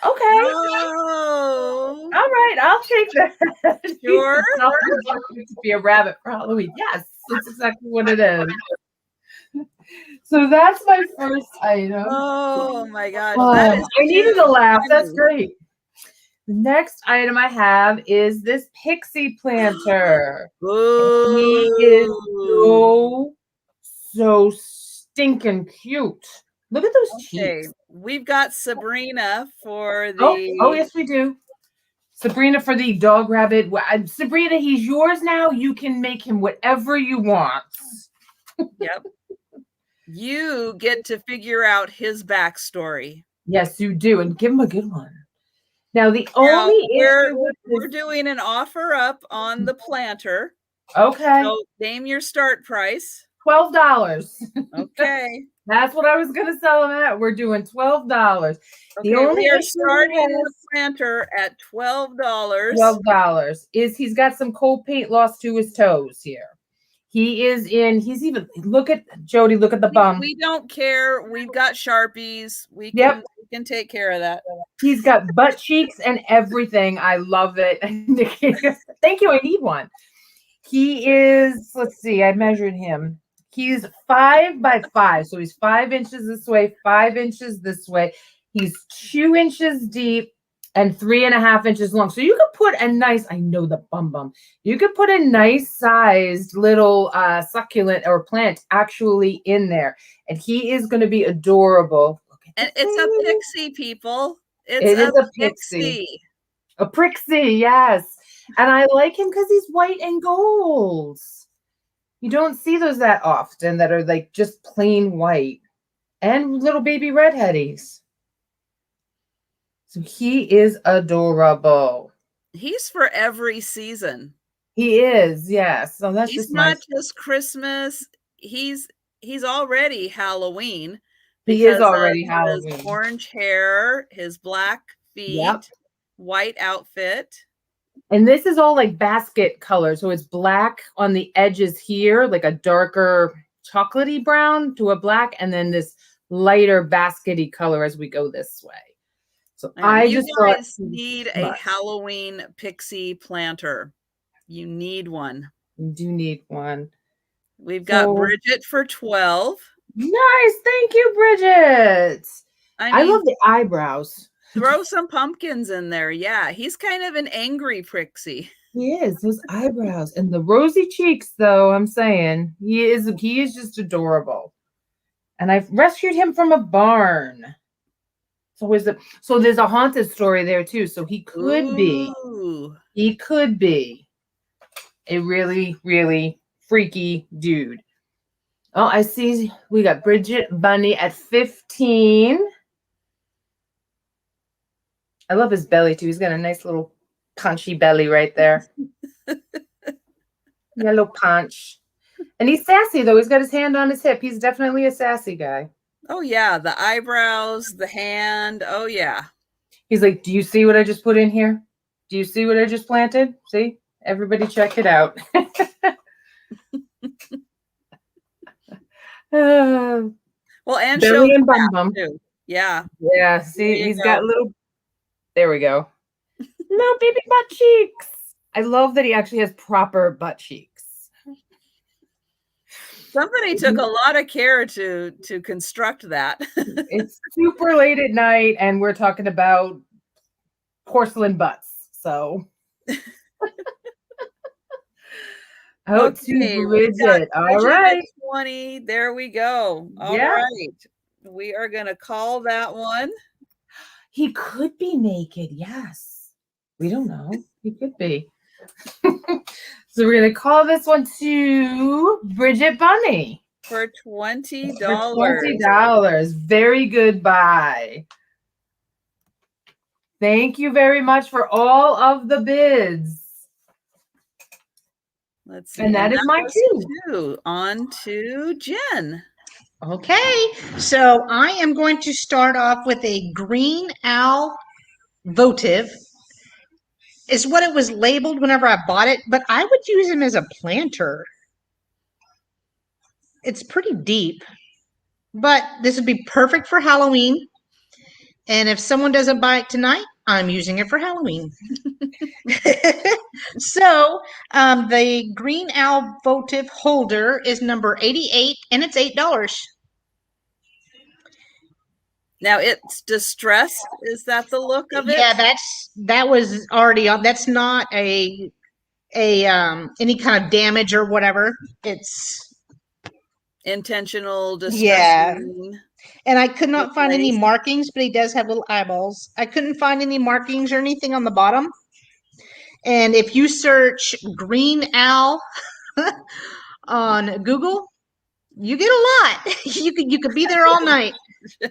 Okay. Oh. All right, I'll take that. Sure. To be a rabbit for Halloween. Yes, that's exactly what it is. So that's my first item. Oh my gosh. I needed a laugh. That's great. The next item I have is this pixie planter. Ooh. He is so stinking cute. Look at those cheeks. We've got Sabrina for the. Oh, yes, we do. Sabrina for the dog rabbit. Sabrina, he's yours now. You can make him whatever you want. Yep. You get to figure out his backstory. Yes, you do, and give him a good one. Now, we're doing an offer up on the planter. Okay. So name your start price. $12. Okay. That's what I was going to sell him at. We're doing $12. Okay, we are starting the planter at $12. $12 is he's got some cold paint lost to his toes here. He is in, he's even, look at, Jody, look at the bum. We don't care. We've got Sharpies. We Yep. can take care of that. He's got butt cheeks and everything. I love it. Thank you. I need one. He is, let's see, I measured him. He's 5 by 5. So he's 5 inches this way, 5 inches this way. He's 2 inches deep and 3.5 inches long. So you could put a nice, I know the bum. You could put a nice sized little succulent or plant actually in there. And he is going to be adorable. And it's a pixie, people. It is a pixie. A pixie, yes. And I like him because he's white and gold. You don't see those that often that are like just plain white. And little baby redheadies. So he is adorable. He's for every season. He is, yes. So that's he's just not nice. Just Christmas. He's already Halloween. He is already Halloween. His orange hair, his black feet, yep. White outfit. And this is all like basket color. So it's black on the edges here, like a darker chocolatey brown to a black, and then this lighter baskety color as we go this way. So I just guys need a Halloween pixie planter. You need one. You do need one. We've got Bridget for 12. Nice. Thank you, Bridget. I love the eyebrows. Throw some pumpkins in there. Yeah, he's kind of an angry pixie. He is. Those eyebrows and the rosy cheeks, though, I'm saying. He is just adorable. And I've rescued him from a barn. So there's a haunted story there, too. So he could be. He could be a really, really freaky dude. Oh, I see we got Bridget Bunny at 15. I love his belly, too. He's got a nice little punchy belly right there. Yellow punch. And he's sassy, though. He's got his hand on his hip. He's definitely a sassy guy. Oh, yeah. The eyebrows, the hand. Oh, yeah. He's like, do you see what I just put in here? Do you see what I just planted? See? Everybody check it out. Well, and belly and bum too. Yeah. Yeah. See, he's got little. There we go. Little baby butt cheeks. I love that he actually has proper butt cheeks. Somebody took a lot of care to construct that. It's super late at night, and we're talking about porcelain butts. So. Okay, Bridget. All right. 20. There we go. All right. We are going to call that one. He could be naked. Yes. We don't know. He could be. So we're going to call this one to Bridget Bunny. For $20. For $20. Very good buy. Thank you very much for all of the bids. Let's see. And that is my two. On to Jen. Okay. So I am going to start off with a green owl votive. Is what it was labeled whenever I bought it, but I would use him as a planter. It's pretty deep, but this would be perfect for Halloween. And if someone doesn't buy it tonight, I'm using it for Halloween. So the green owl votive holder is number 88, and it's $8. Now it's distressed. Is that the look of it? Yeah, that was already on. That's not a any kind of damage or whatever. It's intentional distress. Yeah. And I could not find any markings, but he does have little eyeballs. I couldn't find any markings or anything on the bottom. And if you search green owl on Google, you get a lot. You could be there all night.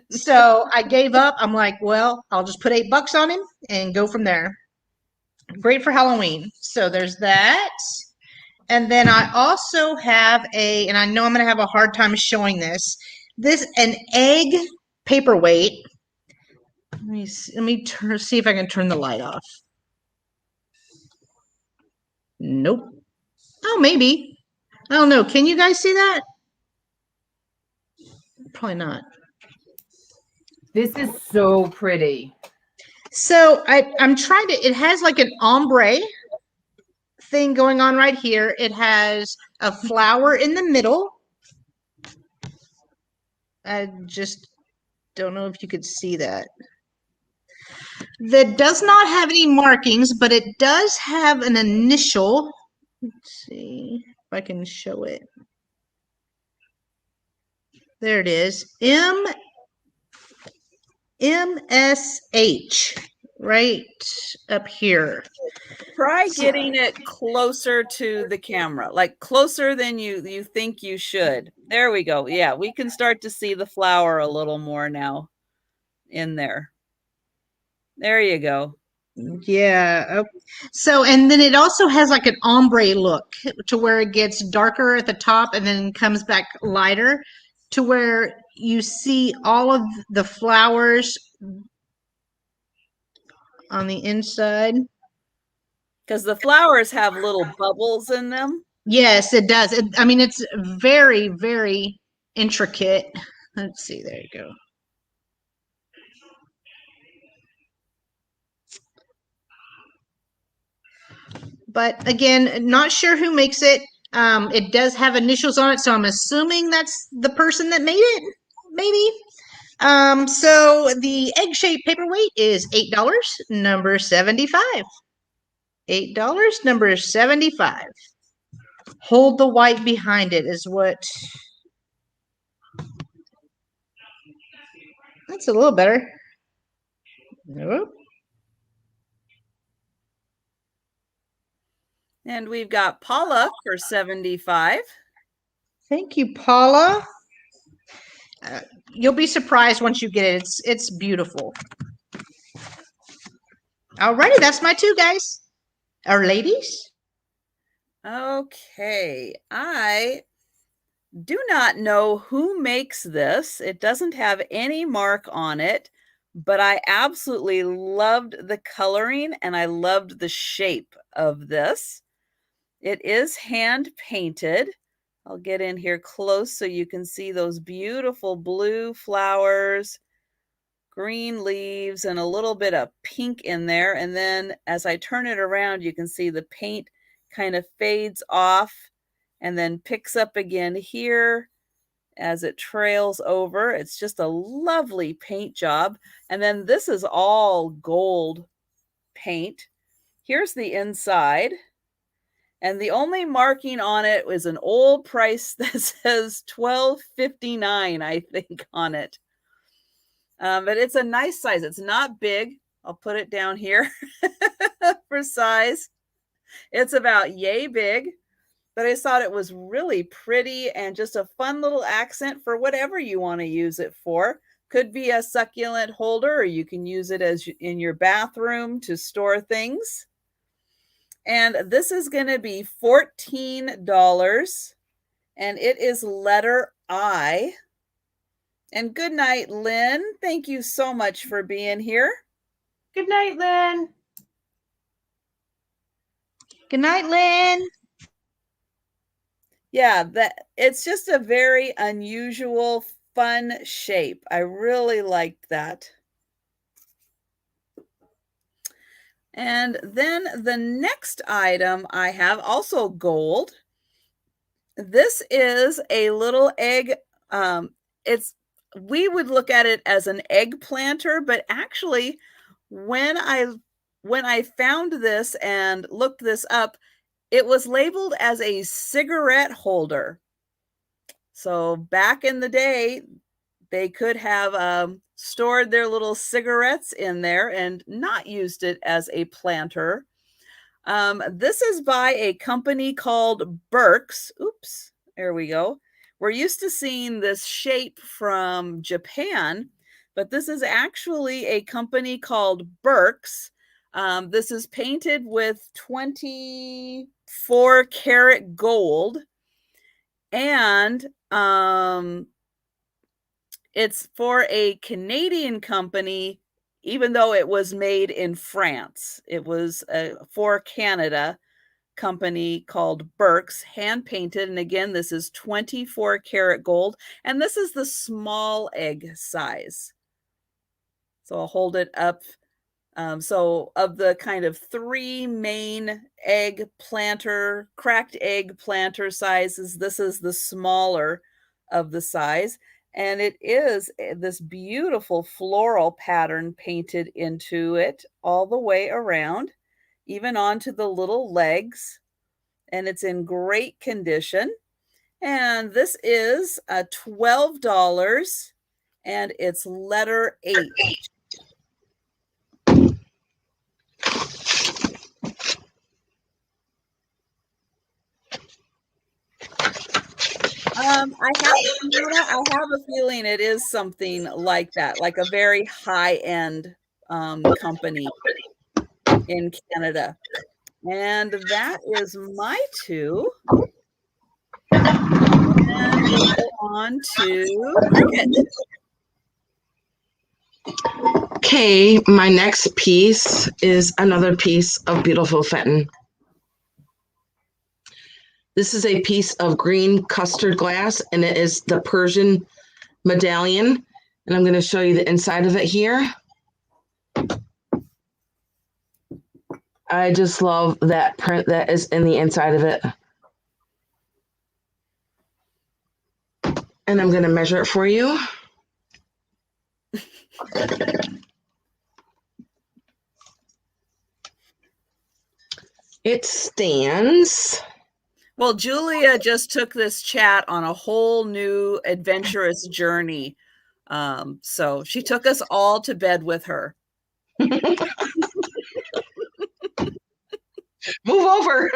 So I gave up. I'm like, well, I'll just put $8 on him and go from there. Great for Halloween. So there's that. And then I also have and I know I'm going to have a hard time showing this, an egg paperweight. Let me see if I can turn the light off. Nope. Oh, maybe. I don't know. Can you guys see that? Probably not. This is so pretty. So I'm trying to, it has like an ombre thing going on right here. It has a flower in the middle. I just don't know if you could see that. That does not have any markings, but it does have an initial. Let's see if I can show it. There it is. MSH right up here. Try getting it closer to the camera, like closer than you think you should. There we go. Yeah, we can start to see the flower a little more now in there. There you go. Yeah. So, and then it also has like an ombre look to where it gets darker at the top and then comes back lighter to where you see all of the flowers on the inside. Because the flowers have little bubbles in them. Yes, it does. I mean, it's very, very intricate. Let's see. There you go. But again, not sure who makes it. It does have initials on it, so I'm assuming that's the person that made it, maybe. So the egg-shaped paperweight is $8, number 75. $8, number 75. Hold the white behind it is what. That's a little better. Nope. And we've got Paula for 75. Thank you, Paula. You'll be surprised once you get it. It's beautiful. Alrighty, that's my two, guys. Or ladies. Okay, I do not know who makes this. It doesn't have any mark on it, but I absolutely loved the coloring and I loved the shape of this. It is hand painted. I'll get in here close so you can see those beautiful blue flowers, green leaves, and a little bit of pink in there. And then as I turn it around, you can see the paint kind of fades off and then picks up again here as it trails over. It's just a lovely paint job. And then this is all gold paint. Here's the inside. And the only marking on it was an old price that says $12.59, I think, on it. But it's a nice size. It's not big. I'll put it down here for size. It's about yay big, but I thought it was really pretty and just a fun little accent for whatever you want to use it for. Could be a succulent holder, or you can use it as in your bathroom to store things. And this is going to be $14, and it is letter I. And good night, Lynn. Thank you so much for being here. Good night, Lynn. Good night, Lynn. Yeah, it's just a very unusual, fun shape. I really liked that. And then the next item I have, also gold. This is a little egg. We would look at it as an egg planter, but actually when I found this and looked this up, it was labeled as a cigarette holder. So back in the day, they could have stored their little cigarettes in there and not used it as a planter. This is by a company called Burke's. Oops, there we go. We're used to seeing this shape from Japan, but this is actually a company called Burke's. This is painted with 24 karat gold, and it's for a Canadian company, even though it was made in France. It was for Canada, company called Burke's, hand painted. And again, this is 24 karat gold. And this is the small egg size. So I'll hold it up. So of the kind of 3 main cracked egg planter sizes, this is the smaller of the size. And it is this beautiful floral pattern painted into it all the way around, even onto the little legs. And it's in great condition. And this is $12, and it's letter H. I have a feeling it is something like that, like a very high-end company in Canada. And that is my 2. And we'll go on to Cricket. Okay, my next piece is another piece of beautiful Fenton. This is a piece of green custard glass, and it is the Persian medallion. And I'm going to show you the inside of it here. I just love that print that is in the inside of it. And I'm going to measure it for you. It stands. Well, Julia just took this chat on a whole new adventurous journey. So she took us all to bed with her. Move over.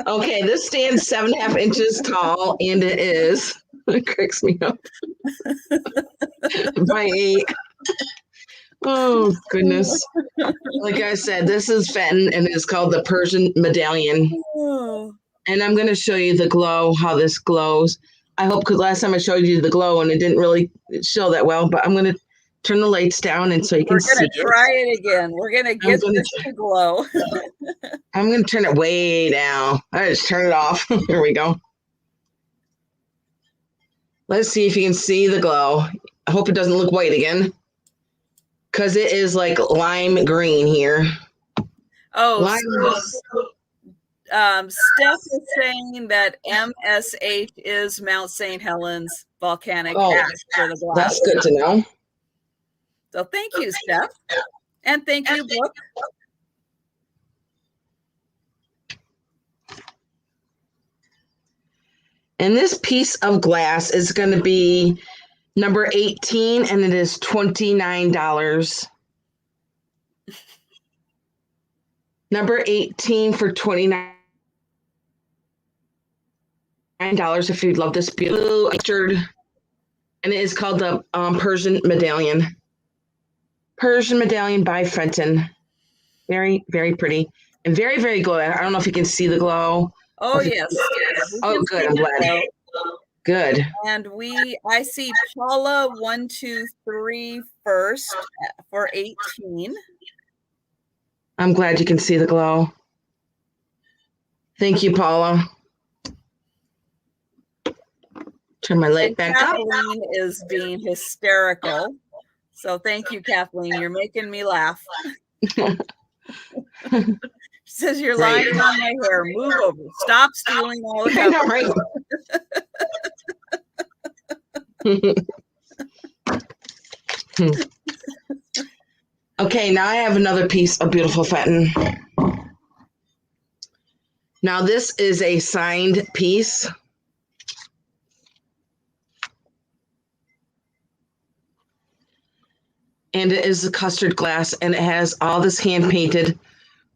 Okay, this stands 7.5 inches tall, and it is. It cracks me up. By 8. Oh, goodness. Like I said, this is Fenton, and it's called the Persian medallion. Oh. And I'm going to show you the glow, how this glows. I hope, because last time I showed you the glow, and it didn't really show that well, but I'm going to turn the lights down and so you can see it. We're going to try it again. We're going to get this to glow. I'm going to turn it way down. I just turn it off. Here we go. Let's see if you can see the glow. I hope it doesn't look white again, because it is like lime green here. Oh, Steph is saying that MSH is Mount St. Helens volcanic ash for the glass. That's good to know. So thank you, Steph. And thank you, Brooke. And this piece of glass is going to be number 18, and it is $29. Number 18 for $29. If you'd love this beautiful pictured, and it is called the Persian medallion. Persian medallion by Fenton. Very, very pretty and very, very glow. I don't know if you can see the glow. Oh, yes. Oh, good. I'm glad. Good. And I see Paula 123 first for 18. I'm glad you can see the glow. Thank you, Paula. Turn my light back up. Kathleen is being hysterical. So thank you, Kathleen. You're making me laugh. She says, you're lying on my hair. Move over. Stop stealing all the cover. Okay, now I have another piece of beautiful Fenton. Now this is a signed piece. And it is a custard glass, and it has all this hand-painted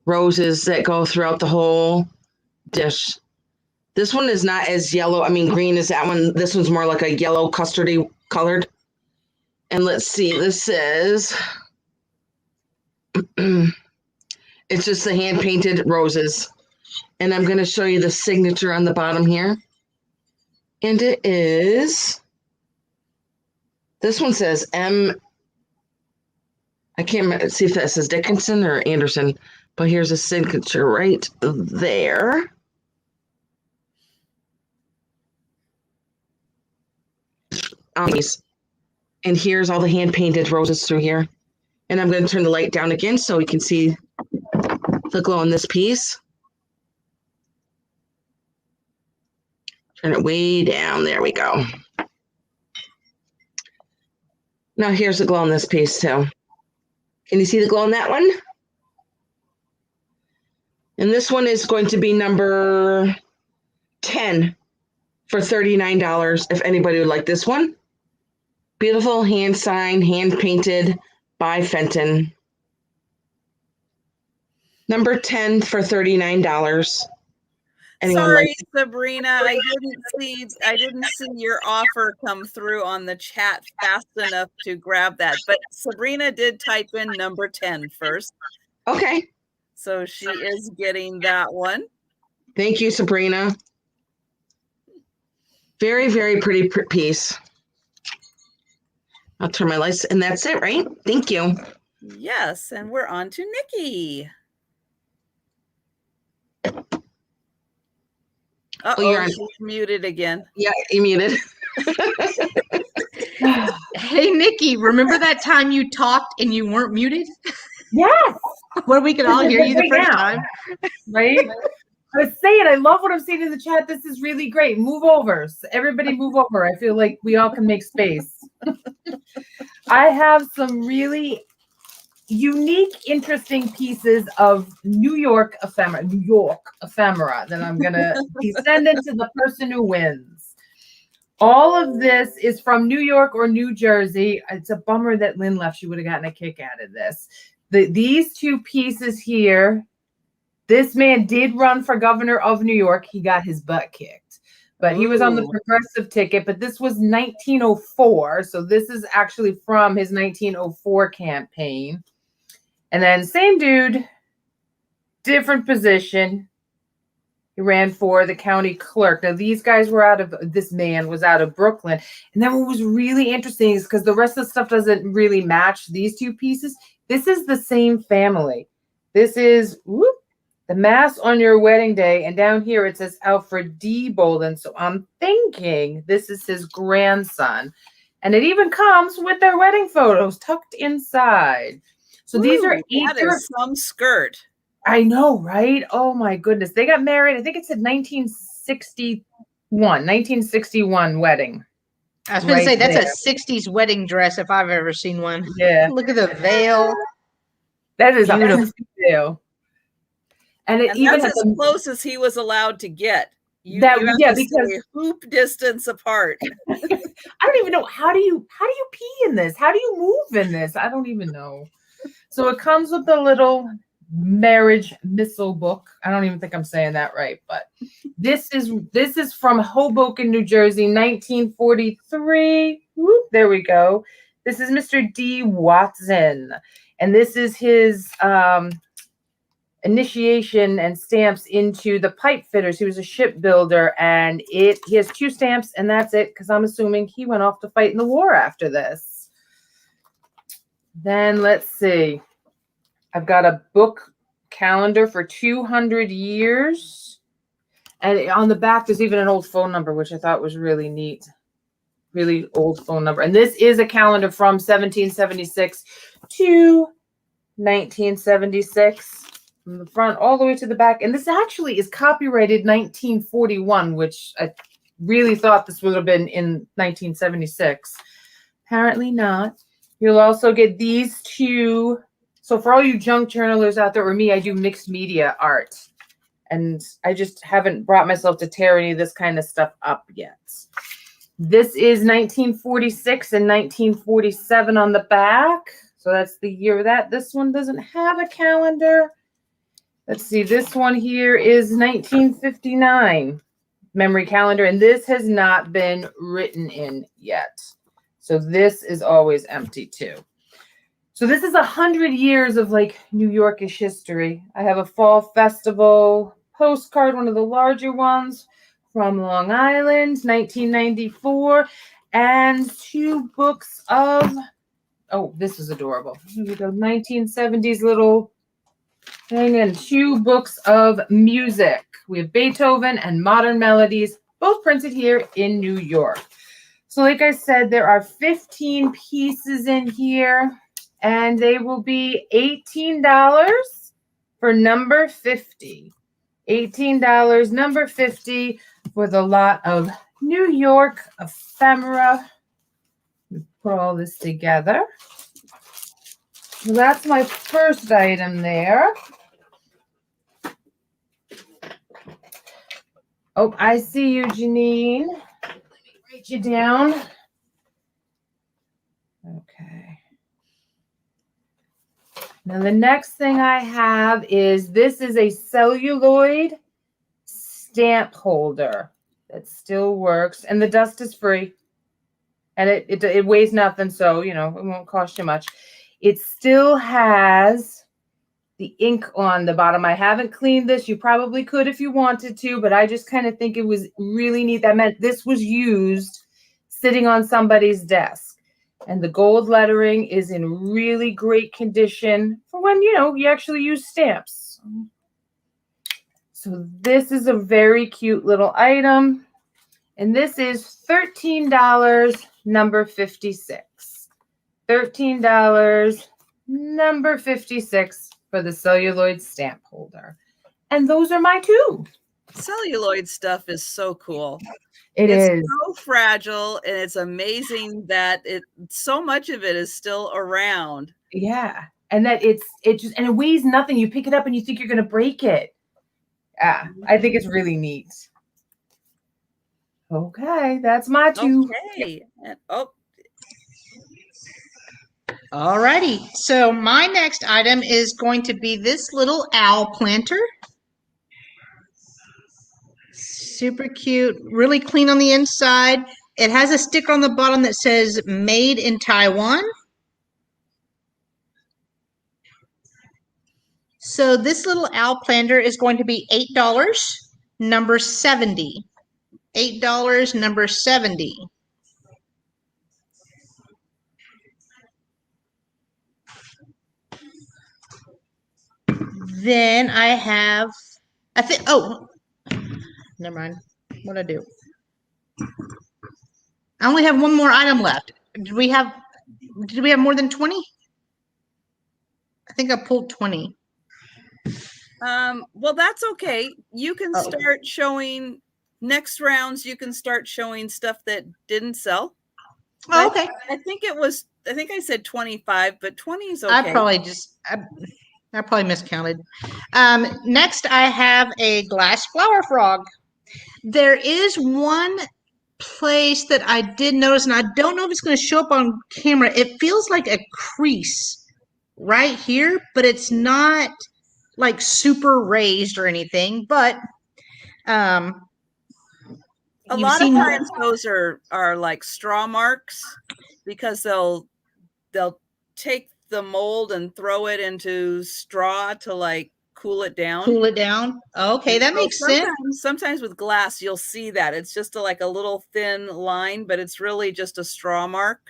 roses that go throughout the whole dish. This one is not as yellow, green as that one. This one's more like a yellow custardy colored. And let's see, this is, it's just the hand-painted roses. And I'm going to show you the signature on the bottom here. And it is, this one says I can't see if that says Dickinson or Anderson, But here's a signature right there. And here's all the hand-painted roses through here. And I'm going to turn the light down again so we can see the glow in this piece. Turn it way down. There we go. Now here's the glow in this piece too. Can you see the glow in that one? And this one is going to be number 10 for $39 if anybody would like this one. Beautiful hand signed, hand painted by Fenton. Number 10 for $39. Sorry, Sabrina, I didn't see your offer come through on the chat fast enough to grab that. But Sabrina did type in number 10 first. Okay. So she is getting that one. Thank you, Sabrina. Very, very pretty piece. I'll turn my lights, and that's it, right? Thank you. Yes, and we're on to Nikki. You're on. She's muted again. Yeah, you muted. Hey, Nikki, remember that time you talked and you weren't muted? Yes. Where we could all hear you the first time. Right? I was saying, I love what I'm seeing in the chat. This is really great. Move over. Everybody move over. I feel like we all can make space. I have some really unique, interesting pieces of New York ephemera that I'm going to be sending to the person who wins. All of this is from New York or New Jersey. It's a bummer that Lynn left. She would have gotten a kick out of this. These two pieces here, this man did run for governor of New York. He got his butt kicked, but he was on the progressive ticket. But this was 1904. So this is actually from his 1904 campaign. And then same dude, different position. He ran for the county clerk. Now, these guys were this man was out of Brooklyn. And then what was really interesting is because the rest of the stuff doesn't really match these two pieces. This is the same family. This is the mass on your wedding day. And down here it says Alfred D. Bolden. So I'm thinking this is his grandson. And it even comes with their wedding photos tucked inside. So these are that is some skirt. I know, right? Oh my goodness. They got married. I think it said 1961 wedding. I was going to say that's a 60s wedding dress if I've ever seen one. Yeah. Look at the veil. That is beautiful veil. And that's as close as he was allowed to get. Because hoop distance apart. I don't even know how do you pee in this? How do you move in this? I don't even know. So it comes with a little marriage missile book. I don't even think I'm saying that right, but this is from Hoboken, New Jersey, 1943. There we go. This is Mr. D. Watson, and this is his initiation and stamps into the pipe fitters. He was a shipbuilder, and he has 2 stamps, and that's it, because I'm assuming he went off to fight in the war after this. Then let's see. I've got a book calendar for 200 years. And on the back, there's even an old phone number, which I thought was really neat. Really old phone number. And this is a calendar from 1776 to 1976. From the front all the way to the back. And this actually is copyrighted 1941, which I really thought this would have been in 1976. Apparently not. You'll also get these 2. So for all you junk journalers out there or me, I do mixed media art. And I just haven't brought myself to tear any of this kind of stuff up yet. This is 1946 and 1947 on the back. So that's the year of that. This one doesn't have a calendar. Let's see. This one here is 1959 memory calendar. And this has not been written in yet. So this is always empty too. So this is 100 years of like New Yorkish history. I have a fall festival postcard, one of the larger ones from Long Island, 1994, and 2 books of, this is adorable. Here we go, 1970s little And 2 books of music. We have Beethoven and Modern Melodies, both printed here in New York. So like I said, there are 15 pieces in here, and they will be $18 for number 50. $18, number 50 for the lot of New York ephemera. Put all this together. So that's my first item there. Oh, I see you, Janine. Let me write you down. Okay. Now the next thing I have is this is a celluloid stamp holder that still works, and the dust is free, and it weighs nothing, so you know it won't cost you much. It still has the ink on the bottom. I haven't cleaned this. You probably could if you wanted to, but I just kind of think it was really neat. That meant this was used sitting on somebody's desk. And the gold lettering is in really great condition for when, you know, you actually use stamps. So this is a very cute little item. And this is $13, number 56. $13, number 56 for the celluloid stamp holder. And those are my 2. Celluloid stuff is so cool. It's so fragile, and it's amazing that so much of it is still around. Yeah. And that it weighs nothing. You pick it up and you think you're going to break it. Yeah, I think it's really neat. Okay, that's my 2. Okay. Alrighty. So my next item is going to be this little owl planter. Super cute, really clean on the inside. It has a sticker on the bottom that says made in Taiwan. So this little owl planter is going to be $8, number 70. $8, number 70. Then I have, never mind. What'd I do? I only have one more item left. Did we have more than 20? I think I pulled 20. Well, that's okay. You can start showing next rounds. You can start showing stuff that didn't sell. Oh, okay. I think I said 25, but 20 is okay. I probably miscounted. Next, I have a glass flower frog. There is one place that I did notice, and I don't know if it's going to show up on camera. It feels like a crease right here, but it's not like super raised or anything. But a lot of times those are like straw marks, because they'll take the mold and throw it into straw to like cool it down. Okay, that makes sense. Sometimes with glass, you'll see that. It's just like a little thin line, but it's really just a straw mark.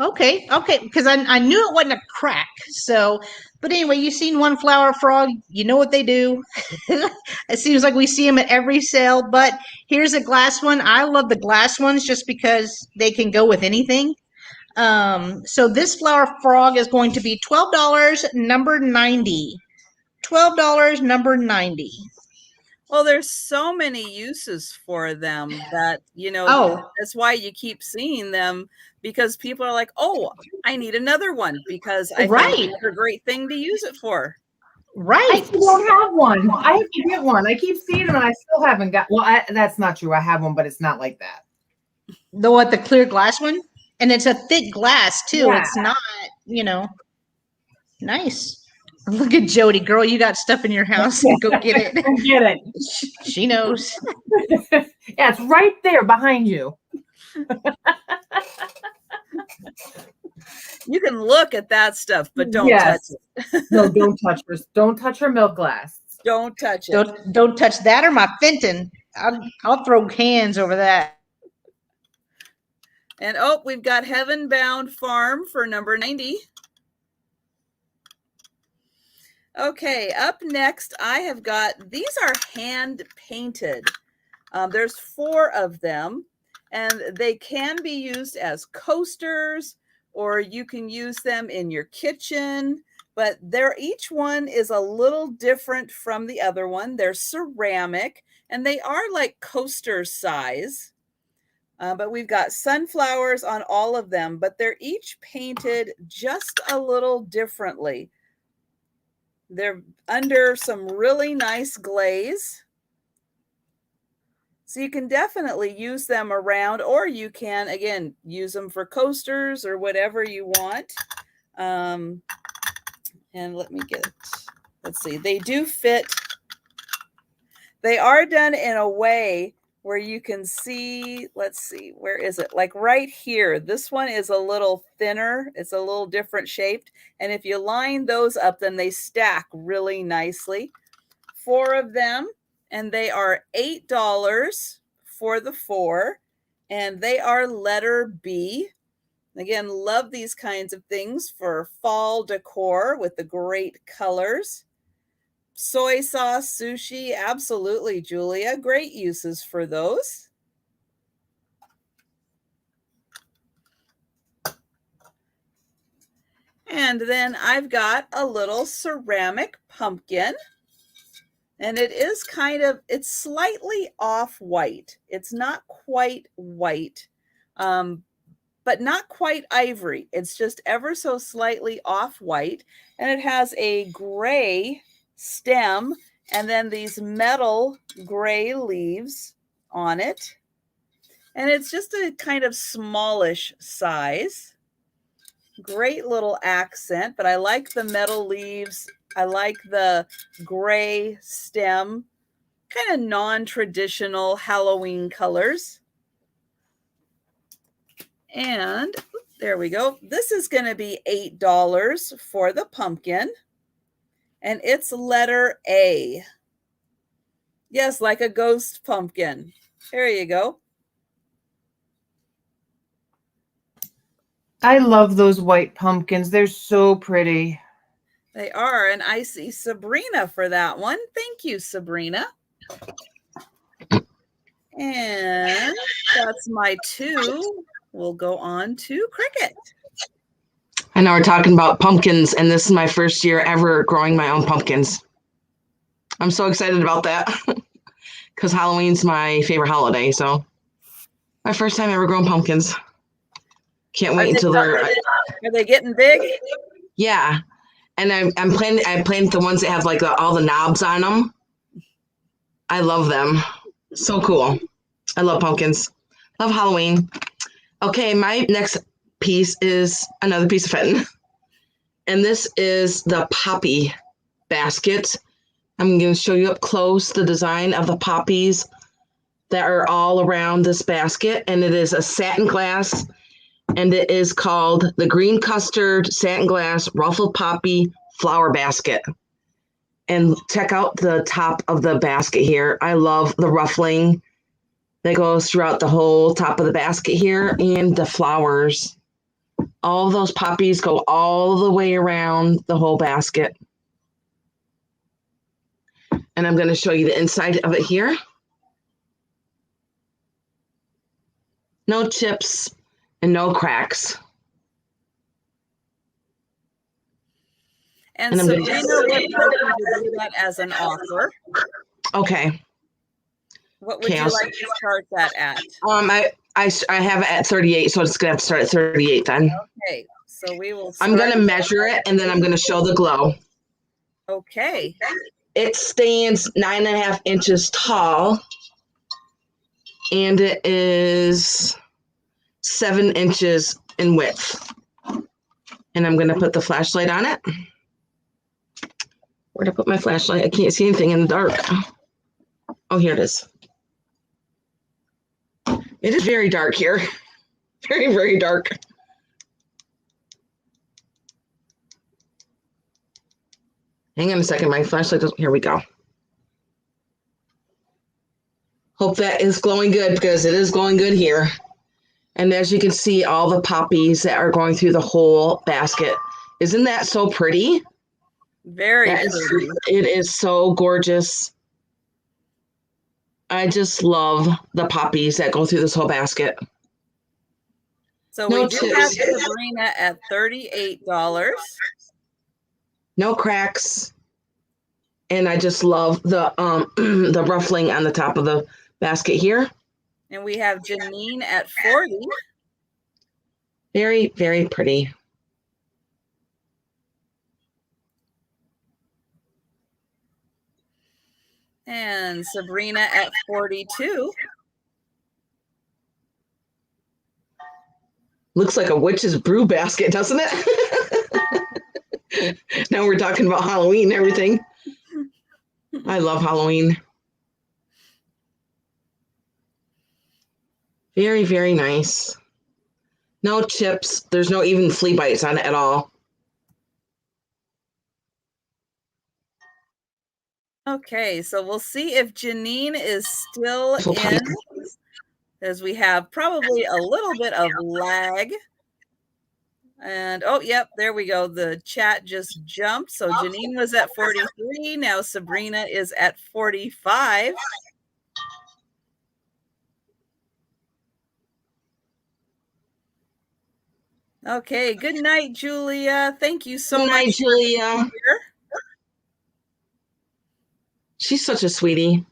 Okay, because I knew it wasn't a crack. So, but anyway, you've seen one flower frog. You know what they do. It seems like we see them at every sale, but here's a glass one. I love the glass ones just because they can go with anything. So this flower frog is going to be $12, number 90. $12, number 90. Well, there's so many uses for them that, you know, that's why you keep seeing them, because people are like, oh, I need another one because I think it's a great thing to use it for. Right. I still don't have one. I have to get one. I keep seeing them and I still haven't got. Well, that's not true. I have one, but it's not like that. The clear glass one? And it's a thick glass too. Yeah. It's not, nice. Look at Jody, girl. You got stuff in your house. Go get it. Go get it. She knows. Yeah, it's right there behind you. You can look at that stuff, but don't touch it. No, don't touch her. Don't touch her milk glass. Don't touch it. Don't touch that or my Fenton. I'll throw hands over that. And we've got Heaven Bound Farm for number 90. Okay, up next, I have got, these are hand painted. There's 4 of them, and they can be used as coasters, or you can use them in your kitchen, but each one is a little different from the other one. They're ceramic, and they are like coaster size. But we've got sunflowers on all of them, but they're each painted just a little differently. They're under some really nice glaze. So you can definitely use them around, or you can, again, use them for coasters or whatever you want. And let's see, they do fit. They are done in a way where you can see, let's see, where is it? Like right here. This one is a little thinner. It's a little different shaped. And if you line those up, then they stack really nicely. 4 of them, and they are $8 for the 4, and they are letter B. Again, love these kinds of things for fall decor with the great colors. Soy sauce, sushi, absolutely, Julia. Great uses for those. And then I've got a little ceramic pumpkin. And it is it's slightly off-white. It's not quite white, but not quite ivory. It's just ever so slightly off-white. And it has a gray stem and then these metal gray leaves on it. And it's just a kind of smallish size. Great little accent, but I like the metal leaves. I like the gray stem, kind of non-traditional Halloween colors. And there we go. This is going to be $8 for the pumpkin. And it's letter A. Yes, like a ghost pumpkin. There you go. I love those white pumpkins. They're so pretty. They are, and I see Sabrina for that one. Thank you, Sabrina. And that's my 2. We'll go on to Cricket. I know we're talking about pumpkins, and this is my first year ever growing my own pumpkins. I'm so excited about that because Halloween's my favorite holiday. So my first time ever growing pumpkins. Can't wait until they're. Are they getting big? Yeah. And I'm planning. I planted the ones that have like all the knobs on them. I love them. So cool. I love pumpkins. Love Halloween. Okay, my next piece is another piece of Fenton, and this is the poppy basket. I'm going to show you up close the design of the poppies that are all around this basket, and it is a satin glass. And it is called the Green Custard Satin Glass Ruffled Poppy Flower Basket. And check out the top of the basket here. I love the ruffling that goes throughout the whole top of the basket here, and the flowers. All of those poppies go all the way around the whole basket. And I'm going to show you the inside of it here. No chips. And no cracks. And Sabrina would like you to do that as an offer. Okay. What would you like to start that at? I have it at 38, so it's gonna have to start at 38 then. Okay, so we will. I'm gonna measure it, and then I'm gonna show the glow. Okay. It stands 9.5 inches tall, and it is 7 inches in width. And I'm going to put the flashlight on it. Where'd I put my flashlight? I can't see anything in the dark. Oh, here it is. It is very dark here. Very, very dark. Hang on a second. My flashlight doesn't. Here we go. Hope that is glowing good, because it is glowing good here. And as you can see, all the poppies that are going through the whole basket. Isn't that so pretty? Very pretty. It is so gorgeous. I just love the poppies that go through this whole basket. So No we do have chips. Sabrina at $38. No cracks. And I just love the the ruffling on the top of the basket here. And we have Janine at 40. Very, very pretty. And Sabrina at 42. Looks like a witch's brew basket, doesn't it? Now we're talking about Halloween and everything. I love Halloween. Very, very nice. No chips. There's no even flea bites on it at all. Okay, so we'll see if Janine is still in, as we have probably a little bit of lag. And oh, yep, there we go. The chat just jumped. So Janine was at 43. Now Sabrina is at 45. Okay, good night, Julia. Thank you so much. Good night, Julia. She's such a sweetie.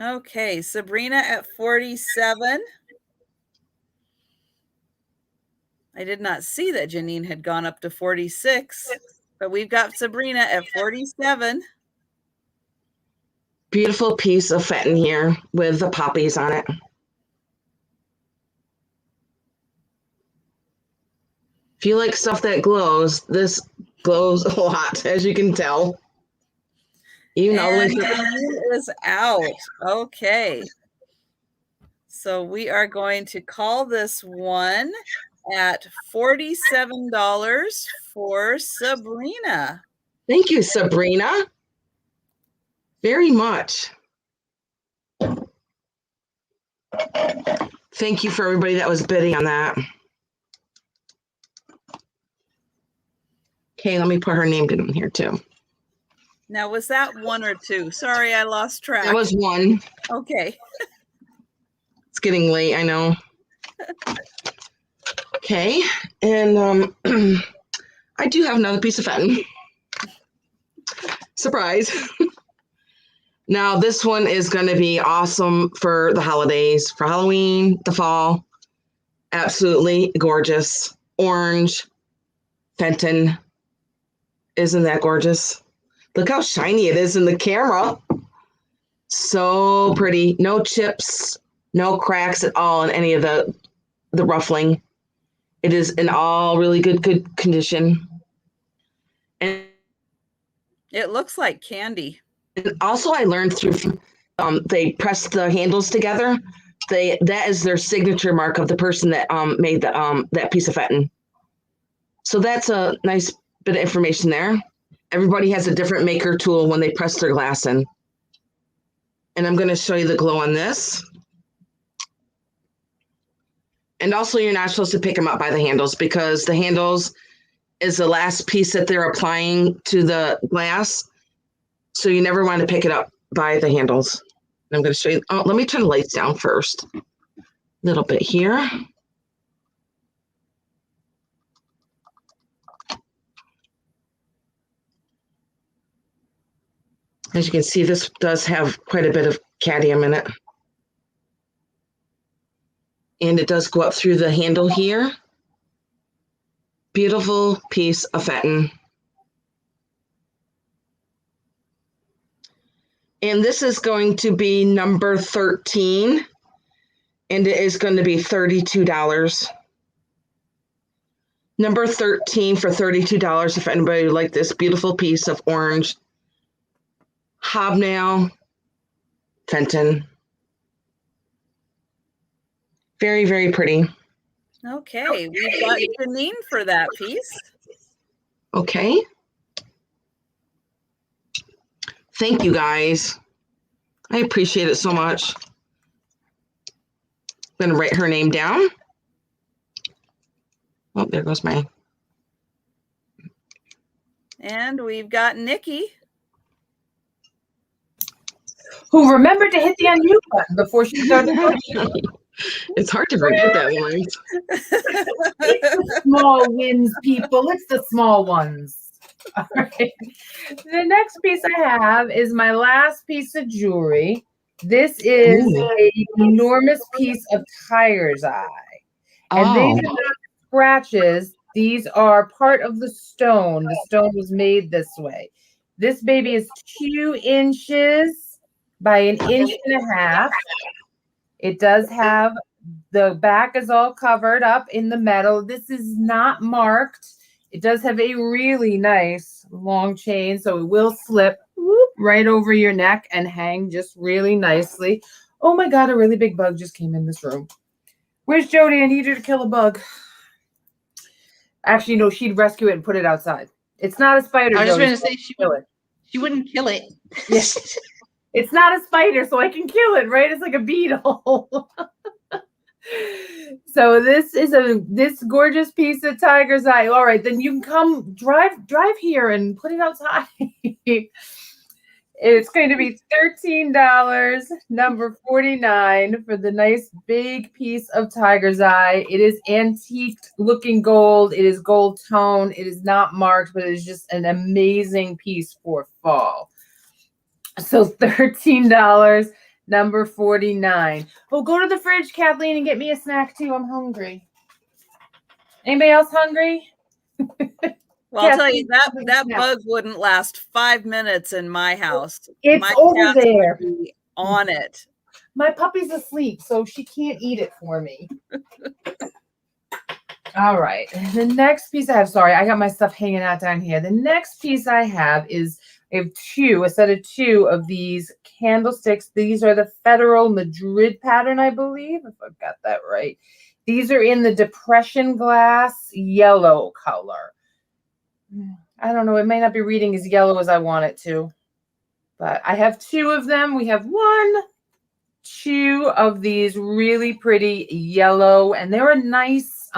Okay, Sabrina at 47. I did not see that Janine had gone up to 46, but we've got Sabrina at 47. Beautiful piece of Fenton here with the poppies on it. If you like stuff that glows, this glows a lot, as you can tell. And Janine is out. Okay. So we are going to call this one at $47 for Sabrina. Thank you, Sabrina. Very much. Thank you for everybody that was bidding on that. Okay, let me put her name down here too. Now, was that 1 or 2? Sorry, I lost track. That was 1. Okay. It's getting late, I know. Okay, and I do have another piece of Fenton. Surprise. Now, this one is going to be awesome for the holidays, for Halloween, the fall. Absolutely gorgeous. Orange, Fenton. Isn't that gorgeous? Look how shiny it is in the camera. So pretty. No chips, no cracks at all in any of the ruffling. It is in all really good condition. And it looks like candy. And also I learned through they press the handles together. That is their signature mark of the person that made the that piece of Fenton. So that's a nice bit of information there. Everybody has a different maker tool when they press their glass in. And I'm going to show you the glow on this. And also you're not supposed to pick them up by the handles because the handles is the last piece that they're applying to the glass. So you never want to pick it up by the handles. And I'm going to show you. Oh, let me turn the lights down first. A little bit here. As you can see, this does have quite a bit of cadmium in it. And it does go up through the handle here. Beautiful piece of Fenton. And this is going to be number 13. And it is going to be $32. Number 13 for $32 if anybody would like this beautiful piece of orange hobnail Fenton. Very, very pretty. Okay, we've got Janine for that piece. Okay. Thank you, guys. I appreciate it so much. I'm going to write her name down. Oh, there goes my. And we've got Nikki. Who remembered to hit the unmute button before she started. It's hard to forget that one. It's the small wins, people. It's the small ones. All right. The next piece I have is my last piece of jewelry. This is an enormous piece of tiger's eye. And these are not scratches. These are part of the stone. The stone was made this way. This baby is 2 inches by 1.5 inches. It does have, the back is all covered up in the metal. This is not marked. It does have a really nice long chain, so it will slip right over your neck and hang just really nicely. Oh my God, a really big bug just came in this room. Where's Jody? I need her to kill a bug. Actually, no, she'd rescue it and put it outside. It's not a spider. I was just Jody, going to say she wouldn't kill it. Yes. It's not a spider, so I can kill it, right? It's like a beetle. So this gorgeous piece of tiger's eye. All right, then you can come drive here and put it outside. It's going to be $13, number 49, for the nice big piece of tiger's eye. It is antique looking gold. It is gold tone. It is not marked, but it is just an amazing piece for fall. So $13, number 49. Oh, go to the fridge, Kathleen, and get me a snack too. I'm hungry. Anybody else hungry? Well, I'll tell you, that bug wouldn't last 5 minutes in my house. It's my over there. Would be on it. My puppy's asleep, so she can't eat it for me. All right. The next piece I have, sorry, I got my stuff hanging out down here. The next piece I have is I have a set of 2 of these candlesticks. These are the Federal Madrid pattern, I believe, if I've got that right. These are in the depression glass yellow color. I don't know. It may not be reading as yellow as I want it to, but I have 2 of them. We have 2 of these really pretty yellow, and they're a nice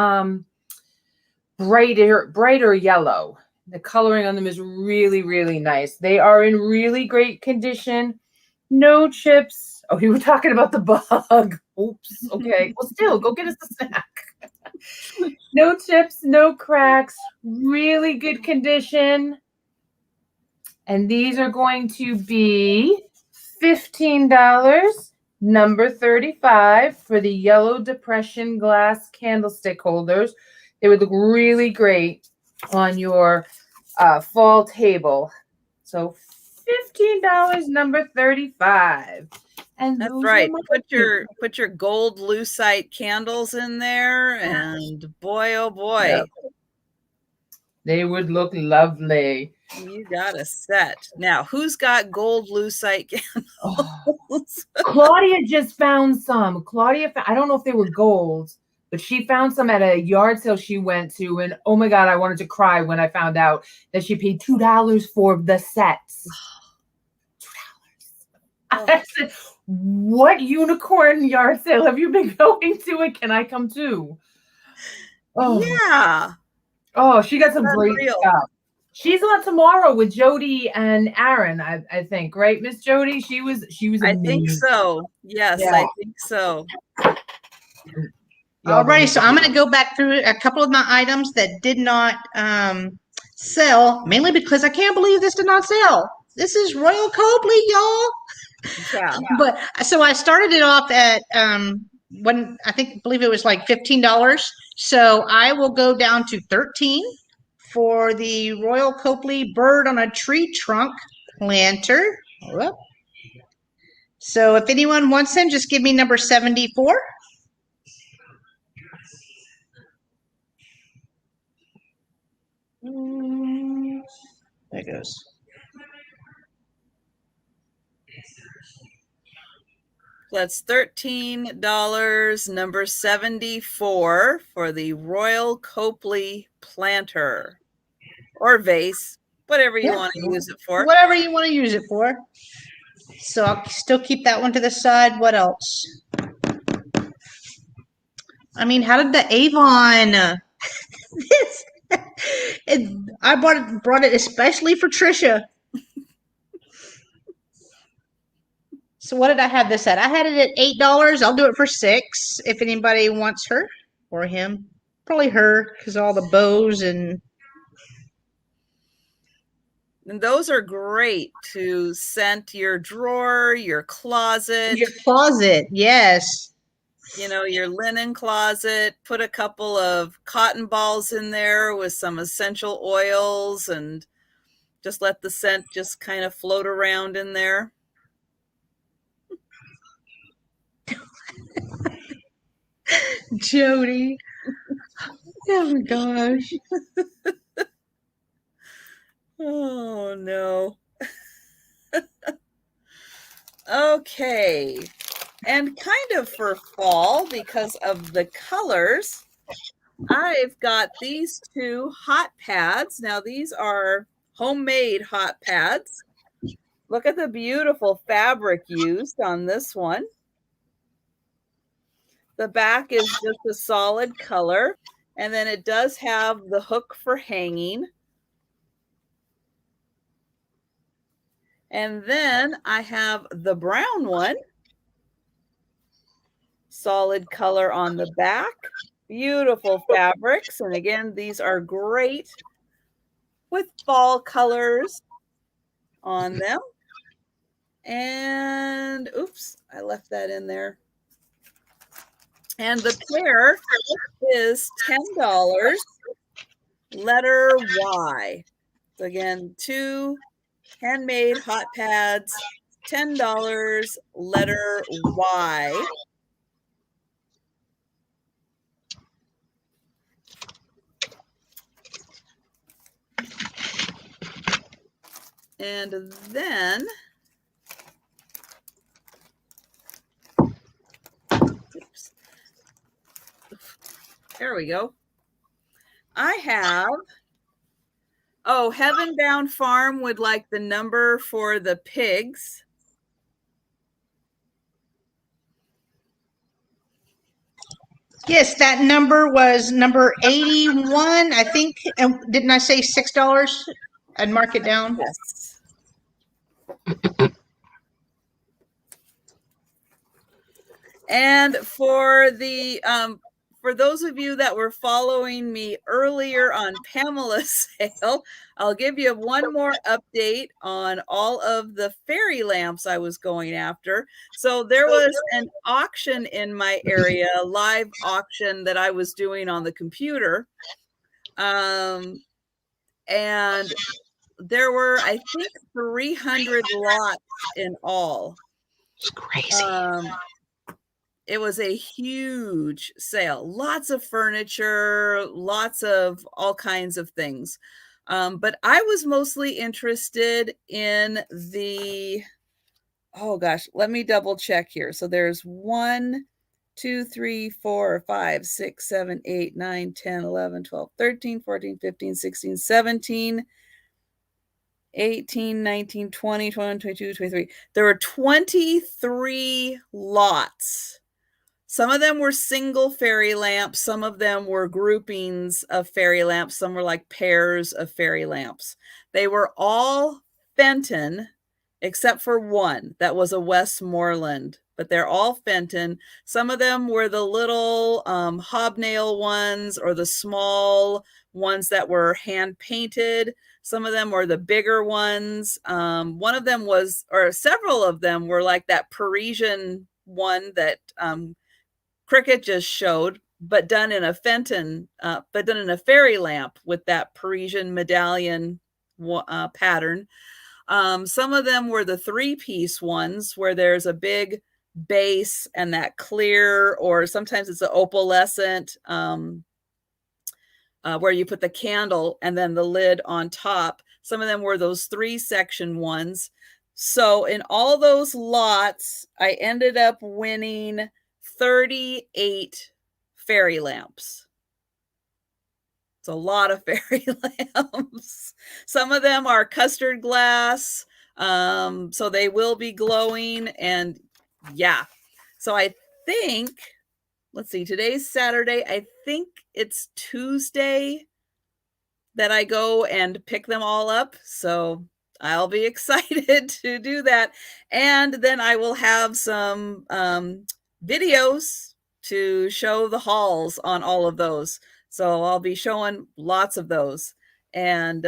brighter yellow. The coloring on them is really, really nice. They are in really great condition. No chips. Oh, you were talking about the bug. Oops. Okay. Well, still, go get us a snack. No chips, no cracks. Really good condition. And these are going to be $15, number 35, for the yellow depression glass candlestick holders. They would look really great on your fall table. So $15, number 35. And that's right. Put your gold lucite candles in there, and boy, oh boy, yep. They would look lovely. You got a set. Now, who's got gold lucite candles? Claudia just found some. I don't know if they were gold, but she found some at a yard sale she went to, and oh my God, I wanted to cry when I found out that she paid $2 for the sets. $2. I said, what unicorn yard sale have you been going to, and can I come too? Oh yeah. Oh, she got some great stuff. She's on tomorrow with Jody and Aaron, I think, right, Miss Jody? She was amazing. I think so. Yes, yeah. I think so. Alrighty, so I'm going to go back through a couple of my items that did not sell, mainly because I can't believe this did not sell. This is Royal Copley, y'all. Yeah. But so I started it off at believe it was like $15. So I will go down to $13 for the Royal Copley bird on a tree trunk planter. Whoop. So if anyone wants them, just give me number 74. There it goes. That's $13, number 74, for the Royal Copley planter or vase, whatever you want to use it for. Whatever you want to use it for. So I'll still keep that one to the side. What else? I mean, how did the Avon this? I brought it especially for Trisha. So what did I have this at? I had it at $8. I'll do it for $6 if anybody wants her or him. Probably her because all the bows and those are great to scent your drawer, your closet. your closet. Yes. You know, your linen closet. Put a couple of cotton balls in there with some essential oils and just let the scent just kind of float around in there. Jody. Oh my gosh. Oh no. Okay. And kind of for fall, because of the colors, I've got these two hot pads. Now these are homemade hot pads. Look at the beautiful fabric used on this one. The back is just a solid color, and then it does have the hook for hanging. And then I have the brown one. Solid color on the back. Beautiful fabrics. And again, these are great with fall colors on them. And oops, I left that in there. And the pair is $10, letter Y. So again, two handmade hot pads, $10, letter Y. And then, oops, there we go. I have, Heaven Bound Farm would like the number for the pigs. Yes, that number was number 81. I think, didn't I say $6? I'd mark it down. Yes. And for the for those of you that were following me earlier on Pamela's sale, I'll give you one more update on all of the fairy lamps I was going after. So there was an auction in my area, a live auction that I was doing on the computer. And there were, I think, 300 lots in all. It's crazy. It was a huge sale, lots of furniture, lots of all kinds of things. But I was mostly interested in the, oh gosh, let me double check here. So there's 1, 2, 3, 4, 5, 6, 7, 8, 9, 10, 11, 12, 13, 14, 15, 16, 17, 18, 19, 20, 21, 22, 23. There were 23 lots. Some of them were single fairy lamps. Some of them were groupings of fairy lamps. Some were like pairs of fairy lamps. They were all Fenton, except for one that was a Westmoreland, but they're all Fenton. Some of them were the little hobnail ones or the small ones that were hand painted. Some of them were the bigger ones. One of them was, or several of them were like that Parisian one that Cricket just showed, but done in a Fenton, but done in a fairy lamp with that Parisian medallion pattern. Some of them were the 3-piece ones where there's a big base and that clear, or sometimes it's an opalescent, where you put the candle and then the lid on top. Some of them were those 3-section ones. So in all those lots, I ended up winning 38 fairy lamps. It's a lot of fairy lamps. Some of them are custard glass, so they will be glowing. And yeah, so I think let's see, today's Saturday. I think it's Tuesday that I go and pick them all up. So I'll be excited to do that. And then I will have some videos to show the hauls on all of those. So I'll be showing lots of those. And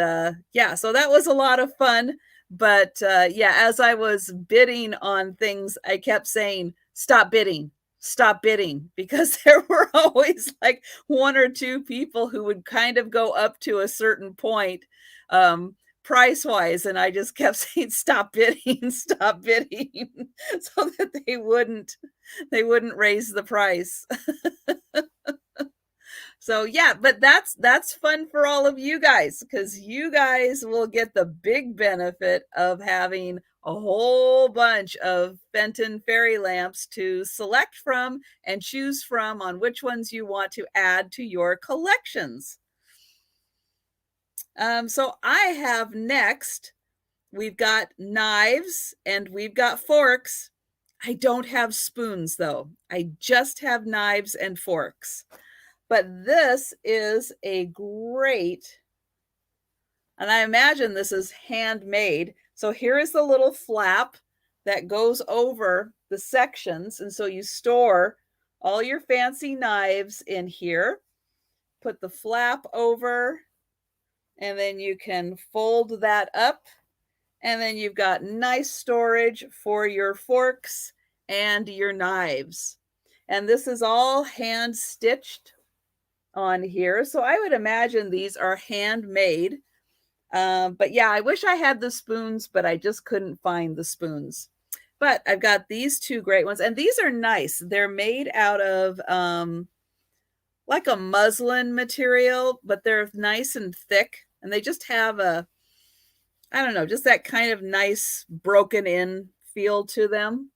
yeah, so that was a lot of fun. But yeah, as I was bidding on things, I kept saying, stop bidding, because there were always like one or two people who would kind of go up to a certain point price wise, and I just kept saying stop bidding so that they wouldn't raise the price. So yeah, but that's fun for all of you guys, because you guys will get the big benefit of having a whole bunch of Fenton fairy lamps to select from and choose from on which ones you want to add to your collections. So I have next, we've got knives and we've got forks. I don't have spoons though. I just have knives and forks. But this is a great, and I imagine this is handmade. So here is the little flap that goes over the sections. And so you store all your fancy knives in here, put the flap over, and then you can fold that up. And then you've got nice storage for your forks and your knives. And this is all hand stitched on here. So I would imagine these are handmade. But yeah, I wish I had the spoons, but I just couldn't find the spoons. But I've got these two great ones, and these are nice. They're made out of like a muslin material, but they're nice and thick, and they just have a, I don't know, just that kind of nice broken in feel to them.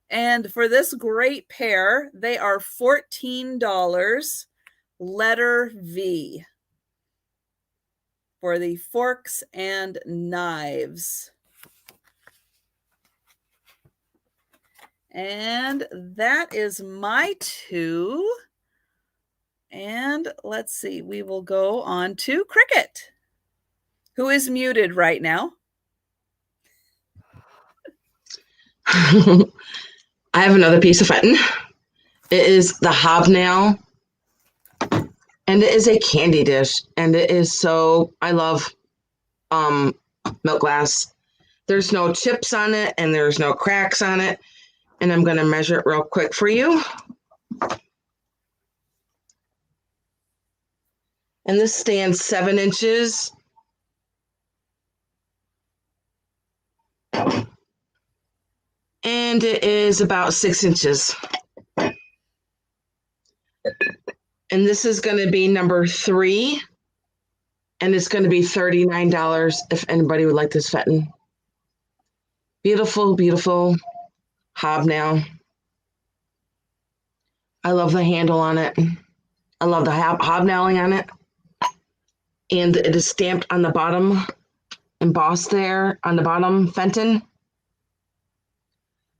And for this great pair, they are $14. Letter V for the forks and knives. And that is my two. And let's see, we will go on to Cricket, who is muted right now. I have another piece of Fenton. It is the hobnail, and it is a candy dish, and it is so, I love milk glass. There's no chips on it, and there's no cracks on it, and I'm going to measure it real quick for you. And this stands 7 inches. And it is about 6 inches. And this is going to be number 3. And it's going to be $39 if anybody would like this Fenton. Beautiful, beautiful hobnail. I love the handle on it. I love the hobnailing on it. And it is stamped on the bottom, embossed there on the bottom, Fenton.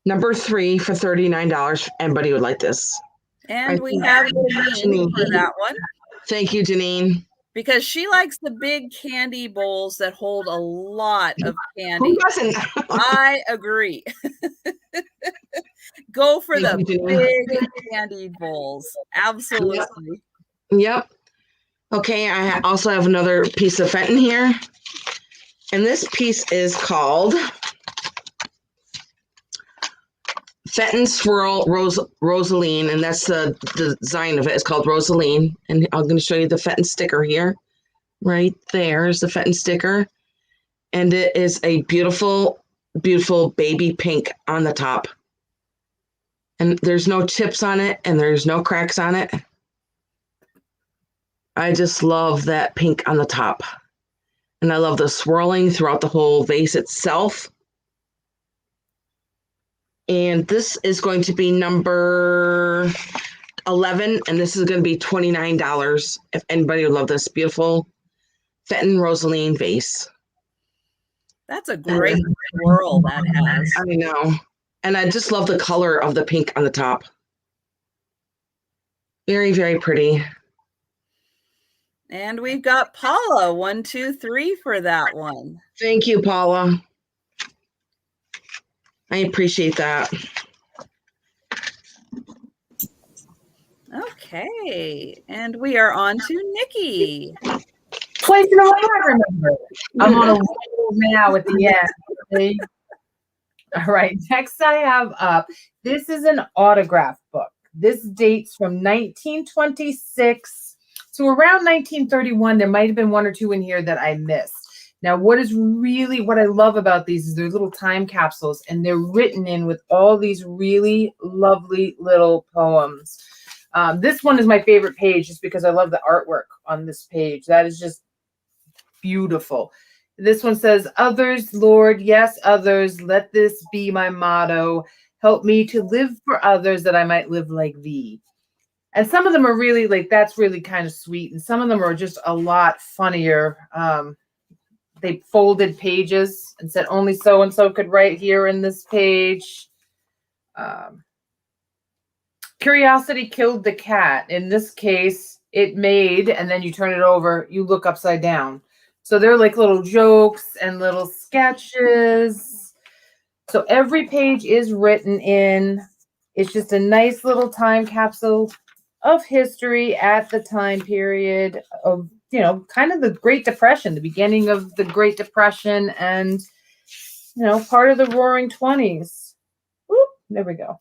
Number 3 for $39. Anybody would like this. And we have Janine for that one. Thank you, Janine. Because she likes the big candy bowls that hold a lot of candy. Who doesn't? I agree. Go for the big candy bowls. Absolutely. Yep. Okay, I also have another piece of Fenton here. And this piece is called Fenton Swirl Rosaline, and that's the design of it. It's called Rosaline. And I'm going to show you the Fenton sticker here. Right there is the Fenton sticker. And it is a beautiful, beautiful baby pink on the top. And there's no chips on it, and there's no cracks on it. I just love that pink on the top. And I love the swirling throughout the whole vase itself. And this is going to be number 11, and this is going to be $29 if anybody would love this beautiful Fenton Rosaline vase. That's a great swirl that has. I know. And I just love the color of the pink on the top. Very, very pretty. And we've got Paula, 1, 2, 3 for that one. Thank you, Paula. I appreciate that. Okay, and we are on to Nikki. Place in a row, I remember. I'm on a roll now at the end. See? All right, next I have up, this is an autograph book. This dates from 1926 to around 1931. There might have been one or two in here that I missed. Now, what I love about these is they're little time capsules, and they're written in with all these really lovely little poems. This one is my favorite page just because I love the artwork on this page. That is just beautiful. This one says, others, Lord, yes, others, let this be my motto. Help me to live for others that I might live like thee. And some of them are really like, that's really kind of sweet. And some of them are just a lot funnier. They folded pages and said only so-and-so could write here in this page. Curiosity killed the cat. In this case, it made, and then you turn it over, you look upside down. So they're like little jokes and little sketches. So every page is written in. It's just a nice little time capsule of history at the time period of, you know, kind of the Great Depression, the beginning of the Great Depression and, you know, part of the Roaring 20s. Whoop, there we go.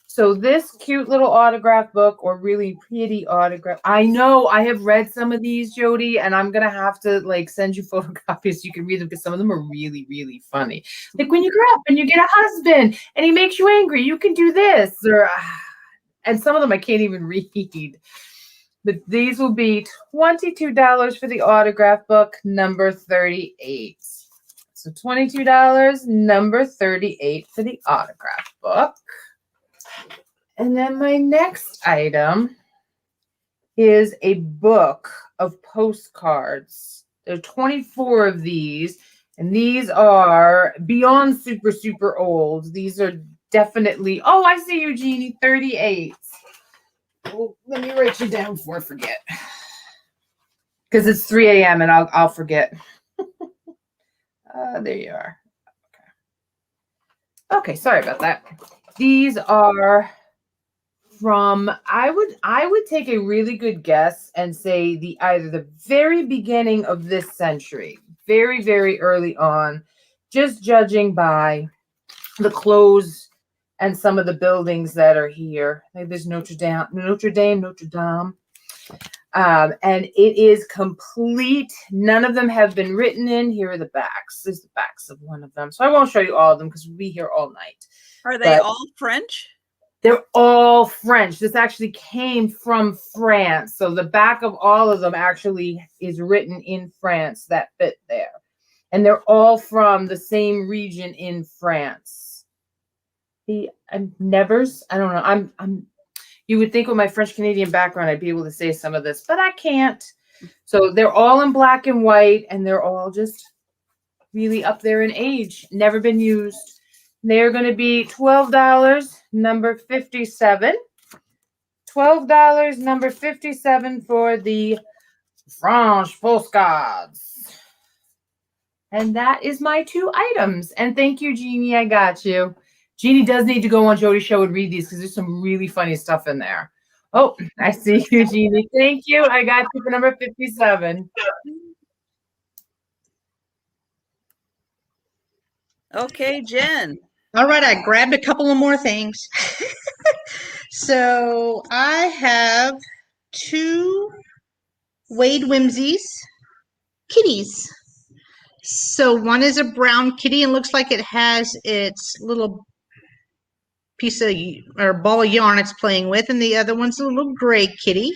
So this cute little autograph book, or really pretty autograph. I know I have read some of these, Jody, and I'm going to have to like send you photocopies so you can read them because some of them are really, really funny. Like when you grow up and you get a husband and he makes you angry, you can do this. And some of them I can't even read. But these will be $22 for the autograph book, number 38. So $22, number 38 for the autograph book. And then my next item is a book of postcards. There are 24 of these, and these are beyond super, super old. These are definitely, oh, I see you, Jeannie, 38. Well, let me write you down before I forget. Because it's 3 a.m. and I'll forget. There you are. Okay, sorry about that. These are from, I would take a really good guess and say either the very beginning of this century, very, very early on, just judging by the clothes and some of the buildings that are here. Like there's Notre Dame. And it is complete. None of them have been written in. Here are the backs. There's the backs of one of them. So I won't show you all of them because we'll be here all night. Are they all French? They're all French. This actually came from France. So the back of all of them actually is written in France, that fit there. And they're all from the same region in France. Nevers, I don't know. You would think with my French Canadian background, I'd be able to say some of this, but I can't. So they're all in black and white, and they're all just really up there in age. Never been used. They're going to be $12, number 57. $12, number 57 for the French postcards. And that is my 2 items. And thank you, Jeannie. I got you. Jeannie does need to go on Jody's show and read these because there's some really funny stuff in there. Oh, I see you, Jeannie. Thank you. I got you for number 57. Okay, Jen. All right, I grabbed a couple of more things. So I have 2 Wade Whimsies kitties. So one is a brown kitty and looks like it has its little piece of or ball of yarn it's playing with, and the other one's a little gray kitty.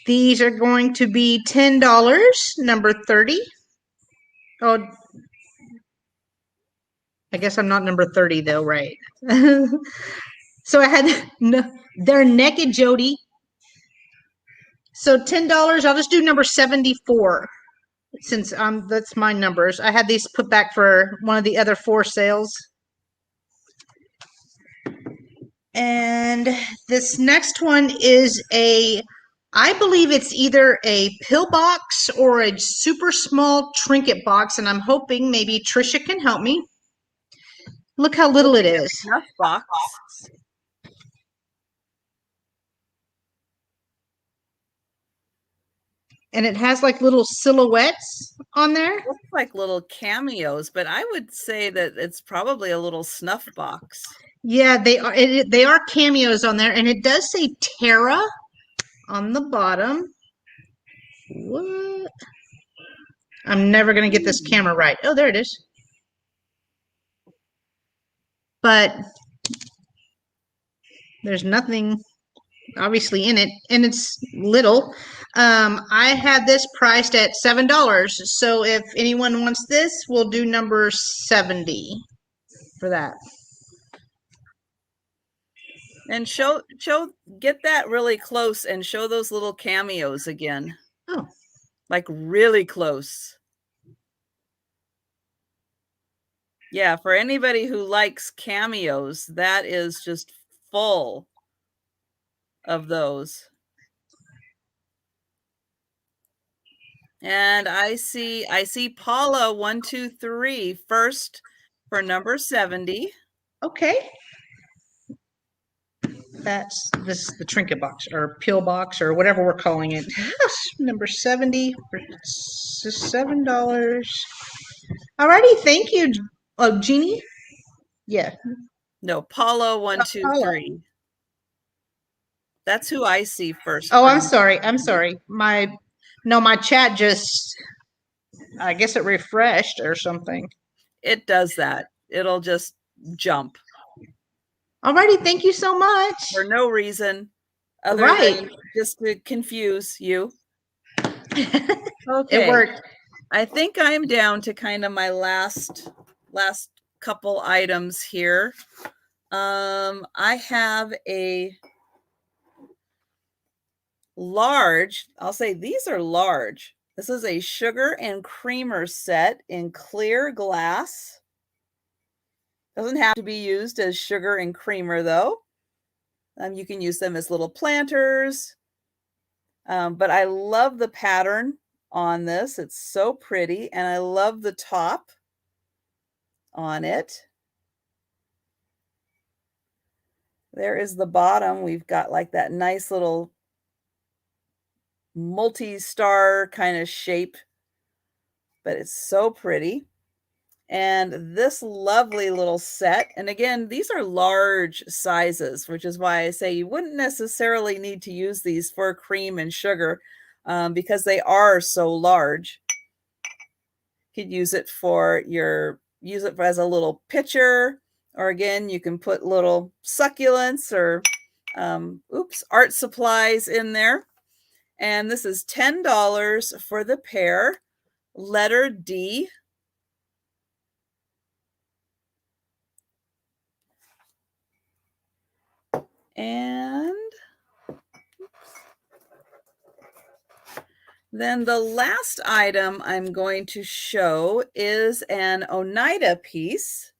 These are going to be $10, number 30. Oh, I guess I'm not number 30 though, right? So I had they're naked Jody. So $10, I'll just do number 74 since that's my numbers. I had these put back for one of the other 4 sales. And this next one is I believe it's either a pill box or a super small trinket box, and I'm hoping maybe Trisha can help me. Look how little it is. Snuff box. And it has like little silhouettes on there. Looks like little cameos, but I would say that it's probably a little snuff box. Yeah, they are. They are cameos on there, and it does say Tara on the bottom. What? I'm never gonna get this camera right. Oh, there it is. But there's nothing obviously in it, and it's little. I had this priced at $7, so if anyone wants this, we'll do number 70 for that. And get that really close and show those little cameos again. Oh, like really close. Yeah, for anybody who likes cameos, that is just full of those. And I see Paula 123 first for number 70. okay. This is the trinket box or pill box or whatever we're calling it. Number 70 for $7. Alrighty, thank you. Oh, Jeannie? Yeah. No, Paula 123. That's who I see first. Oh, I'm sorry. My chat just, I guess it refreshed or something. It does that. It'll just jump. Alrighty, thank you so much. For no reason other than just to confuse you. Okay. It worked. I think I'm down to kind of my last couple items here. I have a large, I'll say these are large. This is a sugar and creamer set in clear glass. Doesn't have to be used as sugar and creamer though. You can use them as little planters. But I love the pattern on this. It's so pretty. And I love the top on it. There is the bottom. We've got like that nice little multi-star kind of shape. But it's so pretty. And this lovely little set, and again, these are large sizes, which is why I say you wouldn't necessarily need to use these for cream and sugar because they are so large. You could use it as a little pitcher, or again, you can put little succulents or art supplies in there. And this is $10 for the pair, letter D. And then the last item I'm going to show is an Oneida piece.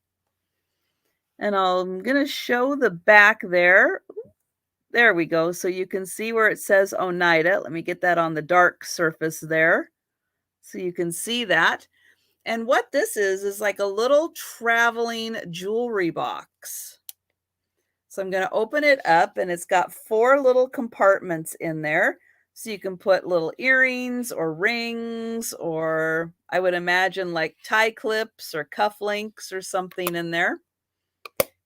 And I'm going to show the back there. There we go. So you can see where it says Oneida. Let me get that on the dark surface there so you can see that. And what this is like a little traveling jewelry box. So I'm going to open it up, and it's got 4 little compartments in there. So you can put little earrings or rings, or I would imagine like tie clips or cufflinks or something in there.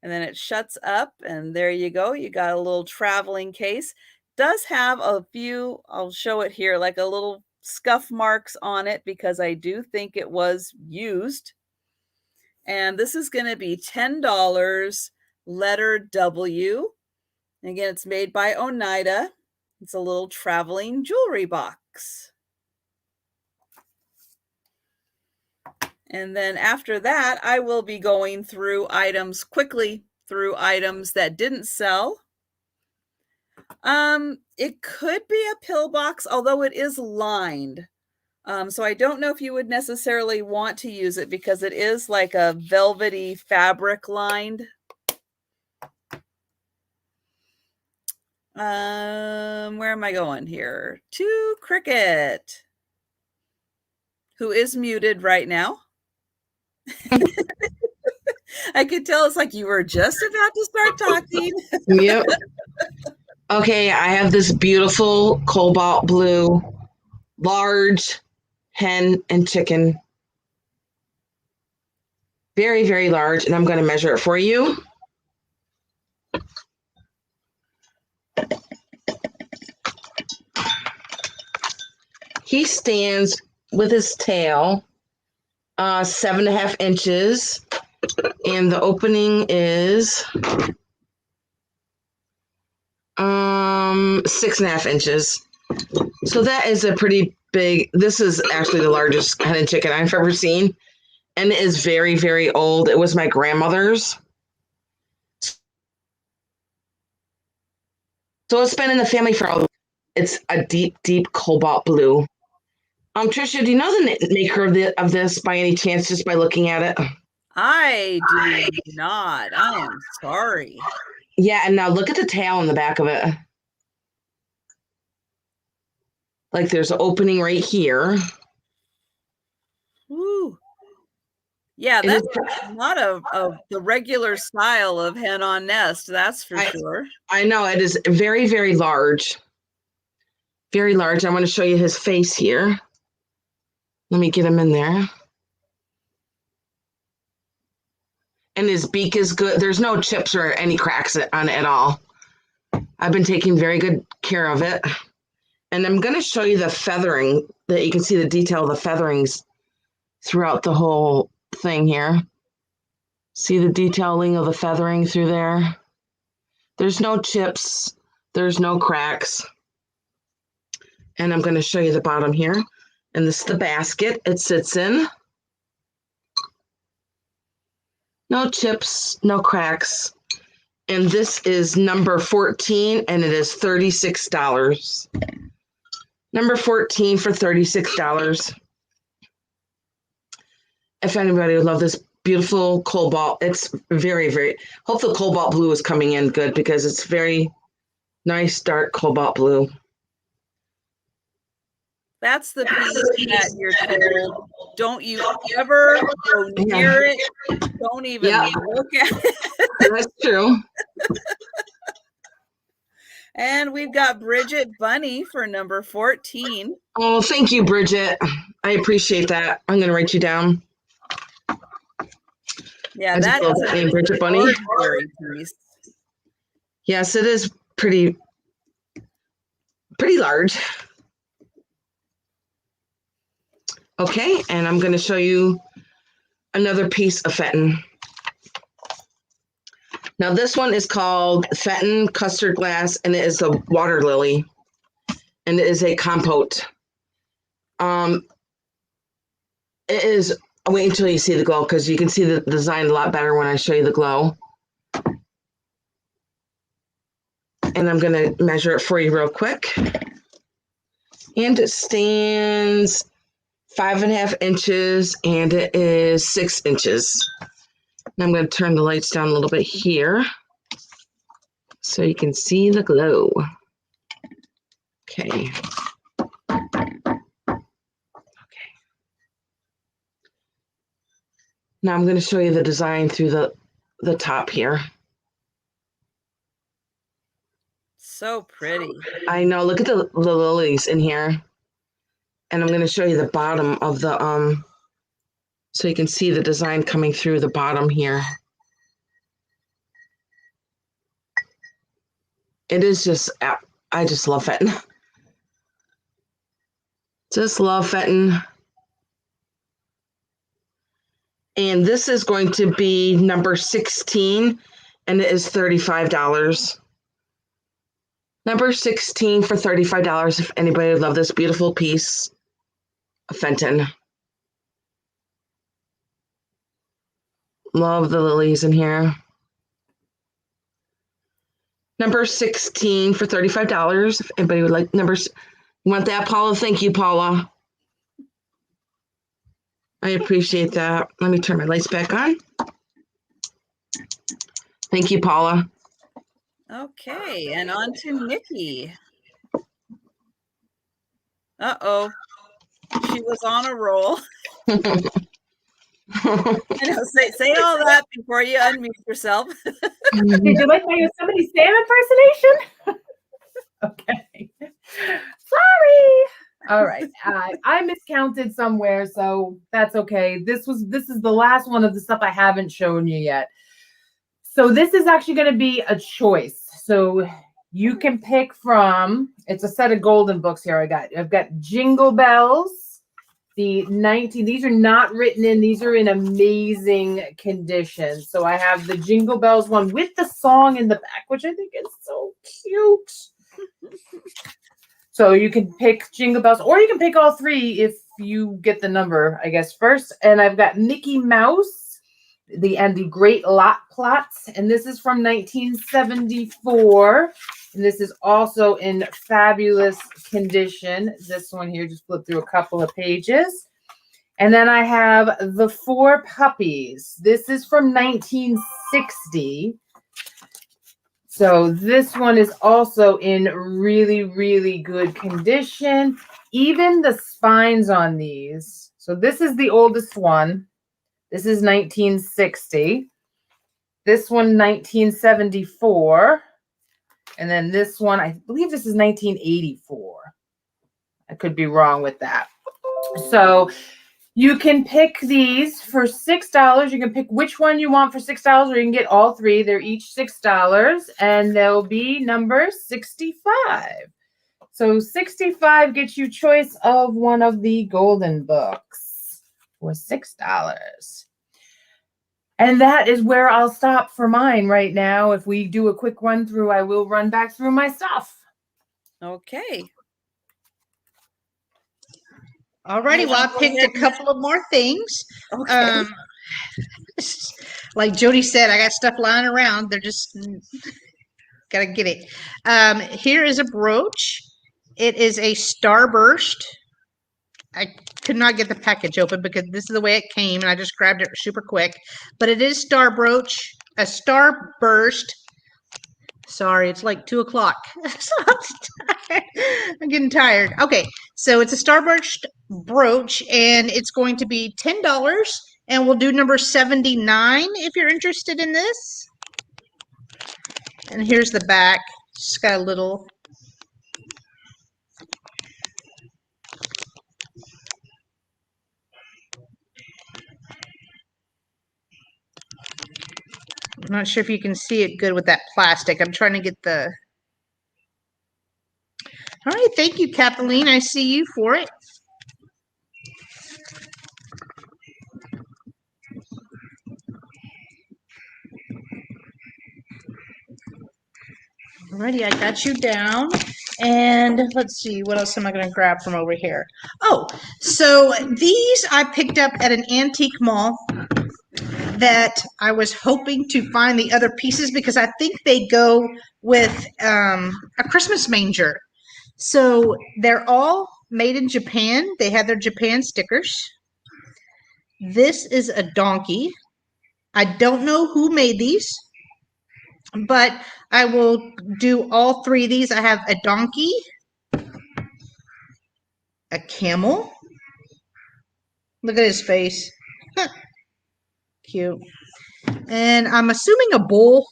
And then it shuts up, and there you go. You got a little traveling case. Does have a few, I'll show it here, like a little scuff marks on it because I do think it was used. And this is going to be $10. Letter W. And again, it's made by Oneida. It's a little traveling jewelry box. And then after that, I will be going through items quickly, through items that didn't sell. It could be a pill box, although it is lined. So I don't know if you would necessarily want to use it because it is like a velvety fabric lined. Where am I going here? To Cricket, who is muted right now. I could tell it's like you were just about to start talking. Yep. Okay, I have this beautiful cobalt blue, large hen and chicken. Very, very large, and I'm going to measure it for you. He stands with his tail 7.5 inches, and the opening is 6.5 inches. So that is a pretty big. This is actually the largest hen and chicken I've ever seen, and it is very, very old. It was my grandmother's. So it's been in the family for all. It's a deep, deep cobalt blue. Trisha, do you know the maker of this by any chance, just by looking at it? I do not. I am sorry. Yeah, and now look at the tail on the back of it. Like there's an opening right here. Woo. Yeah, And that's not the regular style of hen on nest, that's for sure. I know, it is very, very large. Very large. I want to show you his face here. Let me get him in there. And his beak is good. There's no chips or any cracks on it at all. I've been taking very good care of it. And I'm going to show you the feathering, that you can see the detail of the featherings throughout the whole thing here. See the detailing of the feathering through there? There's no chips. There's no cracks. And I'm going to show you the bottom here. And this is the basket it sits in. No chips, no cracks. And this is number 14, and it is $36. Number 14 for $36. If anybody would love this beautiful cobalt, it's very, very, hope the cobalt blue is coming in good because it's very nice, dark cobalt blue. That's the piece that you're told, don't you ever go near it. Don't even look at it. That's true. And we've got Bridget Bunny for number 14. Oh, thank you, Bridget. I appreciate that. I'm going to write you down. Yeah, that is a name, Bridget Bunny. Piece. Yes, it is pretty large. Okay, and I'm going to show you another piece of Fenton. Now this one is called Fenton Custard Glass, and it is a water lily, and it is a compote. It is, wait until you see the glow, because you can see the design a lot better when I show you the glow. And I'm going to measure it for you real quick. And it stands 5.5 inches, and it is 6 inches. And I'm going to turn the lights down a little bit here so you can see the glow. Okay. Now I'm going to show you the design through the top here. So pretty. I know. Look at the lilies in here. And I'm going to show you the bottom of the, so you can see the design coming through the bottom here. It is just, I just love Fenton. Just love Fenton. And this is going to be number 16, and it is $35. Number 16 for $35 if anybody would love this beautiful piece of Fenton. Love the lilies in here. Number 16 for $35. If anybody would like numbers, you want that, Paula? Thank you, Paula. I appreciate that. Let me turn my lights back on. Thank you, Paula. Okay, and on to Nikki. Uh-oh. She was on a roll. I know, say all that before you unmute yourself. Did you like my Yosemite Sam impersonation? Okay. Sorry. All right. I miscounted somewhere, so that's okay. This is the last one of the stuff I haven't shown you yet. So this is actually going to be a choice. So you can pick from, it's a set of golden books here. I've got Jingle Bells, the 19, these are not written in, these are in amazing condition. So I have the Jingle Bells one with the song in the back, which I think is so cute. So you can pick Jingle Bells, or you can pick all three if you get the number, I guess, first. And I've got Mickey Mouse, the Great Lot Plots, and this is from 1974. And this is also in fabulous condition. This one here, just flip through a couple of pages. And then I have The Four Puppies. This is from 1960. So this one is also in really, really good condition. Even the spines on these. So this is the oldest one. This is 1960. This one, 1974. And then this one, I believe this is 1984. I could be wrong with that. So you can pick these for $6. You can pick which one you want for $6, or you can get all three. They're each $6, and they'll be number 65. So 65 gets you choice of one of the golden books for $6. And that is where I'll stop for mine right now. If we do a quick run through, I will run back through my stuff. Okay. Alrighty, well, I picked a couple of more things. Okay. Like Jody said, I got stuff lying around. They're just gotta get it. Here is a brooch. It is a Starburst. I could not get the package open because this is the way it came, and I just grabbed it super quick. But it is a Starburst. Sorry, it's like 2 o'clock. I'm getting tired. Okay, so it's a Starburst brooch, and it's going to be $10. And we'll do number 79 if you're interested in this. And here's the back. Just got a little. I'm not sure if you can see it good with that plastic. I'm trying to get the. All right, thank you, Kathleen. I see you for it. Alrighty, I got you down. And let's see, what else am I going to grab from over here? Oh, so these I picked up at an antique mall that I was hoping to find the other pieces because I think they go with a Christmas manger. So they're all made in Japan. They have their Japan stickers. This is a donkey. I don't know who made these, but I will do all three of these. I have a donkey, a camel. Look at his face. Cute. And I'm assuming a bull.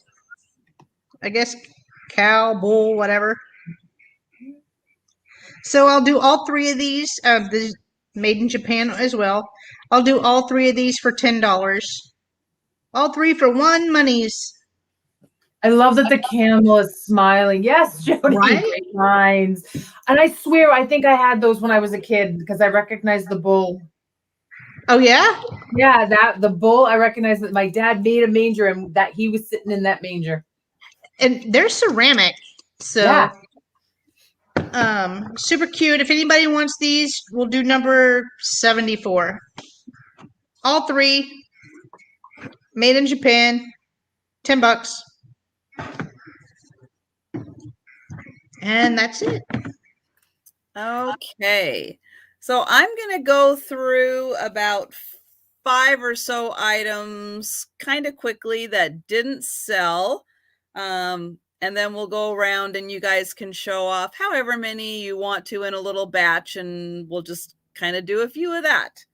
I guess cow, bull, whatever. So I'll do all three of these. Made in Japan as well. I'll do all three of these for $10. All three for one monies. I love that the camel is smiling. Yes, Jody, Right? great lines. And I swear, I think I had those when I was a kid because I recognized the bull. Oh yeah? Yeah, the bull. I recognized that my dad made a manger and that he was sitting in that manger. And they're ceramic. So yeah. Super cute. If anybody wants these, we'll do number 74. All three made in Japan, $10. And that's it. Okay. So I'm going to go through about 5 or so items kind of quickly that didn't sell. And then we'll go around and you guys can show off however many you want to in a little batch, and we'll just kind of do a few of that.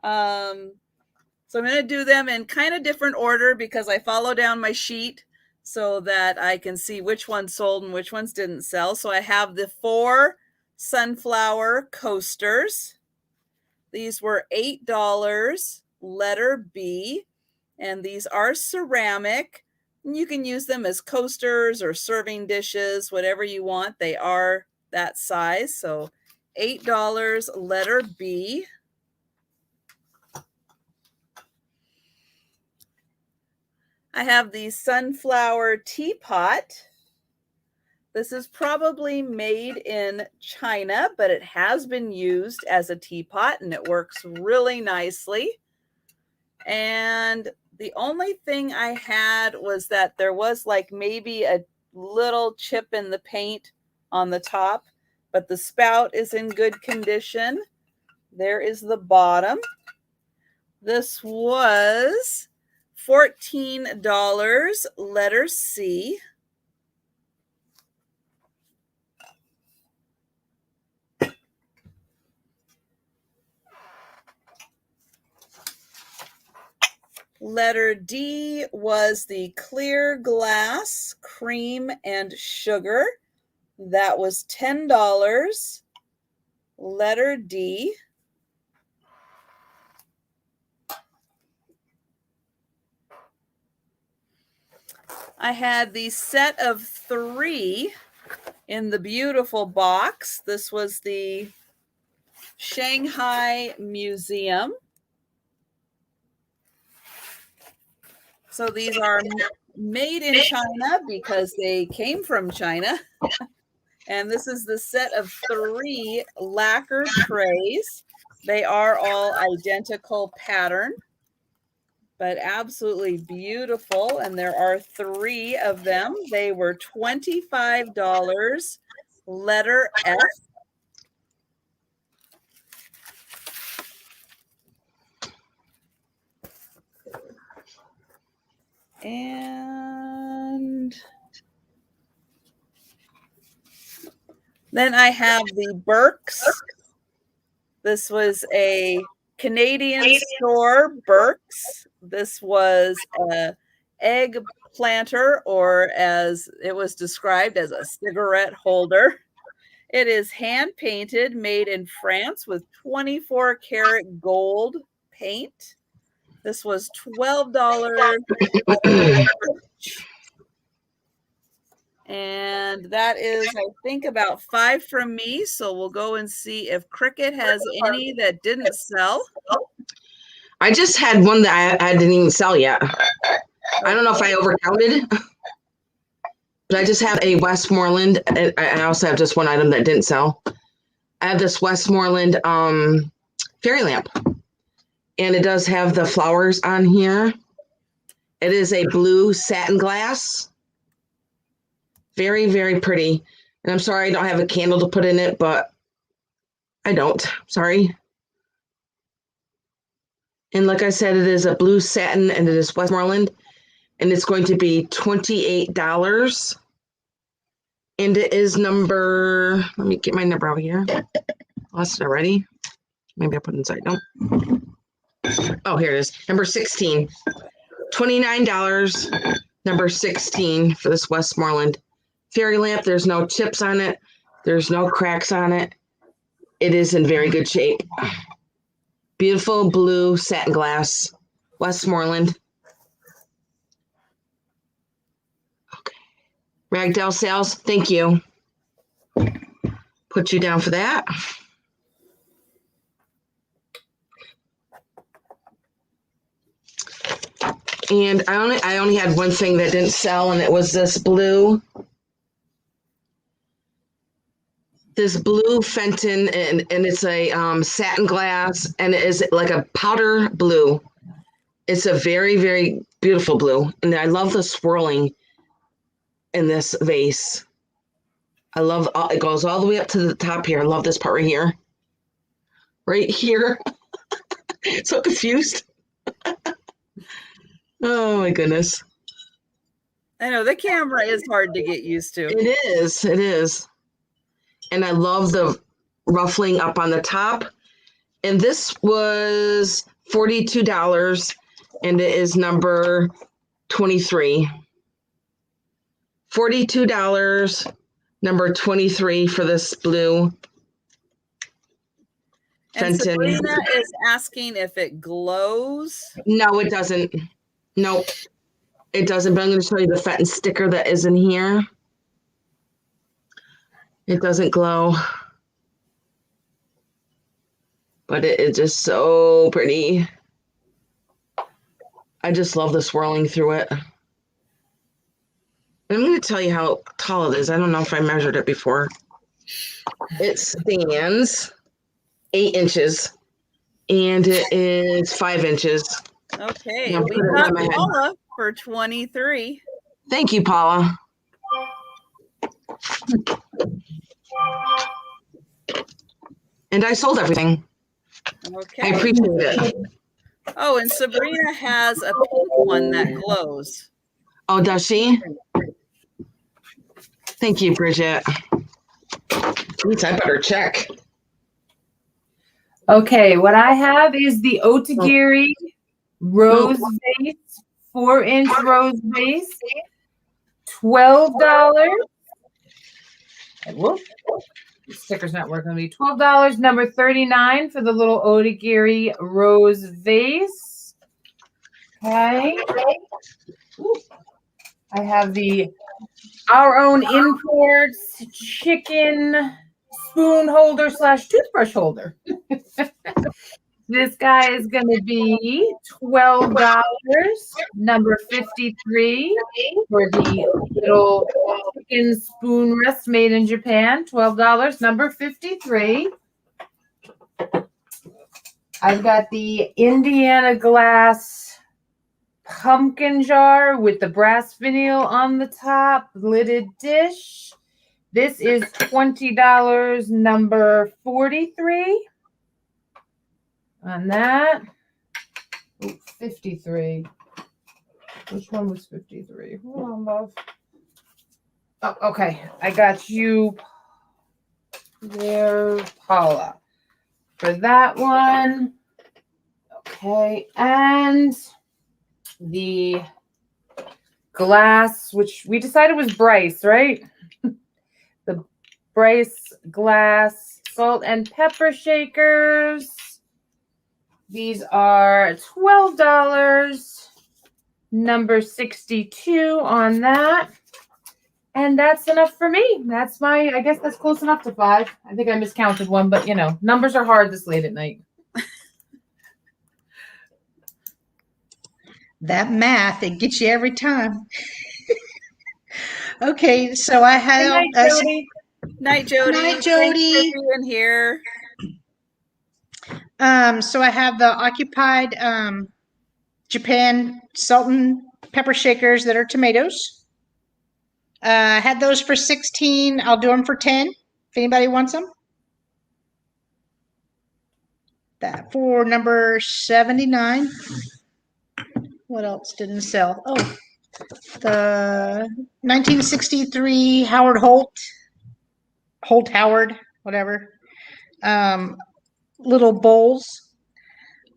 So I'm going to do them in kind of different order because I follow down my sheet so that I can see which ones sold and which ones didn't sell. So I have the 4 sunflower coasters. These were $8, letter B, and these are ceramic. You can use them as coasters or serving dishes, whatever you want. They are that size. So $8, letter B. I have the sunflower teapot. This is probably made in China, but it has been used as a teapot and it works really nicely. And the only thing I had was that there was like maybe a little chip in the paint on the top, but the spout is in good condition. There is the bottom. This was $14, letter C. Letter D was the clear glass cream and sugar. That was $10. Letter D. I had the set of 3 in the beautiful box. This was the Shanghai Museum. So these are made in China because they came from China. And this is the set of 3 lacquer trays. They are all identical pattern, but absolutely beautiful. And there are 3 of them. They were $25, letter F. And then I have the Burke's. This was a Canadian store, Burke's. This was a egg planter, or as it was described, as a cigarette holder. It is hand painted, made in France with 24 karat gold paint. This was $12. And that is, I think, about 5 from me. So we'll go and see if Cricket has any that didn't sell. I just had one that I didn't even sell yet. I don't know if I overcounted, but I just have a Westmoreland. I also have just one item that didn't sell. I have this Westmoreland fairy lamp, and it does have the flowers on here. It is a blue satin glass. Very, very pretty. And I'm sorry I don't have a candle to put in it, but I don't. Sorry. And like I said, it is a blue satin, and it is Westmoreland, and it's going to be $28. And it is number, let me get my number out here. Lost it already. Maybe I put it inside. No. Oh, here it is. Number 16. $29. Number 16 for this Westmoreland fairy lamp. There's no chips on it. There's no cracks on it. It is in very good shape. Beautiful blue satin glass. Westmoreland. Okay. Ragdoll Sales. Thank you. Put you down for that. And I only had one thing that didn't sell, and it was this blue Fenton, and it's a satin glass, and it is like a powder blue. It's a very, very beautiful blue, and I love the swirling in this vase. I love it goes all the way up to the top here. I love this part right here. Right here. So confused. Oh my goodness. I know the camera is hard to get used to. It is. It is. And I love the ruffling up on the top. And this was $42, and it is number 23. $42, number 23 for this blue And Fenton. Sabrina is asking if it glows. No, it doesn't. Nope. It doesn't, but I'm going to show you the Fenton sticker that is in here. It doesn't glow. But it is just so pretty. I just love the swirling through it. And I'm going to tell you how tall it is. I don't know if I measured it before. It stands 8 inches, and it is 5 inches. Okay, Now we put it got on my head. Paula for 23. Thank you, Paula. And I sold everything. I Okay. appreciate it. Oh, and Sabrina has a pink one that glows. Oh, does she? Thank you, Bridget. Jeez, I better check. Okay, what I have is the Otagiri rose vase, 4-inch rose vase, $12. Whoop. The sticker's not working on me. $12, number 39 for the little Otagiri rose vase. Okay. Ooh. I have our own imports chicken spoon holder / toothbrush holder. This guy is going to be $12, number 53 for the little chicken spoon rest made in Japan. $12, number 53. I've got the Indiana glass pumpkin jar with the brass finial on the top, lidded dish. This is $20, number 43. On that. Ooh, 53. Which one was 53? Hold on, love. Oh, okay. I got you there, Paula. For that one. Okay. And the glass, which we decided was Bryce, right? The Bryce glass salt and pepper shakers. These are $12, number 62 on that. And that's enough for me. That's I guess that's close enough to 5. I think I miscounted one, but you know, numbers are hard this late at night. That math, it gets you every time. Okay, so I have. Good night, Jody. Night, Jody. Night, Jody. Thanks for being here. So I have the occupied Japan salt and pepper shakers that are tomatoes. I had those for 16. I'll do them for 10 if anybody wants them. That for number 79. What else didn't sell? Oh, the 1963 Howard Howard, whatever. Little bowls.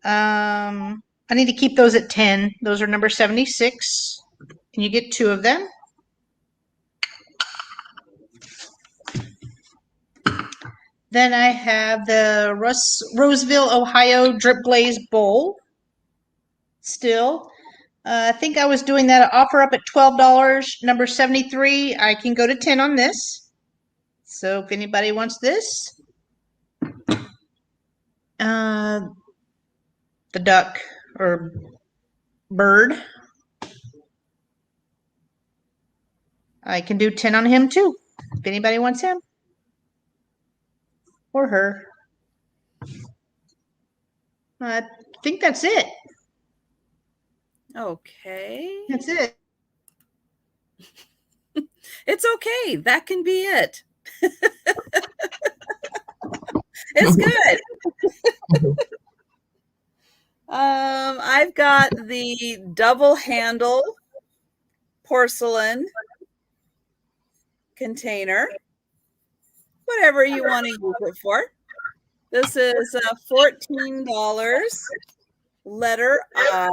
I need to keep those at 10. Those are number 76. And you get 2 of them. Then I have the Roseville, Ohio Drip Glaze Bowl. Still. I think I was doing that offer up at $12. Number 73. I can go to 10 on this. So if anybody wants this. The duck or bird. I can do 10 on him too. If anybody wants him. Or her. I think that's it. Okay. That's it. It's okay. That can be it. It's good. I've got the double handle porcelain container, whatever you want to use it for. This is $14, letter I.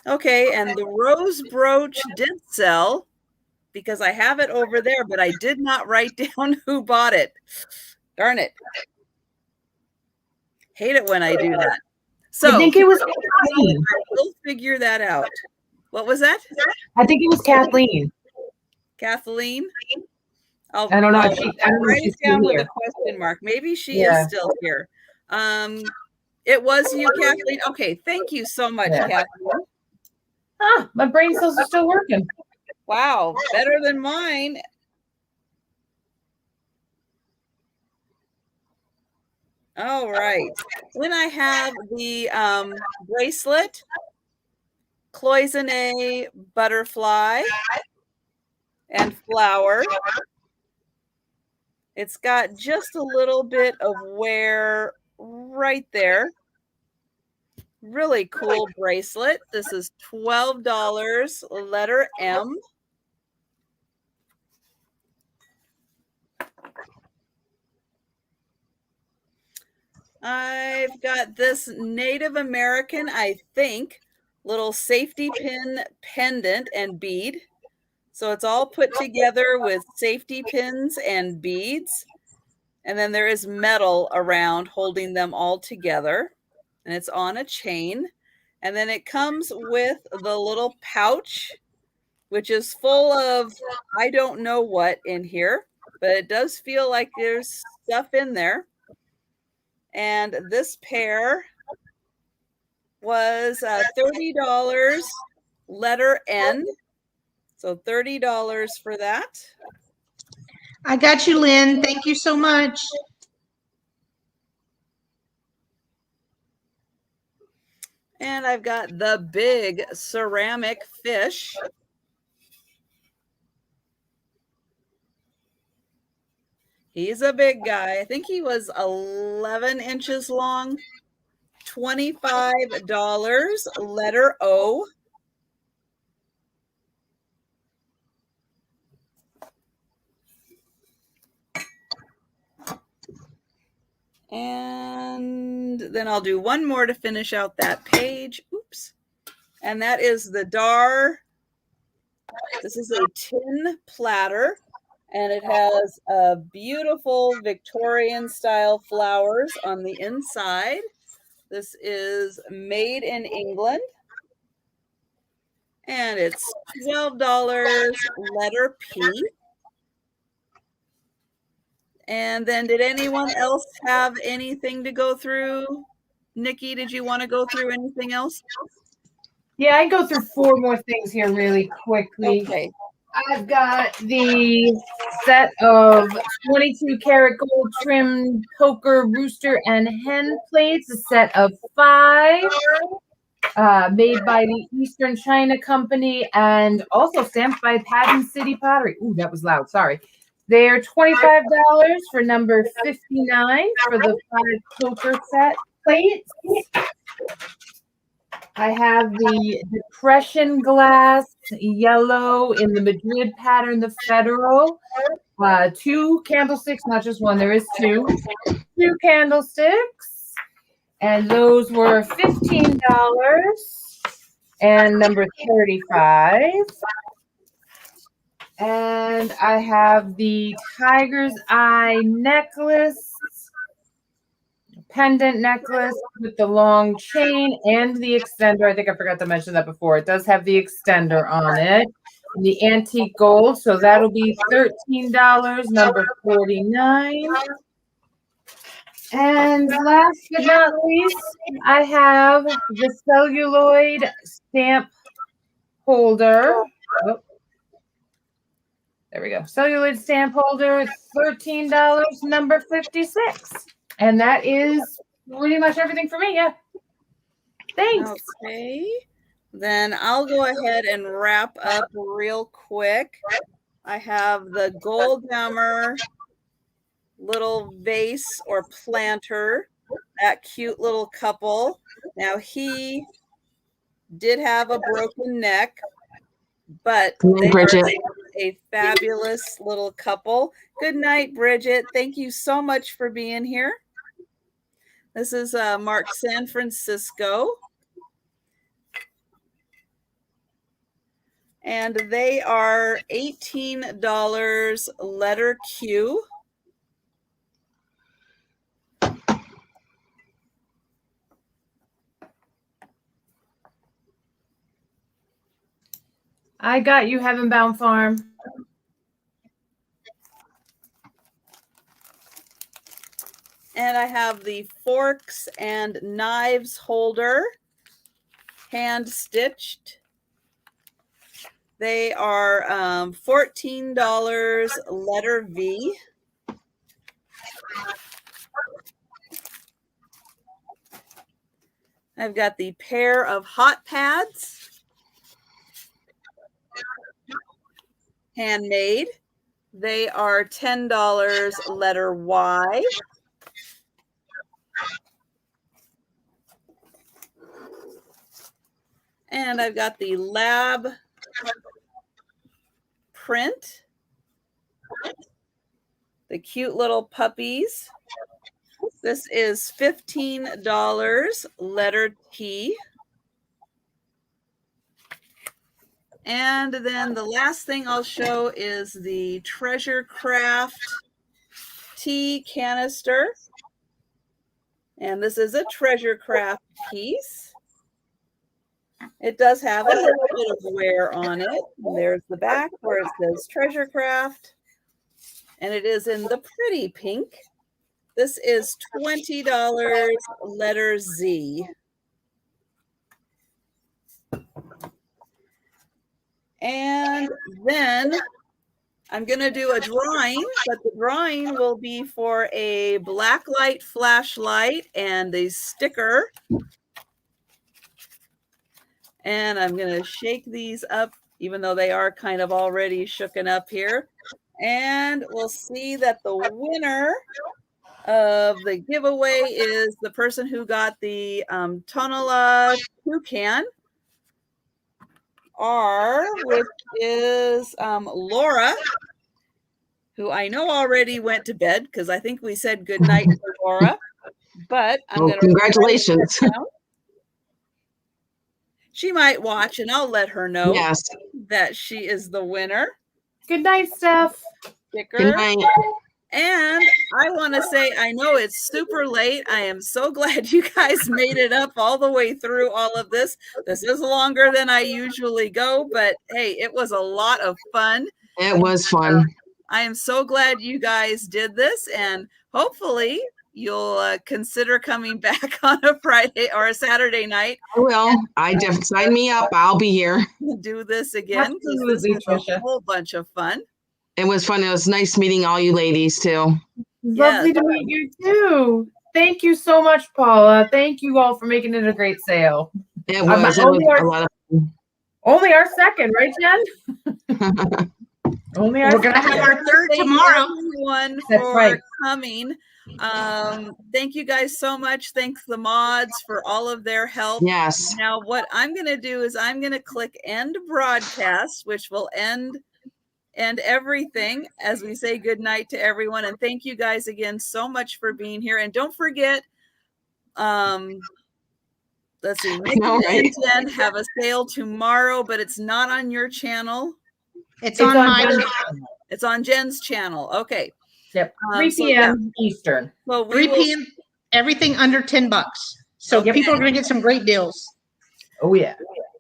Okay, and the rose brooch did sell because I have it over there, but I did not write down who bought it. Darn it. Hate it when I do that. So I think it was Kathleen. We'll figure that out. What was that? I think it was Kathleen. Kathleen? I don't know. I don't know if write she's it down still with here. a question mark. Maybe she is still here. It was you, Kathleen. Okay, thank you so much, Kathleen. Ah, my brain cells are still working. Wow, better than mine. All right. Then I have the bracelet, cloisonne butterfly and flower. It's got just a little bit of wear right there. Really cool bracelet. This is $12, letter M. I've got this Native American, I think, little safety pin pendant and bead. So it's all put together with safety pins and beads. And then there is metal around holding them all together. And it's on a chain. And then it comes with the little pouch, which is full of, I don't know what in here, but it does feel like there's stuff in there. And this pair was $30, letter N. So $30 for that. I got you, Lynn. Thank you so much. And I've got the big ceramic fish. He's a big guy. I think he was 11 inches long. $25, letter O. And then I'll do one more to finish out that page. Oops. And that is the Dar. This is a tin platter. And it has beautiful Victorian style flowers on the inside. This is made in England. And it's $12, letter P. And then did anyone else have anything to go through? Nikki, did you want to go through anything else? Yeah, I go through 4 more things here really quickly. Okay. I've got the set of 22 karat gold trimmed poker, rooster, and hen plates, a set of 5, made by the Eastern China Company and also stamped by Patent City Pottery. Ooh, that was loud. Sorry. They're $25 for number 59 for the 5 poker set plates. I have the Depression glass yellow in the Madrid pattern, the Federal. 2 candlesticks, not just one. There is 2. 2 candlesticks. And those were $15 and number 35. And I have the Tiger's Eye necklace, pendant necklace with the long chain and the extender. I think I forgot to mention that before. It does have the extender on it. And the antique gold. So that'll be $13, number 49. And last but not least, I have the celluloid stamp holder. Oh, there we go. Celluloid stamp holder, $13, number 56. And that is pretty much everything for me. Yeah. Thanks. Okay. Then I'll go ahead and wrap up real quick. I have the gold hammer little vase or planter, that cute little couple. Now he did have a broken neck, but they Bridget. are a fabulous little couple. Good night, Bridget. Thank you so much for being here. This is Mark San Francisco. And they are $18 letter Q. I got you, Heaven Bound Farm. And I have the forks and knives holder, hand stitched. They are $14 letter V. I've got the pair of hot pads, handmade. They are $10 letter Y. And I've got the lab print, the cute little puppies. This is $15 letter T. And then the last thing I'll show is the Treasure Craft tea canister. And this is a Treasure Craft piece. It does have a little bit of wear on it. There's the back where it says Treasure Craft. And it is in the pretty pink. This is $20 letter Z. And then I'm going to do a drawing, but the drawing will be for a blacklight flashlight and a sticker. And I'm going to shake these up, even though they are kind of already shooken up here. And we'll see that the winner of the giveaway is the person who got the Tonala toucan, which is Laura, who I know already went to bed because I think we said good night to Laura. But I'm going to congratulations. She might watch, and I'll let her know that she is the winner. Good night, Steph. Sticker. Good night. And I want to say, I know it's super late. I am so glad you guys made it up all the way through all of this. This is longer than I usually go, but hey, it was a lot of fun. It was fun. I am so glad you guys did this, and hopefully you'll consider coming back on a Friday or a Saturday night. I will. Sign me up. I'll be here. Do this again. Absolutely, this was a whole bunch of fun. It was fun. It was nice meeting all you ladies too. Lovely to meet you too. Thank you so much, Paula. Thank you all for making it a great sale. It was a lot of fun. Only our second, right, Jen? We're going to have our third tomorrow. Everyone for coming. Thank you guys so much. Thanks the mods for all of their help. Yes. Now what I'm going to do is I'm going to click end broadcast, which will end everything as we say good night to everyone. And thank you guys again so much for being here. And don't forget, let's see, Nikki and Jen have a sale tomorrow, but it's not on your channel. It's on my channel. It's on Jen's channel. Okay. Yep. 3 p.m. Eastern. Well, 3 p.m. Everything under $10. So people are going to get some great deals. Oh yeah.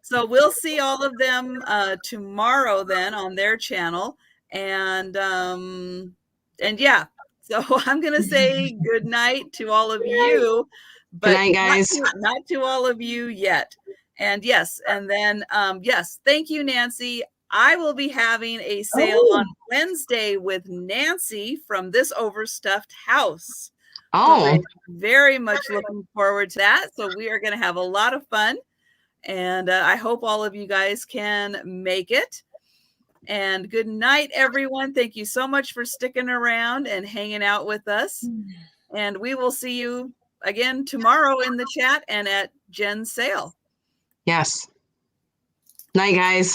So we'll see all of them tomorrow then on their channel. And yeah, so I'm going to say good night to all of you, but good night, guys. Not to all of you yet. And yes, and then yes, thank you, Nancy. I will be having a sale on Wednesday with Nancy from This Overstuffed House. So I'm very much looking forward to that. So we are going to have a lot of fun. And I hope all of you guys can make it. And good night, everyone. Thank you so much for sticking around and hanging out with us. And we will see you again tomorrow in the chat and at Jen's sale. Yes. Night, guys.